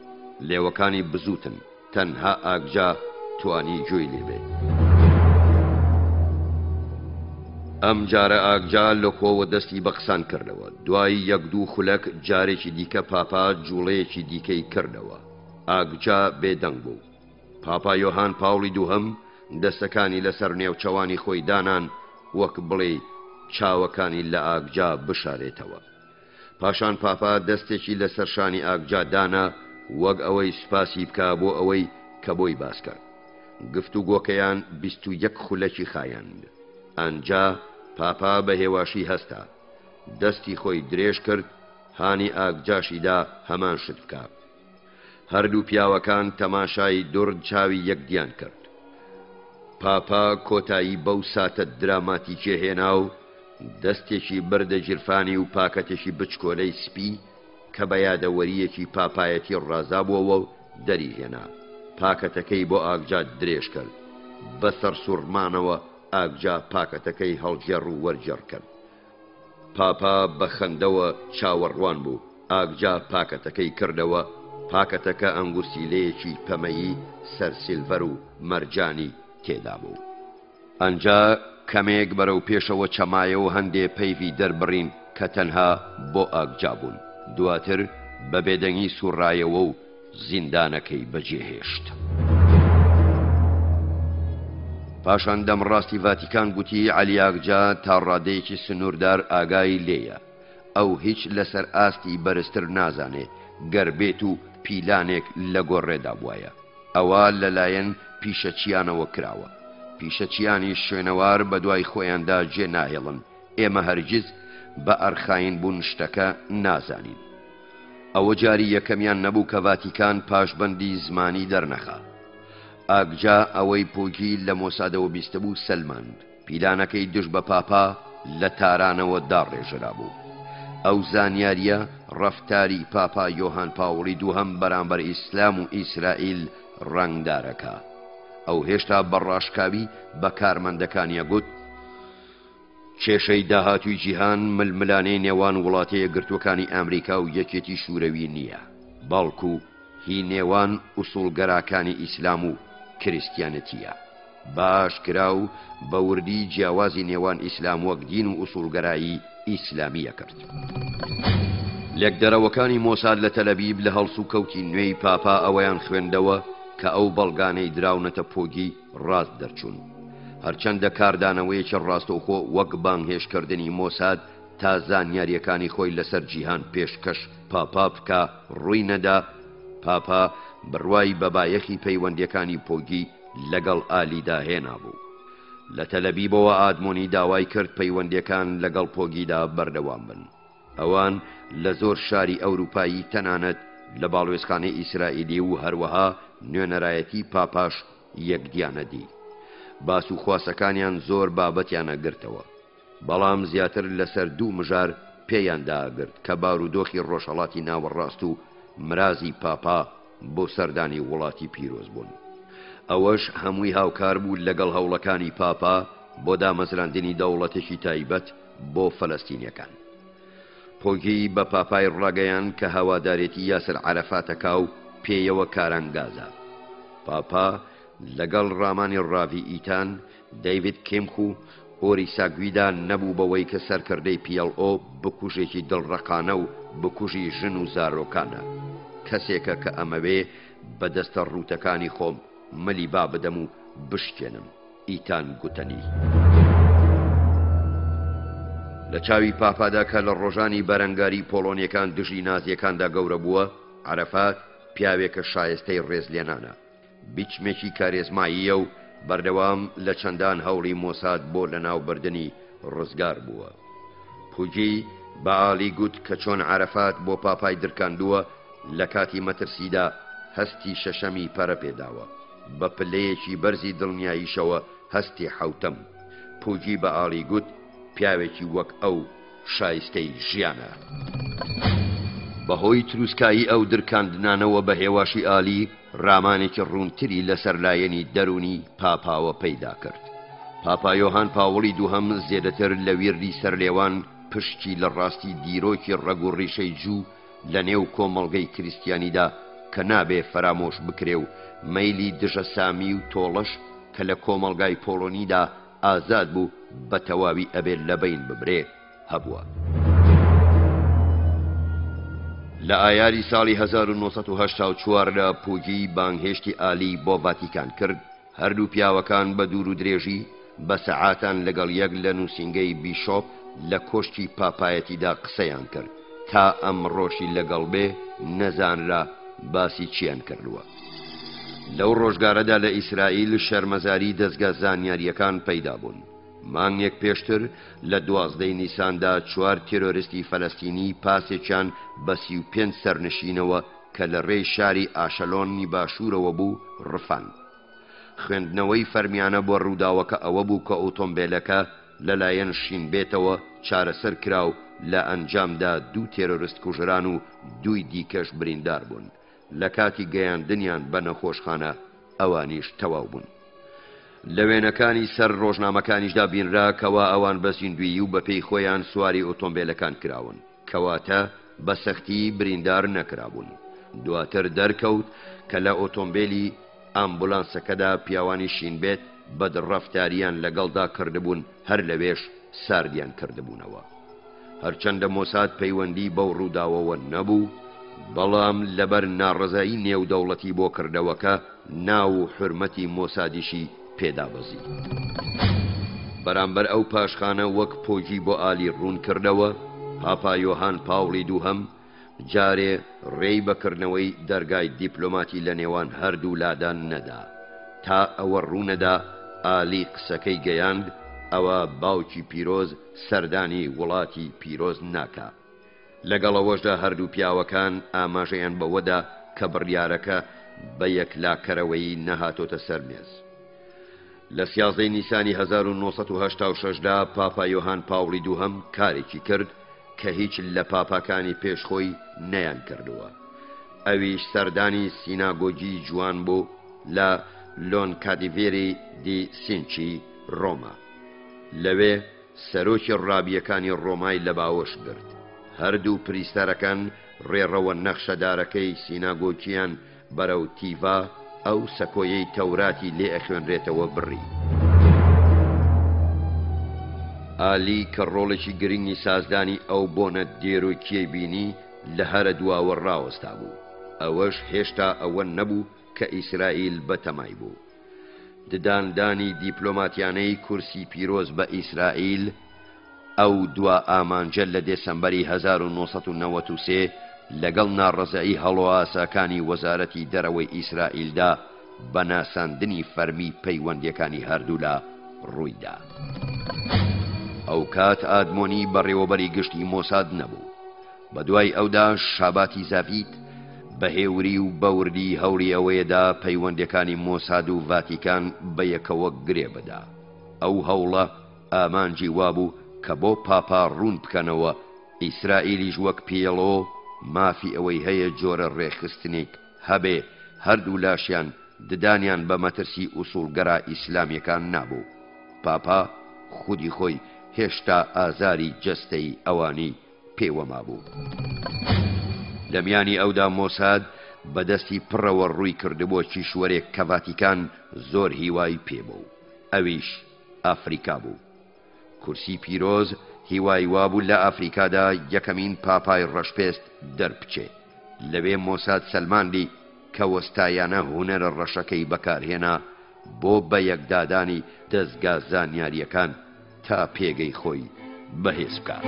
لێوەکانی بزوتن، تەنها ئاگجا توانی گوێی لێبێ. ئەم جارە ئاگجا لە خۆوە دەستی بە قسان کردەوە. دوای یەک دوو خولەک جارێکی دیکە پاپا جوڵەیەکی دیکەی کردەوە. ئاگجا بێدەنگ بوو. پاپا یۆهان پاوڵی دووهەم دەستەکانی لەسەر نێوچەوانی خۆی دانان وەک بڵێ چاوەکانی لە ئاگجا بشارێتەوە. پاشان پاپا دەستێکی لەسەر شانی ئاگجا دانا وەک ئەوەی سوپاسی بکە بۆ ئەوەی کە بۆی باسکە. گفتوگۆکەیان 21 خولەکی خایاند. ئەنجا پاپا بە هێواشی هەستا، دەستی خۆی درێژ کرد، هانی ئاگجاشیدا هەمان شت بکە. هەردوو پیاوەکان تەماشای دوڕ چاوی یەکدیان کرد. پاپا کۆتایی بەو ساتە دراماتیکێ هێنا و دەستێکی بردە جرفانی و پاکەتێکی بچکۆلەی سپی کە بە یادەوەریەکی پاپایەتی ڕازابووەوە و دەری هێنا. پاکەتەکەی بۆ ئاگجا درێژ کرد. بەسەر سوڕمانەوە ئاگجا پاکەتەکەی هەڵگێڕ و وەرجێڕ کرد. پاپا بە خەندەوە چاوەڕوان بوو. ئاگجا پاکەتەکەی کردەوە. پاکەتەکە ئەنگوستیلەیەکی پەمەیی سەر سیلڤەر و مەرجانی تێدا بوو. ئەنجا کەمێک بەرەو پێشەوە چەمایە و هەندێ پەیوی دەربڕین کە تەنها بۆ ئاگجا بوون. دواتر بە بێدەنگی سوڕایەوە و زیندانەکەی بەجێهێشت. پاشان دەمڕاستی ڤاتیکان گوتی عەلی ئاگجا تا ڕادەیەکی سنووردار ئاگای لێیە. ئەو هیچ لەسەر ئاستی بەرزتر نازانێ گەر بێت و پیلانێک لە گۆڕێدا بوایە. ئەوە لەلایەن پیشەچیانەوە کراوە. پیشەچیانی شوێنەوار بە دوای خۆیاندا جێ ناهێڵن. ئێمە هەرگیز بە ئەرخاین بوون شتەکە نازانین. ئەوە جاری یەکەمیان نەبوو کە ڤاتیکان پاشبەندی زمانی دەرنەخا. ئاگجا ئەوەی پۆگی لە مۆسادەوە بیستە بوو سەلماند. پیلانەکەی دژ بە پاپا لە تارانەوە داڕێژرا بوو. ئەو زانیاریە ڕەفتاری پاپا یۆهان پاوڵی دووهەم بەرامبەر ئیسلام و ئیسرائیل ڕەنگدارەکە. ئەو هێشتا بەڕاشکاوی بە کارمەندەکانیە گوت کێشەی داهاتووی جیهان ململانەی نێوان وڵاتەیە گرتوەکانی ئەمریکا و یەکێتی شوورەوی نییە، بەڵکو هی نێوان ئوسوڵگەراکانی ئیسلام و کریستیانەتیە. باش کرا و بە وردی جیاوازی نێوان ئیسلام وەک دین و ئوسوڵگەرایی ئیسلامیە کرد. لێکدەرەوەکانی مۆساد لە تەلەبیب لە هەڵسو و کەوتی نوێی پاپا ئەوەیان خوێندەوە کە ئەو بەڵگانەی دراونەتە پۆگی ڕاست دەرچوون. هەرچەندە کاردانەوەیەکی ڕاستەوخۆ وەک بانگهێشکردنی مۆساد تا زانیاریەکانی خۆی لەسەر جیهان پێشکەش پاپا بکە ڕووی نەدا. پاپا بڕوای بەبایەخی پەیوەندیەکانی پۆگی لەگەڵ ئالیدا هێنا بوو. لە تەلەبیبەوە ئادمۆنی داوای کرد پەیوەندیەکان لەگەڵ پۆگیدا بەردەوام بن. ئەوان لە زۆر شاری ئەوروپایی تەنانەت لە باڵوێزخانەی ئیسرائیلی و هەروەها نوێنەرایەتی پاپاش یەکدیانەدی. باس و خواسەکانیان زۆر بابەتیانە گرتەوە، بەڵام زیاتر لەسەر دوو مژار پێیانداگرت کە بارودۆخی ڕۆژهەڵاتی ناوەڕاست و مرازی پاپا بۆ سەردانی وڵاتی پیرۆز بوون. ئەوەش هەمووی هاوکار بوو لەگەڵ هەوڵەکانی پاپا بۆ دامەزراندنی دەوڵەتێکی تایبەت بۆ فەلەستینیەکان. پۆگی بە پاپای ڕاگەیان کە هەوادارێتی یاسر عەرەفاتەکا و پێیەوە کارانگازە. پاپا لەگەڵ ڕامانی ڕاوی ئیتان، دەیڤید کێمخ و ئۆری ساگویدا نەبوو بەوەی کە سەرکردەی PLO بکوژێکی دڵڕەقانە و بکوژی ژن و زارۆکانە. کەسێکە کە ئەمەوێ بەدەستە ڕووتەکانی خۆم مەلی با بدەم و بشکێنم. ئیتان گوتنی لە چاوی پاپادا کە لە ڕۆژانی بەرەنگاری پۆڵۆنیەکان دژی نازیەکاندا گەورە بووە، عەرەفات پیاوێکە شایستەی ڕێزلێنانە، بیچمێکی کارێزماییە و بەردەوام لە چەندان هەوڵی مۆساد بۆ لەناوبردنی ڕزگار بووە. پوجی بە ئالی گوت کە چۆن عەرەفات بۆ پاپای درکاندووە لە کاتی مەترسیدا هەستی شەشەمی پەرە پێداوە، بە پلەیەکی بەرزی دڵنیاییشەوە هەستی حەوتەم. پوجی بە ئالی گوت پیاوێکی وەک ئەو شایستەی ژیانە. بەهۆی تروسکایی ئەو درکاندنانەوە بە هێواشی ئالی ڕامانێکی ڕوونتری لەسەر لایەنی دەرونی پاپاوە پەیدا کرد. پاپا یۆهان پاوڵی دووهەم زێدەتر لە ویردی سەرلێوان پشتی لە ڕاستی دیرۆکی ڕەگ و ڕیشەی جوو لە نێو کۆمەڵگەی کریسیانیدا کە نابێ فرامۆش بکرێ و مەیلی دژە سامی و تۆڵەش کە لە کۆمەڵگای پۆڵۆنیدا ئازاد بوو بە تەواوی ئەبێت لە بین ببرێ هەبووە. لە ئایاری ساڵی 1984 لە پوگی بانگهێشتی ئالی بۆ ڤاتیکان کرد، هەردوو پیاوەکان بە دوور و درێژی بە سەعاتان لەگەڵ یەک لە نووسینگەی بیشۆپ لە کۆشتی پاپایەتیدا قسەیان کرد تا ئەم ڕۆژی لەگەڵ بێ نەزانرا باسی چیان کردووە. لەو ڕۆژگارەدا لە ئیسرائیل شەرمەزاری دەستگا زانیاریەکان پەیدا بوون. مانگێک پێشتر لە 12 نیساندا 4 تێرۆریستی فەلەستینی پاسێکیان بە 35 سەرنشینەوە کە لە ڕێی شاری ئاشەلۆنی باشوورەوە بوو ڕفان. خوێندنەوەی فەرمیانە بۆ ڕووداوەکە ئەوە بوو کە ئۆتۆمبیلەکە لەلایەن شین بێتەوە چارەسەر کرا و لە ئەنجامدا 2 تێرۆریست کوژران و 2 دیکەش بریندار بوون. لە کاتی گەیاندنیان بە نەخۆشخانە ئەوانیش تەواو بوون. لە وێنەکانی سەر ڕۆژنامەکانیشدا بینرا کەوا ئەوان بە زیندوی و بەپێی خۆیان سواری ئۆتۆمبیلەکان کراون، کەواتە بە سەختی بریندار نەکرابوون. دواتر دەرکەوت کە لە ئۆتۆمبیلی ئامبولانسەکەدا پیاوانی شینبێت بەدڕەفتاریان لەگەڵدا کردبوون، هەر لەوێش ساردیان کردبوونەوە. هەرچەندە مۆساد پەیوەندی بەو ڕووداوەوە نەبوو، بەڵام لەبەر ناڕەزایی نێودەوڵەتی بۆ کردەوەکە ناو و حرمەتی مۆسادیشی پێدابەزی. بەرامبەر ئەو پاشخانە وەک پۆجی بۆ ئالی ڕوون کردەوە، پاپا یۆهان پاوڵی دووهەم جارێ ڕێی بەکردنەوەی دەرگای دیپلۆماتی لە نێوان هەردوو لادان نەدا. تا ئەوە ڕوونەدا ئالی قسەکەی گەیاند ئەوە باوکی پیرۆز سەردانی وڵاتی پیرۆز ناکا. لەگەڵەوەشدا هەردوو پیاوەکان ئاماژەیان بەوەدا کە بڕیارەکە بە یەکلاکەرەوەی نەهاتۆتە سەرمێز. لە 11 نیسانی 1986دا پاپا یۆهان پاوڵی دووهەم کارێکی کرد کە هیچ لە پاپاکانی پێشخۆی نەیان کردووە. ئەویش سەردانی سیناگۆجی جوان بوو لە لۆنکادیڤێری دی سینچی ڕۆما. لەوێ سەرۆکی ڕابیەکانی ڕۆمای لە باوەش گرت. هەردوو پریستەرەکان ڕێڕەوە نەخشەدارەکەی سیناگۆجیان بەرەو تیڤا ئەو سەکۆیەی تەوراتی لێ ئەخوێنرێتەوە بڕی. ئالی کە ڕۆڵێکی گرنگی سازدانی ئەو بۆنە دێرۆکیەی بینی لە هەرە دواوە ڕاوەستا بوو. ئەوەش هێشتا ئەوە نەبوو کە ئیسرائیل بەتەمای بوو. دداندانی دیپلۆماتیانەی کورسی پیرۆز بە ئیسرائیل ئەو دوا ئامانجە لە دێسەمبەری 1993 لەگەڵ ناڕەزایی هەڵواسەکانی وەزارەتی دەرەوەی ئیسرائیلدا بە ناساندنی فەرمی پەیوەندیەکانی هەردوولا ڕوویدا. ئەو کات ئادمۆنی بەڕێوەبەری گشتی مۆساد نەبوو. بە دوای ئەودا شاباتی زاڤید بە هێوری و بەوردی هەوری ئەوەیەدا پەیوەندیەکانی مۆساد و ڤاتیکان بە یەکەوە گرێ بەدا. ئەو هەوڵە ئامانجی وابوو کە بۆ پاپا ڕوون بکەنەوە ئیسرائیلیش وەک پێڵۆ مافی ئەوەی هەیە جۆرە ڕێخستنێک هەبێ هەردوو لاشیان ددانیان بە مەترسی ئوسوڵگەرا ئیسلامیەکان نابوو. پاپا خودی خۆی هێشتا ئازاری جەستەی ئەوانی پێوەما بوو. لە میانی ئەودا مۆساد بەدەستی پڕەوە ڕووی کردبووە کیشوەرێک کە ڤاتیکان زۆر هیوای پێبوو. ئەویش ئافریکا بوو. کورسی پیرۆز هیوای وابوو لە ئافریکادا یەکەمین پاپای ڕەشپێست دەربچێ. لەوێ مۆساد سەلماندی کە وەستایانە هونەرە ڕەشەکەی بەکارهێنا بۆ بە یەکدادانی دەستگا زانیاریەکان تا پێگەی خۆی بەهێز بکات.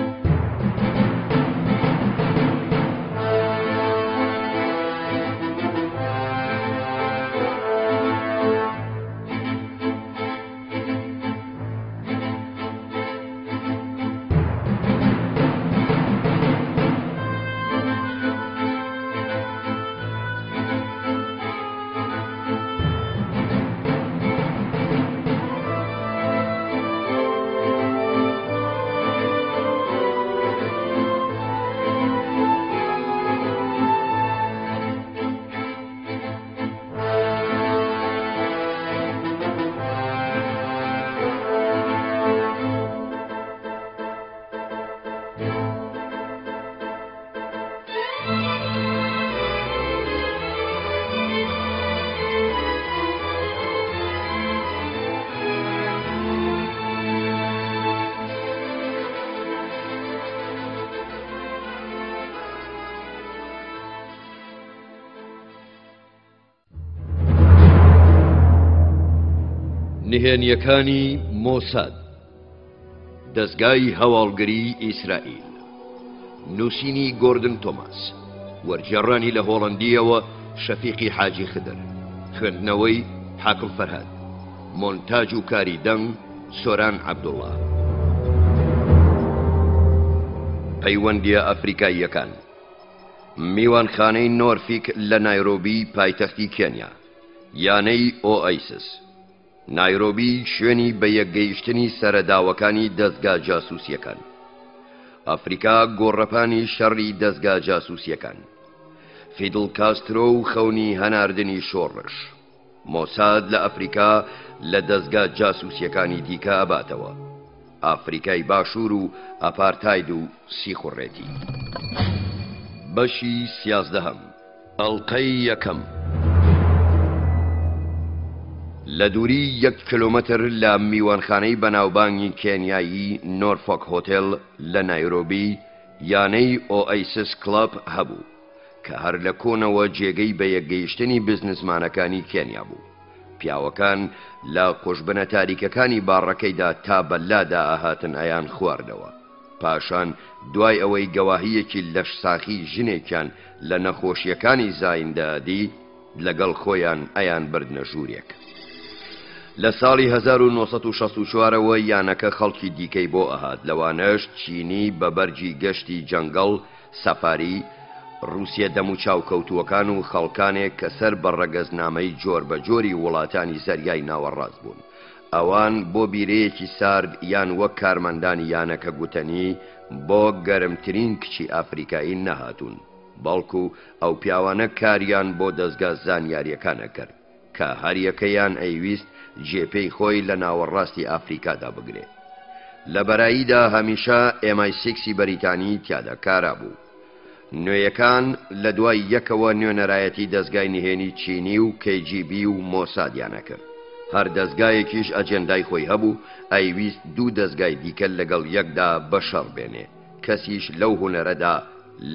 نهێنیەکانی مۆساد دەستگای هەواڵگری ئیسرائیل نووسینی گۆردن تۆماس وەرجێڕانی لە هۆڵەندیەوە شەفیقی حاجی خدر خوێندنەوەی حاکم فەرهاد مۆنتاژ و کاری دەنگ سۆران عەبدوڵڵا پەیوەندیە ئەفریقاییەکان میوانخانەی نۆرفیک لە نایرۆبی پایتەختی کێنیا یانەی ئۆئایسس نایرۆبی شوێنی بە یەکگەیشتنی سەرەداوەکانی دەستگا جاسووسیەکان ئەفریقا گۆڕەپانی شەڕی دەستگا جاسووسیەکان فیدل کاسترۆ و خەونی هەناردنی شۆڕش مۆساد لە ئەفریقا لە دەستگا جاسووسیەکانی دیکە ئەباتەوە ئافریقای باشوور و ئەپارتاید و سیخوڕێتی بەشی 11 ئەڵقەی یەکەم لە دووری 1 کیلۆمەتر لە میوانخانەی بەناوبانگی کێنیایی نۆرفۆک هۆتێل لە نایرۆبی یانەی ئۆئایسس کڵەب هەبوو کە هەر لە کۆنەوە جێگەی بە یەکگەیشتنی بزنسمانەکانی کێنیا بوو پیاوەکان لە قوشبنە تاریکەکانی باڕەکەیدا تا بەلادا ئاهاتن ئەیان خواردەوە پاشان دوای ئەوەی گەواهیەکی لەشساخی ژنێکیان لە نەخۆشیەکانی زایندەدی لەگەڵ خۆیان ئەیان بردنە ژوورێک لە ساڵی 1964ەوە یانەکە خەڵکی دیکەی بۆ ئەهات لەوانەش چینی بە بەرجی گەشتی جەنگەڵ سەفاری رووسیا دەم و چاوکەوتووەکان و خەڵکانێک کە سەر بە ڕەگەزنامەی جۆر بە جۆری وڵاتانی زەریای ناوەڕاست بوون ئەوان بۆ بیرەیەکی سارد یان وەک کارمەندانی یانەکە گوتنی بۆ گەرمترین کچی ئافریقایی نەهاتوون بەڵکو ئەو پیاوانە کاریان بۆ دەستگا زانیاریەکانە کرد کە هەریەکەیان ئەیویست جێپەی خۆی لە ناوەڕاستی ئافریقادا بگرێت لە بەراییدا هەمیشە MI6 بەریتانی تیادا کارا بوو نوێیەکان لە دوای یەکەوە نوێنەرایەتی دەستگای نهێنی چینی و KGB و مۆسادیانە کرد هەر دەستگایەکیش ئەجێندای خۆی هەبوو ئەیویست دوو دەستگای دیکە لەگەڵ یەکدا بەشەڕ بێنێ کەسیش لەو هونەرەدا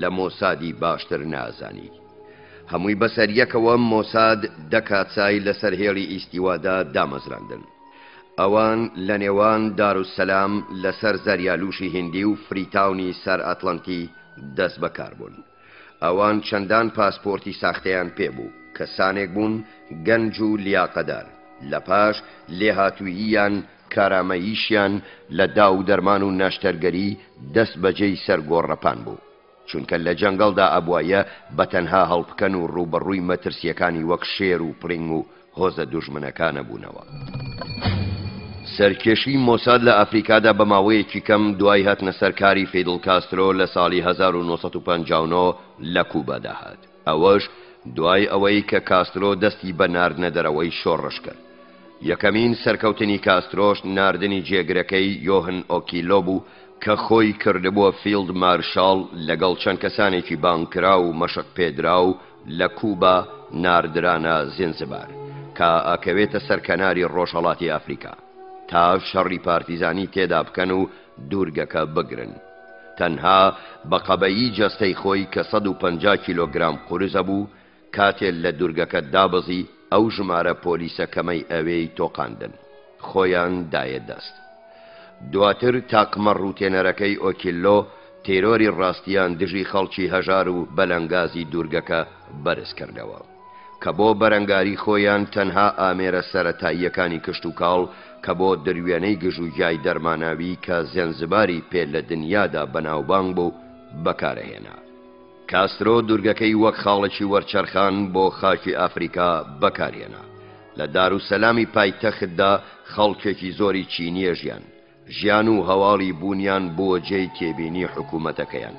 لە مۆسادی باشتر نازانی هەمووی بەسەر یەکەوە مۆساد دەکاتسای لەسەر هێڵی ئیستیوادا دامەزراندن ئەوان لە نێوان داروسەلام لەسەر زەریالوشی هیندی و فریتاونی سەر ئەتڵەنتی دەست بەکار بوون ئەوان چەندان پاسپۆرتی ساختەیان پێبوو کەسانێک بوون گەنج و لیاقەدار لە پاش لێهاتووییان کارامەییشیان لە داو دەرمان و ناشتەرگەری دەست بەجێی سەرگۆڕەپان بوو چونکە لە جەنگەڵدا ئەبوایە بەتەنها هەڵبکەن و ڕوبەڕووی مەترسیەکانی وەک شێر و پڕنگ و هۆزە دوژمنەکانە بوونەوە سەرکێشی مۆساد لە ئەفریقادا بە ماوەیەکی کەم دوای هاتنە سەرکاری فیدل کاسترۆ لە ساڵی 1959 لە کوبا داهات ئەوەش دوای ئەوەی کە کاسترۆ دەستی بە ناردنە دەرەوەی شۆڕش کرد یەکەمین سەرکەوتنی کاسترۆش ناردنی جێگرەکەی یۆهن ئۆکیلۆ بوو کە خۆی کردبووە فیلد مارشال لەگەڵ چەند کەسانێکی بانکرا و مەشق پێدرا و لە کوبا ناردرانە زینزبار کە ئەکەوێتە سەرکەناری ڕۆژهەڵاتی ئەفریقا تا شەڕی پارتیزانی تێدا بکەن و دوورگەکە بگرن تەنها بە قەبەیی جەستەی خۆی کە 150 کیلۆگرام قورزە بوو کاتێک لە دوورگەکە دابزی ئەو ژمارە پۆلیسە کەمەی ئەوەی تۆقاندن خۆیان دایە دەست دواتر تاقمە ڕوتێنەرەکەی ئۆکیلۆ تێرۆری ڕاستیان دژی خەڵکی هەژار و بەلەنگازی دوورگەکە بەرز کردەوە کە بۆ بەرەنگاری خۆیان تەنها ئامێرە سەرەتاییەکانی کشت و کاڵ کە بۆ دەروێنەی گژوگیای دەرماناوی کە زێنزباری پێ لە دنیادا بەناوبانگ بوو بەکارەهێنا کاسترۆ دوورگەکەی وەک خاڵێکی وەرچەرخان بۆ خاکی ئافریقا بەکارهێنا لە داروسەلامی پایتەختدا خەڵکێکی زۆری چینیە ژیان و هەواڵی بوونیان بۆ جێی تێبینی حکوومەتەکەیان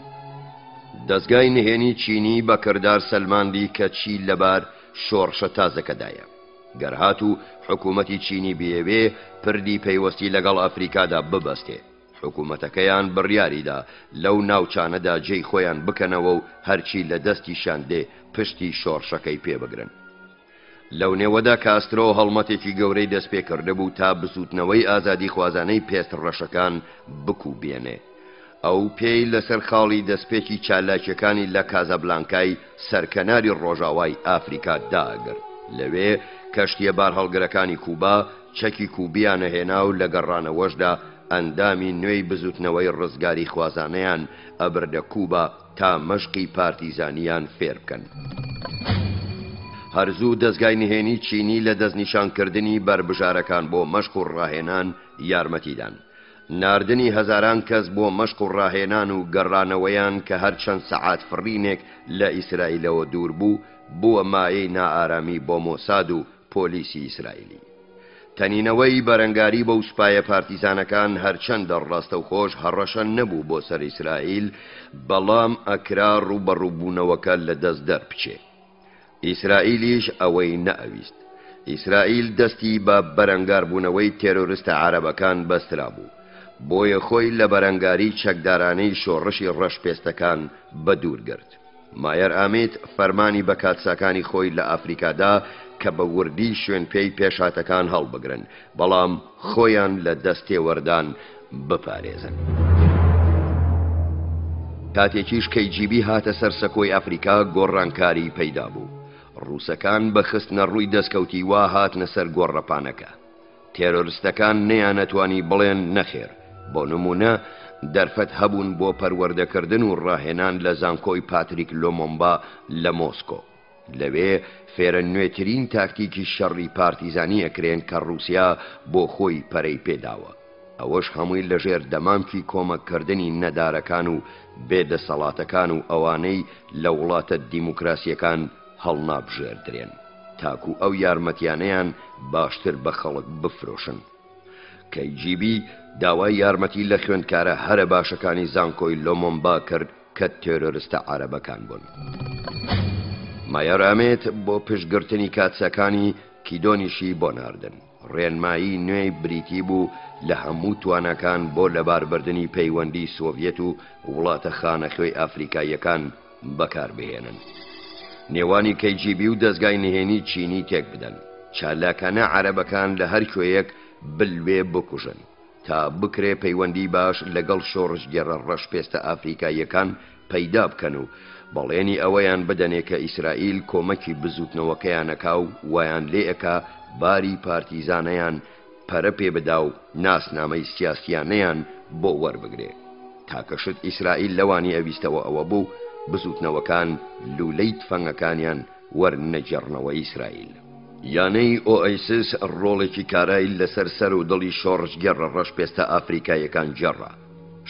دەستگای نهێنی چینی بە کردار سەلماندی کە چی لەبار شۆڕشە تازەکەدایە گەرهات و حکوومەتی چینی بێوێ پردی پەیوەستی لەگەڵ ئەفریقادا ببەستێ حکوومەتەکەیان بڕیاریدا لەو ناوچانەدا جێی خۆیان بکەنەوە و هەرچی لە دەستی دێ پشتی شۆڕشەکەی پێبگرن لەو نێوەدا کاسترۆ هەڵمەتێکی گەورەی دەست پێ کرده بوو تا بسووتنەوەی ئازادی خوازانەی پێستڕەشەکان بکوبێنێ ئەو پێی لەسەر خاڵی دەستپێکی چالاکیەکانی لە کازابلانکای سەرکەناری ڕۆژاوای ئافریقا داگر لەوێ کەشتیە بار هەڵگرەکانی کوبا چەکی کوبیانە هێنا و لە گەڕانەوەشدا ئەندامی نوێی بزوتنەوەی ڕزگاری خوازانەیان ئەبردە کوبا تا مەشقی پارتیزانیان فێر بکەن. هەرزوو دەستگای نهێنی چینی لە دەستنیشانکردنی بربژارەکان بۆ مەشق و ڕاهێنان یارمەتیدان. ناردنی هەزاران کەس بۆ مەشق و ڕاهێنان و گەڕانەوەیان کە هەر چەند سەعات فڕینێک لە ئیسرائیلەوە دوور بوو بووە مایەی نائارامی بۆ مۆساد و پۆلیسی ئیسرائیلی. تەنینەوەی بەرەنگاری بە سوپایە پارتیزانەکان هەرچەندە ڕاستەوخۆش هەڕەشە نەبوو بۆ سەر ئیسرائیل، بەڵام ئەکرا ڕوبەڕووبوونەوەکە لە دەست دەربچێ. ئیسرائیلیش ئەوەی نەئەویست. ئیسرائیل دەستی بە بەرەنگاربوونەوەی تێرۆریستە عارەبەکان بەسترا بوو، بۆیە خۆی لە بەرەنگاری چەکدارانەی شۆڕشی ڕەشپێستەکان بەدوورگرت. مایر ئامێت فەرمانی بە کاتساکانی خۆی لە ئافریکادا کە بە وردی شوێن پێی پێشاتەکان هەڵبگرن، بەڵام خۆیان لە دەستێوەردان بپارێزن. کاتێکیش کەیجیبی هاتە سەر سەکۆی ئەفریقا گۆڕانکاری پەیدا بوو. ڕووسەکان بە خستنە ڕووی دەستکەوتی وا هاتنە سەر گۆڕەپانەکە. تێرۆریستەکان نەیانەتوانی بڵێن نەخێر. بۆ نمونە دەرفەت هەبوون بۆ پەروەردەکردن و ڕاهێنان لە زانکۆی پاتریک لۆمۆمبا لە مۆسکۆ. لەوێ فێرە نوێترین تاکتیکی شەڕی پارتیزانی ئەکرێن کە ڕووسیا بۆ خۆی پەرەی پێداوە. ئەوەش هەمووی لەژێر دەمامکی کۆمەککردنی نەدارەکان و بێدەسەڵاتەکان و ئەوانەی لە وڵاتە دیموکراسیەکان هەڵنابژێردرێن، تاکو ئەو یارمەتیانەیان باشتر بە خەڵک بفرۆشن. کەیجیبی داوای یارمەتی لە خوێندکارە هەرە باشەکانی زانکۆی لۆمۆمبا کرد کە تێرۆریستە عارەبەکان بوون. مایەرامێت بۆ پشتگرتنی کاتسەکانی کیدۆنیشی بۆ ناردن. ڕێنمایی نوێی بریتی بوو لە هەموو توانەکان بۆ لەباربردنی پەیوەندی سۆڤیەت و وڵاتە خانەخوێی ئافریکاییەکان بەکاربهێنن. نێوانی کەیجیبی و دەستگای نهێنی چینی تێک بدەن، چالاکانە عەرەبەکان لە هەر کوێیەک بلوێ بکوژن تا بکرێ پەیوەندی باش لەگەڵ شۆڕژگێڕە ڕەشپێستە ئافریکاییەکان پەیدا بکەن و بەڵێنی ئەوەیان بدەنێ کە ئیسرائیل کۆمەکی بزوتنەوەکەیانەکا و وایان لێ ئەکا باری پارتیزانەیان پەرە پێ بدا و ناسنامەی سیاسیانەیان بۆ وەربگرێ. تاکەشت ئیسرائیل لەوانی ئەویستەوە ئەوە بوو بزوتنەوەکان لولەی تفەنگەکانیان وەرنەجێڕنەوە ئیسرائیل. یانەی ئۆئیسس ڕۆڵێکی کارایی لەسەر سەر و دڵی شۆڕژگێڕە ڕەشپێستە ئافریکایەکان جێڕا.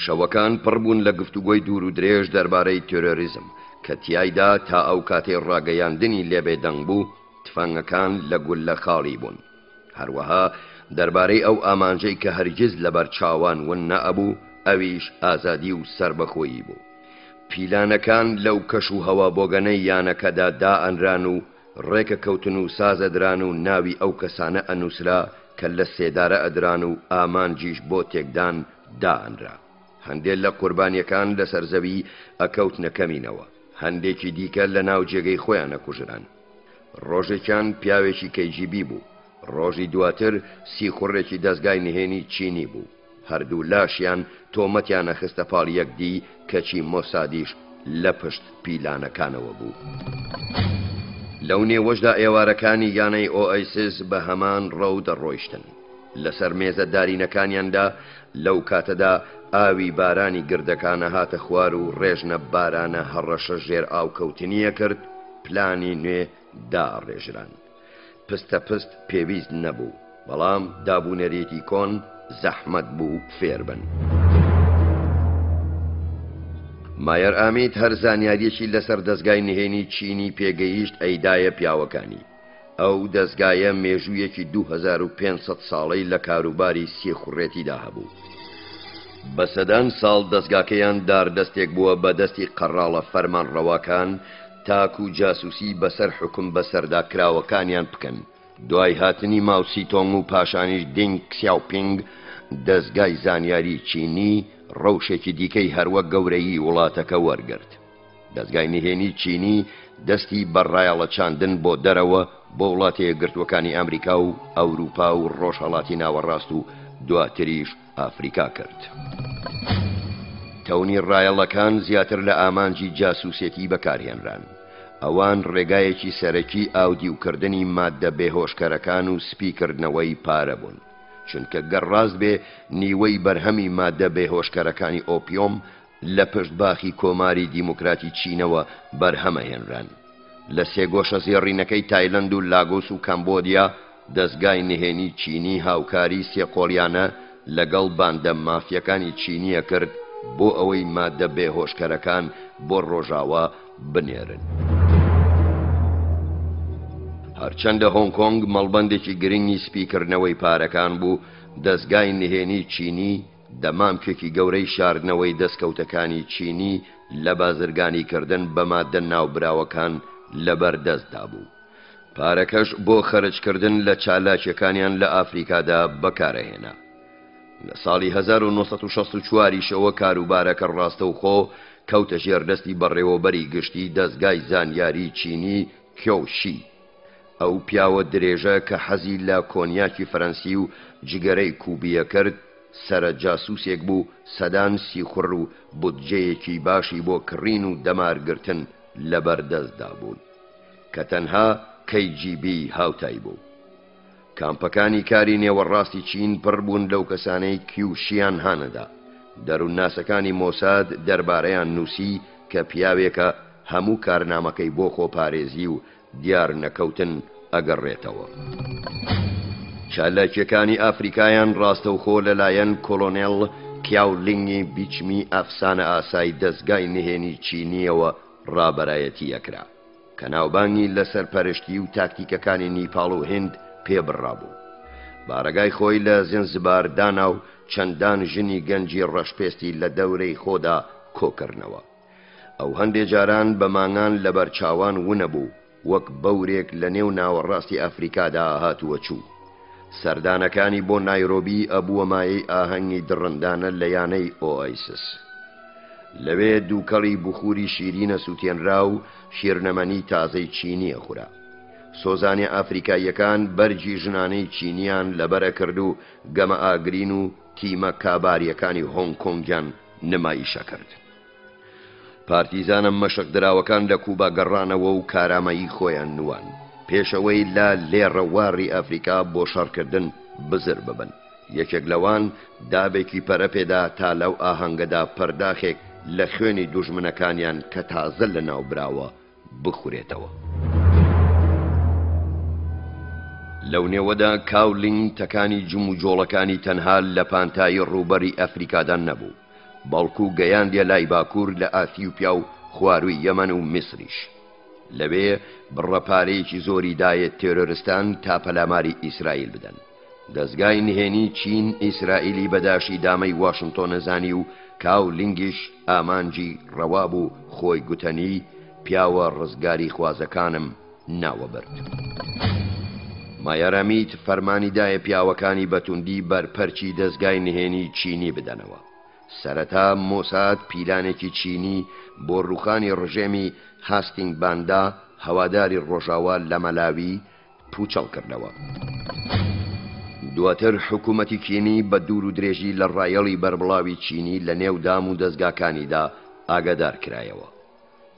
شەوەکان پڕبوون لە گفتوگۆی دوور و درێژ دەربارەی تێرۆریزم کە تیایدا تا ئەو کاتێ ڕاگەیاندنی لێبێدەنگ بوو تفەنگەکان لە گول لە خاڵی بوون. هەروەها دەربارەی ئەو ئامانجەی کە هەرگیز لەبەر چاوان ون نەئەبوو، ئەویش ئازادی و سربەخۆیی بوو. پیلانەکان لەو کەش و هەوا بۆگەنەی یانەکەدا دائەنران و ڕێکە کەوتن و سازەدران و ناوی ئەو کەسانە ئەنووسرا کە لە سێدارە ئەدران و ئامانجیش بۆ تێکدان دائەنرا. هەندێک لە قوربانیەکان لەسەر زەوی ئەکەوتنە کەمینەوە، هەندێکی دیکە لە ناو جێگەی خۆیان ئەکوژران. ڕۆژێکیان پیاوێکی کەیجیبی بوو، ڕۆژی دواتر سیخوڕێکی دەستگای نهێنی چینی بوو. هەردوو لاشیان تۆمەتیانە خستە پاڵ یەکدی کەچی مۆسادیش لە پشت پیلانەکانەوە بوو. لەو نێوەشدا ئێوارەکانی یانەی ئۆئیسس بە هەمان ڕەو دەڕۆیشتن. لەسەر مێزە دارینەکانیاندا لەو کاتەدا ئاوی بارانی گردەکانە هاتە خوار و ڕێژنە بارانە هەڕەشە ژێر ئاوکەوتنیە کرد، پلانی نوێ داڕێژران. پستە پست پێویست نەبوو، بەڵام دابوونەرێتی کۆن زەحمەت بوو فێر بن. مایر ئامێت هەر زانیاریەکی لەسەر دەستگای نهێنی چینی پێگەیشت ئەیدایە پیاوەکانی. ئەو دەستگایە مێژوویەکی 2500 ساڵەی لە کاروباری سێخوڕێتیدا هەبوو. بە سەدان ساڵ دەستگاکەیان داردەستێک بووە بە دەستی قەڕاڵە فەرمانڕەواکان تاکو جاسووسی بەسەر حکم بەسەردا کراوەکانیان بکەن. دوای هاتنی ماوسی تۆنگ و پاشانیش دینگ کسیاوپینگ دەستگای زانیاری چینی ڕەوشێکی دیکەی هەروە گەورەی وڵاتەکە وەرگرت. دەستگای نهێنی چینی دەستی بەڕایەڵە چاندن بۆ دەرەوە بۆ وڵاتە یەکگرتووەکانی ئەمریکا و ئەوروپا و ڕۆژهەڵاتی ناوەڕاست و دواتریش ئافریکا کرد. تەونی ڕایەڵەکان زیاتر لە ئامانجی جاسووسێتی بەکارهێنران. ئەوان ڕێگایەکی سەرەکی ئاودیوکردنی ماددە بێهۆشکەرەکان و سپیکردنەوەی پارە بوون، چونکە گەڕاست بێ نیوەی بەرهەمی ماددە بێهۆشکەرەکانی ئۆپیۆم لە پشتباخی کۆماری دیموکراتی چینەوە بەرهەمەهێنران. لە سێگۆشە زێڕینەکەی تایلەند و لاگۆس و کەمبۆدیا دەستگای نهێنی چینی هاوکاری سێقۆڵیانە لەگەڵ باندە مافیەکانی چینیە کرد بۆ ئەوەی ماددە بێهۆشکەرەکان بۆ ڕۆژاوا بنێرن. هەرچەندە هۆنگ کۆنگ مەڵبەندێکی گرنگی سپیکردنەوەی پارەکان بوو، دەستگای نهێنی چینی دەمامکێکی گەورەی شاردنەوەی دەستکەوتەکانی چینی لە بازرگانیکردن بە ماددە ناوبراوەکان لەبەردەستدا بوو. پارەکەش بۆ خەرجکردن لە چالاکیەکانیان لە ئافریکادا بەکارەهێنا. لە ساڵی 1964 کاروبارەکە ڕاستەوخۆ کەوتە ژێردەستی بەڕێوەبەری گشتی دەستگای زانیاری چینی کیۆشی. ئەو پیاوە درێژە کە حەزی لە کۆنیاکی فەرەنسی و جگەرەی کوبیە کرد، سرە جاسوسێک بوو سەدان سیخڕ و بودجەیەکی باشی بۆ کڕین و دەمارگرتن لەبەردەستدا بوون کە تەنها KGB هاوتای بوو. کامپەکانی کاری نێوەڕاستی چین پڕ بوون لەو کەسانەی کیوشیان هانەدا. دەروونناسەکانی مۆساد دەربارەیان نووسی کە پیاوێکە هەموو کارنامەکەی بۆ خۆپارێزی و دیار نەکەوتن ئەگەڕێتەوە. چالاکیەکانی ئافریکایان ڕاستەوخۆ لەلایەن کۆلۆنێڵ کیاولینگی بیچمی ئەفسانە ئاسای دەستگای نهێنی چینیەوە ڕابەرایەتی ئەکرا کە ناوبانگی لەسەر پەرشتی و تاکتیکەکانی نیپاڵ و هند پێبڕابوو. بارەگای خۆی لە زنزبار دانا و چەندان ژنی گەنجی ڕەشپێستی لە دەورەی خۆدا کۆکردنەوە. ئەو هەندێک جاران بە مانگان لە بەرچاوان ونەبوو، وەک بەورێک لە نێو ناوەڕاستی ئەفریکادا هاتووە چوو. سەردانەکانی بۆ نایرۆبی ئەبووە مایەی ئاهەنگی دڕندانە لە یانەی ئۆئایسس. لەوێ دووکەڵی بخوری شیرینە سووتێنرا و شیرنەمەنی تازەی چینیە خورا. سۆزانی ئافریکاییەکان بەرجی ژنانەی چینیان لەبەرە کرد و گەمە ئاگرین و تیمە کاباریەکانی هۆنگ کۆنگیان نمایشە کرد. پارتیزانە مەشق دراوەکان لە کوبا گەڕانەوە و کارامەیی خۆیان نوان پێشەوەی لە لێڕە واری ئەفریقا بۆ شەڕکردن بزر ببن. یەکێک لەوان دابێکی پەرەپێدا تا لەو ئاهەنگەدا پەرداخێک لە خوێنی دوژمنەکانیان کە تازە لە ناوبراوە بخورێتەوە. لەو نێوەدا کاولینگ تەکانی جم و جۆڵەکانی تەنها لە پانتایی ڕووبەری ئەفریکادا نەبوو، بەڵکو گەیاندیە لای باکوور لە ئەتیوپیا و خواروی یەمەن و میسریش. لەوێ بڕەپارەیەکی زۆری دایەت تێرۆریستان تا پەلاماری ئیسرائیل بدەن. دەستگای نهێنی چین ئیسرائیلی بەداشی دامەی واشنتۆن نەزانی و کاولینگیش ئامانجی ڕەواب و خۆی گوتەنی پیاوە ڕزگاری خوازەکانم ناوەبرد. مایەرەمیت فەرمانیدایە پیاوەکانی بەتوندی بەرپەرچی دەستگای نهێنی چینی بدەنەوە. سەرەتا مۆساد پیلانێکی چینی بۆ ڕوخانی ڕژێمی هاستینگ باندا هەواداری ڕۆژاوا لە مەلاوی پوچەڵ کردنەوە. دواتر حکوومەتی چینی بە دوور و درێژی لە ڕایەڵی بەربڵاوی چینی لە نێو دام و دەستگاکانیدا ئاگادار کرایەوە.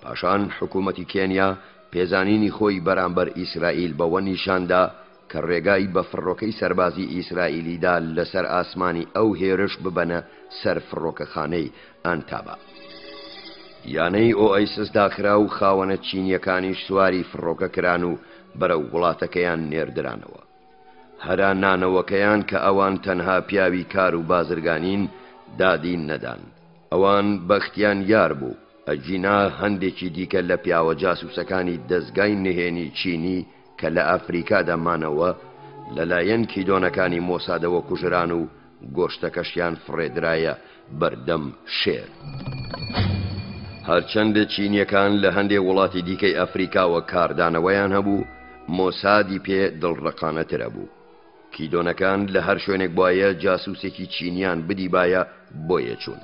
پاشان حکوومەتی کێنیا پێزانینی خۆی بەرامبەر ئیسرائیل بەوە نیشاندا کە ڕێگای بە فڕۆکەی سەربازی ئیسرائیلیدا لەسەر ئاسمانی ئەو هێرش ببەنە سەر فڕۆکەخانەی ئانتابا. یانەی ئۆئایسس داخرا و خاوەنە چینیەکانیش سواری فڕۆکە کران و بەرەو وڵاتەکەیان نێردرانەوە. هەرا نانەوەکەیان کە ئەوان تەنها پیاوی کار و بازرگانین دادین نەدان. ئەوان بەختیان یار بوو ئەجینا هەندێکی دیکە لە پیاوە جاسووسەکانی دەستگای نهێنی چینی کە لە ئەفریکادا مانەوە لەلایەن کیدۆنەکانی مۆسادەوە کوژران و گۆشتەکەشیان فڕێدرایە بەردەم شێر. هەرچەندە چینیەکان لە هەندێک وڵاتی دیکەی ئەفریکاوە کاردانەوەیان هەبوو، مۆسادی پێ دڵڕەقانەترە بوو. کیدۆنەکان لە هەر شوێنێک بایە جاسووسێکی چینیان بدیبایە بۆیە چوون.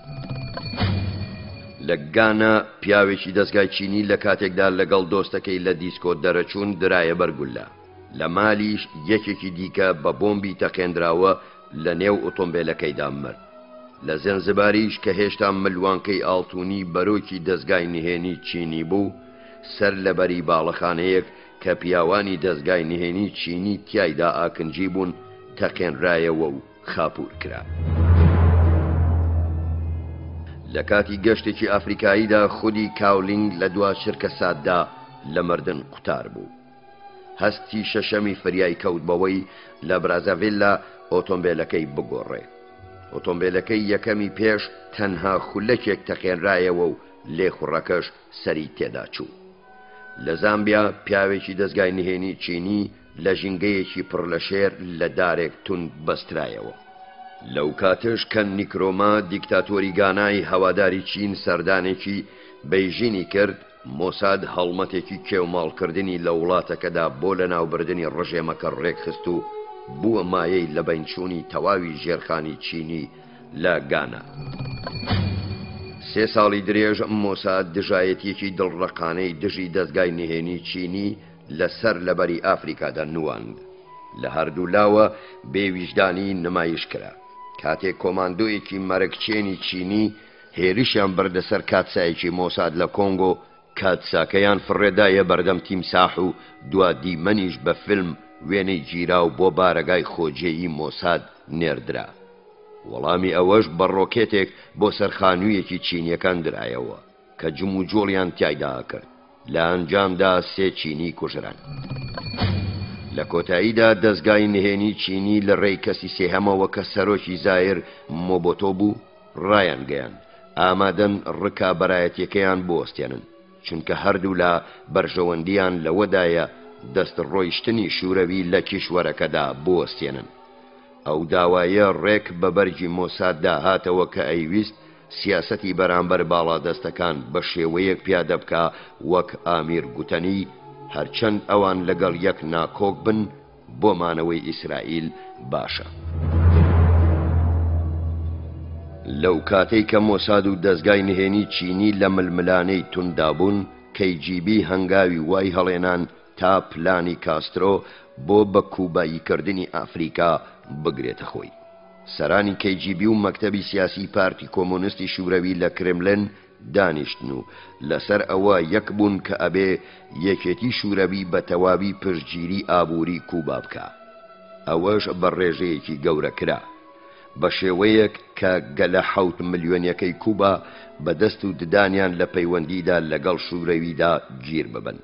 لە گانە پیاوێکی دەستگای چینی لە کاتێکدا لەگەڵ دۆستەکەی لە دیسکۆ دەرەچوون درایە بەرگولە. لە مالیش یەکێکی دیکە بە بۆمبی تەقێنراوە لە نێو ئۆتۆمبیلەکەیدا مرد. لە زەنزباریش کە هێشتا ملوانکەی ئاڵتونی بەرۆکی دەستگای نهێنی چینی بوو، سەر لەبەری باڵەخانەیەک کە پیاوانی دەستگای نهێنی چینی تیایدا ئاکنجی بوون تەقێنرایەوە و خاپور کرا. لە کاتی گەشتێکی ئافریکاییدا خودی کاولینگ لە دوا شرکە ساددا لە مردن قوتار بوو. هەستی شەشەمی فریای کەوت بەوەی لە برازاڤیلا ئۆتۆمبیلەکەی بگۆڕێ. ئۆتۆمبیلەکەی یەکەمی پێش تەنها خولەکێک تەقێنرایەوە و لێخوڕەکەش سەری تێدا چوو. لە زامبیا پیاوێکی دەستگای نهێنی چینی لە ژینگەیەکی پڕ لە شێر لە دارێک تون بەسترایەوە. لەو کاتش کە نیکرۆما دیکتاتۆری گانای هەواداری چین سەردانێکی بەیژینی کرد، مۆساد هەڵمەتێکی کێوماڵکردنی لە وڵاتەکەدا بۆ لە ناوبردنی ڕژێمەکە ڕێکخست و بووە مایەی لە بەینچوونی تەواوی ژێرخانی چینی لە گانا. 3 ساڵی درێژ مۆساد دژایەتێکی دڵڕەقانەی دژی دەستگای نهێنی چینی لەسەر لەبەری ئافریکادا نواند. لە هەردوو لاوە بێویژدانی نمایش کرا. کاتێک کۆماندۆیەکی مەرەکچێنی چینی هێرشیان بردەسەر کاتسایەکی مۆساد لە کۆنگۆ، کاتساکەیان فڕێدایە بەردەم تیمساح و دوا دیمەنیش بە فیلم وێنەی گیرا و بۆ بارەگای خۆجێیی مۆساد نێردرا. وەڵامی ئەوەش بە ڕۆکێتێک بۆ سەرخانوویەکی چینیەکان درایەوە کە جم و جۆڵیان تیایدا کرد. لە ئەنجامدا 3 چینی کوژران. لە کۆتاییدا دەستگای نهێنی چینی لە ڕێی کەسی سێهەمەوە کە سەرۆکی زایر مۆبۆتۆ بوو ڕایان گەیان ئامادەن ڕکا بەرایەتیەکەیان بوەستێنن، چونکە هەردوو لە بەرژەوەندیان لەوەدایە دەست ڕۆیشتنی شوورەوی لە کیشوەرەکەدا بوەستێنن. ئەو داوایە ڕێک بە بەرجی مۆساددا هاتەوە کە ئەیویست سیاسەتی بەرامبەر باڵادەستەکان بە شێوەیەک پیادە بکە وەک ئامیر گوتەنی، هەرچەند ئەوان لەگەڵ یەک ناکۆک بن بۆ مانەوەی ئیسرائیل باشە. لەو کاتەی کە مۆساد و دەستگای نهێنی چینی لە ململانەی توندابوون، KGB هەنگاوی وای هەڵێنان تا پلانی کاسترۆ بۆ بە کوباییکردنی ئافریکا بگرێتە خۆی. سەرانی KGB و مەکتەبی سیاسی پارتی کۆمۆنیستی شوورەوی لە کرملن دانیشتن و لەسەر ئەوە یەک بوون کە ئەبێ یەکێتی شوورەوی بە تەواوی پشتگیری ئابووری کوبا بکە. ئەوەش بە ڕێژەیەکی گەورە کرا، بە شێوەیەک کە گەلە 7 ملیۆنیەکەی کوبا بە دەست و ددانیان لە پەیوەندیدا لەگەڵ شوورەویدا گیر ببن.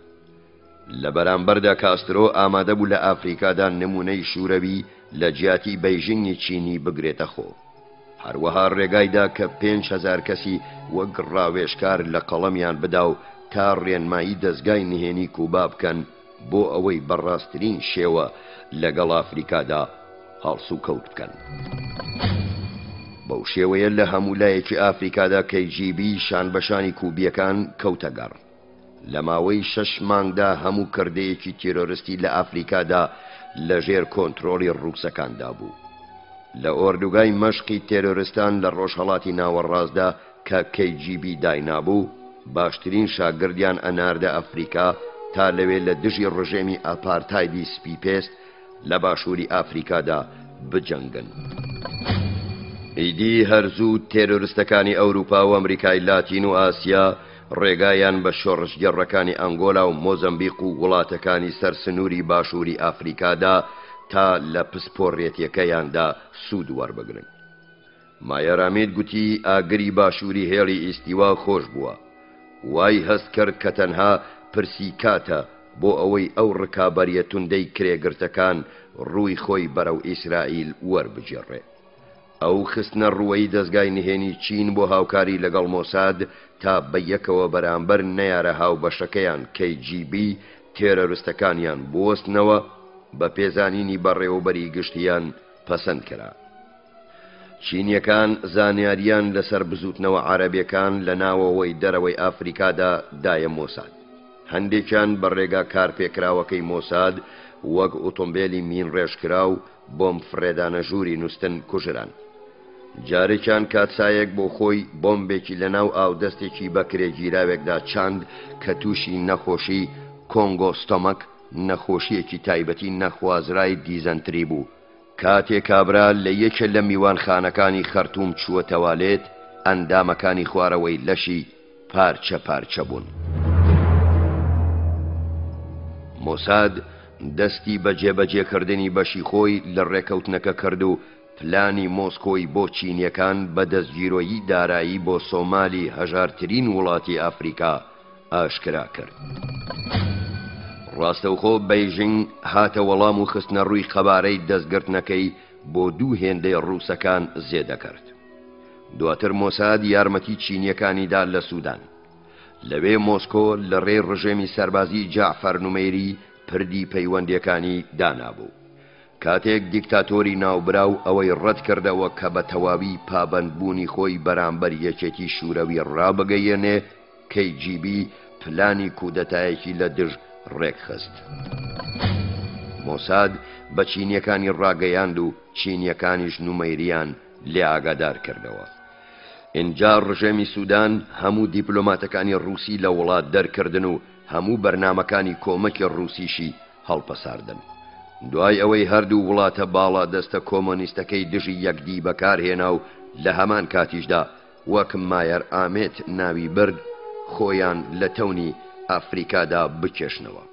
لە بەرامبەردا کاسترۆ ئامادە بوو لە ئافریکادا نمونەی شوورەوی لە جیاتی بەیژینی چینی بگرێتە خۆ. هەروەها ڕێگایدا کە 5,000 کەسی وەک ڕاوێژکار لە قەڵەمیان بدا و تا ڕێنمایی دەستگای نهێنی کوبا بکەن بۆ ئەوەی بەڕاستترین شێوە لەگەڵ ئافریکادا هەڵس و کەوت بکەن. بەو شێوەیە لە هەموو لایەکی ئافریکادا KGB شان بەشانی کوبیەکان کەوتەگەڕ. لە ماوەی 6 مانگدا هەموو کردەیەکی تیرۆریستی لە ئافریکادا لەژێر کۆنتڕۆڵی ڕووسەکاندا بوو. لە ئۆردوگای مەشقی تێرۆریستان لە ڕۆژهەڵاتی ناوەڕاستدا کە KGB داینابوو، باشترین شاگردیان ئەناردە ئەفریقا تا لەوێ لە دژی ڕژێمی ئاپارتایدی سپیپێست لە باشووری ئافریکادا بجەنگن. ئیدی هەرزوو تێرۆریستەکانی ئەوروپا و ئەمریکای لاتین و ئاسیا ڕێگایان بە شۆڕشگەڕەکانی ئەنگۆلا و مۆزەمبیق و وڵاتەکانی سەرسنووری باشووری ئافریکادا تا لە پسپۆڕێتیەکەیاندا سوود وەربگرن. مایەرامێت گوتی ئاگری باشووری هێڵی ئیستیوا خۆش بووە. وای هەست کرد کە تەنها پرسی کاتە بۆ ئەوەی ئەو ڕکابەریە توندەی کرێگرتەکان ڕووی خۆی بەرەو ئیسرائیل وەربجێڕێ. ئەو خستنە ڕووەی دەستگای نهێنی چین بۆ هاوکاری لەگەڵ مۆساد تا بە یەکەوە بەرامبەر نەیارە هاوبەشەکەیان KGB تێرۆریستەکانیان بوەستنەوە بە پێزانینی بەڕێوەبەری گشتیان پەسەند کرا. چینیەکان زانیاریان لەسەر بزوتنەوە عەرەبیەکان لە ناوەوەی دەرەوەی ئافریکادا دایە مۆساد. هەندێکیان بە ڕێگا کارپێکراوەکەی مۆساد وەک ئۆتۆمبیلی مین ڕێژکرا و بۆمب فرێدانە ژووری نووستن کوژران. جارێکیان کاتسایەک بۆ خۆی بۆمبێکی لەناو ئاودەستێکی بە کرێگیراوێکدا چاند کە تووشی نەخۆشی کۆنگۆستۆمەک، نەخۆشیەکی تایبەتی نەخوازرای دیزەنتری بوو. کاتێک کابرا لە یەکێ لە میوانخانەکانی خەرتوم چووە تەوالێت، ئەندامەکانی خوارەوەی لەشی پارچە پارچە بوون. مۆساد دەستی بە جێبەجێکردنی بەشی خۆی لە ڕێکەوتنەکە کرد و پلانی مۆسکۆی بۆ چینیەکان بە دەستگیرۆیی دارایی بۆ سۆمالی هەژارترین وڵاتی ئافریقا ئاشکرا کرد. ڕاستەوخۆ بەیژینگ هاتە وەڵام و خستنە ڕووی خەبارەی دەستگرتنەکەی بۆ دوو هێندەی ڕووسەکان زێدەکرد. دواتر مۆساد یارمەتی چینیەکانیدا لە سوودان. لەوێ مۆسکۆ لە ڕێ ڕژێمی سەربازی جەعفەر نومەیری پردی پەیوەندیەکانی دانابوو. کاتێک دیکتاتۆری ناوبراو ئەوەی ڕەت کردەوە کە بە تەواوی پابەندبوونی خۆی بەرامبەر یەکێتی شوورەوی ڕابگەیەنێ، KGB پلانی کودەتایەکی لە دژ ڕێکخست. مۆساد بە چینیەکانی ڕاگەیاند و چینیەکانیش نومەیریان لێ ئاگادار کردەوە. ئینجا ڕژێمی سوودان هەموو دیپلۆماتەکانی ڕووسی لە وڵات دەرکردن و هەموو بەرنامەکانی کۆمەکی ڕووسیشی هەڵپەساردن. دوای ئەوەی هەردوو وڵاتە باڵا دەستە کۆمۆنیستەکەی دژی یەکدی بەکارهێنا و لە هەمان کاتیشدا وەک مایر ئامێت ناوی برد خۆیان لە تەونی ئافریکادا بکێشنەوە.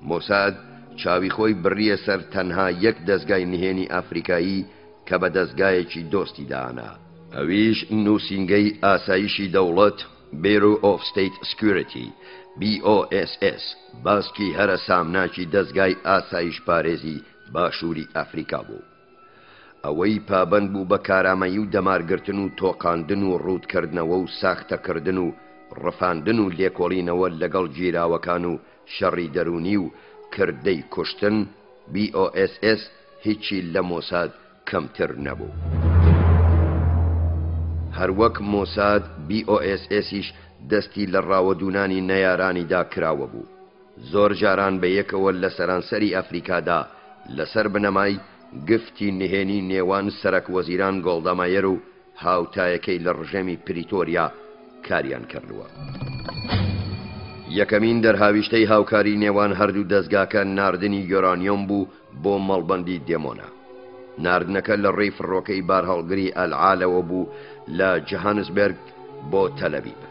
مۆساد چاوی خۆی بڕیە سەر تەنها یەک دەستگای نهێنی ئافریکایی کە بە دەستگایەکی دۆستی دانا، ئەویش نووسینگەی ئاسایشی دەوڵەت Bureau of State Security BOSS باسکی هەرە سامناکی دەستگای ئاسایش پارێزی باشووری ئافریکا بوو. ئەوەی پابەند بوو بە کارامەیی و دەمارگرتن و تۆقاندن و ڕوودکردنەوە و ساختەکردن و ڕفاندن و لێکۆڵینەوە لەگەڵ گیراوەکان و شەڕی دەرونی و کردەی کوشتن BOSS هیچی لە مۆساد کەمتر نەبوو. هەروەک مۆساد BOSSیش دەستی لە ڕاوەدونانی نەیارانیدا کراوە بوو. زۆر جاران بە یەکەوە لە سەرانسەری ئەفریکادا لەسەر بنەمای گفتی نهێنی نێوان سەرک وەزیران گۆڵدەمایر و هاوتایەکەی لە ڕژێمی پریتۆریا کاریان کردووە. یەکەمین دەرهاویشتەی هاوکاری نێوان هەردوو دەستگاکە ناردنی یۆرانیۆم بوو بۆ مەڵبەندی دێمۆنا. ناردنەکە لە ڕێی فڕۆکەی بارهەڵگری ئەلعالەوە بوو لە جەهانسبێرگ بۆ تەلەڤیڤ.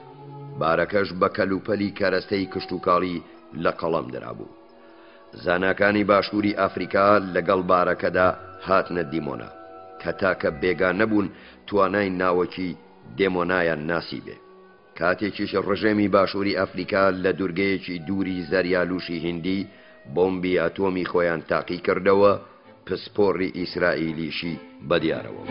بارەکەش بە کەلوپەلی کەرەستەی کشتوکاڵی لە قەڵەم درابوو. زاناکانی باشووری ئافریکا لەگەڵ بارەکەدا هاتنە دیمۆنا کە تاکە بێگان نەبوون توانای ناوەکی دێمۆنایان ناسی بێ. کاتێکیش ڕژێمی باشووری ئەفریقا لە دوورگەیەکی دووری زەریالوشی هیندی بۆمبی ئاتۆمی خۆیان تاقی کردەوە، پسپۆڕی ئیسرائیلیشی بەدیارەوە.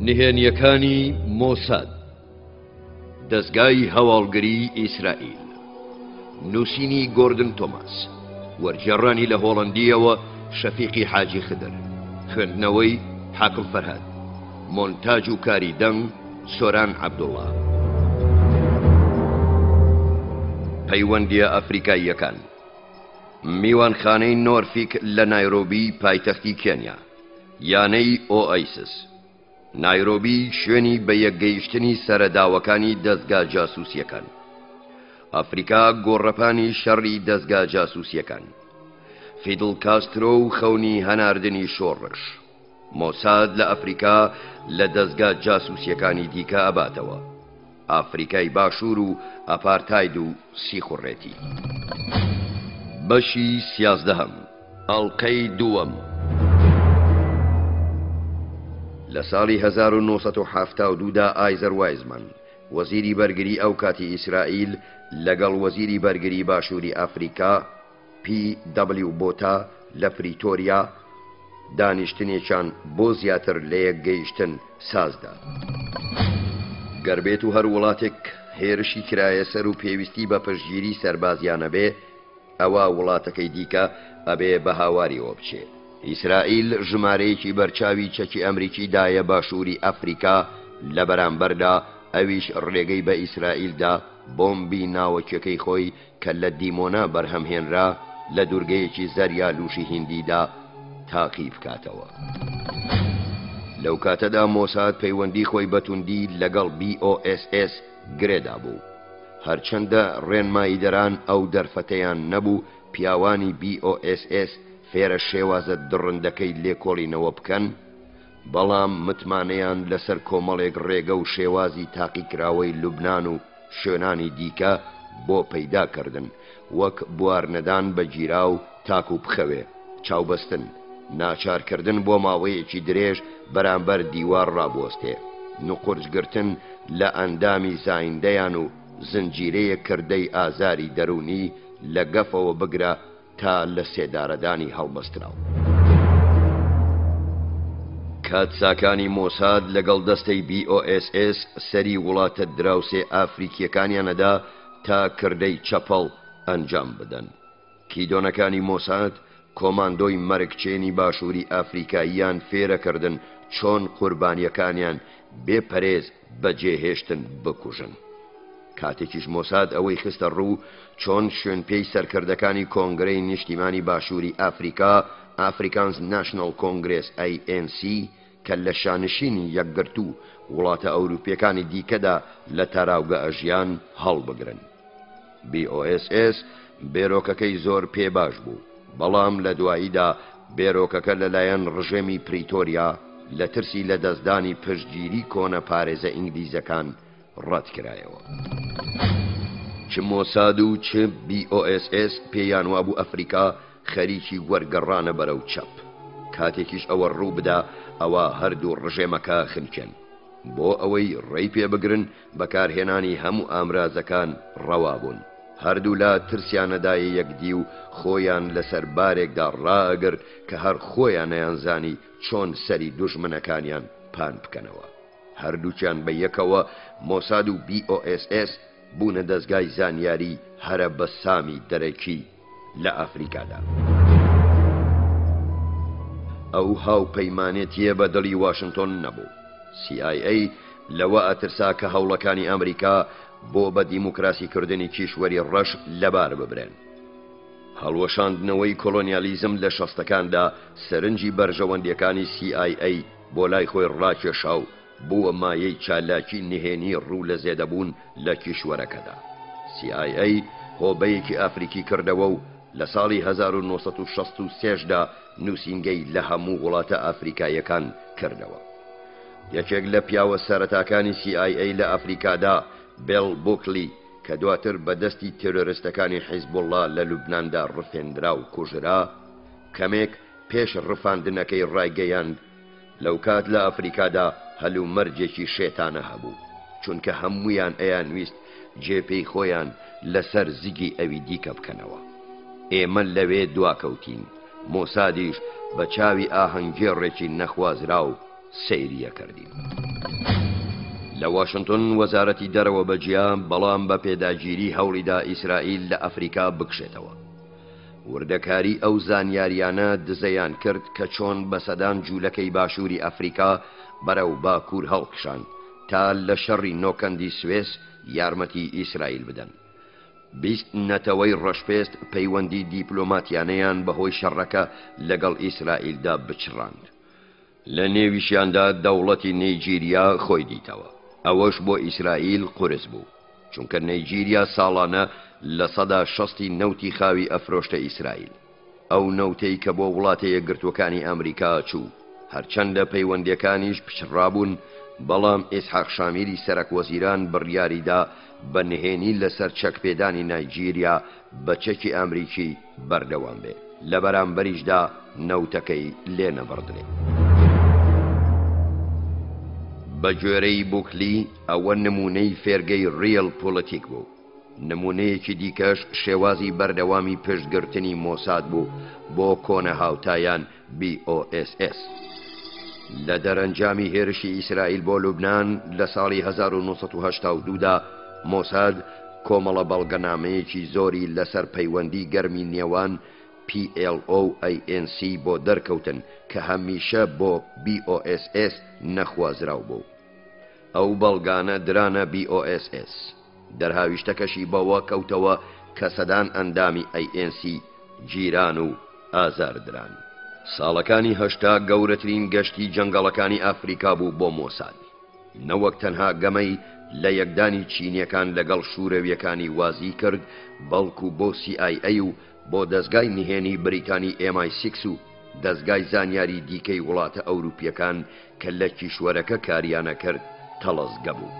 نهێنیەکانی مۆساد، دەستگای هەواڵگری ئیسرائیل، نووسینی گۆردن تۆماس، وەرگێڕانی لە هۆڵەندیەوە شەفیقی حاجی خدر، خوێندنەوەی حاکم فەرهاد، مۆنتاژ و کاری دەنگ سۆران عەبدوڵڵا. پەیوەندیە ئەفریقاییەکان. میوانخانەی نۆرفیک لە نایرۆبی پایتەختی کێنیا، یانەی ئۆئایسس. نایرۆبی شوێنی بە یەکگەیشتنی سەرەداوەکانی دەستگا جاسووسیەکان. ئەفریقا گۆڕەپانی شەڕی دەستگا جاسووسیەکان. فیدل کاسترۆ و خەونی هەناردنی شۆڕش. مۆساد لە ئەفریقا لە دەستگا جاسووسیەکانی دیکە ئەباتەوە. ئافریقای باشوور و ئەپارتاید و سیخوڕێتی. بەشی 11، ئەڵقەی دووەم. لە ساڵی 1972دا ئایزەر وایزمان وەزیری بەرگری ئەو کاتی ئیسرائیل لەگەڵ وەزیری بەرگری باشووری ئەفریقا PW بۆتا لە پریتۆریا دانیشتنێکیان بۆ زیاتر لە یەک گەیشتن سازدا. گەربێت و هەر وڵاتێک هێرشی کرایە سەر و پێویستی بە پشتگیری سەربازیانە بێ، ئەوە وڵاتەکەی دیکە ئەبێ بە هاواریەوە بچێ. ئیسرائیل ژمارەیەکی بەرچاوی چەکی ئەمریکی دایە باشووری ئەفریقا، لە بەرامبەردا ئەویش ڕێگەی بە ئیسرائیلدا بۆمبی ناوەکیەکەی خۆی کە لە دیمۆنا بەرهەمهێنرا لە دوورگەیەکی زەریا لووشی هیندیدا تاقی بکاتەوە. لەو کاتەدا مۆساد پەیوەندی خۆی بەتوندی لەگەڵ BOSS گرێدا بوو. هەرچەندە ڕێنماییدەران ئەو دەرفەتەیان نەبوو پیاوانی BOSS فێرە شێوازە دڕندەکەی لێکۆڵینەوە بکەن، بەڵام متمانەیان لەسەر کۆمەڵێک ڕێگە و شێوازی تاقیکراوەی لوبنان و شوێنانی دیکە بۆ پەیداکردن، وەک بواردنەدان بە گیرا و تاک و بخەوێ، چاوبەستن، ناچارکردن بۆ ماوەیەکی درێژ بەرامبەر دیوار ڕابوەستێ، نوقورجگرتن لە ئەندامی زایندەیان و زنجیرەیە کردەی ئازاری دەرونی لە گەفەوە بگرە تا لە سێدارەدانی هەڵبەستراو. کاتساکانی مۆساد لەگەڵ دەستەی BOSS سەری وڵاتە دراوسێ ئافریکیەکانیانەدا تا کردەی چەپەڵ ئەنجام بدەن. کیدۆنەکانی مۆساد کۆماندۆی مەرگچێنی باشووری ئافریکاییان فێرەکردن چۆن قوربانیەکانیان بێپەرێز بەجێهێشتن بکوژن. کاتێکیش مۆساد ئەوەی خستە ڕوو چۆن شوێنپێی سەرکردەکانی کۆنگرەی نیشتیمانی باشووری ئافریقا ئافریکانز ناشنڵ کۆنگرێس ANC کە لە شانشینی یەکگرتو وڵاتە ئەوروپیەکانی دیکەدا لە تاراوگە ئەژیان هەڵبگرن. BOSS بێرۆکەکەی زۆر پێباش بوو، بەڵام لە دواییدا بێرۆکەکە لەلایەن ڕژێمی پریتۆریا لە ترسی لە دەستدانی پشتگیری کۆنە پارێزە ئینگلیزەکان ڕەتکرایەوە. چ مۆساد و چ BOSS پێیان وابوو ئەفریقا خەریکی وەرگەڕانە بەرەو چەپ. کاتێکیش ئەوە ڕوو بدا ئەوە هەردوو ڕژێمەکە خنکێن بۆ ئەوەی ڕێی پێبگرن بەکارهێنانی هەموو ئامرازەکان ڕەوا بوون. هەردوو لا ترسیانەدایە یەکدی و خۆیان لەسەر بارێکدا ڕائەگر کە هەر خۆیان نەیانزانی چۆن سەری دوژمنەکانیان پان بکەنەوە. هەردووچیان بە یەکەوە مۆساد و BOSS بوونە دەستگای زانیاری هەرە بە سامی دەرەکی لە ئەفریقادا. ئەو هاوپەیمانێتیە بە دڵی واشنگتۆن نەبوو. CIA لەوە ئەترسا کە هەوڵەکانی ئەمریکا بۆ بە دیموکراسیکردنی کیشوەری ڕەش لەبار ببرێن. هەڵوەشاندنەوەی کۆلۆنیالیزم لە شەستەکاندا سەرنجی بەرژەوەندیەکانی CIA بۆ لای خۆی ڕاکێشا و بووە مایەی چالاکی نهێنی ڕوو لە زێدەبوون لە کیشوەرەکەدا. CIA هۆبەیەکی ئافریکی کردەوە و لە ساڵی 1963دا نووسینگەی لە هەموو وڵاتە ئافریکایەکان کردەوە. یەکێک لە پیاوە سەرەتاکانی CIA لە ئەفریقادا بێڵ بوکلی کە دواتر بەدەستی تێرۆریستەکانی حیزبوڵڵا لە لوبناندا ڕفێندرا و کوژرا، کەمێک پێش ڕفاندنەکەی ڕایگەیاند لەو کات لە ئەفریقادا هەلو مەرجێکی شێتانە هەبوو، چونکە هەموویان ئەیانویست جێپەی خۆیان لەسەر زگی ئەوی دیکە بکەنەوە. ئێمە لەوێ دواکەوتین، مۆسادیش بە چاوی ئاهەنگێڕێکی نەخوازرا و سەیریە کردین. لە واشنگتن وەزارەتی دەرەوە بەجیا، بەڵام بە پێداگیری هەوڵیدا ئیسرائیل لە ئەفریقا بکشێتەوە. وردەکاری ئەو زانیاریانە دزەیان کرد کە چۆن بە سەدان جوولەکەی باشووری ئەفریقا بەرەو باکوور هەڵکشان تا لە شەڕی نۆکەندی سوێس یارمەتی ئیسرائیل بدەن. 20 نەتەوەی ڕەشپێست پەیوەندی دیپلۆماتیانەیان بەهۆی شەڕەکە لەگەڵ ئیسرائیلدا بچڕاند. لە نێویشیاندا دەوڵەتی نەیجیریا خۆی دیتەوە. ئەوەش بۆ ئیسرائیل قورس بوو، چونکە نەیجیریا ساڵانە لە 60 نەوتی خاوی ئەفرۆشتە ئیسرائیل. ئەو نەوتەی کە بۆ وڵاتە یەکگرتوەکانی ئەمریکا چوو، هەرچەندە پەیوەندیەکانیش پچڕابوون، بەڵام ئیسحاق شامیری سەرۆکوەزیران بڕیاریدا بە نهێنی لەسەر چەکپێدانی نایجیریا بە چەکی ئەمریکی بەردەوام بێ، لە بەرامبەریشدا نەوتەکەی لێ نەبڕدرێ. بە گوێرەی بوکلی ئەوە نمونەی فێرگەی ڕیڵ پۆلەتیک بوو. نمونەیەکی دیکەش شێوازی بەردەوامی پشتگرتنی مۆساد بوو بۆ کۆنە هاوتایان BOSS. لە دەرەنجامی هێرشی ئیسرائیل بۆ لوبنان لە ساڵی 1982دا مۆساد کۆمەڵە بەڵگەنامەیەکی زۆری لەسەر پەیوەندی گەرمی نێوان PLO-ANC بۆ دەرکەوتن کە هەمیشە بۆ BOSS نەخوازراو بوو. ئەو بەڵگانە درانە BOSS دەرهاویشتەکەشی بەوە کەوتەوە کە سەدان ئەندامی ANC گیران و ئازاردران. ساڵەکانی هەشتا گەورەترین گەشتی جەنگەڵەکانی ئافریکا بوو بۆ مۆساد. نەوەک تەنها گەمەی لە یەکدانی چینیەکان لەگەڵ شوورەویەکانی وازی کرد، بەڵکو بۆ CIA و بۆ دەستگای نهێنی بریتانی MI6 و دەستگای زانیاری دیکەی وڵاتە ئەوروپیەکان کە لە کیشوەرەکە کاریانە کرد تەڵەزگە بوو.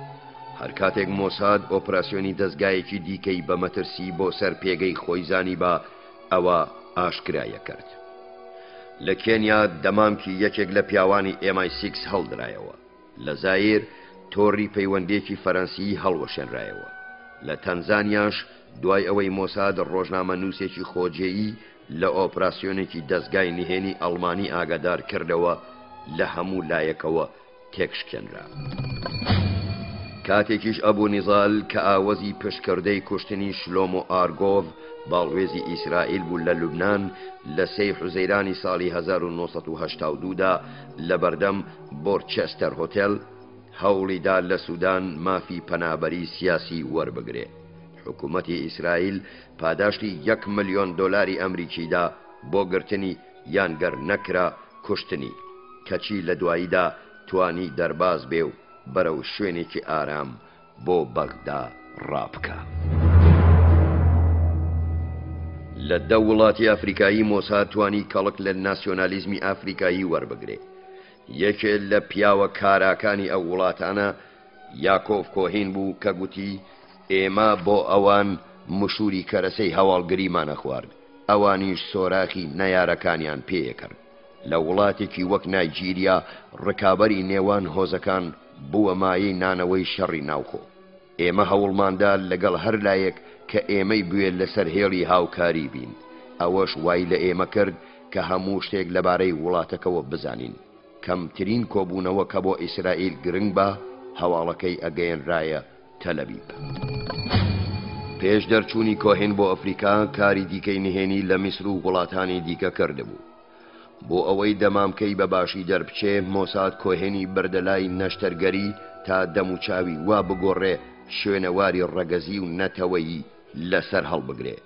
هەر کاتێک مۆساد ئۆپراسیۆنی دەستگایەکی دیکەی بە مەترسی بۆ سەر پێگەی خۆی زانی بە ئەوە ئاشکرایە کرد. لە کێنیا دەمامکی یەکێک لە پیاوانی MI6 هەڵدرایەوە. لە زایر تۆڕی پەیوەندێکی فەرەنسی هەڵوەشێنرایەوە. لە تەنزانیاش دوای ئەوەی مۆساد ڕۆژنامە نووسێکی خۆجێیی لە ئۆپراسیۆنێکی دەستگای نهێنی ئەڵمانی ئاگادار کردەوە لە هەموو لایەکەوە تێکشکێنرا. کاتێکیش ئەبوو نیزال کە ئاوەزی پشتکردەی کوشتنی شلۆمۆ ئارگۆڤ باڵوێزی ئیسرائیل بوو لە لوبنان لە 3 حوزەیرانی ساڵی 1982دا لە بەردەم بۆرچەستەر هۆتێل هەوڵیدا لە سوودان مافی پەنابەری سیاسی وەربگرێ. حکوومەتی ئیسرائیل پاداشتی 1 ملیۆن دۆلاری ئەمریکیدا بۆ گرتنی یانگەر نەکرا کوشتنی، کەچی لە دواییدا توانی دەرباز بێ و بەرەو شوێنێکی ئارام بۆ بەغدا ڕابکە. لە 10 وڵاتی ئەفریقایی مۆساد توانی کەڵک لە ناسیۆنالیزمی ئافریقایی وەربگرێ. یەکێ لە پیاوە کاراکانی ئەو وڵاتانە یاکۆڤ کۆهین بوو کە گوتی ئێمە بۆ ئەوان مشوری کەرەسەی هەواڵگریمانە خوارد، ئەوانیش سۆراخی نەیارەکانیان پێیەکرد. لە وڵاتێکی وەک نایجیریا ڕکابەری نێوان هۆزەکان بووە مایەی نانەوەی شەڕی ناوخۆ. ئێمە هەوڵماندا لەگەڵ هەر لایەک کە ئێمەی بوێت لەسەر هێڵی هاوکاری بین. ئەوەش وای لە ئێمە کرد کە هەموو شتێک لەبارەی وڵاتەکەەوە بزانین. کەمترین کۆبوونەوە کە بۆ ئیسرائیل گرنگ بە هەواڵەکەی ئەگەیەنرایە تەلەبیب. پێش دەرچوونی کۆهین بۆ ئەفریقا کاری دیکەی نهێنی لە میسر و وڵاتانی دیکە کردبوو. بۆ ئەوەی دەمامکەی بەباشی دەربچێ مۆساد کۆهێنی بەردەلای نەشتەرگەری تا دەموچاوی وا بگۆڕێ شوێنەواری ڕەگەزی و نەتەوەیی لەسەر هەڵبگرێ.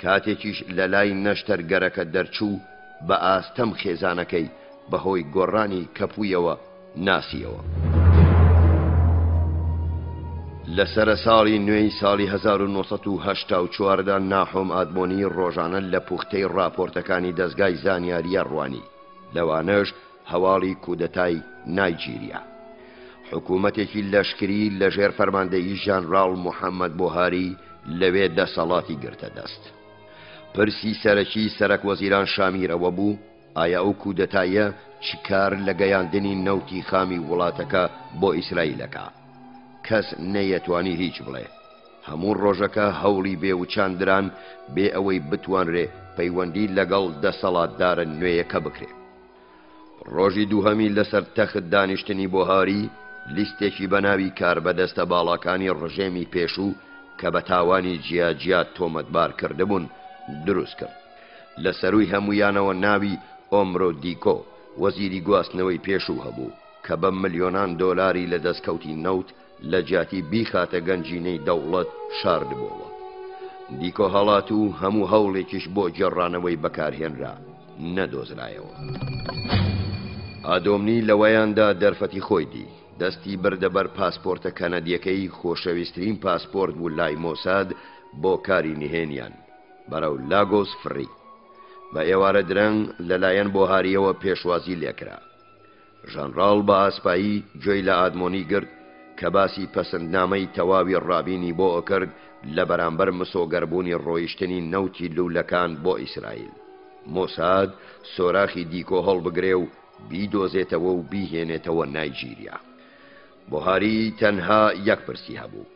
کاتێکیش لە لای نەشتەرگەرەکە دەرچوو بە ئاستەم خێزانەکەی بەهۆی گۆڕانی کەپوویەوە ناسیەوە. لە سەرە ساڵی نوێی ساڵی 1984دا ناحۆم ئادمۆنی ڕۆژانە لە پوختەی ڕاپۆرتەکانی دەستگای زانیاریە ڕوانی، لەوانەش هەواڵی کودەتای نایجیریا. حکوومەتێکی لەشکری لە ژێر فەرماندەیی ژانڕاڵ موحەممەد بۆهاری لەوێ دەسەڵاتی گرتە دەست. پرسی سەرەکی سەرەک وەزیران شامیرەوە بوو ئایا ئەو کودەتایە چیکار لە گەیاندنی نەوتی خامی وڵاتەکە بۆ ئیسرائیلەکە. کەس نەیەتوانی هیچ بڵێ. هەموو ڕۆژەکە هەوڵی بێوچاندران بێ ئەوەی بتوانرێ پەیوەندی لەگەڵ دەسەڵاتدارە نوێیەکە بکرێ. ڕۆژی دووهەمی لەسەر تەخت دانیشتنی بۆهاری لیستێکی بەناوی کاربەدەستە باڵاکانی ڕژێمی پێشوو کە بە تاوانی جیاجیات تۆمەتبار کردبوون دروست کرد. لە سەروی هەمویانەوە ناوی ئۆمرۆ دیکۆ وەزیری گواستنەوەی پێشوو هەبوو کە بە ملیۆنان دۆلاری لە دەستکەوتی نەوت لە جیاتی بیخاتە گەنجینەی دەوڵەت شاردبووەوە. دیکۆ هەڵات و هەموو هەوڵێکیش بۆ گێڕانەوەی بەکارهێنرا نەدۆزرایەوە. ئادۆمنی لەوەیاندا دەرفەتی خۆی دی، دەستی بردەبەر پاسپۆرتە کەنەدیەکەی خۆشەویستترین پاسپۆرت بوو لای مۆساد بۆ کاری نهێنیان بەرەو لاگۆس فڕی. بە ئێوارە درەنگ لەلایەن بۆهاریەوە پێشوازی لێکرا. ژەنڕاڵ بە ئاسپایی گوێی لە ئادمۆنی گرت کە باسی پەسەندنامەی تەواوی ڕابینی بۆ ئەکرد لە بەرامبەر مسۆگەربوونی ڕۆیشتنی نەوتی لوولەکان بۆ ئیسرائیل. مۆساد سۆراخی دیکۆ هەڵبگرێ و بیدۆزێتەوە و بیهێنێتەوە نایجیریا. بۆهاری تەنها یەک پرسی هەبوو: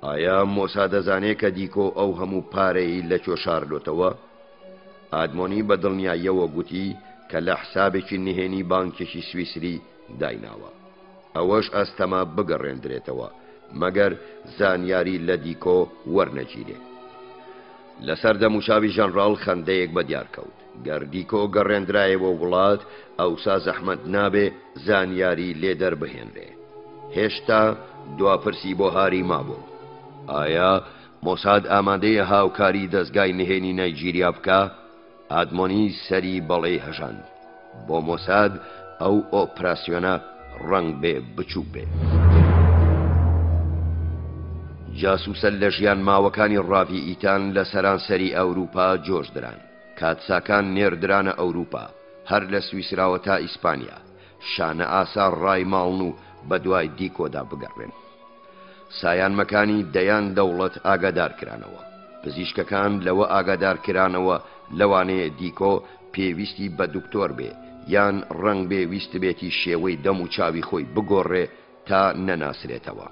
ئایا مۆسا دەزانێت کە دیکۆ ئەو هەموو پارەی لەکوێ شاردۆتەوە؟ ئادمۆنی بە دڵنیاییەوە گوتی کە لە حسابێکی نهێنی بانکێکی سویسری دایناوە. ئەوەش ئەستەما بگەڕێندرێتەوە مەگەر زانیاری لە دیکۆ وەرنەگیرێ. لەسەر دەموچاوی ژەنڕاڵ خەندەیەک بەدیار کەوت. گەر دیکۆ گەڕێندرایەوە وڵات ئەوسا زەحمەت نابێ زانیاری لێ دەربهێنرێ. هێشتا دواپرسی بۆهاری مابوو: ئایا مۆساد ئامادەیە هاوکاری دەستگای نهێنی نایجیریا بکە؟ ئادمۆنی سەری بەڵێ هەژاند. بۆ مۆساد ئەو ئۆپراسیۆنە ڕەنگ بێ بچوو بێ. جاسوسە لە ژیان ماوەکانی ڕاوی ئیتان لە سەرانسەری ئەوروپا جۆشدران. کاتساکان نێردرانە ئەوروپا، هەر لە سویسراوە تا ئیسپانیا، شانە ئاسا ڕای ماڵن و بە دوای دیکۆدا بگەڕێن. سایانمەکانی دەیان دەوڵەت ئاگادار کرانەوە. پزیشکەکان لەوە ئاگادار کرانەوە لەوانەیە دیکۆ پێویستی بە دکتۆر بێ یان ڕەنگ بێ ویست بێتی شێوەی دەم و چاوی خۆی بگۆڕێ تا نەناسرێتەوە.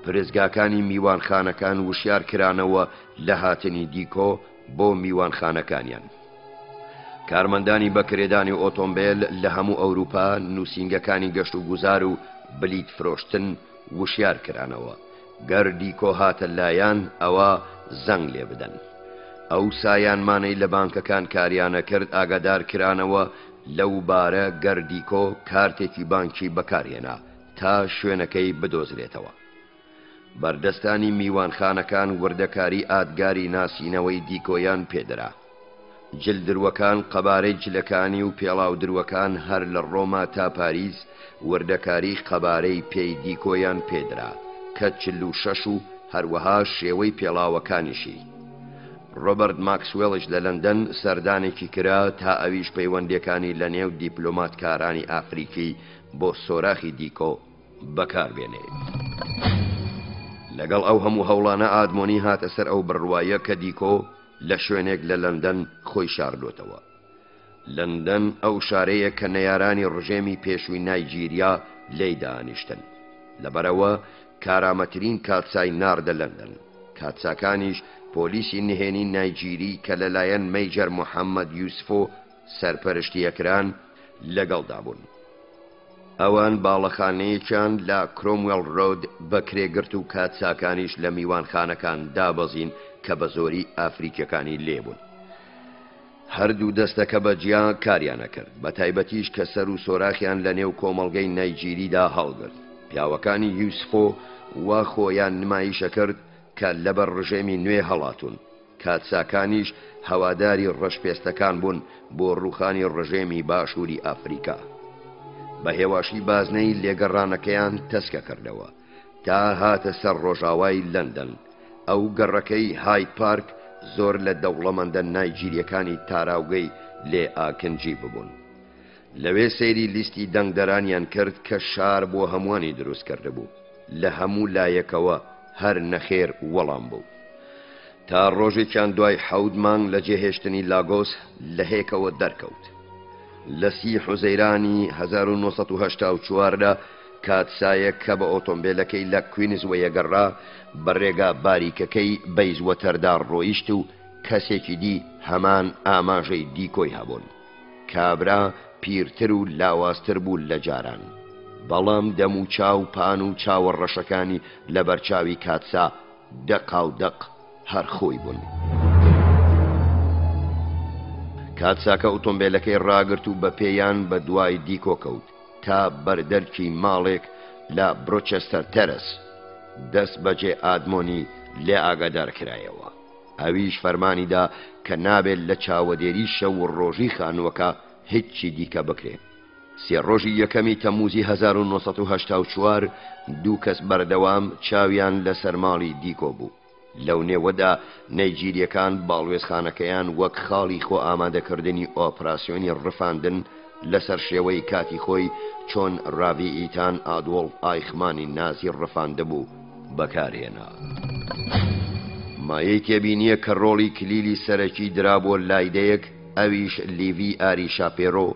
پرزگاکانی میوانخانەکان وشیار کرانەوە لە هاتنی دیکۆ بۆ میوانخانەکانیان. کارمەندانی بەکرێدانی ئۆتۆمبیل لە هەموو ئەوروپا نووسینگەکانی گەشت و گوزار و بلیت فرۆشتن وشیار کرانەوە گەر دیکۆ هاتە لایەن ئەوە زەنگ لێ بدەن. ئەو سایانمانەی لە بانکەکان کاریانە کرد ئاگادار کرانەوە لەو بارە گەر دیکۆ کارتێکی بانکی بەکارهێنا تا شوێنەکەی بدۆزرێتەوە. بەردەستانی میوانخانەکان وردەکاری ئادگاری ناسینەوەی دیکۆیان پێدرا. جلدروەکان قەبارەی جلەکانی و پێڵاو دروەکان هەر لە ڕۆما تا پاریس وردەکاری قەبارەی پێی دیکۆیان پێدرا کە 46 و هەروەها شێوەی پێڵاوەکانیشی. ڕۆبەرت ماکسوێڵش لە لەندەن سەردانێکی کرا تا ئەویش پەیوەندیەکانی لە نێو دیپلۆماتکارانی ئافریکی بۆ سۆراخی دیکۆ بەکاربێنێ. لەگەڵ ئەو هەموو هەوڵانە ئادمۆنی هاتە سەر ئەو بڕوایە کە دیکۆ لە شوێنێک لە لەندەن خۆی شاردۆتەوە. لەندەن ئەو شارەیە کە نەیارانی ڕژێمی پێشووی نایجیریا لێی دانیشتن. لەبەرەوە کارامەترین کاتسای ناردە لەندەن. کاتساکانیش پۆلیسی نهێنی نایجیری کە لەلایەن مەیجەر محەممەد یوسفۆ سەرپەرشتیەکران لەگەڵدا بوون. ئەوان باڵەخانەیەکیان لە کرۆموێڵ ڕۆد بەکرێگرت و کاتساکانیش لە میوانخانەکان دابەزین کە بە زۆری ئافریکیەکانی لێبوون. هەردوو دەستەکە بەجیا کاریانە کرد، بە تایبەتیش کە سەر و سۆراخیان لە نێو کۆمەڵگەی نایجیریدا هەڵگرت. پیاوەکانی یوسفۆ وا خۆیان نمایشە کرد کە لەبەر ڕژێمی نوێ هەڵاتون. کاتساکانیش هەواداری ڕەشپێستەکان بوون بۆ ڕووخانی ڕژێمی باشووری ئافریکا. بە هێواشی بازنەی لێگەڕانەکەیان تەسکە کردەوە تا هاتە سەر ڕۆژاوای لەندەن. ئەو گەڕەکەی های پارک زۆر لە دەوڵەمەندە نایجیریەکانی تاراوگەی لێ ئاکنجی ببوون. لەوێ سەیری لیستی دەنگدەرانیان کرد کە شار بۆ هەمووانی دروست کرده بوو. لە هەموو لایەکەوە هەر نەخێر وەڵام بوو. تا ڕۆژێکیان دوای 7 مانگ لە جێهێشتنی لاگۆس لە هێکەوە دەرکەوت. لە 30 حوزەیرانی 1984دا کاتسایە کە بە ئۆتۆمبیلەکەی لە کوینزوەیە گەڕا بە ڕێگا باریکەکەی بەیزوەتەردا ڕۆیشت و کەسێکی دی هەمان ئاماژەی دیکۆی هەبوون. کابرا پیرتر و لاوازتر بوو لە جاران، بەڵام دەم و چاو پان و چاوەڕەشەکانی لە بەرچاوی کاتسا دەق هەر خۆی بوون. کاتساکە ئۆتۆمبیلەکەی ڕاگرت و بە پێیان بە دوای دیکۆ کەوت تا بەردەرکی ماڵێک لە برۆچەستەر تەرس. دەست بەجێ ئادمۆنی لێ ئاگادار کرایەوە. ئەویش فەرمانیدا کە نابێت لە چاوەدێری شەو و ڕۆژی خانووەکە هیچی دیکە بکرێت. 3 ڕۆژی یەکەمی تەموزی 1984 دوو کەس بەردەوام چاویان لە سەرماڵی دیکۆ بوو. لەو نێوەدا نایجیریەکان باڵوێزخانەکەیان وەک خاڵی خۆ ئامادەکردنی ئۆپراسیۆنی ڕفاندن لەسەر شێوەی کاتی خۆی چۆن ڕاوی ئیتان ئادۆڵف ئایخمانی نازی ڕفاندە بوو بەکارهێنا. مایەی تێبینیە کە ڕۆڵی کلیلی سەرەکی درا بۆ لایدەیەک، ئەویش لیڤی ئاری شاپێرۆ،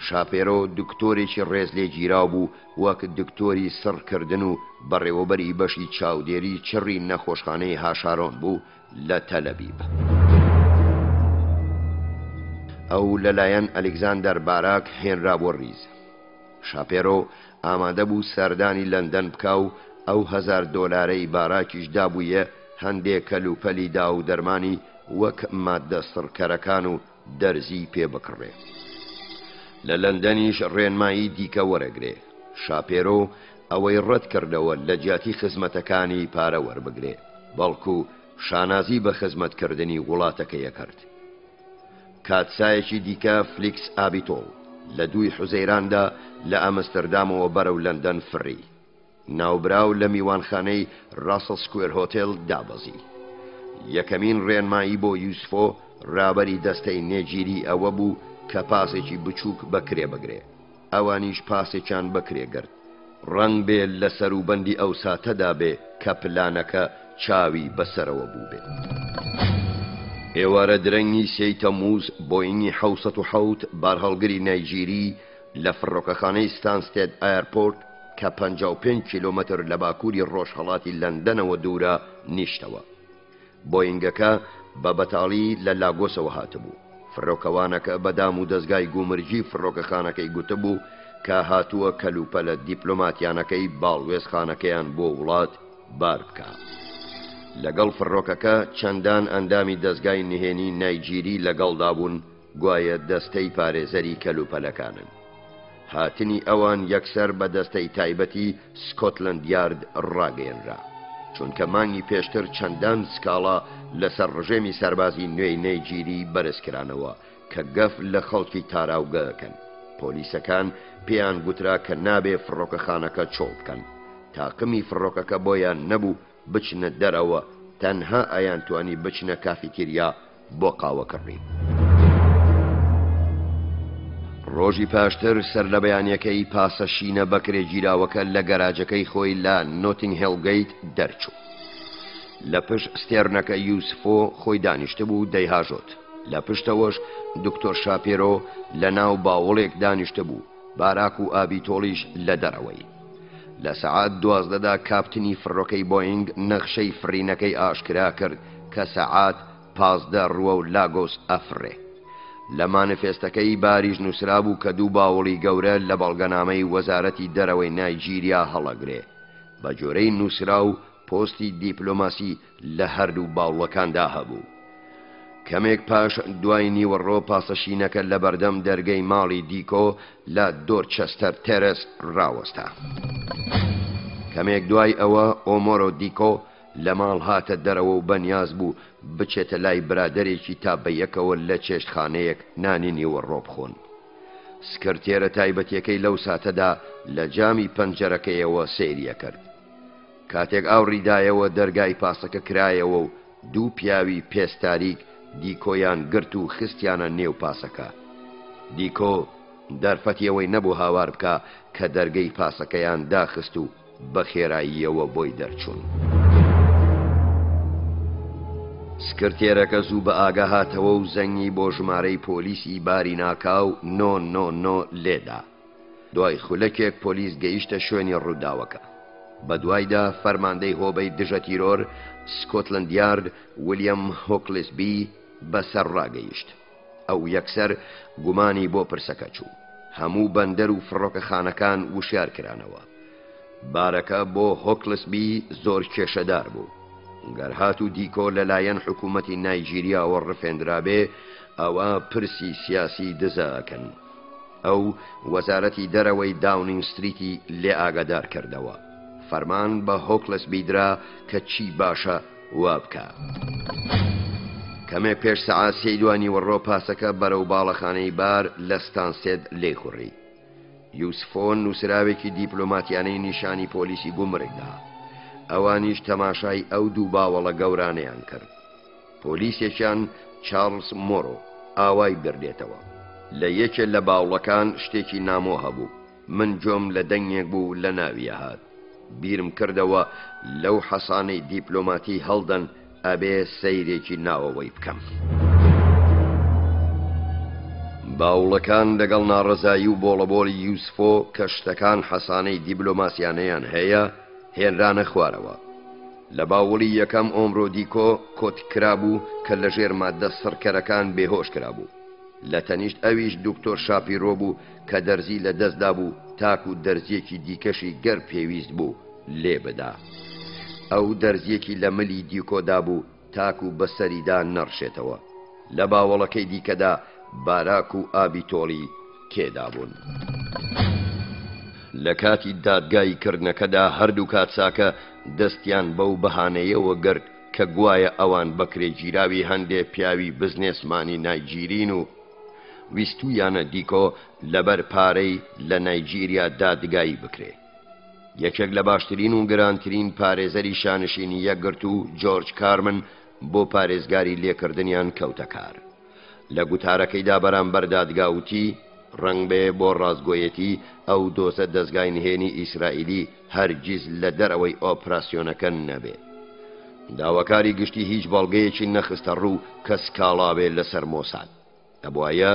شاپێرۆ دکتۆرێکی ڕێز لێ گیراو بوو وەک دکتۆری سڕکردن و بەڕێوەبەری بەشی چاودێری چڕی نەخۆشخانەی هاشارۆن بوو لە تەلەبیب. ئەو لەلایەن ئەلێکزاندەر باراک هێنرا بۆ ڕیز. شاپێرۆ ئامادە بوو سەردانی لەندەن بکا و ئەو $1000 باراکیش دابوویە هەندێک کەلوپەلی دا و دەرمانی وەک مادە سڕکەرەکان و دەرزی پێ بکڕێ. لە لەندەنیش ڕێنمایی دیکە وەرەگرێ. شاپێرۆ ئەوەی ڕەت کردەوە لە جیاتی خزمەتەکانی پارە وەربگرێ، بەڵکو شانازی بە خزمەتکردنی وڵاتەکەیە کرد. کاتسایەکی دیکە فلیکس ئابیتۆڵ لە 2 حوزەیراندا لە ئەمستەردامەوە بەرەو لەندەن فڕی. ناوبراو لە میوانخانەی ڕاسڵ سکوێر هۆتێل دابەزی. یەکەمین ڕێنمایی بۆ یوسفۆ ڕابەری دەستەی نێگیری ئەوە بوو کە پاسێکی بچووک بەکرێ بگرێ. ئەوانیش پاسێکیان بەکرێ گرت. ڕەنگ بێ لە سەروبەندی ئەو ساتەدا بێ کە پلانەکە چاوی بەسەرەوە بوو بێ. ئێوارە درەنگی 3 تەمووز بۆینگی 707 بارهەڵگری نایجیری لە فڕۆکەخانەی ستانستێد ئایرپۆرت کە 55 کیلۆمەتر لە باکووری ڕۆژهەڵاتی لەندەنەوە دوورە نیشتەوە. بۆینگەکە بە بەتاڵی لە لاگۆسەوە هاتبوو. فڕۆکەوانەکە بەدام و دەستگای گومرجی فڕۆکەخانەکەی گوتبوو کە هاتووە کەلوپەلە دیپلۆماتیانەکەی باڵوێزخانەکەیان بۆ وڵات بار بکە. لەگەڵ فڕۆکەکە چەندان ئەندامی دەستگای نهێنی نایجیری لەگەڵدا بوون، گوایە دەستەی پارێزەری کەلوپەلەکانن. هاتنی ئەوان یەکسەر بە دەستەی تایبەتی سکۆتلەند یارد ڕاگەیەنرا، چونکە مانگی پێشتر چەندان سکاڵا لەسەر ڕژێمی سەربازی نوێی نایجیری بەرزکرانەوە کە گەف لە خەڵکی تاراوگەکەن. پۆلیسەکان پێیان گوترا کە نابێ فڕۆکەخانەکە چۆڵ بکەن. تاقمی فڕۆکەکە بۆیان نەبوو بچنە دەرەوە، تەنها ئەیان توانی بچنە کافیتێریا بۆ قاوەکڕین. ڕۆژی پاشتر سەر لە بەیانیەکەی پاسە شینە بەکرێ گیراوەکە لە گەراجەکەی خۆی لە نۆتینگ هێڵگەیت دەرچوو. لە پشت ستێرنەکە یوسفۆ خۆی دانیشتە بوو دەیهاژۆت. لە پشتەوەش دکتۆر شاپێرۆ لە ناو باوڵێک دانیشتە بوو، باراک و ئابیتۆڵیش لە دەرەوەی. لە سەعات 12دا کاپتنی فڕۆکەی بۆینگ نەخشەی فرینەکەی ئاشکرا کرد کە سەعات 15 ڕوە و لاگۆس ئەفڕێ. لە مانفێستەکەی باریش نووسرا بوو کە 2 باوڵی گەورە لە بەڵگەنامەی وەزارەتی دەرەوەی نایجیریا هەڵەگرێ. بە جۆرەی نووسرا و پۆستی دیپلۆماسی لە هەردوو باوڵەکاندا هەبوو. کەمێک پاش دوای نیوەڕۆ پاسەشینەکە لە بەردەم دەرگەی ماڵی دیکۆ لە دۆرچەستەر تێرس ڕاوەستا. کەمێک دوای ئەوە ئۆمۆرۆ دیکۆ لە ماڵ هاتە دەرەوە و بەنیاز بوو بچێتە لای برادەرێکی تا بەیەکەوە لە چێشتخانەیەک نانی نیوەڕۆ بخۆن. سکرتێرە تایبەتیەکەی لەو ساتەدا لە جامی پەنجەرەکەیەوە سەیریە کرد. کاتێک ئاوڕیدایەوە دەرگای پاسەکە کرایەوە و 2 پیاوی پێستاریک دیکۆیان گرت و خستیانە نێو پاسەکە. دیکۆ دەرفەتیەوەی نەبوو هاوار بکە کە دەرگەی پاسەکەیان داخست و بە خێراییەوە بۆی دەرچوون. سکرتێرەکە زوو بە ئاگا هاتەوە و زەنگی بۆ ژمارەی پۆلیسی باری ناکاو 999 لێدا. دوای خولەکێک پۆلیس گەیشتە شوێنی ڕووداوەکە. بە دوایدا فەرماندەی هۆبەی دژە تیرۆر سکۆتلەند یارد ویلیام هۆکلسبی بەسەر ڕاگەیشت. ئەو یەکسەر گومانی بۆ پرسەکە چوو. هەموو بەندەر و فڕۆکەخانەکان وشیار کرانەوە. بارەکە بۆ هۆکلسبی زۆر کێشەدار بوو. گەرهات و دیکۆ لەلایەن حکوومەتی نایجیریاوە ڕفێنرابێ ئەوە پرسی سیاسی دزەکەن. ئەو وەزارەتی دەرەوەی داونینگ ستریتی لێ ئاگادار کردەوە. فەرمان بە هۆکلسبی درا کە چی باشە وا بکە. کەمێک پێش سەعات 3 دوانی وەڕۆ پاسەکە بەرەو باڵەخانەی بار لە ستانسێد لێخوڕی. یوسفۆ نووسراوێکی دیپلۆماتیانەی نیشانی پۆلیسی گومرگدا. ئەوانیش تەماشای ئەو 2 باوەڵە گەورانەیان کرد. پۆلیسێکیان چارلز مۆرۆ ئاوای بردێتەوە. لە یەکێ لە باوڵەکان شتێکی نامۆ هەبوو. من جۆم لە دەنگێک بوو لە ناویە هات. بیرم کردەوە لەو حەسانەی دیپلۆماتی هەڵدەن ئەبێ سەیرێکی ناوەوەی بکەم. باوڵەکان لەگەڵ ناڕەزایی و بۆڵەبۆڵی یوسفۆ کە شتەکان حەسانەی دیبلۆماسیانەیان هەیە هێنرانە خوارەوە. لە باوڵی یەکەم ئۆمرۆدیکۆ کۆتکرا بوو کە لەژێر ماددە سڕکەرەکان بێهۆش کرابوو. لە تەنیشت ئەویش دکتۆر شاپیرۆ بوو کە دەرزی لە دەستدا بوو تاک و دەرزیەکی دیکەشی گەر پێویست بوو لێ بدا. ئەو دەرزیەکی لە ملی دیکۆدا بوو تاک و بەسەریدا نەڕشێتەوە. لە باوەڵەکەی دیکەدا باراک و ئابی تۆڵی کێدا بوون. لە کاتی دادگای کردنەکەدا هەردوو کاتساکە دەستیان بەو بەهانەیەوە گرت کە گوایە ئەوان بەکرێگیراوی هەندێک پیاوی بزنێسمانی نایجیرین و ویستویانە دیکۆ لەبەر پارەی لە نایجیریا دادگایی بکرێ. یەکێک لە باشترین و گرانترین پارێزەری شانشینی یەکگرت و جۆرج کارمن بۆ پارێزگاری لێکردنیان کەوتە کار. لە گوتارەکەیدا بەرامبەر دادگاوتی ڕنگ بێ بۆ ڕازگۆیەتی ئەو دۆزە دەستگای نهێنی ئیسرائیلی هەرگیز لە دەرەوەی ئۆپراسیۆنەکە نەبێ. داواکاری گشتی هیچ بەڵگەیەکی نەخستە ڕوو کە سکاڵابێ لەسەر مۆساد. ئەبوایە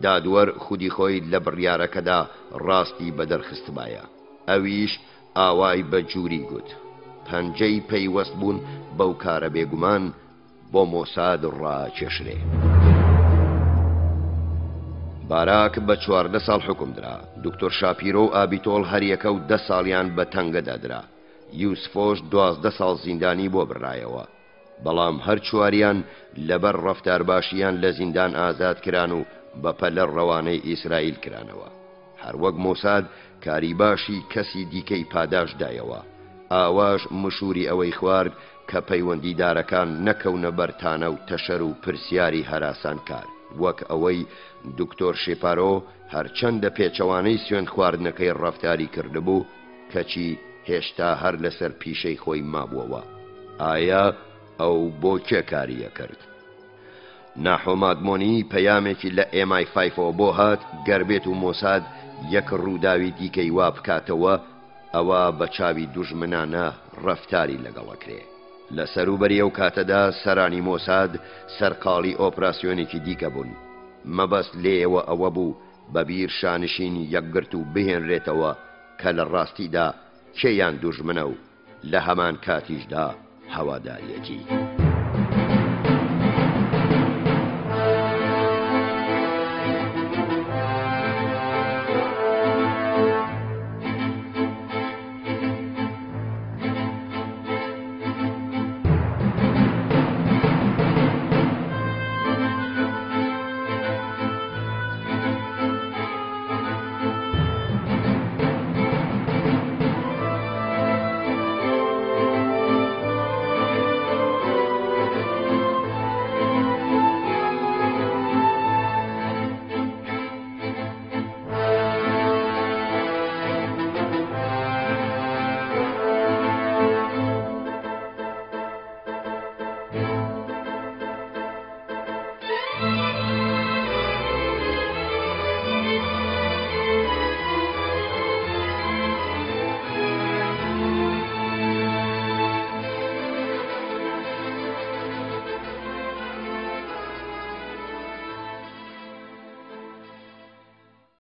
دادوەر خودی خۆی لە بڕیارەکەدا ڕاستی بەدەرخستبایە. ئەویش ئاوای بە جووری گوت پەنجەی پەیوەست بوون بەو کارە بێگومان بۆ مۆساد ڕاکێشرێ. باراک بە 14 ساڵ حکم درا. دکتۆر شاپیرۆ و ئابیتۆڵ هەریەکە و 10 ساڵیان بە تەنگەدا درا. یوسفۆش 12 ساڵ زیندانی بۆ بڕایەوە. بەڵام هەر چواریان لەبەر ڕەفتار باشیان لە زیندان ئازاد کران و بەپەلە ڕەوانەی ئیسرائیل کرانەوە. هەروەک مۆساد کاری باشی کەسی دیکەی پاداشدایەوە. ئاواش مشوری ئەوەی خوارد کە پەیوەندیدارەکان نەکەونە بەرتانە و تەشەر و پرسیاری هەراسان کار، وەک ئەوەی دکتۆر شێپارۆ هەرچەندە پێچەوانەی سوێند خواردنەکەی ڕەفتاری کردبوو کەچی هێشتا هەر لەسەر پیشەی خۆی مابووەوە. ئایا ئەو بۆ کێ کاریە کرد؟ ناحۆمادمۆنی پەیامێکی لە MI5 بۆ هات گەربێت و مۆساد یەک ڕووداوی دیکەی وا بکاتەوە ئەوە بە چاوی دوژمنانە ڕەفتاری لەگەڵەکرێ. لە سەروبەری ئەو کاتەدا سەرانی مۆساد سەرقاڵی ئۆپراسیۆنێکی دیکە بوون. مەبەست لێەوە ئەوە بوو بەبیر شانشینی یەکگرت و بهێنرێتەوە کە لە ڕاستیدا کێیان دوژمنە و لە هەمان کاتیشدا هەواداریەتی.